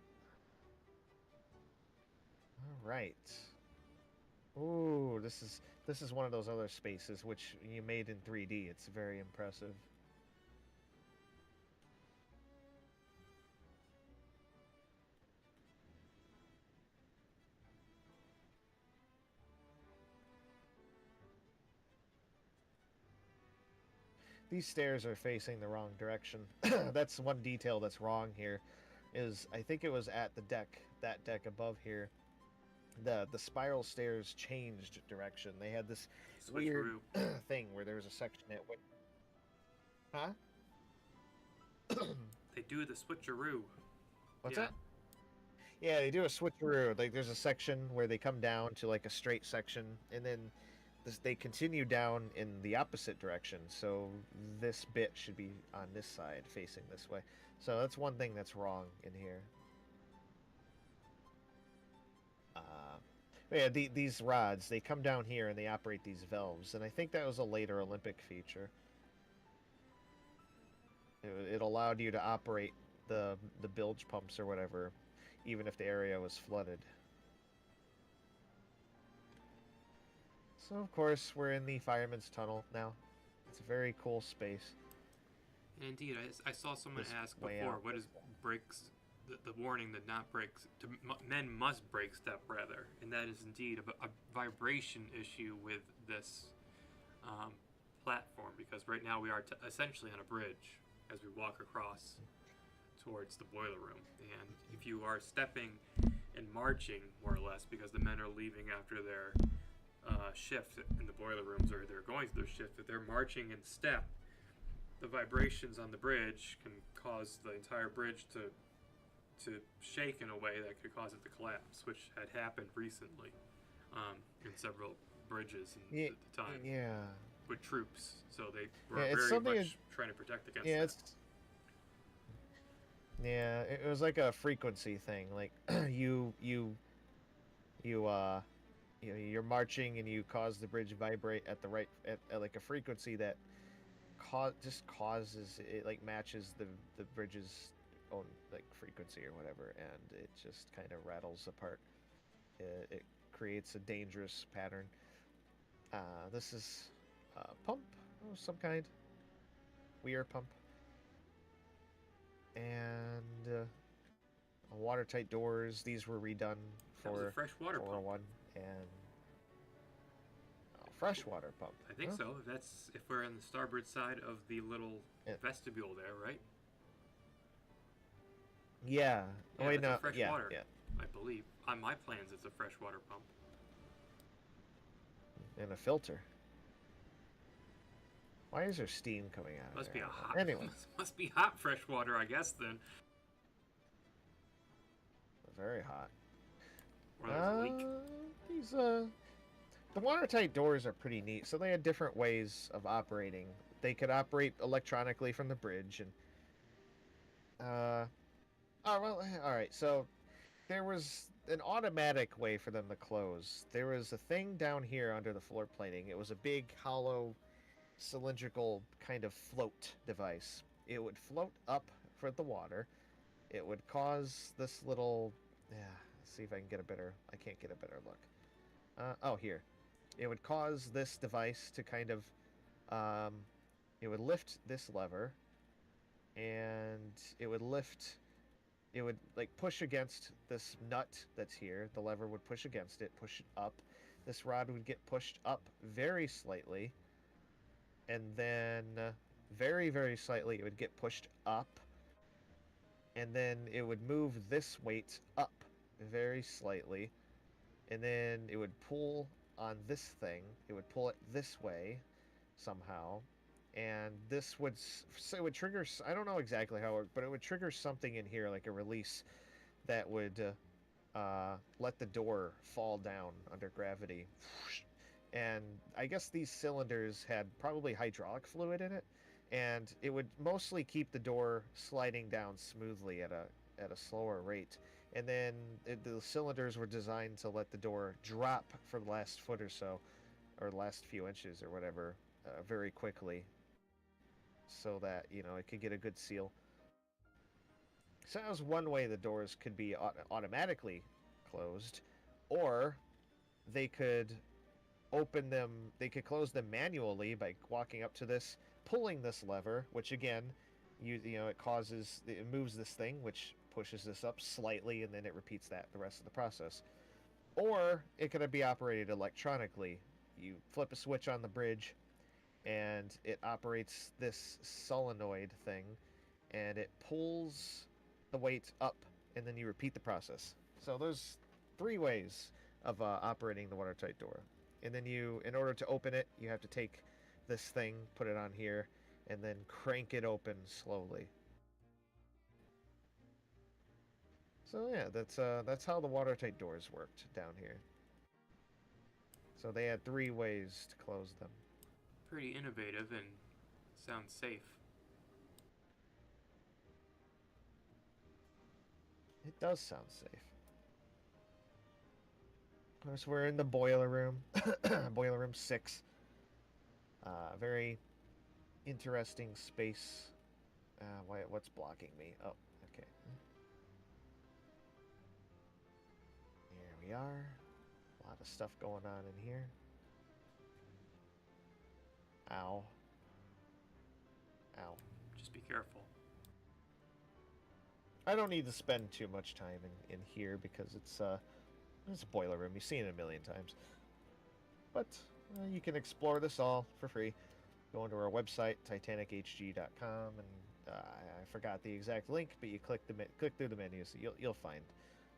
All right. Ooh, this is one of those other spaces which you made in 3D. It's very impressive. these stairs are facing the wrong direction. That's one detail that's wrong here. Is I think it was at the deck, that deck above here. The spiral stairs changed direction. They had this weird Switcheroo. thing where there was a section that went. Huh? They do the switcheroo. What's Yeah. that? Yeah, they do a switcheroo. Like there's a section where they come down to like a straight section, and then they continue down in the opposite direction. So this bit should be on this side, facing this way. So that's one thing that's wrong in here. Yeah, these rods, they come down here and they operate these valves, and I think that was a later Olympic feature. It allowed you to operate the bilge pumps or whatever, even if the area was flooded. So of course we're in the fireman's tunnel now. It's a very cool space. Indeed, I saw someone This ask way before, out. what is brakes? The warning that not brakes to men must brake step rather, and that is indeed a vibration issue with this platform, because right now we are essentially on a bridge as we walk across towards the boiler room, and if you are stepping and marching more or less because the men are leaving after their shift in the boiler rooms, or they're going to their shift, if they're marching in step, the vibrations on the bridge can cause the entire bridge to shake in a way that could cause it to collapse, which had happened recently in several bridges at the time Yeah. with troops. So they were Yeah, it's very something much trying to protect against Yeah, that. it's yeah, it was like a frequency thing. Like you you're marching and you cause the bridge vibrate at the right at like a frequency that just causes it, like matches the bridge's own like frequency or whatever, and it just kind of rattles apart. It creates a dangerous pattern. This is a pump of some kind, weir pump, and watertight doors. These were redone That was a for freshwater pump. 401 and freshwater pump. I think Huh? so. If we're on the starboard side of the little Yeah. vestibule there, right? Yeah. Yeah, Wait, that's a no. fresh Yeah. water. Yeah. I believe on my plans it's a freshwater pump. And a filter. Why is there steam coming out of Must there? be a hot. Anyway, Must be hot fresh water, I guess. Then, very hot. or there's a leak. The watertight doors are pretty neat. So they had different ways of operating. They could operate electronically from the bridge, and oh well, all right. So there was an automatic way for them to close. There was a thing down here under the floor plating. It was a big hollow cylindrical kind of float device. It would float up for the water. It would cause this little let's see if I can get a better I can't get a better look. Oh, here. It would cause this device to kind of it would lift this lever, and it would like push against this nut that's here. The lever would push against it, push it up. This rod would get pushed up very slightly, and then very, very slightly it would get pushed up, and then it would move this weight up very slightly, and then it would pull on this thing. It would pull it this way somehow, and this would so it would trigger. I don't know exactly how, but it would trigger something in here like a release that would let the door fall down under gravity. And I guess these cylinders had probably hydraulic fluid in it, and it would mostly keep the door sliding down smoothly at a slower rate. And then the cylinders were designed to let the door drop for the last foot or so, or the last few inches or whatever, very quickly, so that it could get a good seal. So that was one way the doors could be automatically closed, or they could open them. They could close them manually by walking up to this, pulling this lever, which again, it moves this thing, which pushes this up slightly, and then it repeats that the rest of the process. Or it could be operated electronically. You flip a switch on the bridge, and it operates this solenoid thing, and it pulls the weight up, and then you repeat the process. So there's 3 ways of operating the watertight door. And then in order to open it, you have to take this thing, put it on here, and then crank it open slowly. So yeah, that's how the watertight doors worked down here. So they had 3 ways to close them. Pretty innovative and sounds safe. It does sound safe. Of course, we're in the boiler room, boiler room 6. Very interesting space. What's blocking me? Oh, okay. Here we are. A lot of stuff going on in here. Ow. Ow. Just be careful. I don't need to spend too much time in here because it's a boiler room. You've seen it a million times. But you can explore this all for free. Go into our website, titanichg.com, and I forgot the exact link, but you click through the menus, so you'll find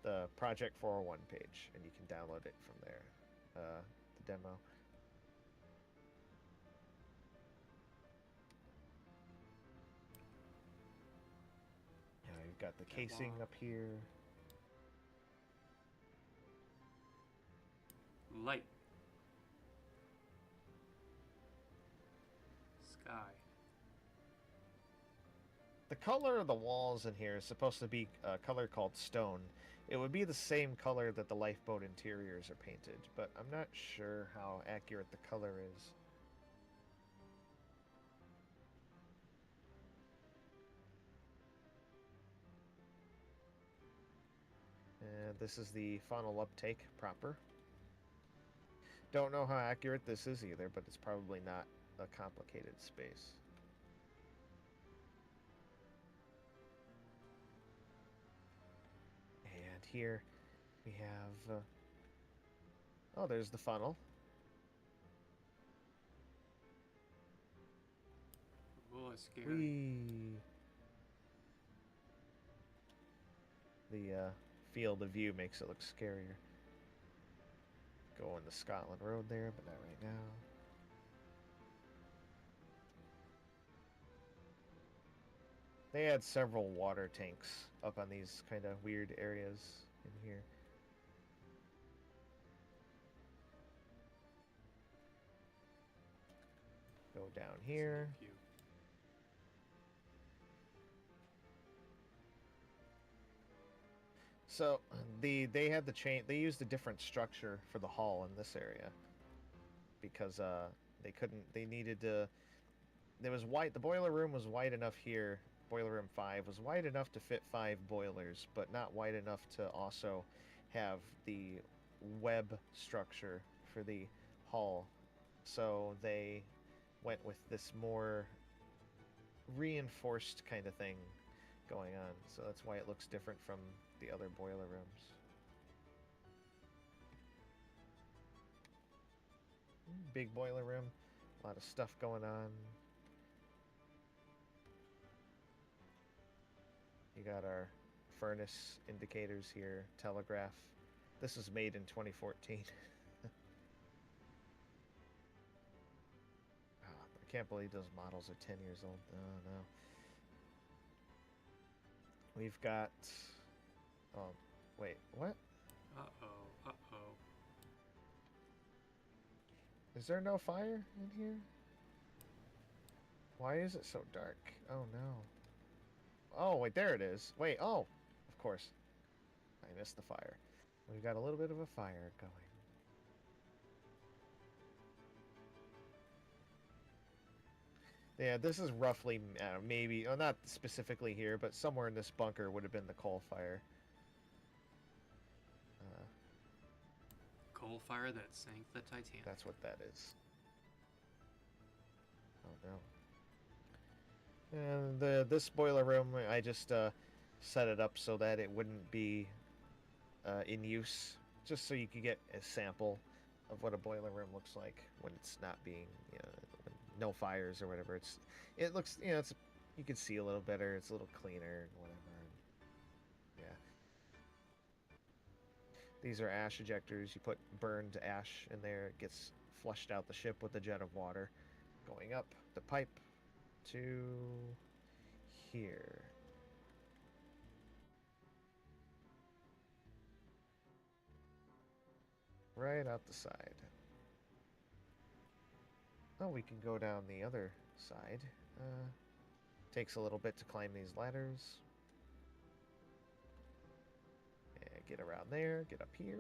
the Project 401 page, and you can download it from there. The demo. We've got the casing up here. Light. Sky. The color of the walls in here is supposed to be a color called stone. It would be the same color that the lifeboat interiors are painted, but I'm not sure how accurate the color is. And this is the funnel uptake proper. Don't know how accurate this is either, but it's probably not a complicated space. And here we have... oh, there's the funnel. Oh, it's scary. Whee! The field of view makes it look scarier. Going to Scotland Road there, but not right now. They had several water tanks up on these kind of weird areas in here. Go down here. So they had the chain. They used a different structure for the hull in this area because they couldn't. They needed to. There was wide. The boiler room was wide enough here. Boiler room 5 was wide enough to fit 5 boilers, but not wide enough to also have the web structure for the hull. So they went with this more reinforced kind of thing going on. So that's why it looks different from the other boiler rooms. Big boiler room, a lot of stuff going on. You got our furnace indicators here, telegraph. This was made in 2014. I can't believe those models are 10 years old. Oh no. We've got... oh, wait, what? Uh-oh, uh-oh. Is there no fire in here? Why is it so dark? Oh no. Oh, wait, there it is. Wait, oh, of course. I missed the fire. We've got a little bit of a fire going. Yeah, this is roughly, maybe, oh, not specifically here, but somewhere in this bunker would have been the coal fire. Coal fire that sank the Titanic. That's what that is. Oh no. And this boiler room, I just set it up so that it wouldn't be in use, just so you could get a sample of what a boiler room looks like when it's not being, when no fires or whatever. It looks, you know, you can see a little better. It's a little cleaner, whatever. Yeah. These are ash ejectors. You put burned ash in there. It gets flushed out the ship with a jet of water, going up the pipe to here. Right out the side. Oh, we can go down the other side. Takes a little bit to climb these ladders. And get around there, get up here,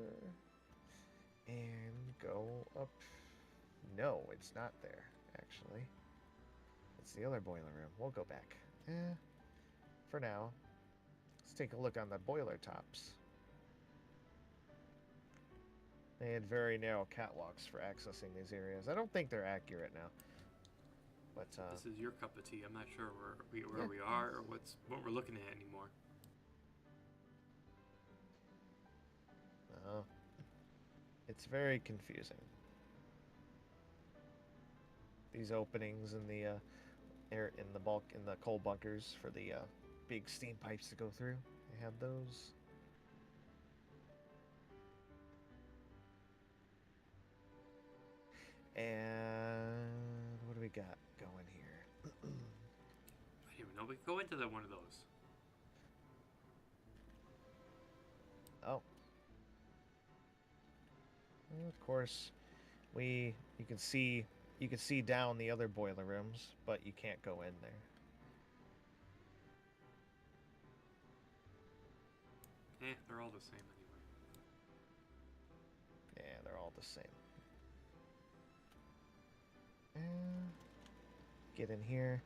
and go up. No, it's not there, actually. It's the other boiler room. We'll go back. For now, let's take a look on the boiler tops. They had very narrow catwalks for accessing these areas. I don't think they're accurate now. But This is your cup of tea. I'm not sure where we are or what we're looking at anymore. It's very confusing. These openings in the air in the coal bunkers for the big steam pipes to go through. They have those. And what do we got going here? I didn't even know we could go into one of those. Oh. And of course, you can see down the other boiler rooms, but you can't go in there. They're all the same anyway. Yeah, they're all the same. And get in here.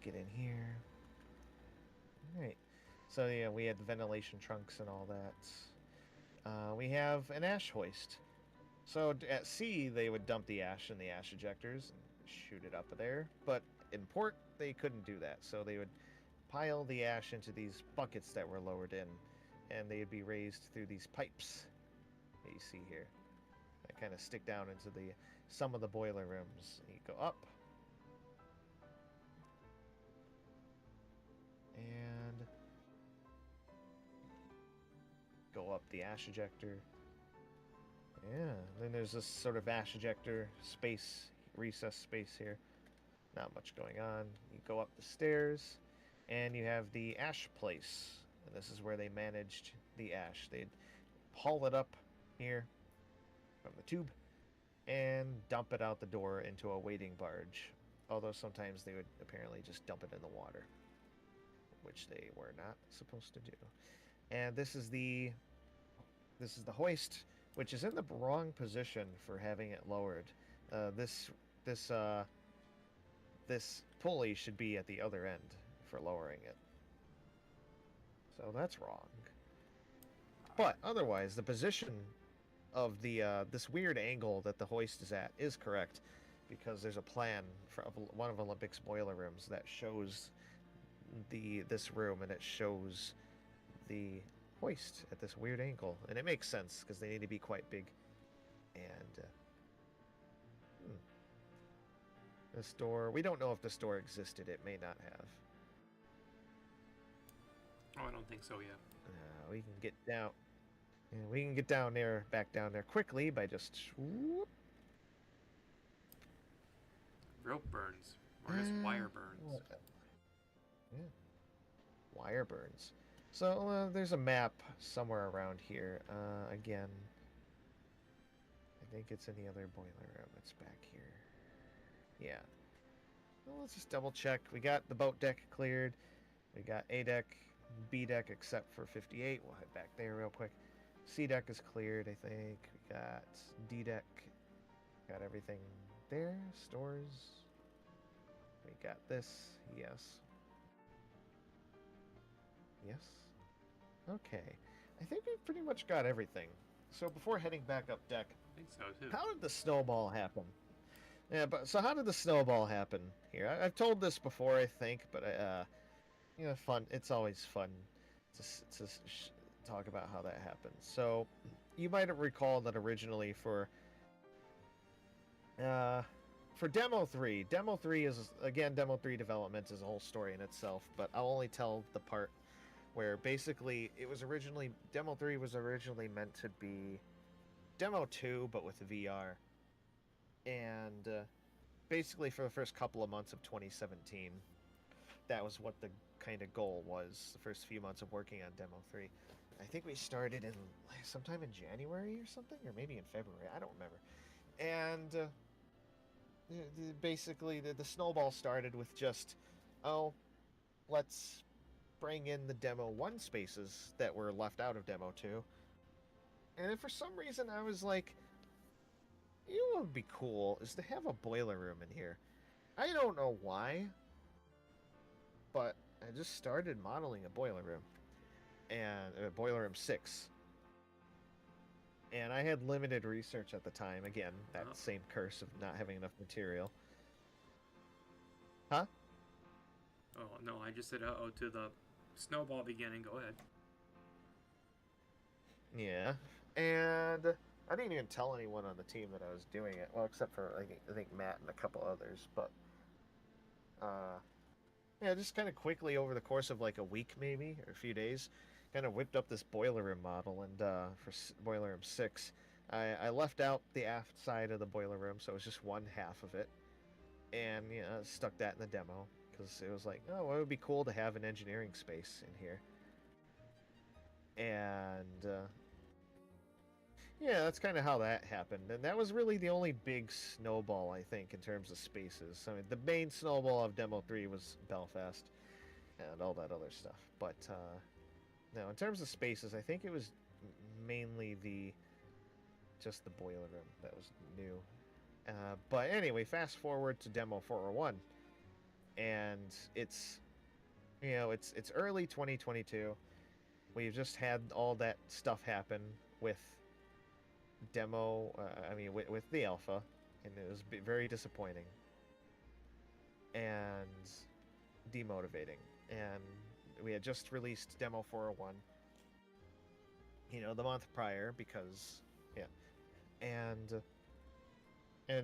Get in here. Alright. So yeah, we had the ventilation trunks and all that. We have an ash hoist. So at sea, they would dump the ash in the ash ejectors and shoot it up there. But in port, they couldn't do that. So they would pile the ash into these buckets that were lowered in, and they'd be raised through these pipes that you see here. That kind of stick down into some of the boiler rooms. You go up, and go up the ash ejector. Yeah, then there's this sort of ash ejector space, recess space here. Not much going on. You go up the stairs, and you have the ash place. And this is where they managed the ash. They'd haul it up here from the tube and dump it out the door into a waiting barge. Although sometimes they would apparently just dump it in the water, which they were not supposed to do. And this is the hoist, which is in the wrong position for having it lowered. This pulley should be at the other end for lowering it. So that's wrong. But otherwise, the position of this weird angle that the hoist is at is correct, because there's a plan for one of Olympic's boiler rooms that shows this room, and it shows the hoist at this weird angle, and it makes sense because they need to be quite big. And this door, we don't know if this door existed. It may not have. Oh, I don't think so yet. We can get down. Yeah, we can get down there, back down there quickly by just whoop. Rope burns, or just wire burns. Yeah, wire burns. So there's a map somewhere around here. Again, I think it's in the other boiler room. It's back here. Yeah. Well, let's just double check. We got the boat deck cleared. We got A deck, B deck, except for 58. We'll head back there real quick. C deck is cleared, I think. We got D deck. Got everything there. Stores. We got this. Yes. Yes. Okay. I think we've pretty much got everything. So before heading back up deck, I think so too. how did the snowball happen? Yeah, but so how did the snowball happen here? I've told this before, I think, but fun. It's always fun to talk about how that happened. So you might recall that originally for for Demo 3, Demo 3 is, again, Demo 3 development is a whole story in itself, but I'll only tell the part where basically Demo 3 was originally meant to be Demo 2, but with VR. And basically for the first couple of months of 2017, that was what the kind of goal was, the first few months of working on Demo 3. I think we started in sometime in January or something, or maybe in February, I don't remember. And basically the snowball started with just, oh, let's bring in the Demo 1 spaces that were left out of Demo 2. And then for some reason I was like, you know what would be cool is to have a boiler room in here. I don't know why, but I just started modeling a boiler room. And boiler room 6. And I had limited research at the time. Again, that same curse of not having enough material. Huh? Oh, no, I just said uh-oh to the snowball beginning. Go ahead. Yeah. And I didn't even tell anyone on the team that I was doing it. Well, except for, I think Matt and a couple others. But, yeah, just kind of quickly over the course of like a week maybe, or a few days, kind of whipped up this boiler room model. And for boiler room 6, I left out the aft side of the boiler room, so it was just one half of it. And, you know, stuck that in the demo, because it was like, oh, well, it would be cool to have an engineering space in here. And, yeah, that's kind of how that happened. And that was really the only big snowball, I think, in terms of spaces. I mean, the main snowball of Demo 3 was Belfast and all that other stuff. But, no, in terms of spaces, I think it was mainly just the boiler room that was new. But anyway, fast forward to Demo 401. And it's, you know, it's early 2022. We've just had all that stuff happen with demo, with the alpha, and it was very disappointing and demotivating. And we had just released Demo 401, you know, the month prior, because, yeah, and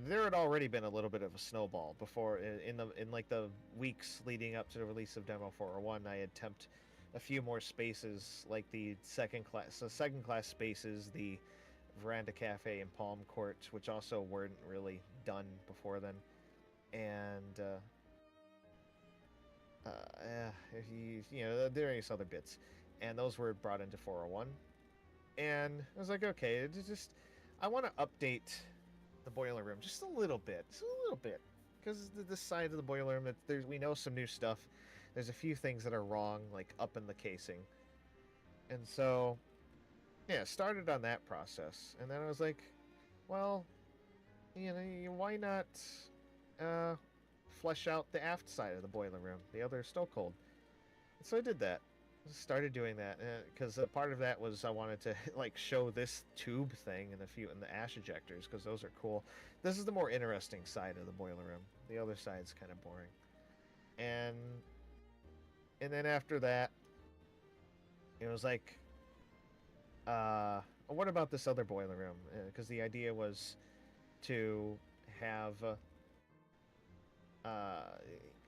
there had already been a little bit of a snowball before in like the weeks leading up to the release of Demo 401. I had temped a few more spaces, like the second class spaces, the Veranda Cafe and Palm Court, which also weren't really done before then, and you know, various other bits, and those were brought into 401. And I was like, okay, it's just, I want to update the boiler room just a little bit, because the side of the boiler room, that we know some new stuff. There's a few things that are wrong, like up in the casing, and so, yeah, started on that process. And then I was like, well, you know, why not flesh out the aft side of the boiler room, the other stokehold? And so I did that. Started doing that because part of that was I wanted to like show this tube thing and the ash ejectors, because those are cool. This is the more interesting side of the boiler room. The other side's kind of boring. And then after that, it was like, what about this other boiler room? Because the idea was to have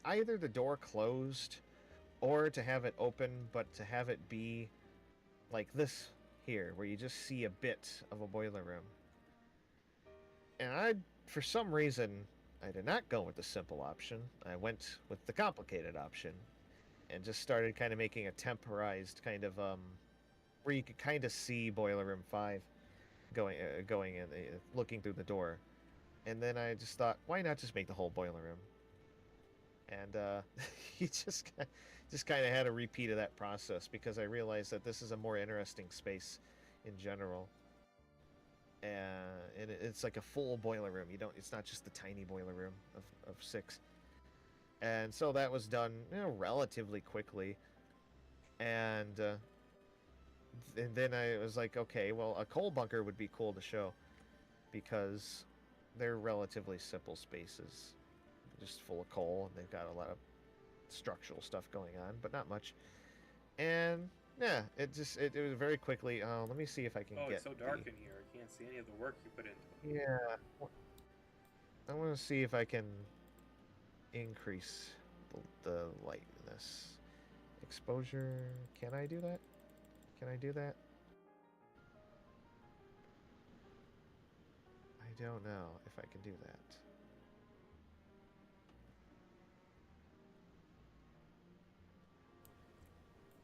either the door closed or to have it open, but to have it be like this here, where you just see a bit of a boiler room. And for some reason, I did not go with the simple option. I went with the complicated option and just started kind of making a temporized kind of, where you could kind of see Boiler Room 5 going in, looking through the door. And then I just thought, why not just make the whole boiler room? And you just kind of had a repeat of that process, because I realized that this is a more interesting space in general. And it's like a full boiler room. It's not just the tiny boiler room of 6. And so that was done, you know, relatively quickly. And then I was like, okay, well, a coal bunker would be cool to show, because they're relatively simple spaces, just full of coal, and they've got a lot of structural stuff going on, but not much. And yeah, it was very quickly. Let me see if I can get. Oh, it's so dark in here. I can't see any of the work you put into it. Yeah. I want to see if I can increase the lightness. Exposure. Can I do that? Can I do that? I don't know if I can do that.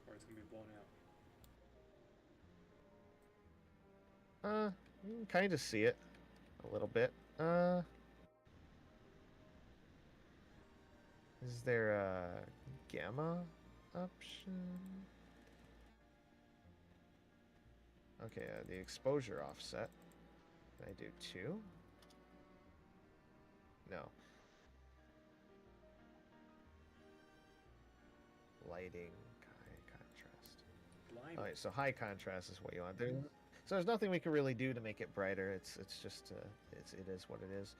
Or it's gonna be blown out. You can kind of see it a little bit. Is there a gamma option? Okay, the exposure offset. Can I do 2? No. Lighting, high contrast. Blimey. Alright, so high contrast is what you want. So there's nothing we can really do to make it brighter. It's just it is what it is.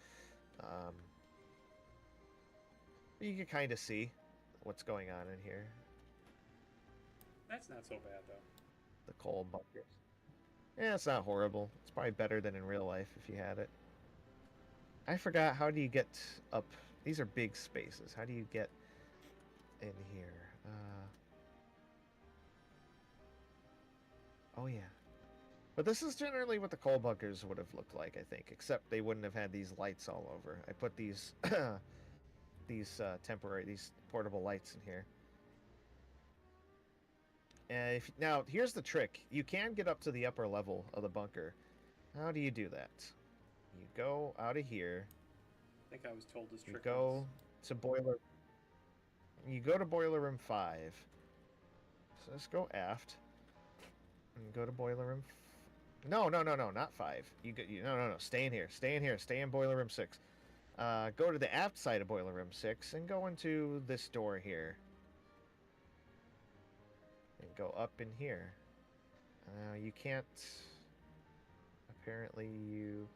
You can kind of see what's going on in here. That's not so bad though. The coal bunkers. Yeah, it's not horrible. It's probably better than in real life if you had it. I forgot, how do you get up? These are big spaces. How do you get in here? Oh yeah. But this is generally what the coal bunkers would have looked like, I think, except they wouldn't have had these lights all over. I put these these portable lights in here. And now here's the trick. You can get up to the upper level of the bunker. How do you do that? You go out of here. I think I was told this You trick. go to boiler. You go to boiler room 5. So let's go aft. And go to boiler room. No, not 5. No. Stay in here. Stay in here. Stay in boiler room 6. Go to the aft side of boiler room 6 and go into this door here. And go up in here. You can't. Apparently you.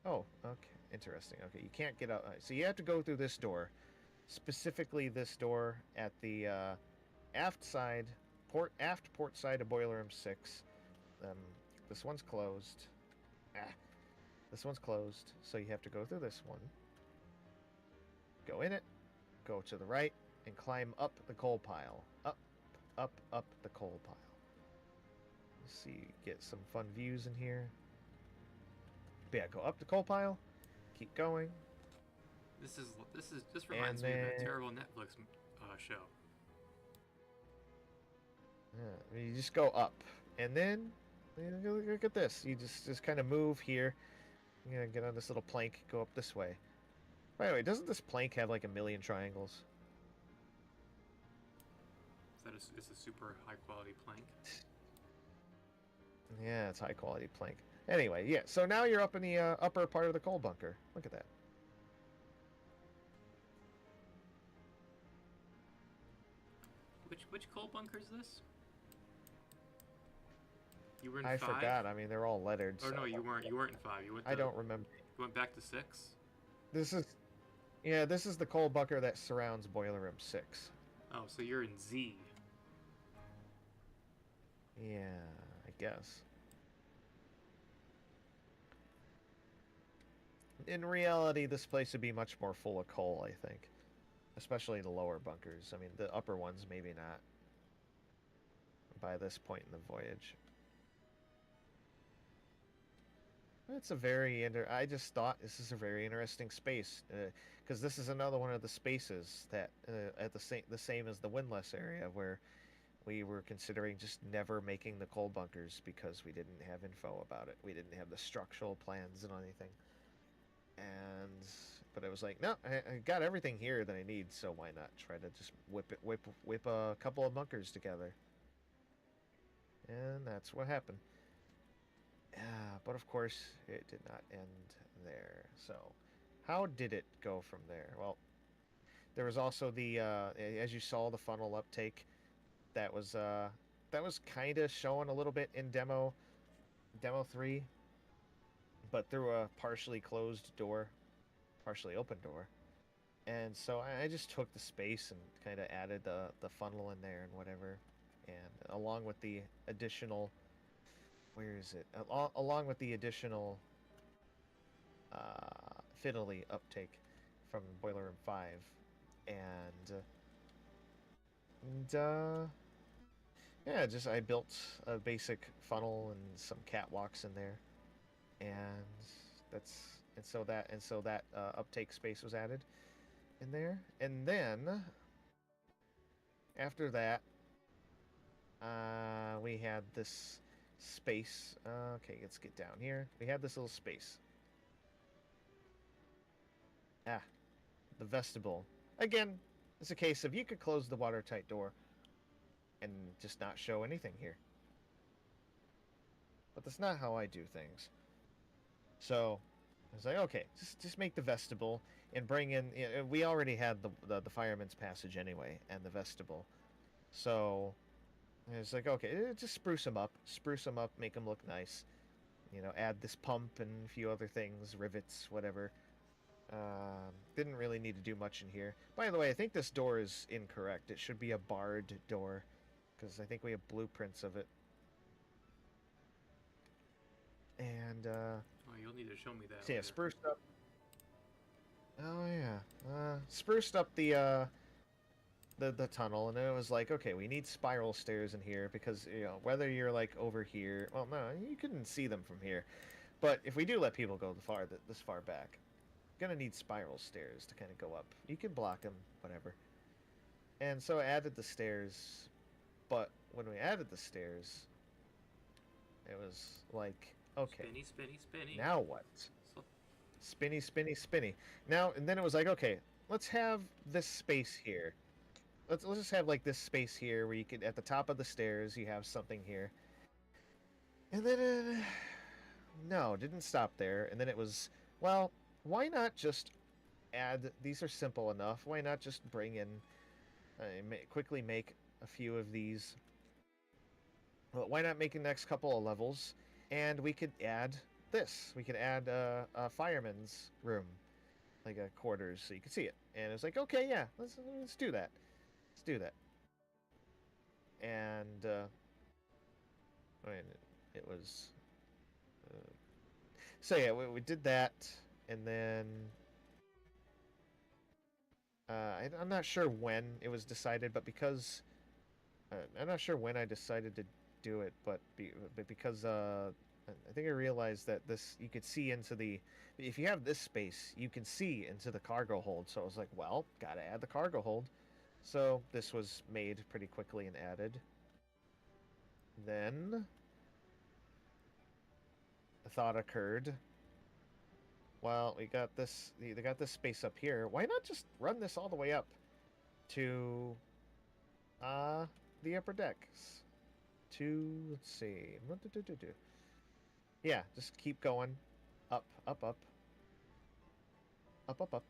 Oh, okay. Interesting. Okay, you can't get out. So you have to go through this door. Specifically this door at the aft side, aft port side of boiler room 6. This one's closed. This one's closed, so you have to go through this one. Go in it, go to the right, and climb up the coal pile. Up the coal pile. Let's see, get some fun views in here. But yeah, go up the coal pile, keep going. This reminds me of that terrible Netflix show. Yeah, you just go up, and then look at this. You just kind of move here. You know, get on this little plank, go up this way. By the way, doesn't this plank have like a million triangles? It's a super high quality plank. Yeah, it's high quality plank. Anyway, yeah. So now you're up in the upper part of the coal bunker. Look at that. Which coal bunker is this? You were in I 5? forgot. I mean, they're all lettered. Or so. no, you weren't. You weren't in 5. You went. I don't remember. You went back to 6. This is the coal bunker that surrounds boiler room 6. Oh, so you're in Z. Yeah, I guess. In reality, this place would be much more full of coal, I think. Especially the lower bunkers. I mean, the upper ones, maybe not. By this point in the voyage. It's a very I just thought this is a very interesting space. Because this is another one of the spaces that, at the same as the windlass area, where we were considering just never making the coal bunkers because we didn't have info about it. We didn't have the structural plans and anything. But I was like, no, I got everything here that I need, so why not try to just whip a couple of bunkers together? And that's what happened. But of course, it did not end there. So, how did it go from there? Well, there was also the, as you saw, the funnel uptake. That was kind of shown a little bit in demo 3, but through a partially closed door, partially open door. And so I just took the space and kind of added the funnel in there and whatever, and along with the additional, where is it? Along with the additional fiddly uptake from Boiler Room 5. And, yeah, just I built a basic funnel and some catwalks in there, and so that uptake space was added in there, and then after that, we had this space. Okay, let's get down here. We had this little space. Ah, the vestibule. Again, it's a case of you could close the watertight door and just not show anything here. But that's not how I do things. So I was like, okay, just make the vestibule and bring in. You know, we already had the fireman's passage anyway, and the vestibule. So I was like, okay, just spruce them up, make them look nice. You know, add this pump and a few other things, rivets, whatever. Didn't really need to do much in here. By the way, I think this door is incorrect. It should be a barred door, because I think we have blueprints of it. And, Oh, you'll need to show me that. so yeah, later. spruced up. Oh yeah, spruced up the tunnel, and then it was like, okay, we need spiral stairs in here because, you know, whether you're like over here, well, no, you couldn't see them from here, but if we do let people go this far back, gonna need spiral stairs to kind of go up. You can block them, whatever. And so I added the stairs, but when we added the stairs, it was like, okay, Spinny, spinny, spinny. now what? So- Spinny, spinny, spinny. Now, and then it was like, okay, let's have this space here. Let's just have like this space here where you could, at the top of the stairs, you have something here. And then, no, didn't stop there. And then it was, well, why not just add, these are simple enough. Why not just bring in, quickly make a few of these. Well, why not make the next couple of levels? And we could add this. We could add a fireman's room, like a quarters, so you could see it. And it's like, okay, yeah, let's do that. Let's do that. And I mean, it was. So yeah, we did that, and then I'm not sure when it was decided, but because I'm not sure when I decided to do it, but because I think I realized that this you could see into the if you have this space, you can see into the cargo hold. So I was like, well, gotta add the cargo hold. So this was made pretty quickly and added. Then a thought occurred. Well, we got this. They got this space up here. Why not just run this all the way up to the upper decks? To let's see. Yeah, just keep going up, up, up, up, up, up,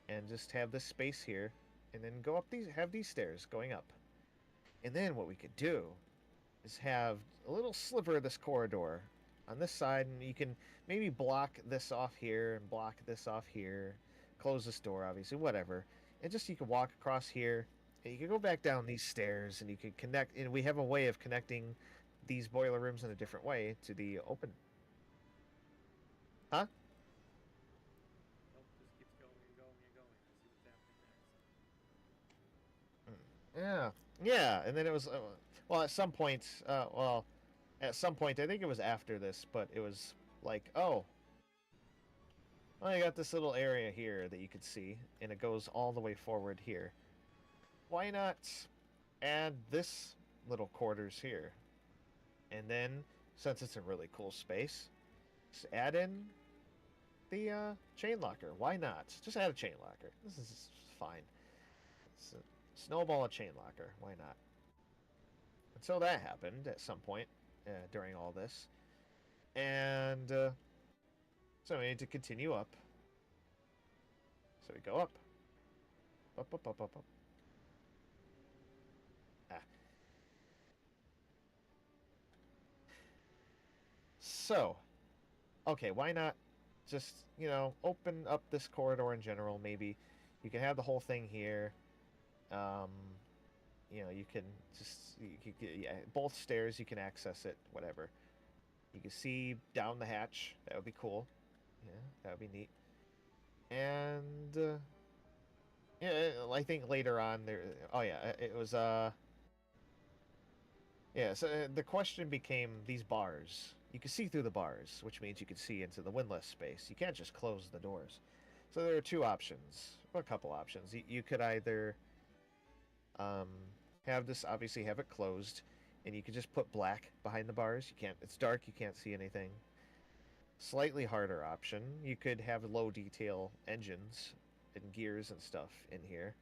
and just have this space here, and then go up these. Have these stairs going up, and then what we could do is have a little sliver of this corridor on this side, and you can maybe block this off here and block this off here, close this door, obviously, whatever, and just you can walk across here, and you can go back down these stairs, and you can connect, and we have a way of connecting these boiler rooms in a different way to the open. Huh? Nope, just keeps going and going and going. I see what's happening next. Yeah, yeah, and then it was well at some point I think it was after this, but it was like, oh, well, I got this little area here that you could see, and it goes all the way forward here. Why not add this little quarters here? And then, since it's a really cool space, just add in the chain locker. Why not? Just add a chain locker. This is fine. It's snowball a chain locker. Why not? And so that happened at some point during all this. And so we need to continue up. So we go up. Up, up, up, up, up. Ah. So, okay, why not just, you know, open up this corridor in general, maybe. You can have the whole thing here. You know, you can just, yeah, both stairs, you can access it, whatever. You can see down the hatch. That would be cool. Yeah, that would be neat. And yeah, I think later on there. Oh yeah, it was yeah. So the question became these bars. You can see through the bars, which means you can see into the windlass space. You can't just close the doors. So there are two options, well, a couple options. You could either um, have this obviously have it closed, and you could just put black behind the bars. You can't. It's dark. You can't see anything. Slightly harder option. You could have low detail engines and gears and stuff in here.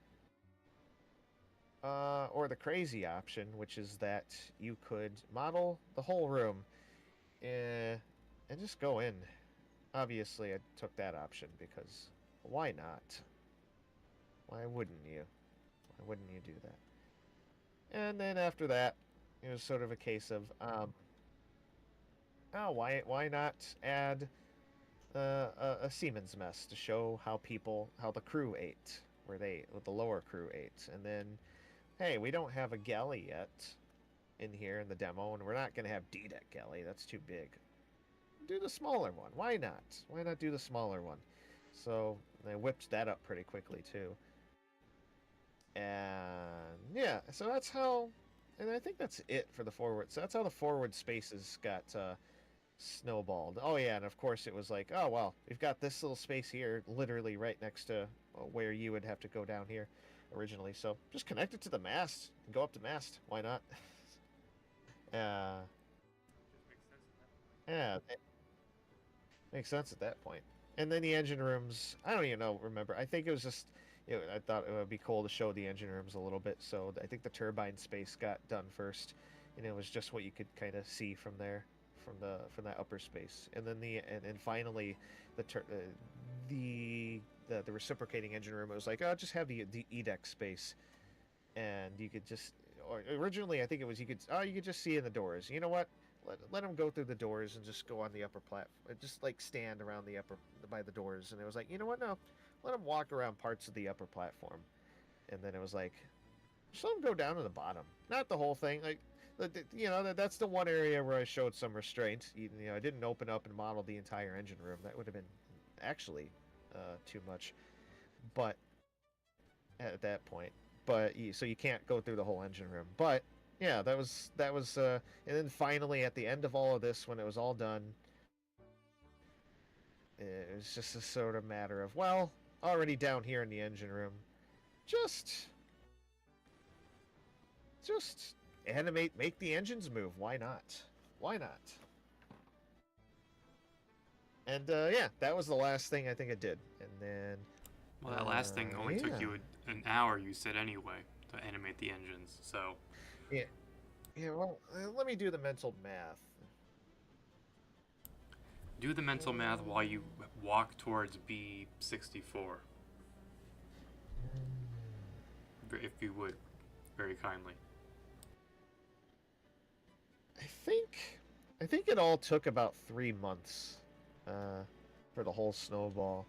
Or the crazy option, which is that you could model the whole room and just go in. Obviously, I took that option because why not? Why wouldn't you? Why wouldn't you do that? And then after that, it was sort of a case of, oh, why not add a seaman's mess to show how the crew ate, what the lower crew ate, and then, hey, we don't have a galley yet in here in the demo, and we're not going to have D-deck galley. That's too big. Do the smaller one. Why not? Why not do the smaller one? So they whipped that up pretty quickly too. And yeah, so that's how, and I think that's it for the forward. So that's how the forward spaces got snowballed. Oh yeah, and of course it was like, oh well, we've got this little space here, literally right next to where you would have to go down here originally. So just connect it to the mast and go up the mast. Why not? uh, yeah, it makes sense at that point. And then the engine rooms, I don't even know, remember. I think it was just, I thought it would be cool to show the engine rooms a little bit. So I think the turbine space got done first, and it was just what you could kind of see from there, from that upper space. And then and finally, the reciprocating engine room. It was like, oh, just have the E-deck space, and you could just. Or originally, I think it was you could just see in the doors. You know what? Let them go through the doors and just go on the upper platform. Just like stand around the upper by the doors. And it was like, you know what? No, let them walk around parts of the upper platform. And then it was like, just let them go down to the bottom, not the whole thing. Like, that's the one area where I showed some restraint. I didn't open up and model the entire engine room. That would have been actually too much. But at that point, so you can't go through the whole engine room. But yeah, and then finally at the end of all of this, when it was all done, it was just a sort of matter of, well, already down here in the engine room, just animate, make the engines move. Why not? Why not? And yeah, that was the last thing I think I did. And then Well, that last thing only took you an hour, you said anyway, to animate the engines. So yeah. Yeah, well, let me do the mental math. do the mental math while you walk towards B64. If you would, very kindly. I think it all took about 3 months for the whole snowball.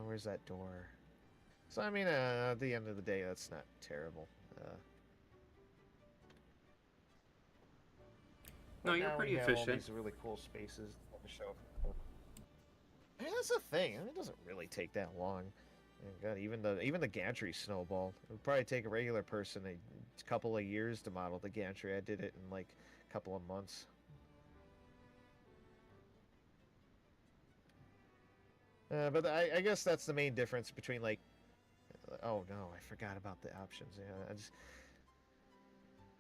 Where's that door? So I mean, at the end of the day, that's not terrible. No, you're pretty All efficient. these really cool spaces to show. I mean, that's the thing. I mean, it doesn't really take that long. God, even the gantry snowball. It would probably take a regular person a couple of years to model the gantry. I did it in like a couple of months. But I guess that's the main difference between like. Oh no, I forgot about the options. Yeah,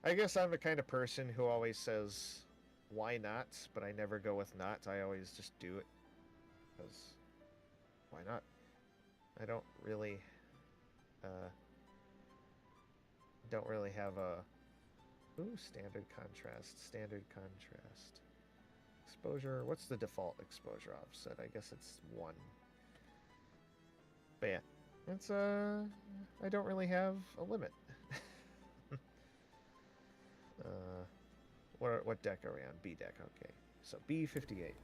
I guess I'm the kind of person who always says, "Why not?" But I never go with not. I always just do it because why not? I don't really have a standard contrast, exposure. What's the default exposure offset? I guess it's 1. But yeah, it's I don't really have a limit. What deck are we on? B deck. Okay, so B58.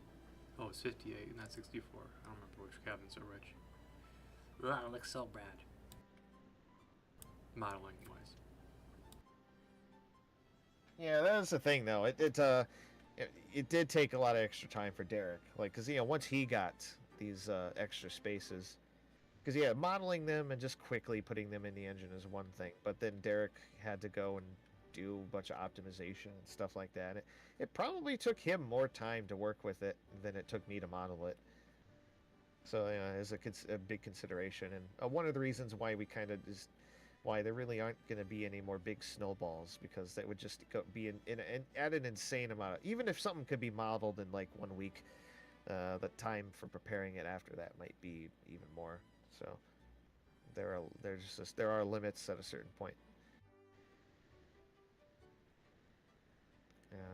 Oh, it's 58, not 64. I don't remember which cabins are which. Ugh, like so bad. Modeling wise. Yeah, that's the thing though. it did take a lot of extra time for Derek, like, because once he got these extra spaces, because modeling them and just quickly putting them in the engine is one thing, but then Derek had to go and do a bunch of optimization and stuff like that. It probably took him more time to work with it than it took me to model it. So it's a big consideration, and one of the reasons why we kind of is why there really aren't going to be any more big snowballs, because that would just be at an insane amount of, even if something could be modeled in like 1 week, the time for preparing it after that might be even more. So there are limits at a certain point.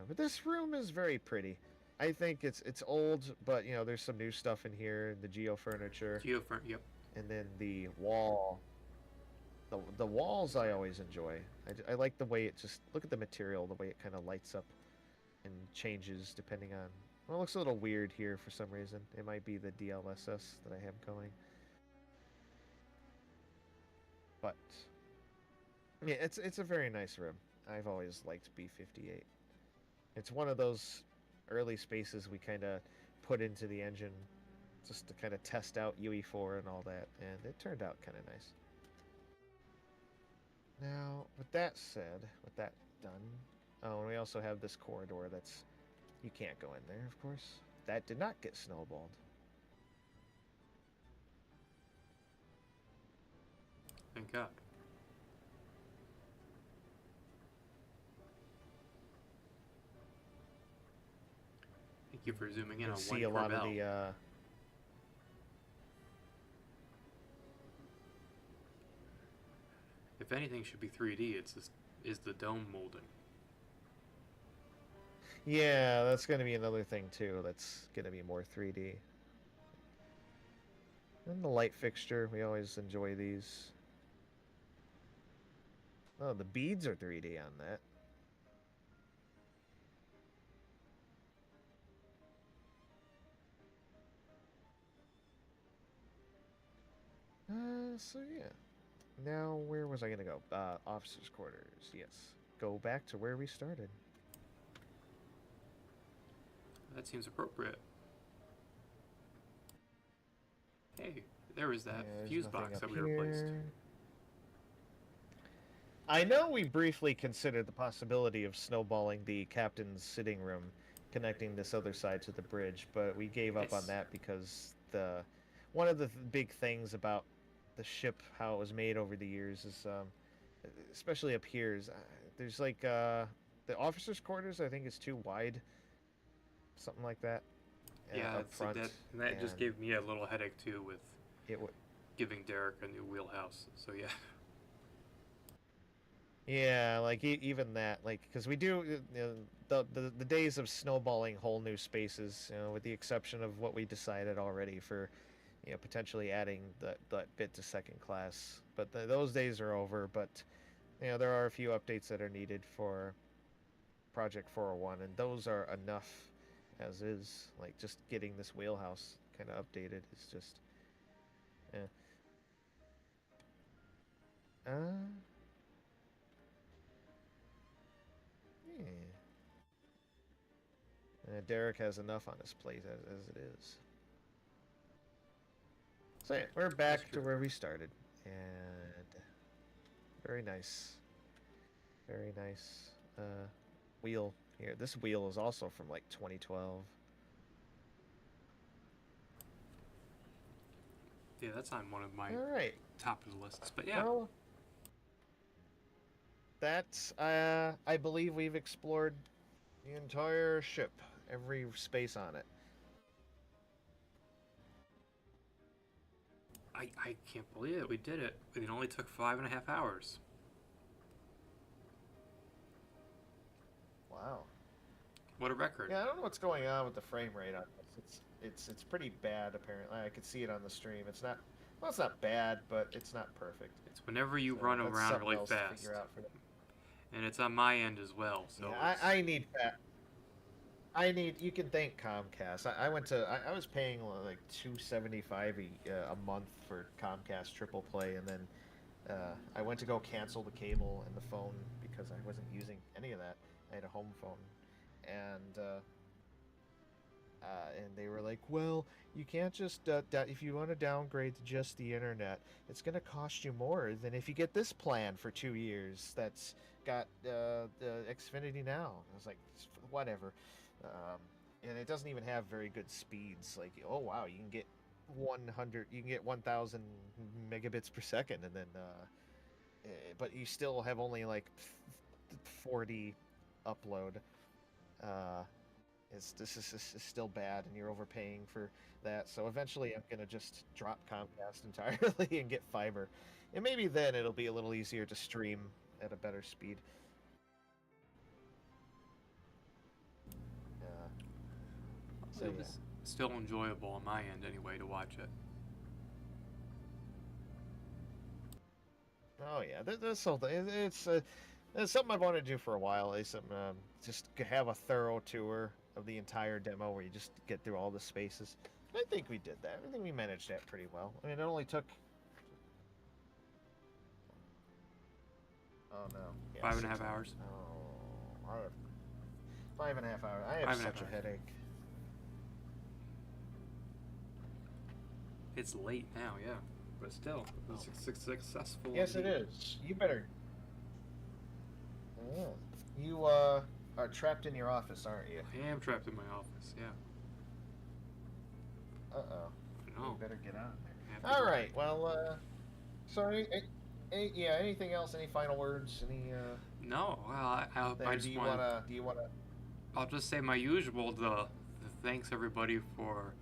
But this room is very pretty. I think it's old, but there's some new stuff in here, the geo furniture. Yep. And then the wall. The walls I always enjoy. I like the way it just, look at the material, the way it kind of lights up and changes depending on, well, it looks a little weird here for some reason. It might be the DLSS that I have going. But yeah, it's a very nice room. I've always liked B-58. It's one of those early spaces we kind of put into the engine just to kind of test out UE4 and all that, and it turned out kind of nice. Now, with that said, with that done, oh, and we also have this corridor that's, you can't go in there, of course. That did not get snowballed. Thank God. Thank you for zooming in on See one a lot Corbel. of the If anything should be 3D, is the dome molding. yeah, that's going to be another thing too. That's going to be more 3D. And the light fixture, we always enjoy these. Oh, the beads are 3D on that. So yeah. Now, where was I going to go? Officers' quarters, yes. Go back to where we started. That seems appropriate. Hey, there was that There's fuse nothing box up that we replaced. here. I know we briefly considered the possibility of snowballing the captain's sitting room, connecting this other side to the bridge, but we gave up on Yes. that because one of the big things about the ship, how it was made over the years, is especially up here, is there's like the officers' quarters. I think is too wide, something like that. Yeah, Up front, that just and gave me a little headache too with it would. giving Derek a new wheelhouse. So yeah. Yeah, like even that, like, because we do the days of snowballing whole new spaces, with the exception of what we decided already for, potentially adding that bit to second class. But those days are over. But there are a few updates that are needed for Project 401, and those are enough as is. Like just getting this wheelhouse kind of updated is just, yeah. Uh, yeah. Derek has enough on his plate as it is. So yeah, we're back to where we started, and very nice, very nice wheel here. This wheel is also from like 2012. Yeah, that's on one of my All right, top of the lists. But yeah, well, that's I believe we've explored the entire ship, every space on it. I can't believe it. We did it. It only took 5.5 hours. Wow. What a record. Yeah, I don't know what's going on with the frame rate on this. It's pretty bad apparently. I could see it on the stream. It's not, well, it's not bad, but it's not perfect. It's whenever you So run that's around something really else to fast. figure out for them. And it's on my end as well. So Yeah, I need that. You can thank Comcast. I went to, I was paying like $275 a month for Comcast Triple Play, and then I went to go cancel the cable and the phone because I wasn't using any of that. I had a home phone, and And they were like, well, you can't just if you want to downgrade to just the internet, it's going to cost you more than if you get this plan for 2 years that's got the Xfinity Now. I was like, whatever. And it doesn't even have very good speeds. Like, oh wow, you can get 1,000 megabits per second, and then but you still have only like 40 upload. This is still bad, and you're overpaying for that. So eventually, I'm gonna just drop Comcast entirely and get fiber, and maybe then it'll be a little easier to stream at a better speed. So It was still enjoyable on my end anyway to watch it. Oh yeah, this whole thing, it's something I've wanted to do for a while. Is just have a thorough tour of the entire demo where you just get through all the spaces. I think we did that. I think we managed that pretty well. I mean, it only took. Oh no. Yeah, 5.5 hours. Oh, 5.5 hours. I have such a headache. It's late now, yeah, but still, it was successful. Yes, indeed. it is. You better. Yeah. You are trapped in your office, aren't you? I am trapped in my office, yeah. Uh-oh. No. You better get out I have there. to All go. right. Well, sorry. Anything else? Any final words? Any? No, well, I just want. Do you wanna? I'll just say my usual. The thanks everybody for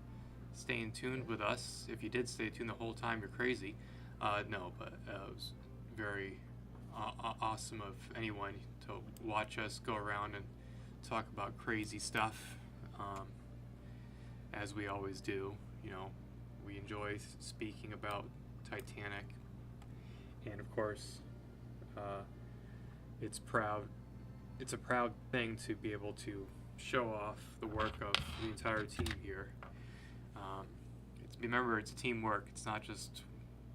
staying tuned with us. If you did stay tuned the whole time, you're crazy. No, but it was very awesome of anyone to watch us go around and talk about crazy stuff, as we always do. You know, we enjoy speaking about Titanic, and of course, it's proud. It's a proud thing to be able to show off the work of the entire team here. Remember, it's teamwork. It's not just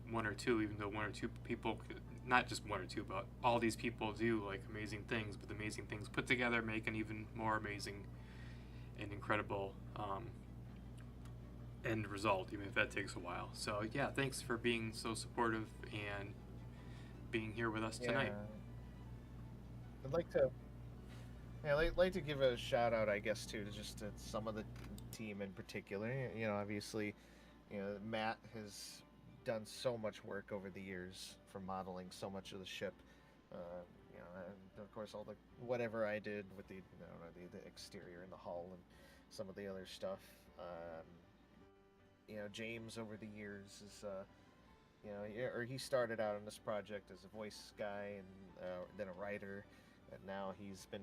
one or two, even though one or two people, not just one or two, but all these people do like amazing things, but the amazing things put together make an even more amazing and incredible end result, even if that takes a while. So yeah, thanks for being so supportive and being here with us tonight. I'd like to. Yeah, I'd like to give a shout out, I guess, too, to just to some of the team in particular. You know, obviously, Matt has done so much work over the years for modeling so much of the ship. And of course, all the whatever I did with the exterior and the hull and some of the other stuff. James over the years is, he started out on this project as a voice guy and then a writer. And now he's been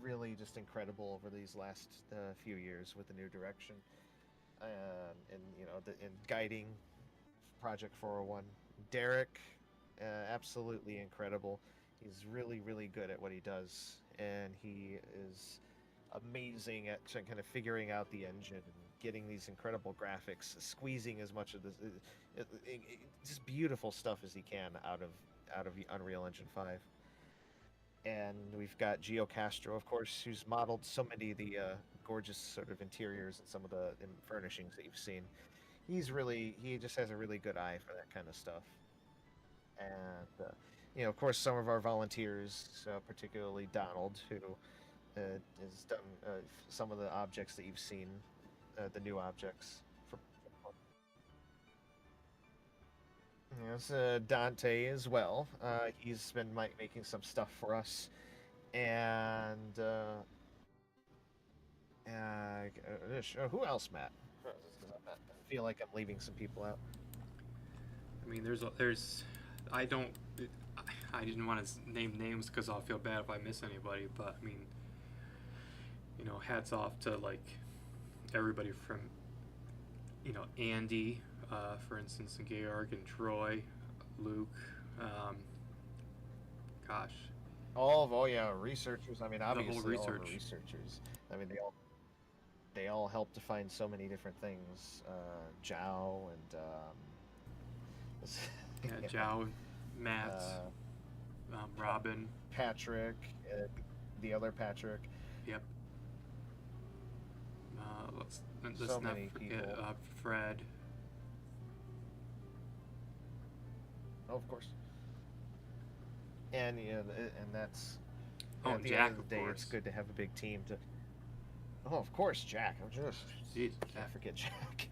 really just incredible over these last few years with the new direction, in guiding Project 401. Derek, absolutely incredible. He's really, really good at what he does, and he is amazing at kind of figuring out the engine and getting these incredible graphics, squeezing as much of this, just beautiful stuff as he can out of Unreal Engine 5. And we've got Gio Castro, of course, who's modeled so many of the gorgeous sort of interiors and some of the furnishings that you've seen. He just has a really good eye for that kind of stuff. And, of course, some of our volunteers, particularly Donald, who has done some of the objects that you've seen, the new objects. Yes, Dante as well. He's been making some stuff for us, and who else, Matt? I feel like I'm leaving some people out. I mean, I didn't want to name names because I'll feel bad if I miss anybody, but I mean, hats off to like everybody from, Andy, for instance, and Georg and Troy, Luke, researchers. I mean, obviously all the researchers. I mean, they all help to find so many different things. Zhao and Zhao, Matt, Robin, Patrick, the other Patrick. Yep. let's So not many forget people. Fred. Oh, of course. And and that's Oh, at and the end Jack, of the of day, course. it's good to have a big team to. Oh, of course, Jack. I'm just Jeez, can't Jack. forget Jack.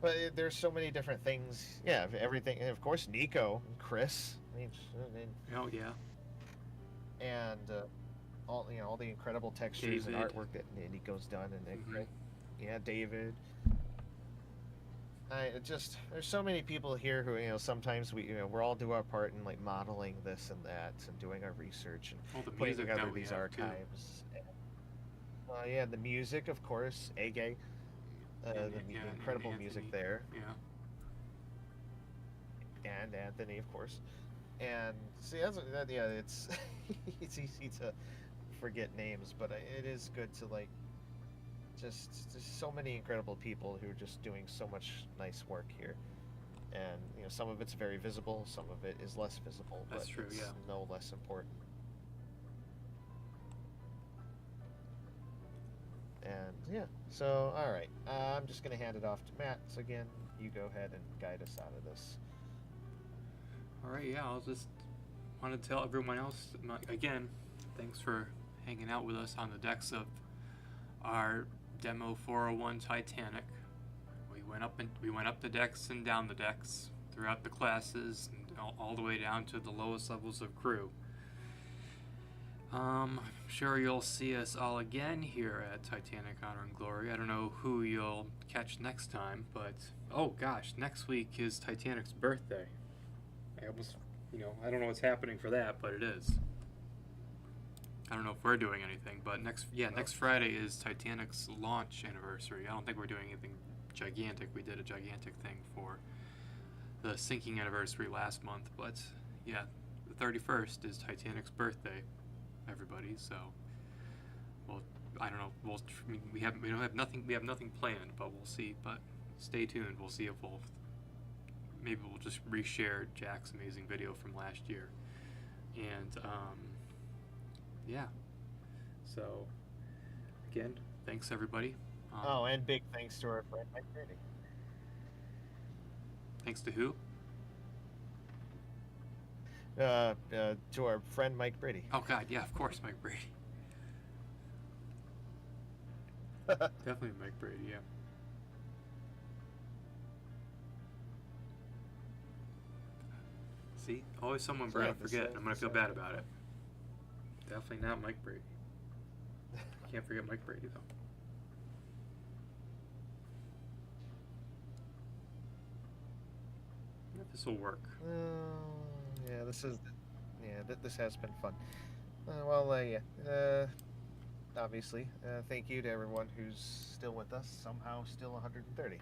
But there's so many different things. Yeah, everything. And of course, Nico and Chris. Oh yeah, and all the incredible textures and David. artwork that Nico's done, and Hmm. yeah, David. There's so many people here who sometimes we're all do our part in like modeling this and that and doing our research and All the putting music together that we these have too. archives. Yeah, the music, of course, Age, And yeah, the and incredible music Anthony. there, Yeah, and Anthony, of course. And see, yeah, it's it's easy to forget names, but it is good to like just so many incredible people who are just doing so much nice work here. And some of it's very visible, some of it is less visible, that's but true. it's Yeah. no less important. And yeah, so all right, I'm just gonna hand it off to Matt. So again, you go ahead and guide us out of this. All right. Yeah, I'll just want to tell everyone else again. Thanks for hanging out with us on the decks of our demo 401 Titanic. We went up the decks and down the decks throughout the classes and all the way down to the lowest levels of crew. I'm sure you'll see us all again here at Titanic Honor and Glory. I don't know who you'll catch next time, but oh gosh, next week is Titanic's birthday. I almost, I don't know what's happening for that, but it is. I don't know if we're doing anything, but next Friday is Titanic's launch anniversary. I don't think we're doing anything gigantic. We did a gigantic thing for the sinking anniversary last month, but yeah, the 31st is Titanic's birthday, everybody. So, well, I don't know. We have nothing planned, but we'll see. But stay tuned. We'll see if maybe we'll just reshare Jack's amazing video from last year, and yeah. So again, thanks everybody. Oh, and big thanks to our friend Mike Brady. Thanks to who? To our friend Mike Brady. Oh God, yeah, of course, Mike Brady. Definitely Mike Brady. Yeah. See, always someone we're gonna forget. And I'm gonna feel bad about it. Definitely not Mike Brady. Can't forget Mike Brady though. Yeah, this will work. Yeah, this has been fun. Yeah. Obviously, thank you to everyone who's still with us. Somehow, still 130.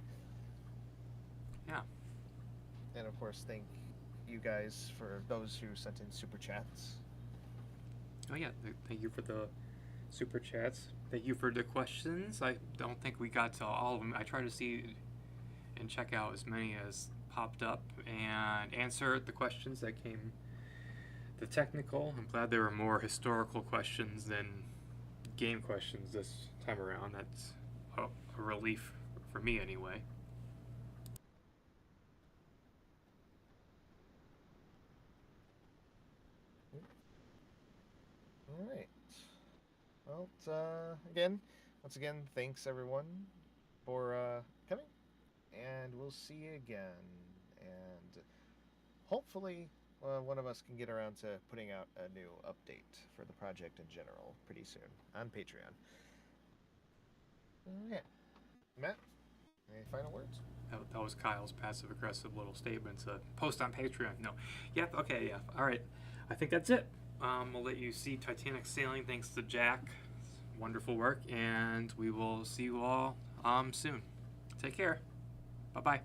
Yeah. And of course, thank you guys for those who sent in super chats. Oh yeah. Thank you for the super chats. Thank you for the questions. I don't think we got to all of them. I try to see and check out as many as popped up and answer the questions that came. The technical. I'm glad there were more historical questions than game questions this time around. That's a relief for me anyway. All right. Well, once again, thanks everyone for coming, and we'll see you again. And hopefully, one of us can get around to putting out a new update for the project in general pretty soon on Patreon. Yeah. Matt, any final words? That was Kyle's passive aggressive little statement to post on Patreon. No. Yep. Okay. Yeah. All right. I think that's it. We'll let you see Titanic sailing thanks to Jack. Wonderful work, and we will see you all soon. Take care. Bye bye.